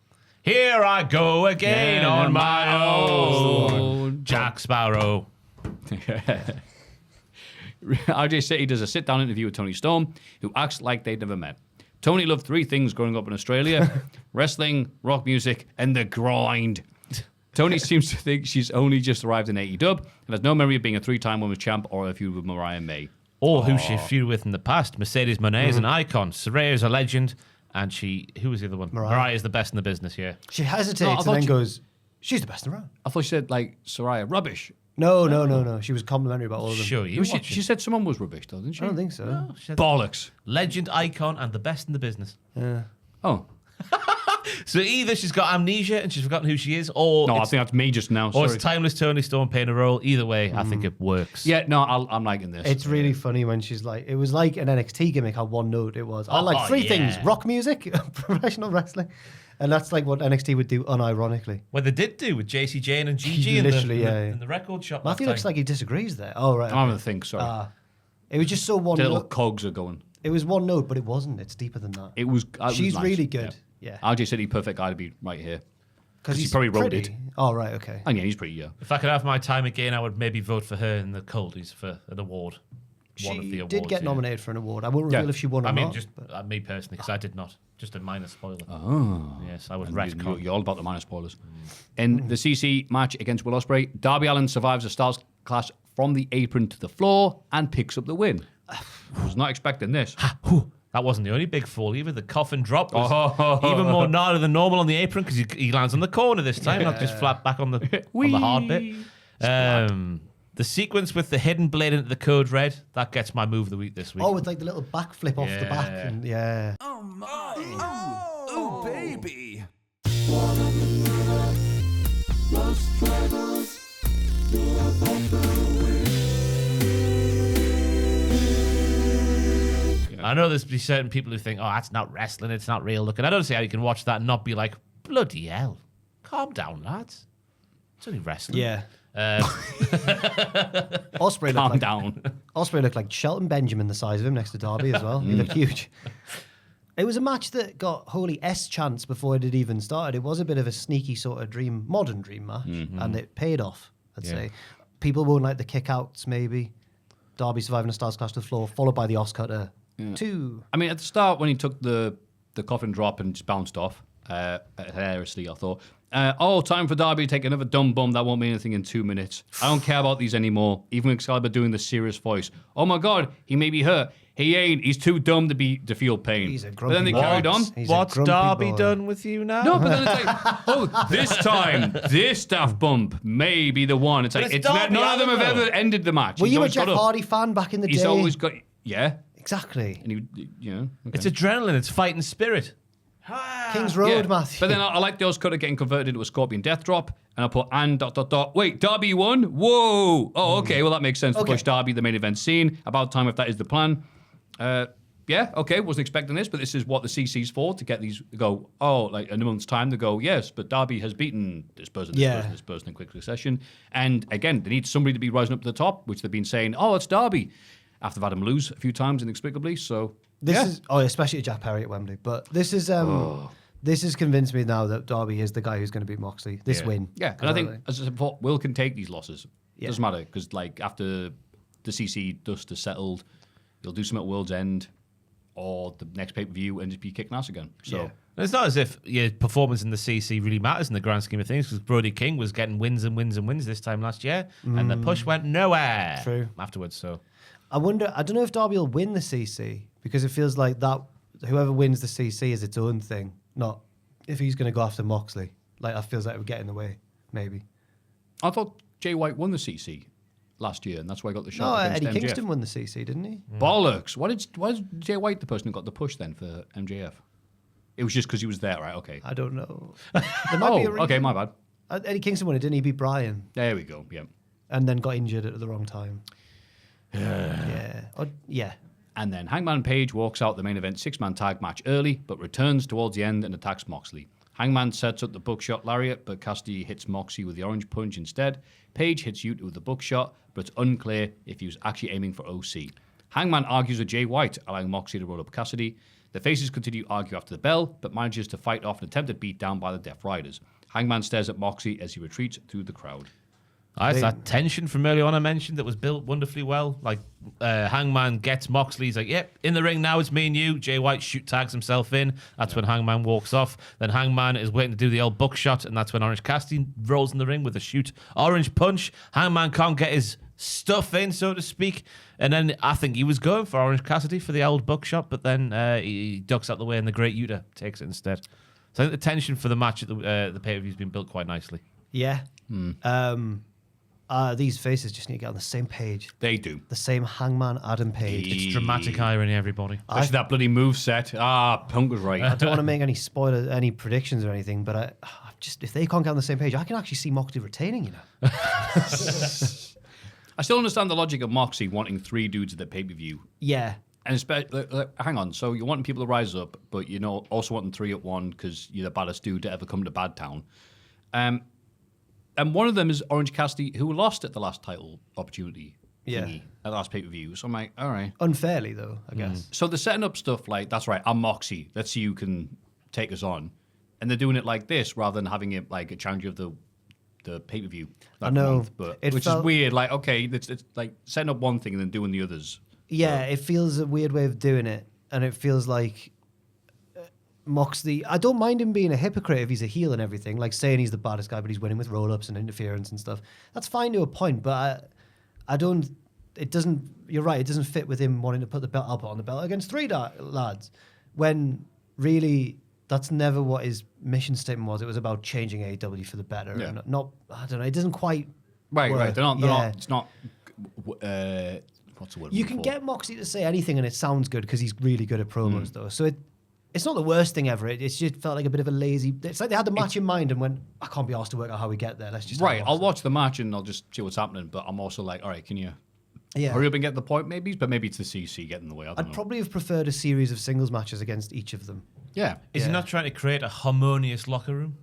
Here I go again Yeah, on my own. own. Jack Sparrow. RJ City does a sit-down interview with Tony Storm, who acts like they'd never met. Tony loved three things growing up in Australia: wrestling, rock music, and the grind. Tony seems to think she's only just arrived in AEW and has no memory of being a three-time women's champ or a feud with Mariah May. Or who she feuded with in the past. Mercedes Moné is an icon. Saraya is a legend. And who was the other one? Mariah is the best in the business, yeah. She hesitates No, I and thought then she- goes, "She's the best around." I thought she said, like, Saraya, rubbish. No. She was complimentary about all of them. Sure, you She, she said someone was rubbish, though, didn't she? I don't think so. Bollocks. Legend, icon, and the best in the business. Oh. So either she's got amnesia and she's forgotten who she is, or No, I it's, think that's me just now. or Sorry. it's timeless Tony Storm playing a role. Either way, I think it works. Yeah, no, I'm liking this. It's really funny when she's like, it was like an NXT gimmick, how one note it was. I like three things: yeah. rock music, professional wrestling. And that's like what NXT would do unironically. Well, they did do with JC Jane and Gigi in, Literally, in the record shop. Matthew looks like he disagrees there. Oh, right. I'm having to think, sorry. It was just so one The little note. cogs are going. It was one note, but it wasn't. It's deeper than that. It was. She's nice. really good. Yeah. RJ City, perfect guy to be right here. Because he probably wrote it. Oh, right, okay. And yeah, he's pretty, yeah. If I could have my time again, I would maybe vote for her in the Coldies for an award. One of the She awards. did get yeah. nominated for an award. I won't reveal Yeah. if she won or I mean, not. just me personally, because I did not. Just a minor spoiler. Oh. Yes, I would And retcon. you're all about the minor spoilers. In the CC match against Will Ospreay, Darby Allin survives a Stars clash from the apron to the floor and picks up the win. Was not expecting this. That wasn't the only big fall either. The coffin drop was Oh. even more gnarly than normal on the apron because he lands on the corner this time, not just flat back on the hard bit. The sequence with the hidden blade into the code red, that gets my move of the week this week. Oh, with like the little backflip off the back. Yeah. And, yeah. Oh, baby. I know there's be certain people who think, oh, that's not wrestling, it's not real looking. I don't see how you can watch that and not be like, bloody hell, calm down, lads. It's only wrestling. Yeah. Ospreay Calm looked like down. Ospreay looked like Shelton Benjamin, the size of him next to Darby as well. He looked huge. It was a match that got holy S chants before it had even started. It was a bit of a sneaky sort of modern dream match, and it paid off, I'd say. People won't like the kickouts, maybe. Darby surviving a Stars Clash to the floor, followed by the Oscutter 2. I mean, at the start, when he took the coffin drop and just bounced off, hilariously, I thought, time for Darby to take another dumb bum that won't mean anything in 2 minutes. I don't care about these anymore. Even Excalibur doing the serious voice. Oh my God, he may be hurt. He ain't. He's too dumb to feel pain. He's a but grumpy then they boy. carried on. He's a What's grumpy Darby boy. done with you now? No, but then it's like, this time, this staff bump may be the one. It's like, it's Darby none of them have Allin, though. ever ended the match. Were He's you a always got Jeff up. Hardy fan back in the day? He's always got, yeah. Exactly. And he, okay. It's adrenaline. It's fighting spirit. King's Road, Yeah. Matthew. But then I like the Oscutter getting converted into a Scorpion Death Drop, and I put Wait, Darby won? Whoa! Oh, okay. Well, that makes sense to push Darby the main event scene. About time if that is the plan. Yeah, okay. Wasn't expecting this, but this is what the CC's for, to get these go. Like in a month's time, to go. Yes, but Darby has beaten this person, this person in quick succession. And again, they need somebody to be rising up to the top, which they've been saying. Oh, it's Darby. After they've had him lose a few times inexplicably. So This is especially Jack Perry at Wembley. But this has convinced me now that Darby is the guy who's going to beat Moxley. This win. Yeah, and I think, as I said before, Will can take these losses. Yeah. Doesn't matter, because like after the CC dust has settled, he'll do something at World's End or the next pay-per-view and just be kicking ass again. So Yeah. It's not as if your performance in the CC really matters in the grand scheme of things, because Brody King was getting wins and wins and wins this time last year, and the push went nowhere True. afterwards. So I don't know if Darby will win the CC, because it feels like that whoever wins the CC is its own thing, not if he's going to go after Moxley. Like, that feels like it would get in the way, maybe. I thought Jay White won the CC last year, and that's why I got the No, shot against Eddie MJF. Kingston won the CC, didn't he? Bollocks! Why is Jay White the person who got the push then for MJF? It was just because he was there, right? Okay. I don't know. There might be a reason. Okay, my bad. Eddie Kingston won it, didn't he? Beat Bryan There we go. Yeah. and then got injured at the wrong time. Yeah. And then Hangman Page walks out the main event 6-man tag match early, but returns towards the end and attacks Moxley. Hangman sets up the buckshot lariat, but Cassidy hits Moxley with the orange punch instead. Page hits Yuta with the buckshot, but it's unclear if he was actually aiming for OC. Hangman argues with Jay White, allowing Moxley to roll up Cassidy. The faces continue to argue after the bell, but manages to fight off an attempted beatdown by the Death Riders. Hangman stares at Moxley as he retreats through the crowd. it's that tension from early on I mentioned that was built wonderfully well. Like Hangman gets Moxley, he's like, yep, in the ring now, it's me and you. Jay White tags himself in. That's when Hangman walks off. Then Hangman is waiting to do the old buckshot, and that's when Orange Cassidy rolls in the ring with a orange punch. Hangman can't get his stuff in, so to speak. And then I think he was going for Orange Cassidy for the old buckshot, but then he ducks out the way and the Great Yuta takes it instead. So I think the tension for the match at the pay-per-view has been built quite nicely. Yeah. These faces just need to get on the same page. They do. The same Hangman Adam Page. It's dramatic irony, everybody. Especially that bloody moveset. Punk was right. I don't want to make any predictions or anything, but I just, if they can't get on the same page, I can actually see Moxley retaining, you know. I still understand the logic of Moxley wanting 3 dudes at the pay-per-view. Yeah. And hang on, so you're wanting people to rise up, but you know also wanting 3 at 1 because you're the baddest dude to ever come to Bad Town. And one of them is Orange Cassidy, who lost at the last title opportunity thingy, at the last pay-per-view. So I'm like, all right. Unfairly, though, I guess. So they're setting up stuff like, that's right, I'm Moxie. Let's see who can take us on. And they're doing it like this rather than having it like a challenger of the pay-per-view that I know. month. But, It which is felt- weird. Like, okay, it's like setting up one thing and then doing the others. Yeah, it feels a weird way of doing it, and it feels like Moxley. I don't mind him being a hypocrite if he's a heel and everything, like saying he's the baddest guy, but he's winning with roll-ups and interference and stuff. That's fine to a point, but I don't. It doesn't. You're right. It doesn't fit with him wanting to put the belt. I'll put on the belt against 3 lads, when really that's never what his mission statement was. It was about changing AEW for the better. Yeah. And not. I don't know. It doesn't quite. Right. work. They're not. Yeah. It's not. What's the word? You I'm can looking get Moxley to say anything and it sounds good because he's really good at promos, though. So it's not the worst thing ever. It just felt like a bit of a lazy. It's like they had the match in mind and went, I can't be asked to work out how we get there. Let's just for? Right. have I'll Moxley." watch the match and I'll just see what's happening. But I'm also like, all right, can you Yeah. hurry up and get the point, maybe? But maybe it's the CC getting in the way. I don't I'd know. probably have preferred a series of singles matches against each of them. Yeah. Is he not trying to create a harmonious locker room?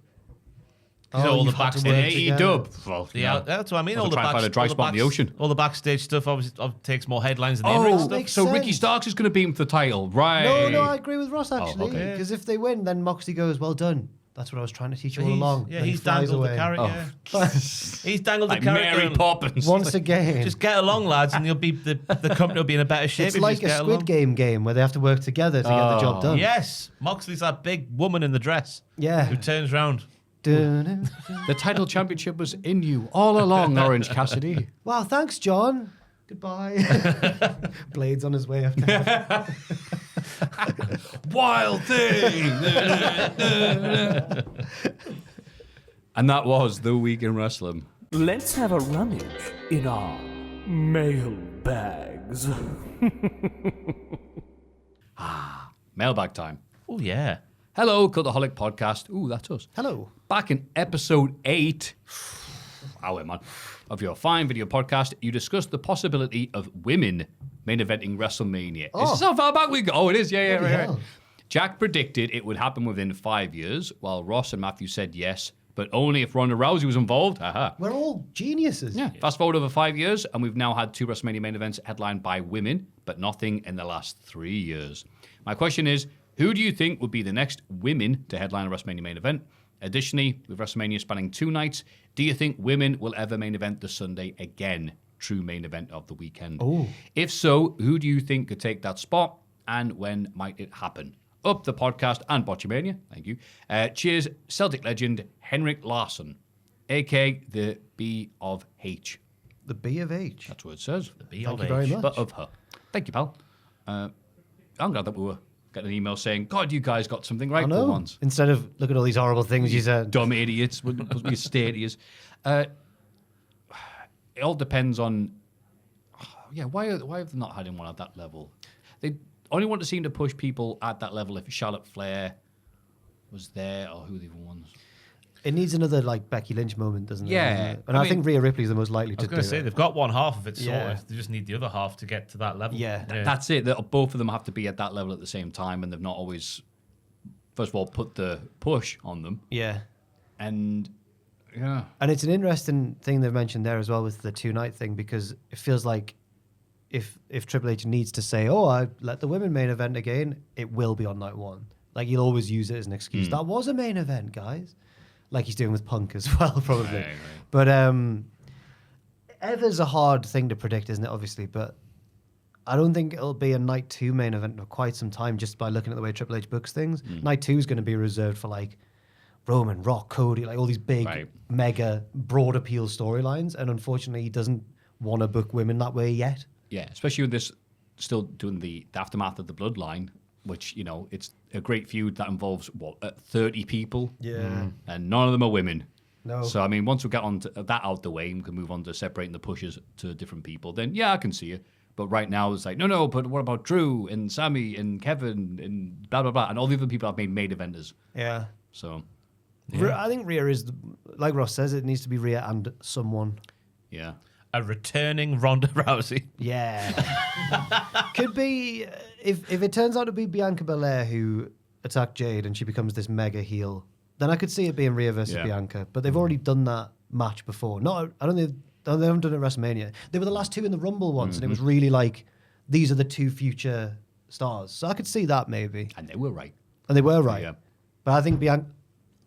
All the you've had to backstage work In together. AEW. Well, That's what I mean. I'll All the try and find a dry all the spot in the ocean. All the backstage stuff obviously takes more headlines than the in-ring Oh, stuff. makes so Ricky sense. Starks is going to beat him for the title, right? No, I agree with Ross actually. okay. Because if they win, then Moxley goes, "Well done. That's what I was trying to teach you all along." Yeah, Then he he's flies dangled away. the carrot. Yeah. He's dangled Like the carrot. Mary and Poppins. Once again, Just get along, lads, and you'll be the company will be in a better shape. it's if you like just a get Squid along. Game where they have to work together to get the job done. Yes, Moxley's that big woman in the dress. Yeah. Who turns round. Dun-dun. The title championship was in you all along, Orange Cassidy. Wow, thanks, John. Goodbye. Blades on his way after. Wild thing. And that was the week in wrestling. Let's have a rummage in our mailbags. Mailbag time. Oh yeah. Hello, Cultaholic Podcast. Ooh, that's us. Hello. Back in episode 8, of your fine video podcast, you discussed the possibility of women main eventing WrestleMania. Is this how far back we go? Oh, it is. Yeah, Bloody right. hell. Jack predicted it would happen within 5 years, while Ross and Maffew said yes, but only if Ronda Rousey was involved. Haha. We're all geniuses. Yeah. Fast forward over 5 years, and we've now had 2 WrestleMania main events headlined by women, but nothing in the last 3 years. My question is, who do you think would be the next women to headline a WrestleMania main event? Additionally, with WrestleMania spanning 2 nights, do you think women will ever main event the Sunday again? True main event of the weekend. Oh. If so, who do you think could take that spot, and when might it happen? Up the podcast and Botchamania. Thank you. Cheers, Celtic legend Henrik Larsson, a.k.a. the B of H. The B of H. That's what it says. B Thank of you very H. much. But of her. Thank you, pal. I'm glad that we were getting an email saying, God, you guys got something right I for know. once. Instead of look at all these horrible things you said. Dumb idiots. Must be stadiums. It all depends on... Yeah, why have they not had anyone at that level? They only want to seem to push people at that level if Charlotte Flair was there, or who the other ones. It needs another like Becky Lynch moment, doesn't it? Yeah. Doesn't it? And I I, mean- think Rhea Ripley's the most likely I to was do going to say it. they've got one half of it sorted. Yeah. They just need the other half to get to that level. Yeah. That's it. Both of them have to be at that level at the same time, and they've not always, first of all, put the push on them. Yeah. And, yeah. And it's an interesting thing they've mentioned there as well with the 2-night thing, because it feels like if Triple H needs to say, "Oh, I let the women main event again," it will be on night 1. Like he'll always use it as an excuse. That was a main event, guys. Like he's doing with Punk as well, probably. Right. But ever's a hard thing to predict, isn't it? Obviously, but I don't think it'll be a night 2 main event for quite some time, just by looking at the way Triple H books things. Night 2 is going to be reserved for like Roman, Rock, Cody, like all these big, Right. mega, broad appeal storylines. And unfortunately, he doesn't want to book women that way yet. Yeah, especially with this still doing the aftermath of the Bloodline, which, you know, it's a great feud that involves, 30 people? Yeah. And none of them are women. No. So, I mean, once we get on to that out the way and we can move on to separating the pushes to different people, then, yeah, I can see it. But right now, it's like, no, but what about Drew and Sammy and Kevin and blah, blah, blah. And all the other people have made main eventers. Yeah. So, I think Rhea is, like Ross says, it needs to be Rhea and someone. yeah. A returning Ronda Rousey. Yeah. Could be, if it turns out to be Bianca Belair who attacked Jade and she becomes this mega heel, then I could see it being Rhea versus Yeah. Bianca. But they've already done that match before. I don't think they haven't done it at WrestleMania. They were the last 2 in the Rumble once, and it was really like, these are the 2 future stars. So I could see that maybe. And they were right. And they were right. Yeah. But I think Bianca...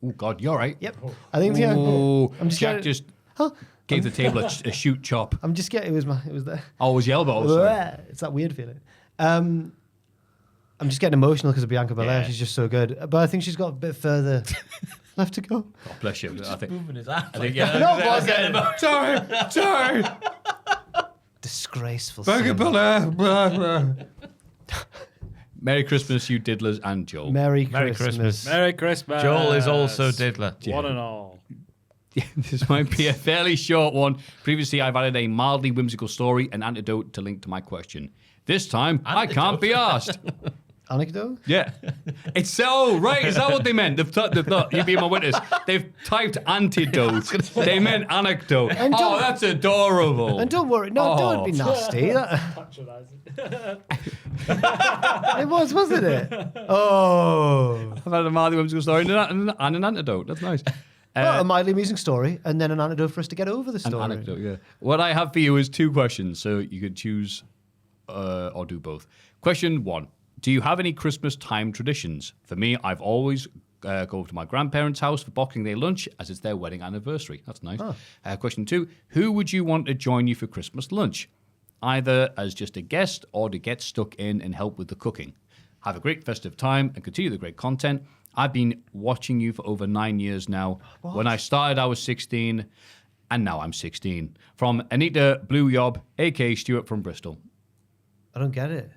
Oh, God, you're right. Yep. I think Bianca... Oh, I'm just Jack getting- just Huh? gave the table a shoot chop. I'm just getting... It was there. Oh, it was your elbow. Sorry. It's that weird feeling. I'm just getting emotional because of Bianca Belair. Yeah. She's just so good. But I think she's got a bit further left to go. God bless you. I think, Moving his hand. I think yeah. No, I was getting sorry. Disgraceful. Bianca sin. Belair. Blah, blah. Merry Christmas, you diddlers and Joel. Merry Merry Christmas. Christmas. Merry Christmas. Joel is also Diddler. One and all. This might be a fairly short one. Previously, I've added a mildly whimsical story, an antidote to link to my question. This time, I can't be asked. Anecdote? Yeah. It's so, right, is that what they meant? They've not, you be my witness. They've typed antidote. They meant anecdote. And Oh, don't- that's adorable. And don't worry. No, don't Oh. be nasty. It was, wasn't it? Oh. I've had a mildly whimsical story and an antidote. That's nice. Well, a mildly amusing story, and then an anecdote for us to get over the An story. anecdote, yeah. What I have for you is 2 questions, so you could choose or do both. Question 1. Do you have any Christmas time traditions? For me, I've always go to my grandparents' house for Boxing Day lunch, as it's their wedding anniversary. That's nice. Question 2. Who would you want to join you for Christmas lunch? Either as just a guest or to get stuck in and help with the cooking. Have a great festive time and continue the great content. I've been watching you for over 9 years now. What? When I started, I was 16, and now I'm 16. From Anita Blue Yob, a.k.a. Stuart from Bristol. I don't get it.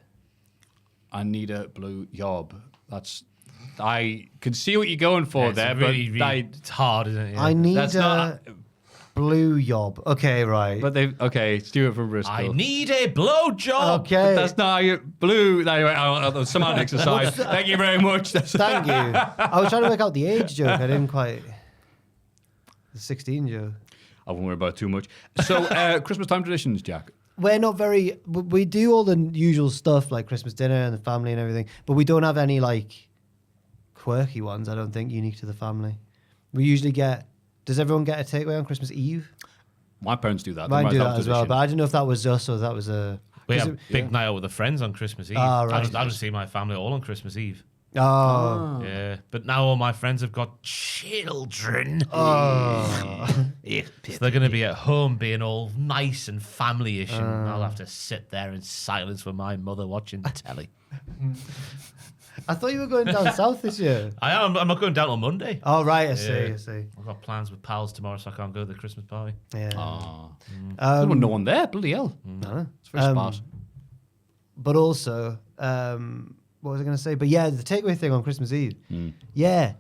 Anita Blue Yob. I can see what you're going for there, really, but it's hard, isn't it? Yeah. I need That's a not- blue yob. Okay, right. Stuart from Bristol. I need a blowjob. Okay. That's not how you blue. The semantics aside. Thank you very much. Thank you. I was trying to work out the age joke. I didn't quite. The 16 joke. I won't worry about it too much. So, Christmas time traditions, Jack. We're not very. We do all the usual stuff like Christmas dinner and the family and everything, but we don't have any like quirky ones. I don't think unique to the family. We usually get. Does everyone get a takeaway on Christmas Eve? My parents do that. Mine do that as tradition. well, but I don't know if that was us or that was a. We have a big night out with the friends on Christmas Eve. Ah, right. I just see my family all on Christmas Eve. Oh. Yeah, but now all my friends have got children. Oh. So they're going to be at home being all nice and family-ish, and I'll have to sit there in silence with my mother watching the telly. I thought you were going down south this year. I'm not going down on Monday. Oh, right. I see. I've got plans with pals tomorrow, so I can't go to the Christmas party. Yeah. There was no one there. Bloody hell. No. It's very sparse. But also, what was I going to say? But yeah, the takeaway thing on Christmas Eve. Yeah.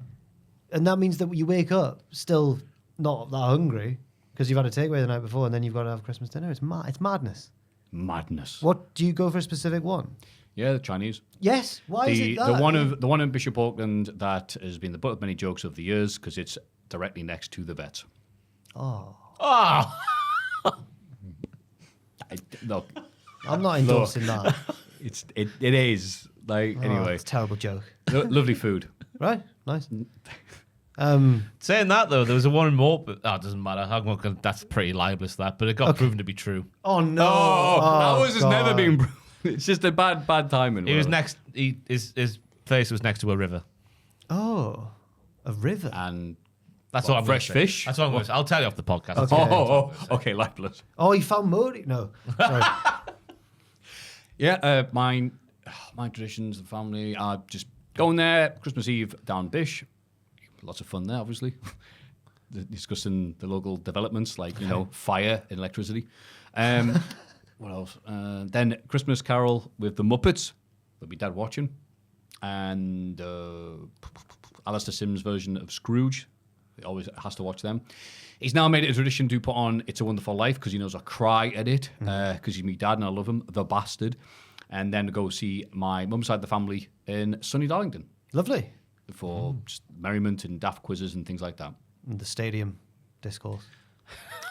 And that means that you wake up still not that hungry because you've had a takeaway the night before and then you've got to have Christmas dinner. It's madness. Madness. What, do you go for a specific one? Yeah, the Chinese. Yes. Why is it that? The one in Bishop Auckland that has been the butt of many jokes over the years because it's directly next to the vet. Oh, Look, I'm not endorsing that. it is like anyway. It's a terrible joke. Lovely food. Right. Nice. saying that though, there was a one more, but it doesn't matter. That's pretty libelous, that, but it got proven to be true. Oh, no. Ours has never God. been. It's just a bad timing. He was whatever. next. His face was next to a river. Oh, a river. And That's What, what I'm fresh gonna say. fish? That's what I'm going to say. I'll tell you off the podcast. Okay. okay, libelous. Oh, he found Modi. No. Sorry. Yeah, my traditions, the family, just going there Christmas Eve down Bish. Lots of fun there, obviously. Discussing the local developments like fire and electricity. What else? Then Christmas Carol with the Muppets. There'll be Dad watching, and Alistair Sims' version of Scrooge. He always has to watch them. He's now made it a tradition to put on It's a Wonderful Life because he knows I cry at it because he's my dad and I love him, the bastard. And then go see my mum's side of the family in sunny Darlington Lovely. for just merriment and daft quizzes and things like that. And the stadium discourse.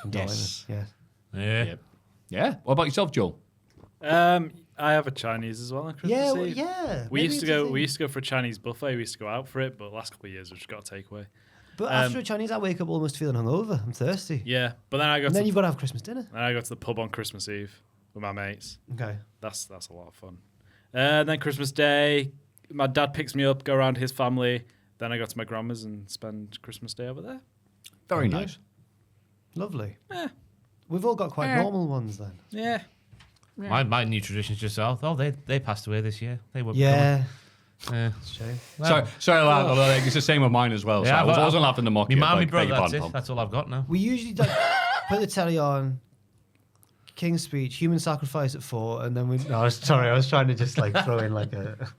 In Yes. Darlington. Yeah. Yeah. What about yourself, Joel? I have a Chinese as well on Christmas Yeah. Eve. Yeah. We Maybe used to it's a go. thing. We used to go for a Chinese buffet. We used to go out for it, but the last couple of years we've just got a takeaway. But after a Chinese, I wake up almost feeling hungover. I'm thirsty. Yeah, but then I go. And To then you've got to have Christmas dinner. then I go to the pub on Christmas Eve with my mates. Okay. That's a lot of fun. Then Christmas Day, my dad picks me up, go around his family. Then I go to my grandma's and spend Christmas Day over there. Very Okay. nice. Lovely. Yeah. We've all got quite normal ones then. Yeah. My new tradition's just they passed away this year. They were Yeah. Yeah. It's a shame. Sorry, lad. It's the same with mine as well. So Yeah, I wasn't laughing to mock My you. mum, my like, brother, beg your that's pardon, it. pal. That's all I've got now. We usually put the telly on, King's Speech, Human Sacrifice at 4, and then I was trying to just like throw in like a.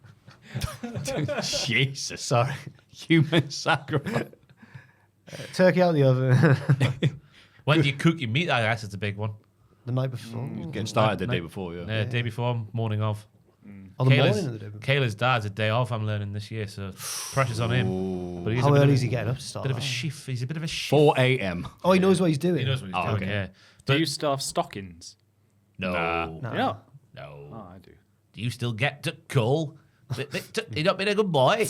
Jesus. Sorry. Human sacrifice. Turkey out the oven. When do you cook your meat? I guess it's a big one. The night before. Getting started the day before, yeah. Day before, morning of. Or the morning of the day before. Kayla's dad's a day off, I'm learning this year, so pressure's on him. But he's How a bit early of is he a- getting up to start? Bit of a that? sheaf. He's a bit of a sheaf. 4 a.m. Oh, he knows what he's doing. He knows what he's Oh, doing, okay. yeah. Do you still have stockings? No. No. Yeah. No. Oh, I do. Do you still get to call? You not been a good boy?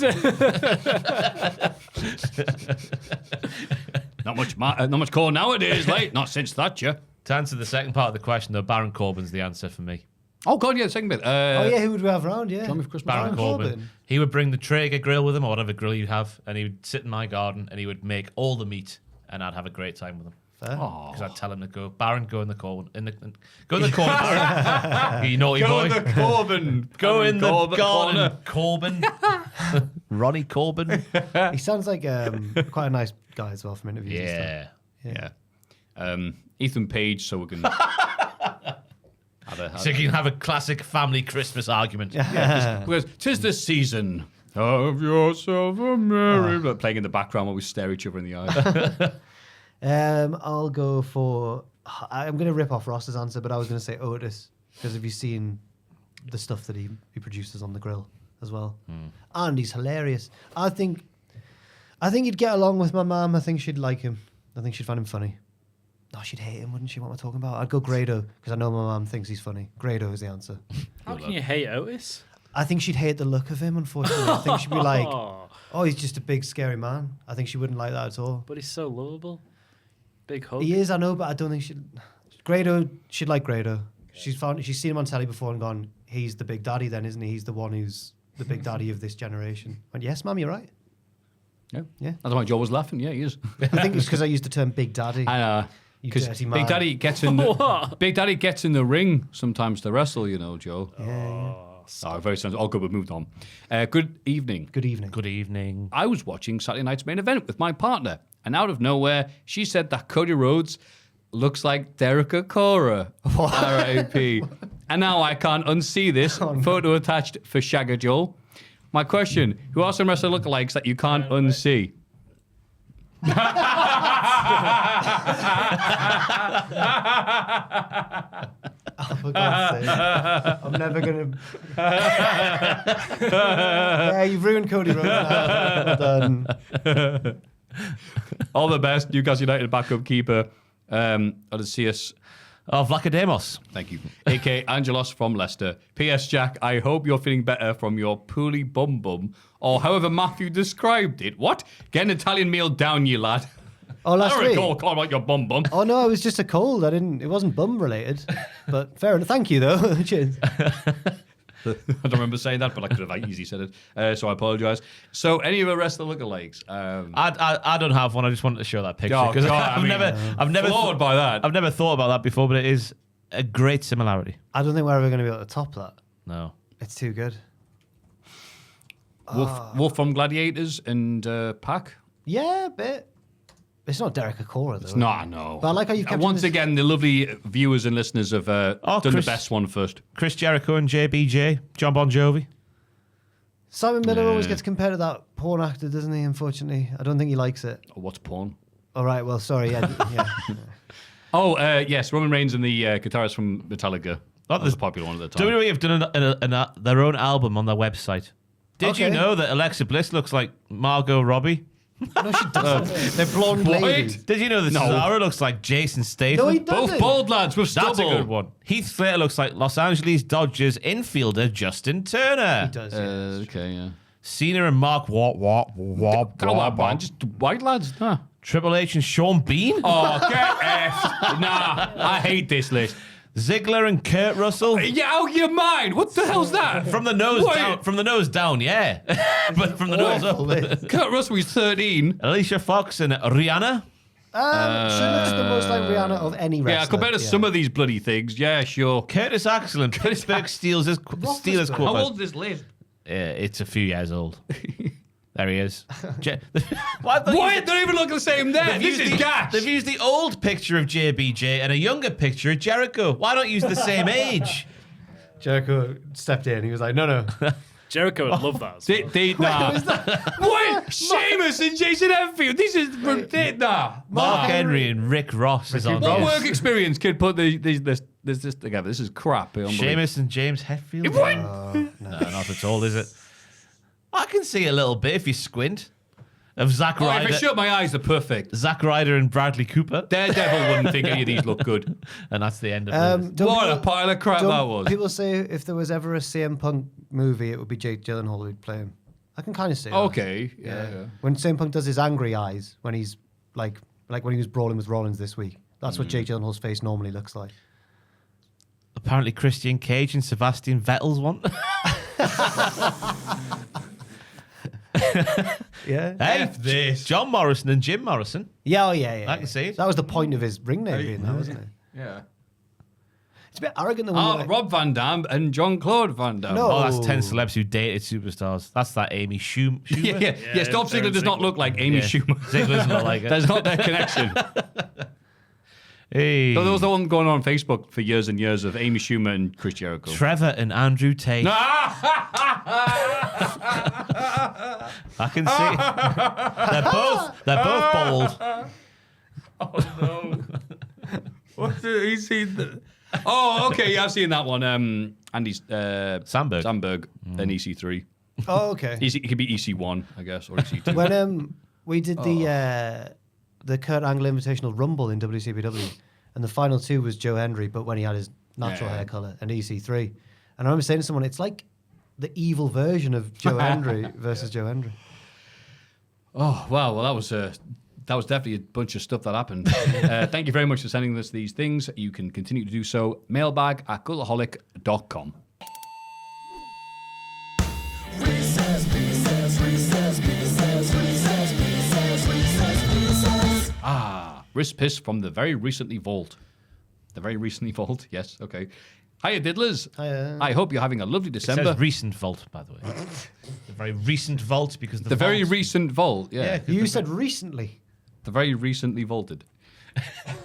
Not much corn nowadays, like not since Thatcher. To answer the second part of the question, though, Baron Corbin's the answer for me. Oh God, yeah, the second bit. who would we have around? Yeah, John with Christmas. Baron Corbin. He would bring the Traeger grill with him, or whatever grill you have, and he would sit in my garden and he would make all the meat, and I'd have a great time with him. Because I'd tell him to go, Baron, go in the corn. Go in the corn, Baron. You naughty boy. Go in the Corbin. Go in the Corbin garden, corner. Corbin. Ronnie Corbin. He sounds like quite a nice guy as well from interviews. Yeah. Yeah. Ethan Page, so we can. So you can have a classic family Christmas argument. Because 'tis the season. Have yourself a merry. But playing in the background while we stare each other in the eyes. I'll go for. I'm going to rip off Ross's answer, but I was going to say Otis because have you seen the stuff that he produces on the grill as well? And he's hilarious. I think he'd get along with my mum. I think she'd like him. I think she'd find him funny. Oh, she'd hate him, wouldn't she? What am I talking about? I'd go Grado because I know my mum thinks he's funny. Grado is the answer. How can you hate Otis? I think she'd hate the look of him, unfortunately. I think she'd be like, oh, he's just a big, scary man. I think she wouldn't like that at all. But he's so lovable. Big hug. He is, I know, but I don't think she'd like Grado. She's seen him on telly before and gone, he's the big daddy then, isn't he? He's the one who's the big daddy of this generation. And yes, Mum, you're right. Yeah. Yeah. That's why Joe was laughing. Yeah, he is. I think it's because I used the term big daddy. Because dirty man. Big Daddy gets in the ring sometimes to wrestle, you know, Joe. Yeah. Very sensible. Oh, good, we've moved on. Good evening. Good evening. Good evening. I was watching Saturday night's main event with my partner, and out of nowhere, she said that Cody Rhodes looks like Derek Okora. R.I.P. And now I can't unsee this photo attached for Shagger Joel. My question, who are some wrestler lookalikes that you can't unsee? Oh, for God's sake. I'm never going to... Yeah, you've ruined Cody Rhodes now. Well done. All the best, Newcastle United backup keeper, Odysseus. Vlachodimos. Thank you. A.K. Angelos from Leicester. P.S. Jack, I hope you're feeling better from your poorly bum bum, or however Maffew described it. What? Get an Italian meal down, you lad. Oh, last week? Call about your bum bum. Oh, no, it was just a cold. It wasn't bum related. But fair enough. Thank you, though. Cheers. I don't remember saying that, but I could have easily said it. So I apologise. So any of the rest of the lookalikes? I don't have one. I just wanted to show that picture Oh, because God, I've never floored by that. I've never thought about that before, but it is a great similarity. I don't think we're ever going to be able to top that. No. It's too good. Wolf from Gladiators and Pac. Yeah, a bit. It's not Derek Okora, though. It's not, no. But I like how you've kept once again, the lovely viewers and listeners have done the best one first. Chris Jericho and JBJ, John Bon Jovi. Simon Miller always gets compared to that porn actor, doesn't he, unfortunately? I don't think he likes it. Oh, what's porn? All right, well, sorry. Yeah. Oh, yes, Roman Reigns and the guitarist from Metallica. That was a popular one at the time. WWE have done their own album on their website. Did you know that Alexa Bliss looks like Margot Robbie? No, she doesn't. They're blonde ladies. Did you know that Cesaro looks like Jason Statham? No, he doesn't. Both bald lads with stubble. That's a good one. Heath Slater looks like Los Angeles Dodgers infielder Justin Turner. He does, yeah. Okay, yeah. Cena and Mark Come on, man, just white lads. Nah. Triple H and Sean Bean. Oh, get F. Nah, I hate this list. Ziggler and Kurt Russell. Yeah, out your mind. What the hell's that? From the nose down. From the nose down, yeah. But from the nose up. Kurt Russell was 13. Alicia Fox and Rihanna. She looks the most like Rihanna of any wrestler. Yeah, compared to some of these bloody things, yeah, sure. Curtis Axel and Pittsburgh Steelers Roethlisberger. quarterback. How old is this list? Yeah, it's a few years old. There he is. Why? They don't even look the same there. This is gas. They've used the old picture of JBJ and a younger picture of Jericho. Why not use the same age? Jericho stepped in. He was like, no. Jericho would love that. What? Sheamus and Jason Enfield. This is Mark Henry and Rick Ross is on What this. work experience kid put this together? This is crap. Sheamus and James Hetfield. What? No, not at all, is it? I can see a little bit if you squint. Of Zack Ryder. If I shut my eyes, they're perfect. Zack Ryder and Bradley Cooper. Daredevil wouldn't think any of these look good. And that's the end of it. What a pile of crap that was. People say if there was ever a CM Punk movie, it would be Jake Gyllenhaal who'd play him. I can kind of see that. Okay. Yeah. When CM Punk does his angry eyes, when he's like like when he was brawling with Rollins this week. That's what Jake Gyllenhaal's face normally looks like. Apparently Christian Cage and Sebastian Vettel's one. Yeah. Hey, this John Morrison and Jim Morrison. Yeah, yeah. I can see it. That was the point of his ring name being that, wasn't it? Yeah. It's a bit arrogant. The Rob Van Dam and Jean-Claude Van Damme. No. Oh, that's 10 celebs who dated superstars. That's that Amy Schumer. Yeah, Dolph Ziggler does not look like Amy Schumer. Ziggler doesn't look like it. There's not that connection. Hey. So there was the one going on Facebook for years and years of Amy Schumer and Chris Jericho. Trevor and Andrew Tate. I can see. They're both bold. Oh no! What's he seen? Oh, okay, yeah, I've seen that one. Andy's Sandberg and EC3. Oh, okay. It could be EC1, I guess, or EC2. When we did the Kurt Angle Invitational Rumble in WCPW, and the final two was Joe Hendry, but when he had his natural hair color, and EC3. And I remember saying to someone, it's like the evil version of Joe Hendry versus Joe Hendry. Oh, wow. Well, that was definitely a bunch of stuff that happened. Thank you very much for sending us these things. You can continue to do so. Mailbag@cultaholic.com. Wrist piss from the very recently vault. The very recently vault, yes, okay. Hiya, diddlers. Hiya. I hope you're having a lovely It December. says recent vault, by the way. The very recent vault because The very vault- recent vault, yeah. Yeah, 'cause You the- said recently. The very recently vaulted.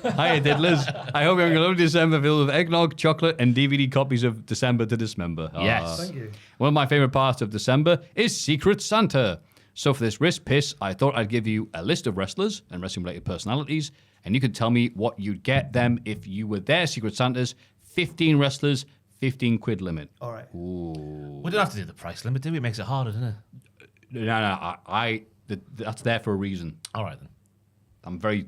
Hiya, diddlers. I hope you're having a lovely December filled with eggnog, chocolate, and DVD copies of December to Dismember. Yes. Thank you. One of my favorite parts of December is Secret Santa. So for this wrist piss, I thought I'd give you a list of wrestlers and wrestling-related personalities, and you could tell me what you'd get them if you were their Secret Santas. 15 wrestlers, 15 quid limit. All right. We don't have to do the price limit, do we? It makes it harder, doesn't it? No, that's there for a reason. All right, then. I'm very...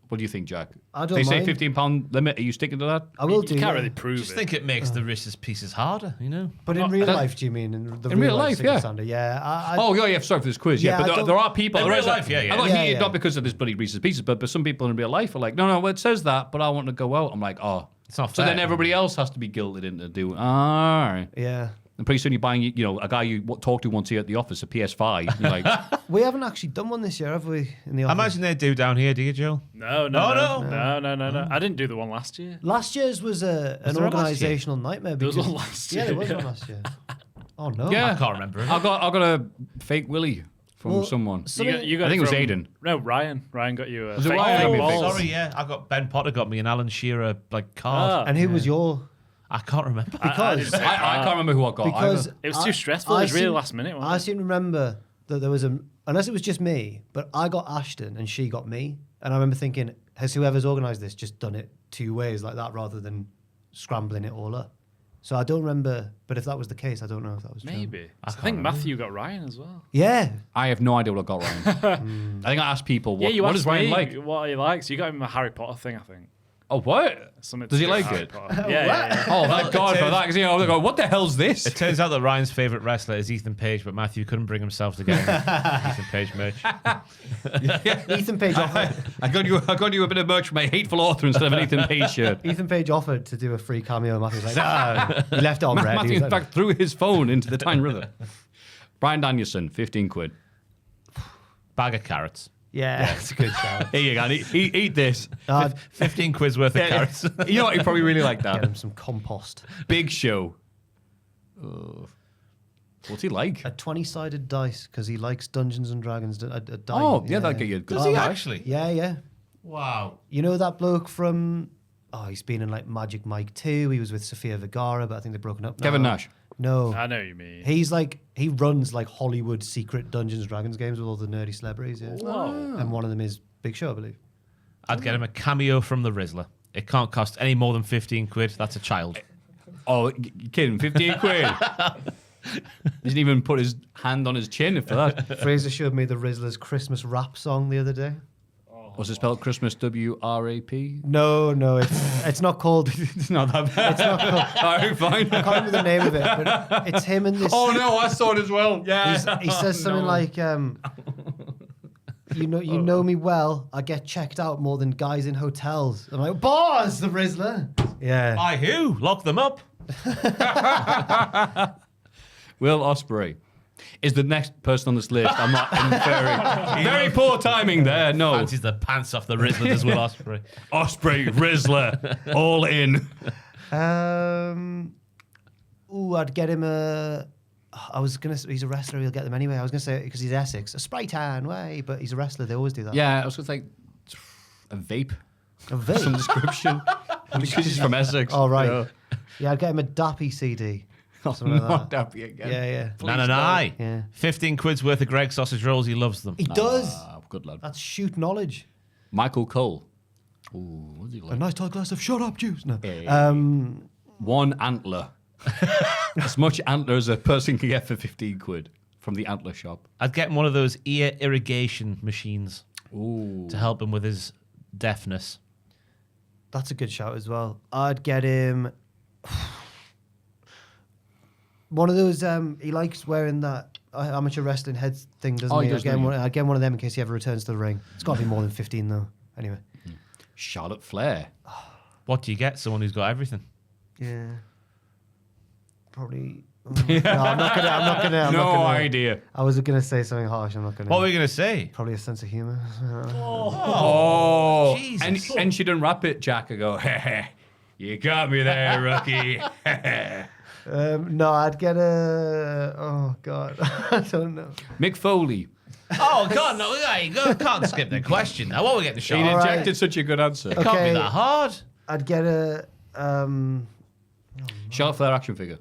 What do you think, Jack? I don't They say mind. £15 limit. Are you sticking to that? I will do. You can't yeah. really prove Just it. think it makes the wrist's pieces harder, you know? But in real life, do you mean? In real life, Secret yeah. Santa? Yeah. Oh, yeah, sorry for this quiz. Yeah, Yeah, I but don't- there are people. In there real is life, yeah. I'm not Yeah, heated, yeah. not because of this bloody Reese's Pieces, but some people in real life are like, no, well, it says that, but I want to go out. I'm like, oh. It's not So fair. then everybody else has to be guilted into doing. All right. Yeah. And pretty soon you're buying, a guy you talk to once here at the office, a PS5. You're like, We haven't actually done one this year, have we? In the I office. imagine they do down here, do you, Joel? No. I didn't do the one last year. Last year's was an there a last year? organisational nightmare. There was because- one last Yeah, there year, was yeah. one last year. Oh no. yeah. I can't remember. I got a fake Willy from Well, someone. You got I think it was from- Aiden. No, Ryan. Ryan got you a Was it fake Ryan? fake Oh, balls. Sorry, yeah. I got Ben Potter got me an Alan Shearer card. Ah. And who was your? I can't remember. I didn't say I can't remember who I got. Because either. It was too stressful. It was really last minute, wasn't I it? seem to remember that there was unless it was just me, but I got Ashton and she got me, and I remember thinking, has whoever's organised this just done it two ways like that rather than scrambling it all up? So I don't remember, but if that was the case, I don't know if that was true. Maybe. I can't think remember. Maffew got Ryan as well. Yeah. I have no idea what I got wrong. I think I asked people, what, Yeah, you what asked does Ryan me like? what he likes. You got him a Harry Potter thing, I think. Oh, what? Something Does to he do with like Harry it? Potter. Yeah. Oh, thank God for that. Because, they go, what the hell's this? It turns out that Ryan's favourite wrestler is Ethan Page, but Matthew couldn't bring himself to get him Ethan Page merch. Ethan Page offered. I got you a bit of merch from my hateful author instead of an Ethan Page shirt. Ethan Page offered to do a free cameo. Matthew was like, no. He left it on red. Matthew, He in was like, fact, threw his phone into the Tyne River. Brian Danielson, 15 quid. Bag of carrots. yeah, that's a good shout. Here you go. Eat this. 15 quid's worth of carrots. You know what? He probably really like Get that. him some compost. Big Show. Oh. What's he like? A 20-sided dice because he likes Dungeons and Dragons. A die. Oh, yeah, that'll get you a good Does he price. actually? Yeah, yeah. Wow. You know that bloke from? Oh, he's been in like Magic Mike 2. He was with Sofia Vergara, but I think they've broken up now. Kevin Nash. No. I know what you mean. He's like, he runs like Hollywood secret Dungeons and Dragons games with all the nerdy celebrities. Yeah. And one of them is Big Show, I believe. I'd get him a cameo from the Rizzler. It can't cost any more than 15 quid. That's a child. Oh, you kidding? 58 quid. He didn't even put his hand on his chin for that. Fraser showed me the Rizzler's Christmas rap song the other day. Was it spelled Christmas W-R-A-P? No, it's not called. It's not that bad. It's not called. All right, fine. I can't remember the name of it, but it's him and this. Oh no, I saw it as well. Yeah. He says something like, you know me well. I get checked out more than guys in hotels. I'm like, boss, the Rizzler. Yeah. By who? Lock them up. Will Ospreay is the next person on this list. I'm not inferring. Very poor timing there. No. Fancies the pants off the Rizzler as well, Ospreay. Ospreay, Rizzler, all in. I'd get him a... I was going to say, he's a wrestler, he'll get them anyway. I was going to say, because he's Essex, a spray tan way, but he's a wrestler, they always do that. Yeah, I was going to say a vape. A vape? Some description. Because he's from Essex. Oh, right. You know. Yeah, I'd get him a Dappy CD. Something like Not that. happy again. Yeah. Nah. Yeah. 15 quid's worth of Greg sausage rolls. He loves them. He does. Good lad. That's shoot knowledge. Michael Cole. Ooh, what's he like? A nice tall glass of shut up juice. No. Hey. One antler. As much antler as a person can get for 15 quid from the antler shop. I'd get him one of those ear irrigation machines Ooh. to help him with his deafness. That's a good shout as well. I'd get him one of those. He likes wearing that amateur wrestling head thing, doesn't he? Does, I'd get him one of them in case he ever returns to the ring. It's got to be more than 15 though. Anyway. Charlotte Flair. What do you get? Someone who's got everything. Yeah. Probably. No, I'm not gonna. No idea. I was gonna say something harsh. I'm not gonna. What were you going to say? Probably a sense of humor. Oh, Jesus. and she didn't wrap it, Jack. I go, you got me there, rookie. No, I'd get a. Oh God, I don't know. Mick Foley. Oh, God, no. You can't skip the question. Now, what we get the He shot? injected right. such a good answer. It can't Okay. be that hard. I'd get a. Charlotte Flair action figure.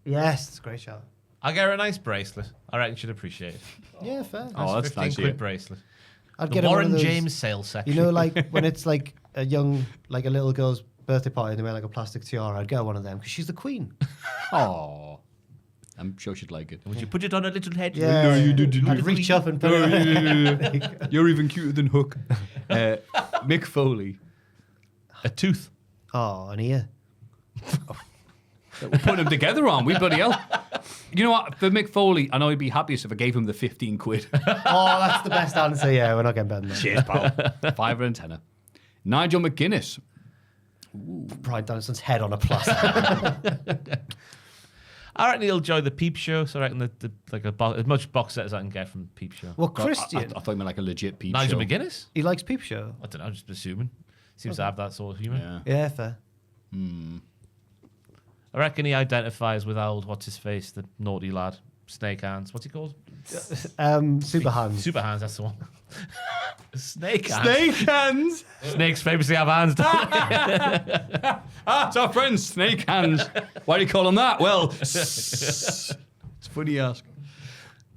Yes, it's a great shout. I'll get her a nice bracelet. I reckon she'd appreciate it. Yeah, fair. Oh, that's 15 nice. quid Yeah. bracelet. I'd The get her one of Warren those- James sale section. You know, like when it's like a little girl's birthday party and they wear like a plastic tiara. I'd get one of them because she's the queen. Oh, I'm sure she'd like it. Would you put it on a little head? Yeah, No, you didn't. I'd reach up and put it. You're even cuter than Hook. Mick Foley. A tooth. Oh, an ear. We're putting them together, aren't we? Bloody hell. You know what? For Mick Foley, I know he'd be happiest if I gave him the 15 quid. Oh, that's the best answer. Yeah, we're not getting better than that. Cheers, pal. Fiver and tenner. Nigel McGuinness. Brian Danielson's head on a plus. I reckon he'll enjoy the Peep Show, so I reckon as much box set as I can get from Peep Show. Well, I Christian, thought he meant like a legit peep Nigel show. McGuinness? he likes Peep Show. I don't know, I'm just assuming. Seems to have that sort of humour. Yeah. Yeah, fair. I reckon he identifies with old, what's his face, the naughty lad, Snake Hands. What's he called? Super hands. Super Hands, that's the one. Snake Hands. Snake hands. Snakes famously have hands, don't they? It's our friend Snake Hands. Why do you call him that? Well, it's funny you ask.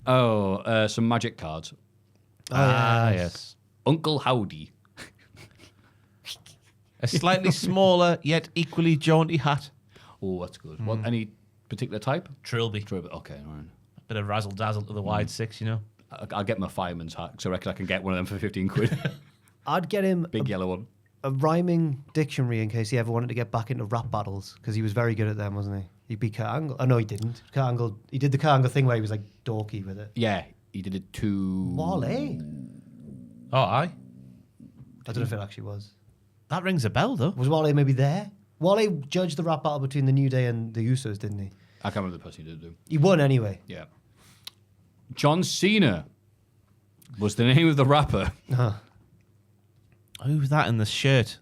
Oh, some magic cards. Yes. Uncle Howdy. A slightly smaller yet equally jaunty hat. Oh, that's good. What? Any particular type? Trilby. Okay, all right. Bit of razzle dazzle to the wide six, you know. I'll get my fireman's hat because I reckon I can get one of them for 15 quid. I'd get him Big yellow one. a rhyming dictionary in case he ever wanted to get back into rap battles because he was very good at them, wasn't he? He beat Kurt Angle. Oh, no, he didn't. Kurt Angle, he did the Kurt Angle thing where he was like dorky with it. Yeah, he did it to... Wale? Oh, aye. I don't know if it actually was. That rings a bell, though. Was Wale maybe there? Wale judged the rap battle between the New Day and the Usos, didn't he? I can't remember the person he did it to. He won anyway. Yeah. John Cena was the name of the rapper. Who's that in the shirt?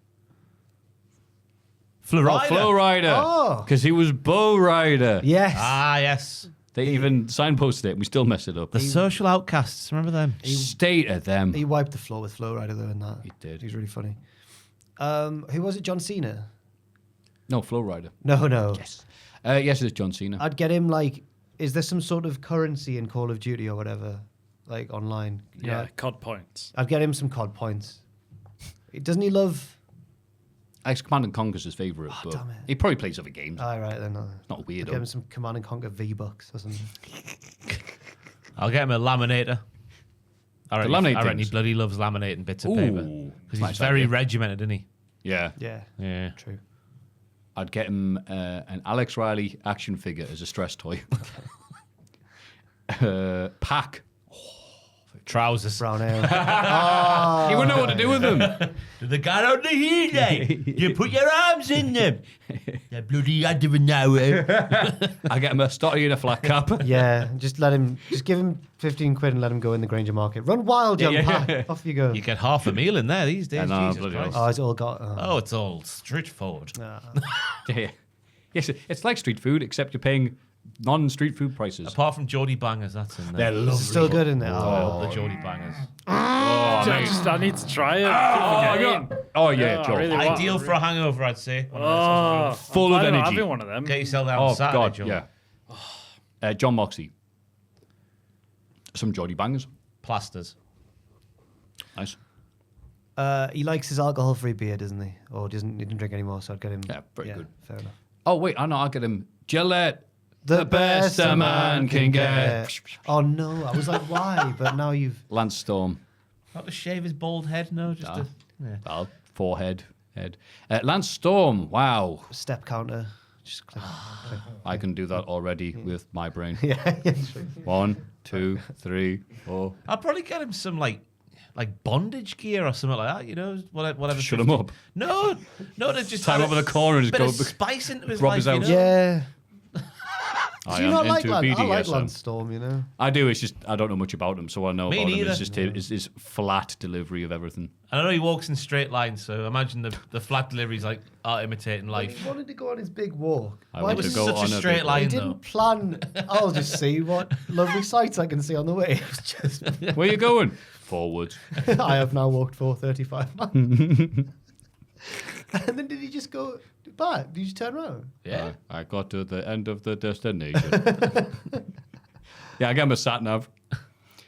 Florida. Flow Rider. Oh. Because he was Bo Rider. Yes. Ah, yes. They even signposted it and we still messed it up. The Social Outcasts. Remember them? State of them. He wiped the floor with Flow Rider, though, in that. He did. He's really funny. Who was it? John Cena? No, Flow Rider. No. Yes. Yes, it's John Cena. I'd get him, like, is there some sort of currency in Call of Duty or whatever, like, online? You Yeah, know, COD points. I'd get him some COD points. Doesn't he love... Ex Command & Conquer's his favourite, but damn it. he probably plays other games. All right, then. Not weird, I'd get him some Command & Conquer V-Bucks or something. I'll get him a laminator. I reckon he things? bloody loves laminating bits of Ooh, paper. Because nice he's very idea. regimented, isn't he? Yeah. Yeah, Yeah. true. I'd get him an Alex Riley action figure as a stress toy. Pac. Oh, Trousers. Brown ale. You wouldn't know what to do with them. The guy on the heel, you put your arms in them. They're bloody out of an hour. I get him a stotty and a flat cap. Yeah, just give him 15 quid and let him go in the Granger Market. Run wild, young pal. Off you go. You get half a meal in there these days. I know, Jesus bloody Christ. hell. Oh, it's all got. Oh, it's all straightforward. Yeah. Yes, it's like street food, except you're paying non-street food prices. Apart from Geordie Bangers, that's in there. They're lovely. It's still good in there. Oh, the Geordie Bangers. I need to try it. Oh, yeah, I Joel. really want- Ideal for a hangover, I'd say. Full of I'm energy. having one of them. Get yourself down Oh, on Saturday, God, Joel. yeah. John Moxley. Some Geordie bangers. Plasters. Nice. He likes his alcohol-free beer, doesn't he? Or he doesn't drink anymore, so I'd get him. Yeah, pretty good. Fair enough. Oh, wait, I know, I'll get him Gillette. The best a man can get. Oh no, I was like, why? But now you've. Lance Storm. Not to shave his bald head, no. Just to... Yeah. Well, forehead, head. Lance Storm, wow. Step counter. Just click. I can do that already with my brain. Yeah. 1, 2, 3, 4. I'll probably get him some like bondage gear or something like that, you know, whatever. Shut him up. No, to just Tie him add up in the corner and just bit go. of spice into his rub life. his You house. know? Yeah. I Do you am not like into Lance? I like BDSM. Lance Storm, you know. I do. It's just I don't know much about him, so I know Me about him. neither. It's just his flat delivery of everything. And I know he walks in straight lines, so imagine the flat deliveries like are imitating life. He wanted to go on his big walk. I Why want It to was go such on a a straight big- He line, didn't though. plan. I'll just see what lovely sights I can see on the way. It was just. Where you going? Forward. I have now walked 435 miles. And then did he just go back? Did you turn around? Yeah. I got to the end of the destination. Yeah, I gave him a sat nav.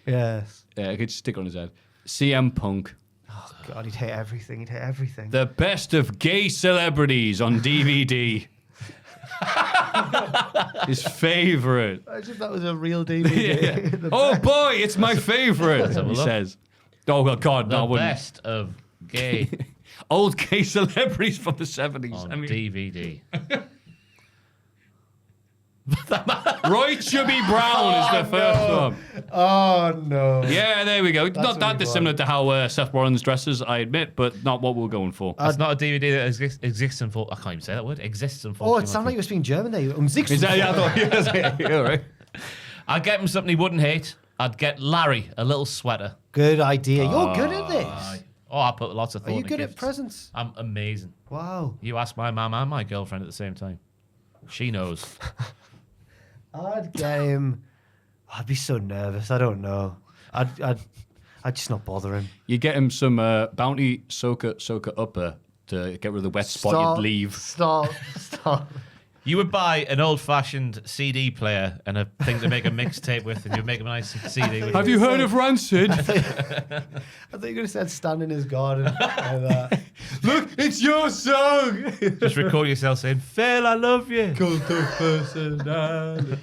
Yes. Yeah, I could stick on his head. CM Punk. Oh God, he'd hate everything. He'd hate everything. The best of gay celebrities on DVD. His favorite. Imagine if that was a real DVD. Oh boy, it's my favorite. have a He look. says. Oh God, The no, I wouldn't. best of gay Old gay celebrities from the 70s. on I mean, DVD. Roy Chubby Brown is the first one. Oh no. Yeah, there we go. Not what that we dissimilar to how Seth Rollins dresses, I admit, but not what we're going for. That's not a DVD that exists in full. I can't even say that word. Exists in full. Oh, it sounded like you were speaking German there. Is that, yeah, I thought, yeah, right. I'd get him something he wouldn't hate. I'd get Larry a little sweater. Good idea. You're good at this. Oh, I put lots of thought Are you into good at gifts. presents? I'm amazing. Wow. You ask my mum and my girlfriend at the same time. She knows. I'd get him. I'd be so nervous. I don't know. I'd just not bother him. You get him some Bounty Soaker Upper to get rid of the wet spot you'd leave. Stop. You would buy an old-fashioned CD player and a thing to make a mixtape with, and you'd make him a nice CD. With Have you heard of Rancid? I thought you were going to say I'd stand in his garden like that. Look, it's your song. Just record yourself saying, "Phil, I love you." Cult of personality.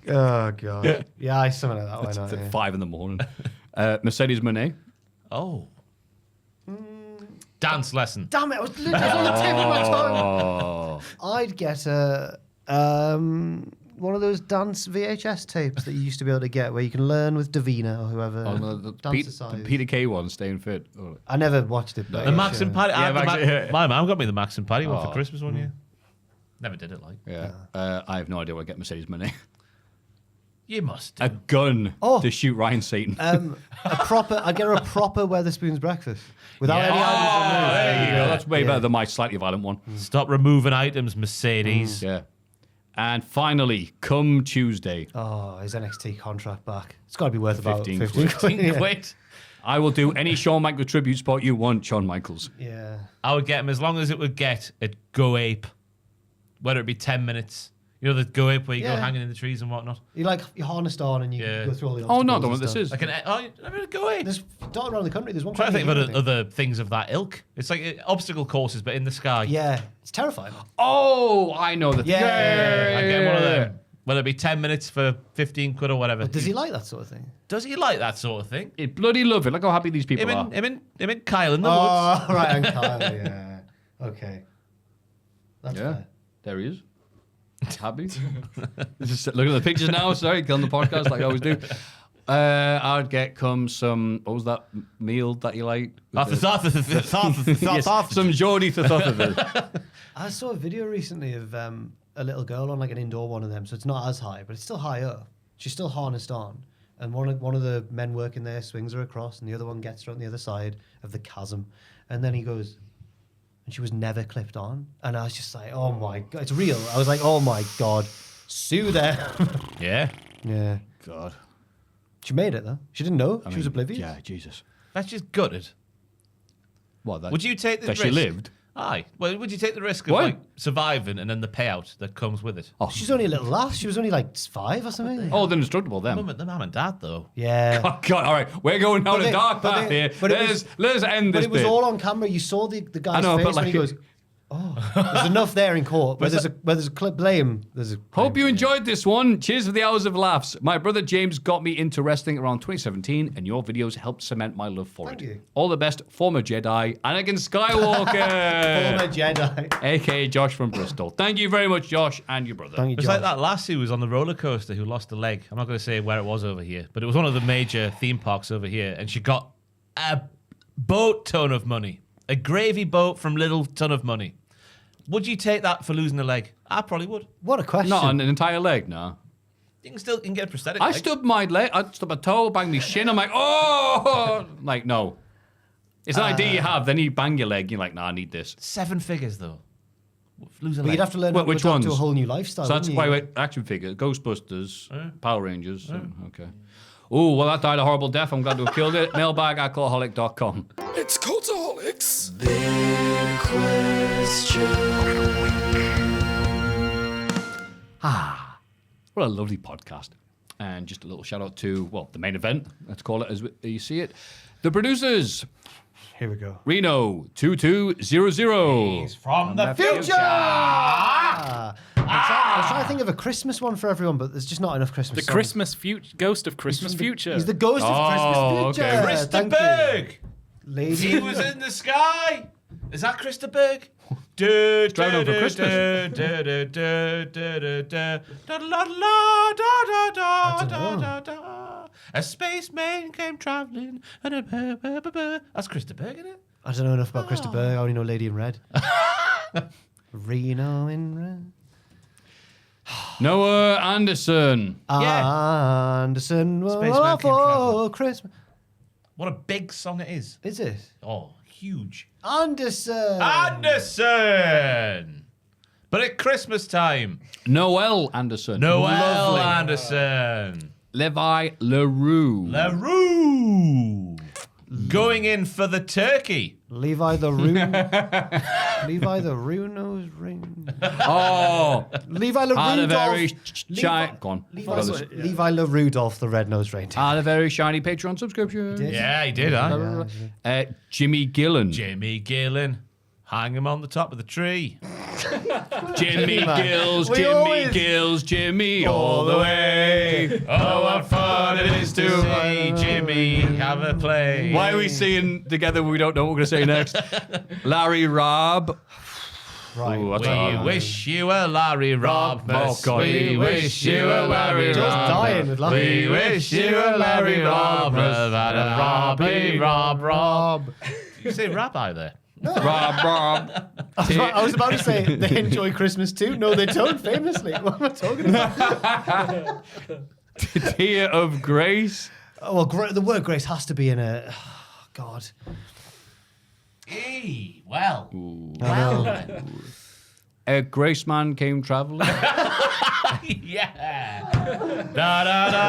Oh, God. Yeah, something like that. Why It's not? at Yeah. 5 in the morning. Mercedes Moné. Oh. Dance lesson. Damn it, I was literally on the tip of my tongue. Oh. I'd get one of those dance VHS tapes that you used to be able to get where you can learn with Davina or whoever. Oh, no, the Dancercise. Peter Kay one, Staying Fit. Oh. I never watched it. But The Max and Patty. Yeah, My mum got me the Max and Patty one Oh. for Christmas one year. Never did it like. Yeah. I have no idea what I get Mercedes Moné. You must do. A gun Oh. to shoot Ryan Satan. I'd get her a proper Weatherspoons breakfast without Yeah. any items. There you go. That's way better than my slightly violent one. Stop removing items, Mercedes. Yeah. And finally, come Tuesday, Oh, his NXT contract back. It's got to be worth about 15 15 quid. Yeah. Wait. I will do any Shawn Michaels tribute spot you want, Shawn Michaels. Yeah. I would get him as long as it would get at Go Ape. Whether it be 10 minutes. You know the Go Ape where you go Yeah. hanging in the trees and whatnot? You harnessed on and you Yeah. go through all the Oh, no, obstacles the one and this stuff. is. Like an Go Ape. There's dotted around the country. There's one. I'm trying to think quite of near here, I other things of that ilk. It's like obstacle courses, but in the sky. Yeah, it's terrifying. Oh, I know the Yeah. I get one of them. Whether it be 10 minutes for 15 quid or whatever. But does he like that sort of thing? Does he like that sort of thing? It bloody love it. Look how happy these people are. Him and Kyle in the woods. Oh, right, and Kyle, yeah. Okay. That's Yeah, fair. there he is. Happy. Just look at the pictures now. Sorry, killing the podcast like I always do. I'd get some. What was that meal that you like? Some Geordie thothothers. I saw a video recently of a little girl on like an indoor one of them, so it's not as high, but it's still high up. She's still harnessed on, and one of the men working there swings her across, and the other one gets her on the other side of the chasm, and then he goes, and she was never clipped on, and I was just like, oh my god, it's real. I was like, oh my god, sue them. Yeah. Yeah. God. She made it though. She didn't know. She was oblivious. Yeah, Jesus. That's just gutted. What? That, Would you take the that risk? she lived? Aye. Well, would you take the risk of What? like surviving and then the payout that comes with it? Oh, She's only a little lass. She was only like 5 or something. oh, they're indestructible then. The mum and dad, though. Yeah. Oh, God, all right, we're going down But a they- dark but path they- here. but it was- Let's end But this it was bit. all on camera. You saw the guy's know, but face when he like- goes, oh, there's enough there in court. Where there's a clip blame. There's a Hope you enjoyed this one. Cheers for the hours of laughs. My brother James got me into wrestling around 2017, and your videos helped cement my love for Thank it. you. All the best, former Jedi, Anakin Skywalker, Former Jedi. aka Josh from Bristol. Thank you very much, Josh, and your brother. Thank you, It was Josh. like that lass who was on the roller coaster who lost a leg. I'm not going to say where it was over here, but it was one of the major theme parks over here, and she got a boat ton of money, a gravy boat from Little Ton of Money. Would you take that for losing a leg? I probably would. What a question. Not an entire leg, no. You can get a prosthetic. I leg. stubbed my leg, I stubbed a toe, banged my shin. I'm like, oh, like no. It's an idea you have. Then you bang your leg. You're like, nah, I need this. 7 figures though. Losing a But leg. you'd have to learn Well, how to which adapt to a ones? whole new lifestyle. So that's wouldn't you? why action figures, Ghostbusters, Power Rangers. Okay. Oh, well, that died a horrible death. I'm glad to have killed it. Mailbag at cultaholic.com. It's Cultaholics. What a lovely podcast. And just a little shout out to, well, the main event, let's call it as you see it. The producers, Here we go. Reno 2200. from the future. I was trying to think of a Christmas one for everyone, but there's just not enough Christmas The songs. Christmas future, ghost of Christmas future. He's the ghost of Christmas future. okay. Krista Thank you. Berg. Lady. He was in the sky. Is that Krista Berg? Driving home for Christmas. A spaceman came traveling. That's Krista Berg, isn't it? I don't know enough about Krista Berg. I only know Lady in Red. Reno in Red. Noah Anderson. Anderson. Spaceman Oh, came traveling. for Christmas. What a big song it is. Is it? Oh, huge. Anderson. Anderson! But at Christmas time. Noel Anderson. Noel Anderson. Levi LaRue. LaRue. Going in for the turkey. Levi the Rune. Levi the Rune-nosed ring. Oh, Levi had a LaRudolph. very shiny. Go on. Levi LaRudolph, the red-nosed reindeer. Had a very shiny Patreon subscription. Did. Yeah, he did, huh? Jimmy Gillen. Jimmy Gillen. Hang him on the top of the tree. Jimmy man. Gills, We Jimmy always- Gills, Jimmy all the way. Oh, what fun it is to see Jimmy have a play. Why are we singing together? We don't know what we're going to say next. Larry Robb. Right. Ooh, that's We hard. wish you a Larry Rob. Oh, God. We wish you a Larry Just Rob. dying with laughter. We wish you a Larry Rob. Rob. You say rabbi there. Rob. I was about to say they enjoy Christmas too. No, they don't. Famously, what am I talking about? Tear of Grace. Oh, well, the word grace has to be in a. Oh, God. Hey, well. A Grace man came traveling. Yeah. Da, da, da,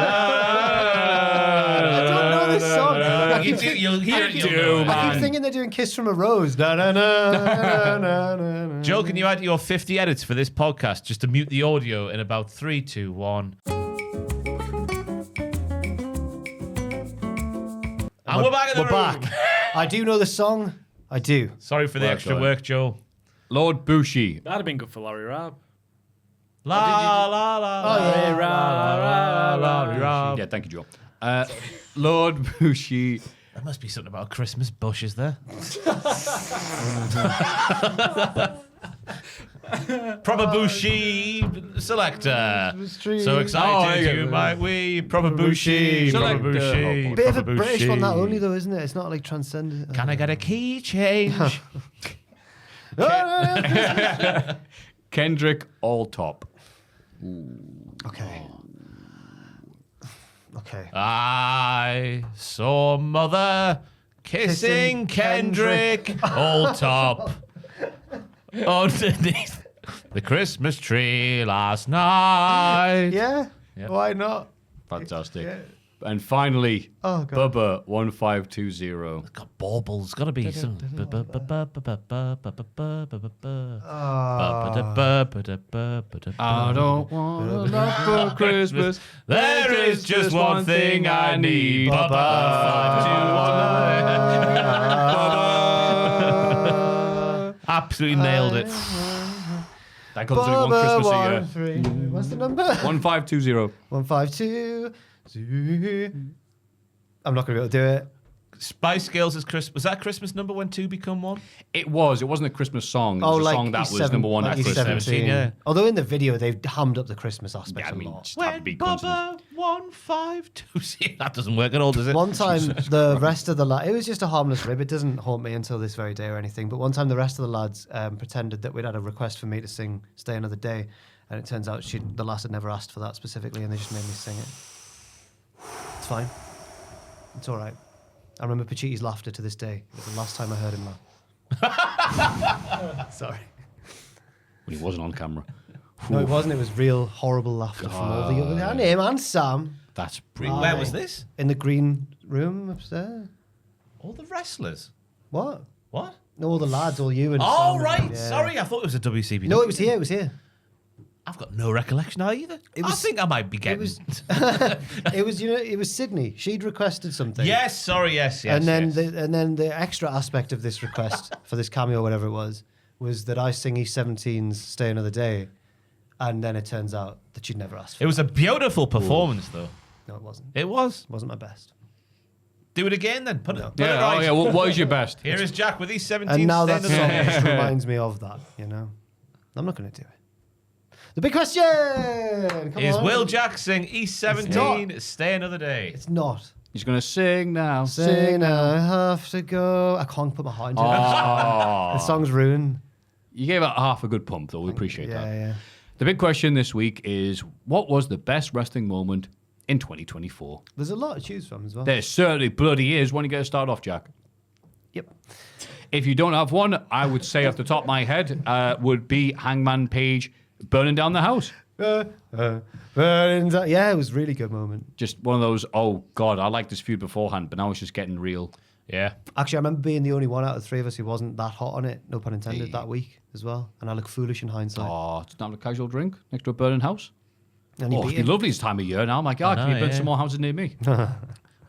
I don't know this song. I keep You'll hear it. do, You'll know I it. keep thinking they're doing "Kiss from a Rose." Da, da, da, da, da, da. Joe, can you add your 50 edits for this podcast just to mute the audio in about 3, 2, 1? And we're back in the We're room. back. I do know the song. I do. Sorry for the Well extra done. work, Joe. Lord Bushi. That'd have been good for Larry Rabb. La la la. Oh, yeah. la. Yeah, thank you, Joe. Lord Bushi. There must be something about Christmas bushes there. Probabushi selector. tree. So excited you might we. Probabushi selector. Bit of a British one, that only though, isn't it? It's not like transcendent. Can I get a key change? Kendrick all top. Okay. Okay. I saw mother kissing Kendrick all top underneath the Christmas tree last night. Yeah. Yep. Why not? Fantastic. Yeah. And finally, Oh, God. Bubba 1520. It's got baubles. Got to be some. I don't want a lot for Christmas. There is just one thing I need. Absolutely nailed it. That comes only one Christmas a year. 1, 3. What's the number? 1520. 152. I'm not going to be able to do it. Spice Girls is Christmas. Was that Christmas number when 2 become 1? It was. It wasn't a Christmas song. It was a song that was number one at he's Christmas. 17. yeah. Although in the video they've hammed up the Christmas aspect Yeah, I a mean, lot. just have to be consonants. Bubba 152. See, that doesn't work at all, does it? One time, the rest of the lads, it was just a harmless rib. It doesn't haunt me until this very day or anything. But one time, the rest of the lads pretended that we'd had a request for me to sing "Stay Another Day," and it turns out the lass had never asked for that specifically, and they just made me sing it. It's fine. It's all right. I remember Pachiti's laughter to this day. It was the last time I heard him laugh. Sorry. When he wasn't on camera. No, it wasn't. It was real horrible laughter from all the other and him and Sam That's brilliant. Where was this? in the green room upstairs. All the wrestlers. What? What? No, all the lads, all you and Oh, Sam. right. Yeah. Sorry, I thought it was a WCW. No, it was here. It was here. I've got no recollection either. I was- think I might be getting. It was, it was Sydney. She'd requested something. Yes, sorry, yes. And then yes. the extra aspect of this request for this cameo, whatever it was that I sing E17's "Stay Another Day," and then it turns out that she'd never asked for It was a beautiful performance, though. No, it wasn't. It was. It wasn't my best. Do it again then. Put it right. Yeah, oh yeah. What is your best? Here is Jack with these 17. And now that Stay song Another Day. just reminds me of that, you know? I'm not going to do it. The big question! Come Is on. Will Jack sing E17 It's Stay Another Day? It's not. He's going to sing now. Sing, I have to go. I can't put my heart into it. Oh. The song's ruined. You gave it half a good pump, though. We appreciate that. Yeah. The big question this week is, what was the best wrestling moment in 2024? There's a lot to choose from as well. There certainly bloody is. When you get to start off, Jack? Yep. If you don't have one, I would say off the top of my head would be Hangman Page burning down the house. Yeah, it was a really good moment. Just one of those, oh, God, I liked this feud beforehand, but now it's just getting real. Yeah. Actually, I remember being the only one out of the three of us who wasn't that hot on it, no pun intended, that week as well. And I look foolish in hindsight. Oh, it's not a casual drink next to a burning house. And he Oh, beat it'd be him. lovely this time of year now. My God, I can you know, burn yeah. some more houses near me?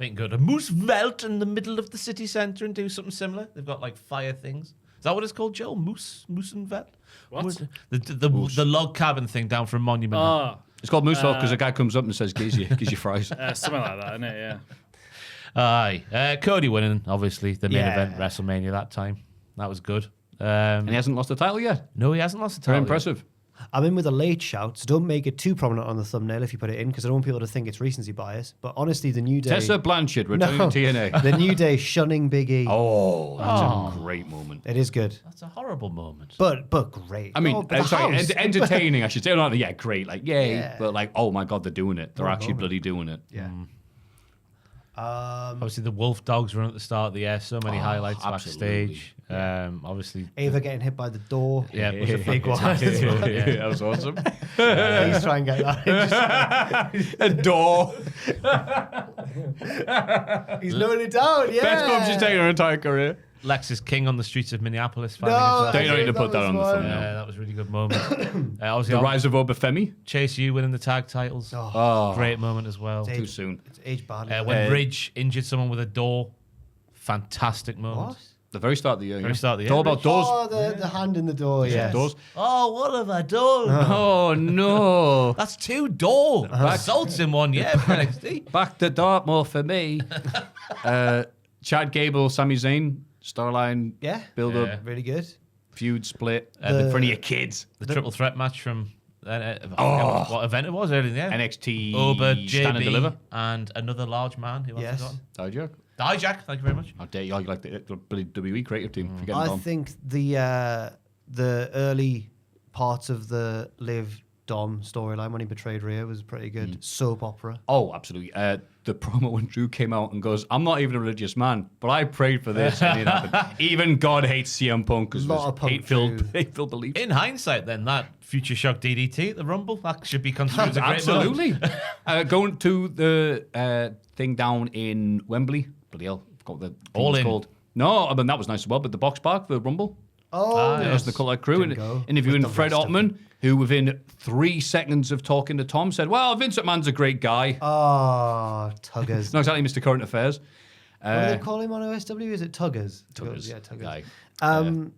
We can go to Moose Veld in the middle of the city centre and do something similar. They've got like fire things. Is that what it's called, Joel? Moose and Veld? What? The log cabin thing down from Monument. Oh, It's called Mooseville because a guy comes up and says, gives you fries. something like that, isn't it? Yeah. Aye. Cody winning, obviously, the main Yeah. event, WrestleMania that time. That was good. And he hasn't lost the title yet. No, he hasn't lost the Very title. impressive. I'm in with a late shout, so don't make it too prominent on the thumbnail if you put it in, because I don't want people to think it's recency bias. But honestly, the New Day... Tessa Blanchard returning to TNA. The New Day shunning Big E. Oh, that's a great moment. It is good. That's a horrible moment. But great. I mean, Oh, but the sorry, house. entertaining, I should say. Not, yeah, great. Like, yay. Yeah. But like, oh my God, they're doing it. They're What a actually moment. bloody doing it. Yeah. Obviously, the Wolf Dogs run at the start of the year. So many highlights absolutely. backstage. Obviously, Ava getting hit by the door. yeah, it was a Big one. yeah. That was awesome. Please try and get that. A door. He's lowered it down, yeah. Best bump she's taken her entire career. Lexus King on the streets of Minneapolis. No, finding himself- Don't need to that put that was on the one. thumbnail. Yeah, that was a really good moment. Obviously, The rise of Obafemi. Chase U winning the tag titles. Oh, Great moment as well. too soon. It's aged badly. When Ridge injured someone with a door. Fantastic moment. What? The very start of the year. Very yeah. start of the It's all year. about doors. Oh, the hand in the door, yeah. Doors. Oh, what have I done? Oh no. That's 2 door assaults in one year for NXT. Back to Dartmoor for me. Chad Gable, Sami Zayn, Starline Yeah. build Yeah. up. Really good. feud split in front of your kids. The triple threat match from what event it was earlier in the year. NXT Oba, Stand and Deliver. JB, and another large man who I've forgotten. Dijak. Dijak, thank you very much. How dare you like the WWE creative team? Forgetting I Dom. think the early parts of the Liv Dom storyline when he betrayed Rhea was pretty good. Soap opera. Oh, absolutely. The promo when Drew came out and goes, "I'm not even a religious man, but I prayed for this," and it happened. Even God hates CM Punk because Lot of Punk hateful beliefs. In hindsight, then, that Future Shock DDT at the Rumble, that should be considered as a great Absolutely. Going to the thing down in Wembley. Bloody hell, I forgot what the thing All was In. called. No, I mean, that was nice as well, but the box park, the Rumble. Oh, That was the Cultaholic crew. Didn't go Interviewing with the Fred rest of Ottman, who within 3 seconds of talking to Tom said, "Well, Vince McMahon's a great guy." Oh, Tuggers. Not exactly Mr. Current Affairs. What do they call him on OSW? Is it Tuggers? Tuggers. Yeah, Tuggers. Guy.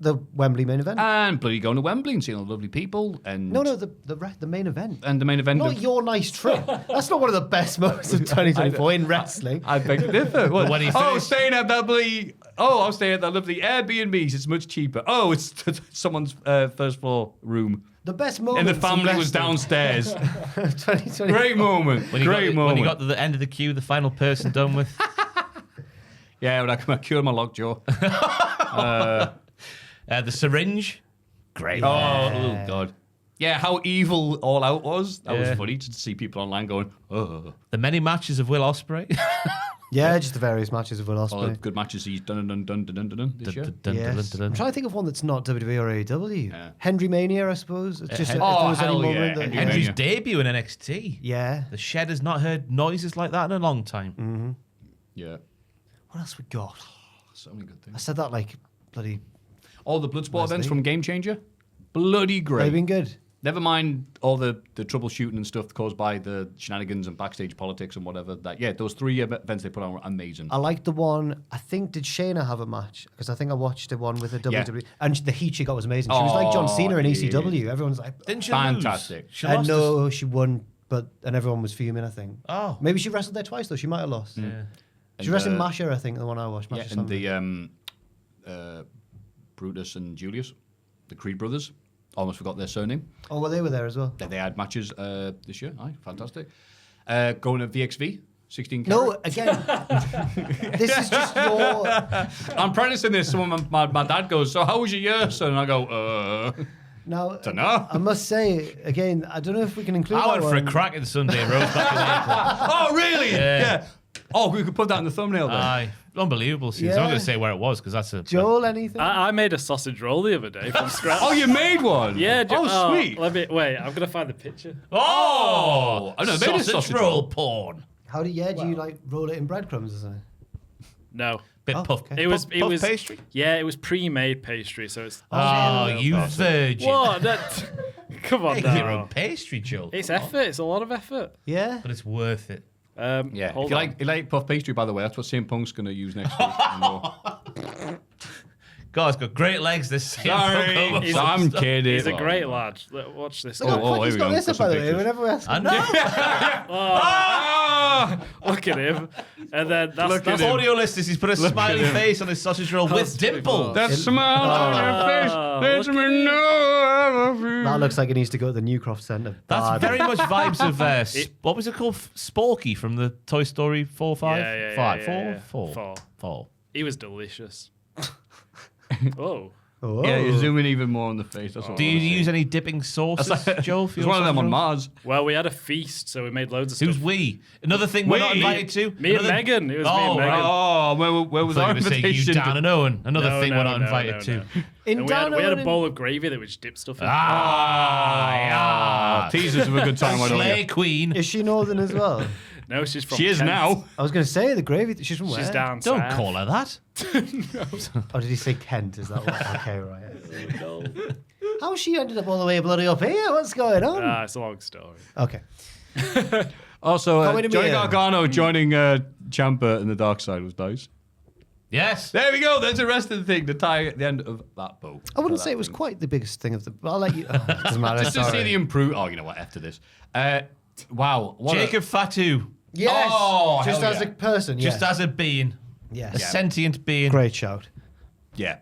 The Wembley main event. And bloody going to Wembley and seeing all the lovely people. And No, the main event. And the main event. Not your nice trip. That's not one of the best moments of 2024 in wrestling. I beg to differ. What? When he Oh, finished- staying at that bloody. Oh, I'm staying at that lovely Airbnbs. It's much cheaper. Oh, it's someone's first floor room. The best moment. And the family was downstairs. 2020. Great moment. When Great moment. When you got to the end of the queue, the final person done with. Yeah, when I cured my lockjaw. The syringe. Great. Oh, God. Yeah, how evil All Out was. That was Yeah. funny to see people online going, oh. The many matches of Will Ospreay. Yeah, just the various matches of Will All the Ospreay. good matches he's done this year. Yes. I'm trying to think of one that's not WWE or AEW. Yeah. Henry Mania, I suppose. It's just if there oh, was any hell yeah, moment that, Henry Henry's Mania. debut in NXT. Yeah. The Shed has not heard noises like that in a long time. Yeah. What else we got? So many good I things. said that like bloody. All the Bloodsport events Leslie. from Game Changer. Bloody great. They've been good. Never mind all the troubleshooting and stuff caused by the shenanigans and backstage politics and whatever. Those 3 events they put on were amazing. I liked the one. I think did Shayna have a match? Because I think I watched the one with the WWE, and the heat she got was amazing. She was like John Cena in ECW. Everyone's like, Didn't she Fantastic. lose? She and lost no, she won, and everyone was fuming. I think. Oh. Maybe she wrestled there twice though. She might have lost. Yeah. She wrestled Masha, I think, the one I watched. Yeah, Masha and Samson. the Brutus and Julius, the Creed brothers. Almost forgot their surname. Oh, well, they were there as well. They had matches this year. Aye, fantastic. Going to VXV, 16 No, carat. again, this is just your. I'm practicing this. Someone, my dad goes, "So how was your year, son?" And I go, Now, Dunno. I must say again, I don't know if we can include. I that went for a one. cracking Sunday roast back in April. "Oh, really? Yeah. Oh, we could put that in the thumbnail then." Aye. Unbelievable. See, Yeah. I'm not going to say where it was because that's a. Joel, anything? I made a sausage roll the other day from scratch. Oh, you made one? Yeah. Oh, sweet. Wait, I'm gonna find the picture. Oh! I know, they did sausage roll porn. How do you like roll it in breadcrumbs or something? No. Bit Oh, puff. okay. It was puff pastry. Yeah, it was pre-made pastry, so it's. Oh, you virgin. What? That, come on Make now. your own pastry, Joel. It's effort. It's a lot of effort. Yeah. But it's worth it. Yeah. hold If you on. like puff pastry, by the way, that's what CM Punk's going to use next week. God, it's got great legs, this. Sorry. He's I'm kidding. He's a great lad. Look, watch this. Look how quick here he's we got go. this Got up, by some the way. pictures. Whenever we ask I know. Look at him. And then that's The audio listeners, he's put a smiley him. face on his sausage roll with dimples. That smile on your face lets me know I love you. That looks like it needs to go to the Newcroft Centre. That's Bad. very much vibes of what was it called? Sporky from the Toy Story 4, 5? Yeah, 5, yeah. 4. He was delicious. Oh. Oh. Yeah, you're zooming even more on the face. That's what Do I you wanna see. use any dipping sauces, Joel? For There's your one of them sausage on rolls? Mars. Well, we had a feast, so we made loads of stuff. Who's we? Another thing we're not We? invited to? Me and Another- Megan. It was me Oh, and Megan. right. Oh, where was I our was going to say you, invitation? Dan and Owen. Another No, thing no, we're not no, invited no, to. no. In And we had a Down bowl of gravy that we just dipped stuff in. Ah, Teasers of a good time, why don't Slay you? Queen. Is she northern as well? No, she's from She is Kent. now. I was going to say the gravy. She's from where? She's down Don't south. call her that. Oh, did he say Kent? Is that what? Okay, right. How she ended up all the way bloody up here? What's going on? It's a long story. Okay. Also, Come with Johnny me, Gargano joining Ciampa in the dark side was nice. Yes. There we go. There's the rest of the thing. The tie at the end of that bow. I wouldn't So say that it was thing. quite the biggest thing of the. But I'll let you. Oh, it doesn't matter. Just to see sorry. the improve. Oh, you know what? After this. Wow. What Jacob Fatu. Yes. Oh, just hell as yeah. a person. Just yes. as a being. Yes. A sentient being. Great shout. Yeah.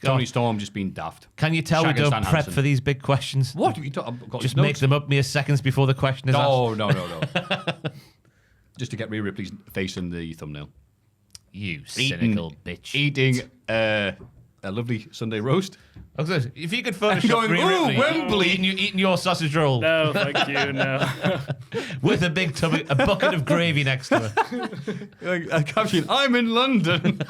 Tony Storm just being daft. Can you tell we Shaq and don't Stan prep Hansen. for these big questions? What are you talking about? Just make them up mere seconds before the question is asked. No. Just to get Rhea Ripley's face in the thumbnail. You cynical bitch. Eating a lovely Sunday roast. If you could Photoshop Going, Rhea "Ooh, Ripley Wembley." eating your sausage roll No, thank you. No. with a big tub, a bucket of gravy next to her. A caption, I'm in London.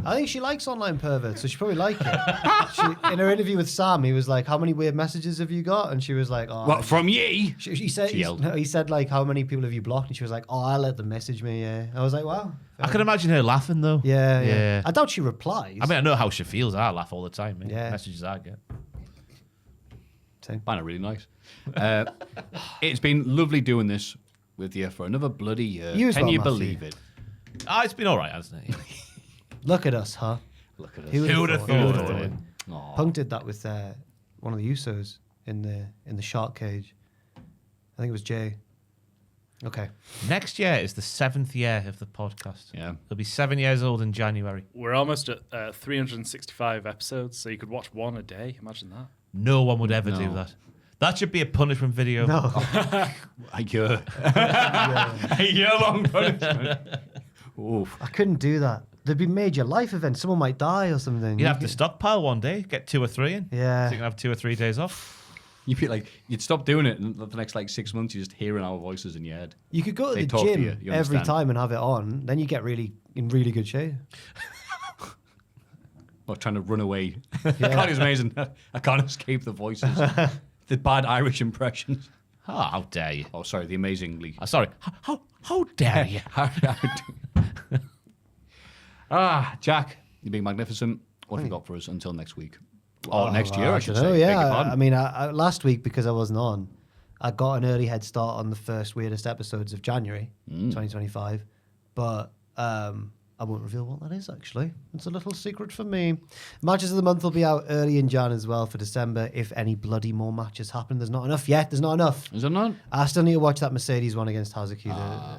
I think she likes online perverts, so she probably like it. In her interview with Sam, he was like, "How many weird messages have you got?" And she was like, "Oh." What, from ye? He said, She yelled. he said, like, "How many people have you blocked?" And she was like, "Oh, I let them message me." Yeah, I was like, "Wow." I can imagine her laughing though. Yeah. I doubt she replies. I mean, I know how she feels. I laugh all the time. Man. Yeah. Messages I get. Mine are really nice. It's been lovely doing this with you for another bloody year. You as Can well, you Matthew. believe it? It's been all right, hasn't it? Look at us, huh? Look at us. Who would have Who thought? would've thought? Aw. Punk did that with one of the Usos in the shark cage. I think it was Jay. Okay. Next year is the 7th year of the podcast. Yeah. It'll be 7 years old in January. We're almost at 365 episodes, so you could watch one a day. Imagine that. No one would ever No. do that. That should be a punishment video. No. A year. A year-long punishment. Oof. I couldn't do that. There'd be major life events. Someone might die or something. You'd have to stockpile one day, get 2 or 3 in. Yeah. So you can have 2 or 3 days off. You'd be like, you'd stop doing it, and the next 6 months, you're just hearing our voices in your head. You could go to They the talk to gym you every understand. time and have it on. Then you get in really good shape. Or trying to run away. God, it's amazing. I can't escape the voices. The bad Irish impressions. Oh, how dare you? Oh, sorry, the amazingly. Sorry. How dare you? Jack, you're being magnificent. What have you got for us until next week? Or next year, I should don't know, say. Beg your yeah. pardon. I mean, I last week, because I wasn't on, I got an early head start on the first weirdest episodes of January 2025. But I won't reveal what that is, actually. It's a little secret for me. Matches of the month will be out early in Jan as well for December. If any bloody more matches happen, there's not enough yet. There's not enough. Is there not? I still need to watch that Mercedes one against Hazuki,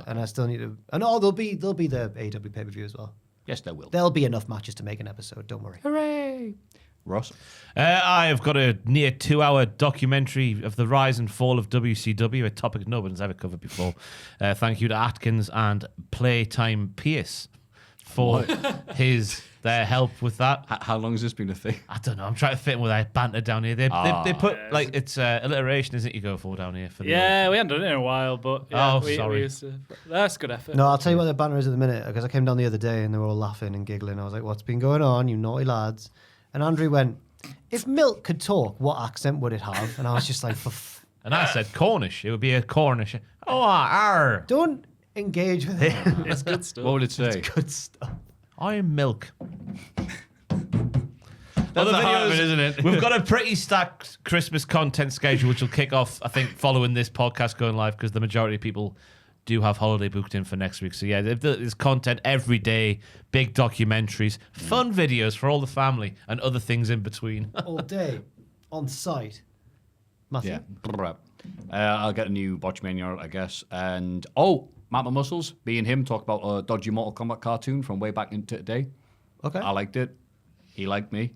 and I still need to. And there'll be the AEW pay-per-view as well. Yes, there will. There'll be enough matches to make an episode. Don't worry. Hooray! Ross? I have got a near 2-hour documentary of the rise and fall of WCW, a topic no one's ever covered before. Thank you to Atkins and Playtime Pierce for their help with that. How long has this been a thing? I don't know. I'm trying to fit in with our banter down here. They put it's alliteration, isn't it? You go for down here for the Yeah, we haven't done it in a while, but yeah, sorry. That's good effort. No, I'll tell you what the banner is at the minute, because I came down the other day and they were all laughing and giggling. I was like, what's been going on, you naughty lads? And Andrew went, if milk could talk, what accent would it have? And I was just like, And I said Cornish. It would be a Cornish. Oh, arr. don't engage with it. It's good stuff. What would it say? Good stuff. I'm milk. That's the heart of it, isn't it? We've got a pretty stacked Christmas content schedule, which will kick off, I think, following this podcast going live, because the majority of people do have holiday booked in for next week. So yeah, there's content every day, big documentaries, fun videos for all the family, and other things in between. All day, on site. Matthew? Yeah. I'll get a new Botchmania, I guess. And, Matt Muscles, being him, talk about a dodgy Mortal Kombat cartoon from way back into today. Okay. I liked it. He liked me.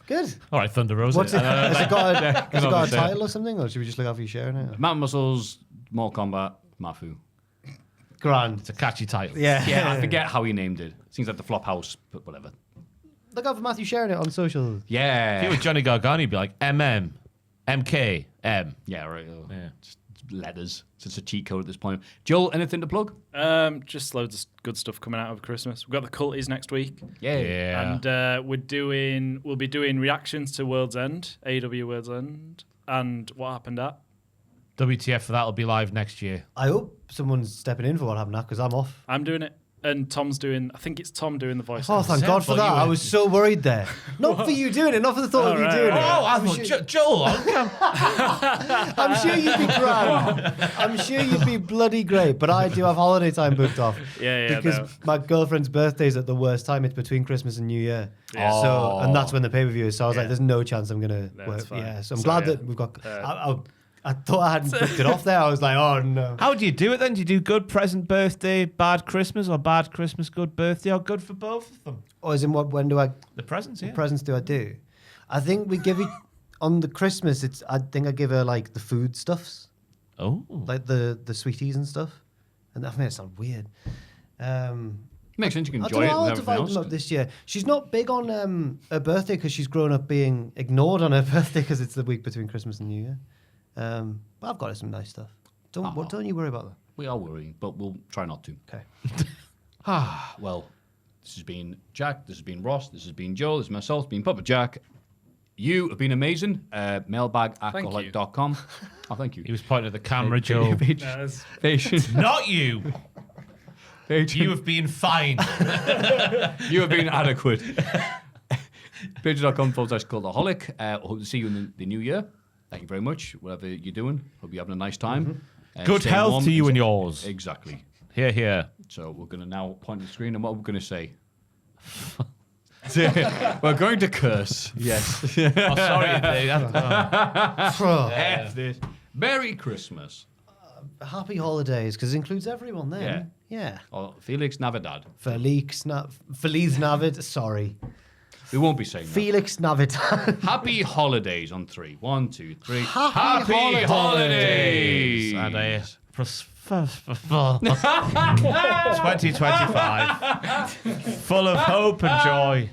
Good. All right, Thunder Rose. What's it? Has it got a say. title or something, or should we just look out for you sharing it? Matt Muscles, Mortal Kombat, Maffew. Grand. It's a catchy title. Yeah. Yeah, I forget how he named it. Seems like the Flop House, but whatever. Look out for Matthew sharing it on social. Yeah. If you were Johnny Gargano, you'd be like MM, MK, M. Yeah, right. Yeah. Just letters. So it's a cheat code at this point. Joel, anything to plug? Just loads of good stuff coming out of Christmas. We've got the Culties next week. Yeah. And we'll be doing reactions to World's End, AEW World's End, and what happened at. WTF for that will be live next year. I hope someone's stepping in for what happened now, because I'm off. I'm doing it, and Tom's doing. I think it's Tom doing the voice. Oh, thank God for thought that. you were- I was so worried there. Not for you doing it, not for the thought of you right, doing right. Oh, it. I thought Joel on cam. I'm sure you'd be grand. I'm sure you'd be bloody great, but I do have holiday time booked off. Yeah, Because no. my girlfriend's birthday's at the worst time. It's between Christmas and New Year. Yeah. So, and that's when the pay-per-view is. So I was like, Yeah. there's no chance I'm going to That's work. fine. Yeah, so I'm So, glad yeah. that we've got... I thought I hadn't booked it off there. I was like, oh no. How do you do it then? Do you do good present birthday, bad Christmas, or bad Christmas, good birthday, or good for both of them? Or as in when do I? The presents, yeah. What presents do I do? I think we give it on the Christmas. I think I give her like the food stuffs, Oh. like the sweeties and stuff. And that makes it sound weird. Makes sense. You can I enjoy don't it know how with to everything divide else. them up this year. She's not big on her birthday because she's grown up being ignored on her birthday because it's the week between Christmas and New Year. But I've got her some nice stuff. Don't you worry about that. We are worrying, but we'll try not to. Okay. Well, this has been Jack, this has been Ross, this has been Joe, this is myself, it's been Papa Jack. You have been amazing. Mailbag@cultaholic.com. Oh, thank you. He was pointing at the camera, Joe. Patient. Not you. You have been fine. You have been adequate. Patreon.com/cultaholic. Hope to see you in the new year. Thank you very much. Whatever you're doing, hope you're having a nice time. Good Stay health warm. to you and yours. Exactly. Here, here. So we're going to now point at the screen and what we're going to say. We're going to curse. Yes. Oh, sorry. F this. Merry Christmas. Happy holidays because it includes everyone then. Yeah. Or Felix Navidad. Feliz Navidad. Sorry. We won't be saying that. Felix Navidad. Happy holidays on 3. 1, 2, 3. Happy holidays. And a 2025 full of hope and joy.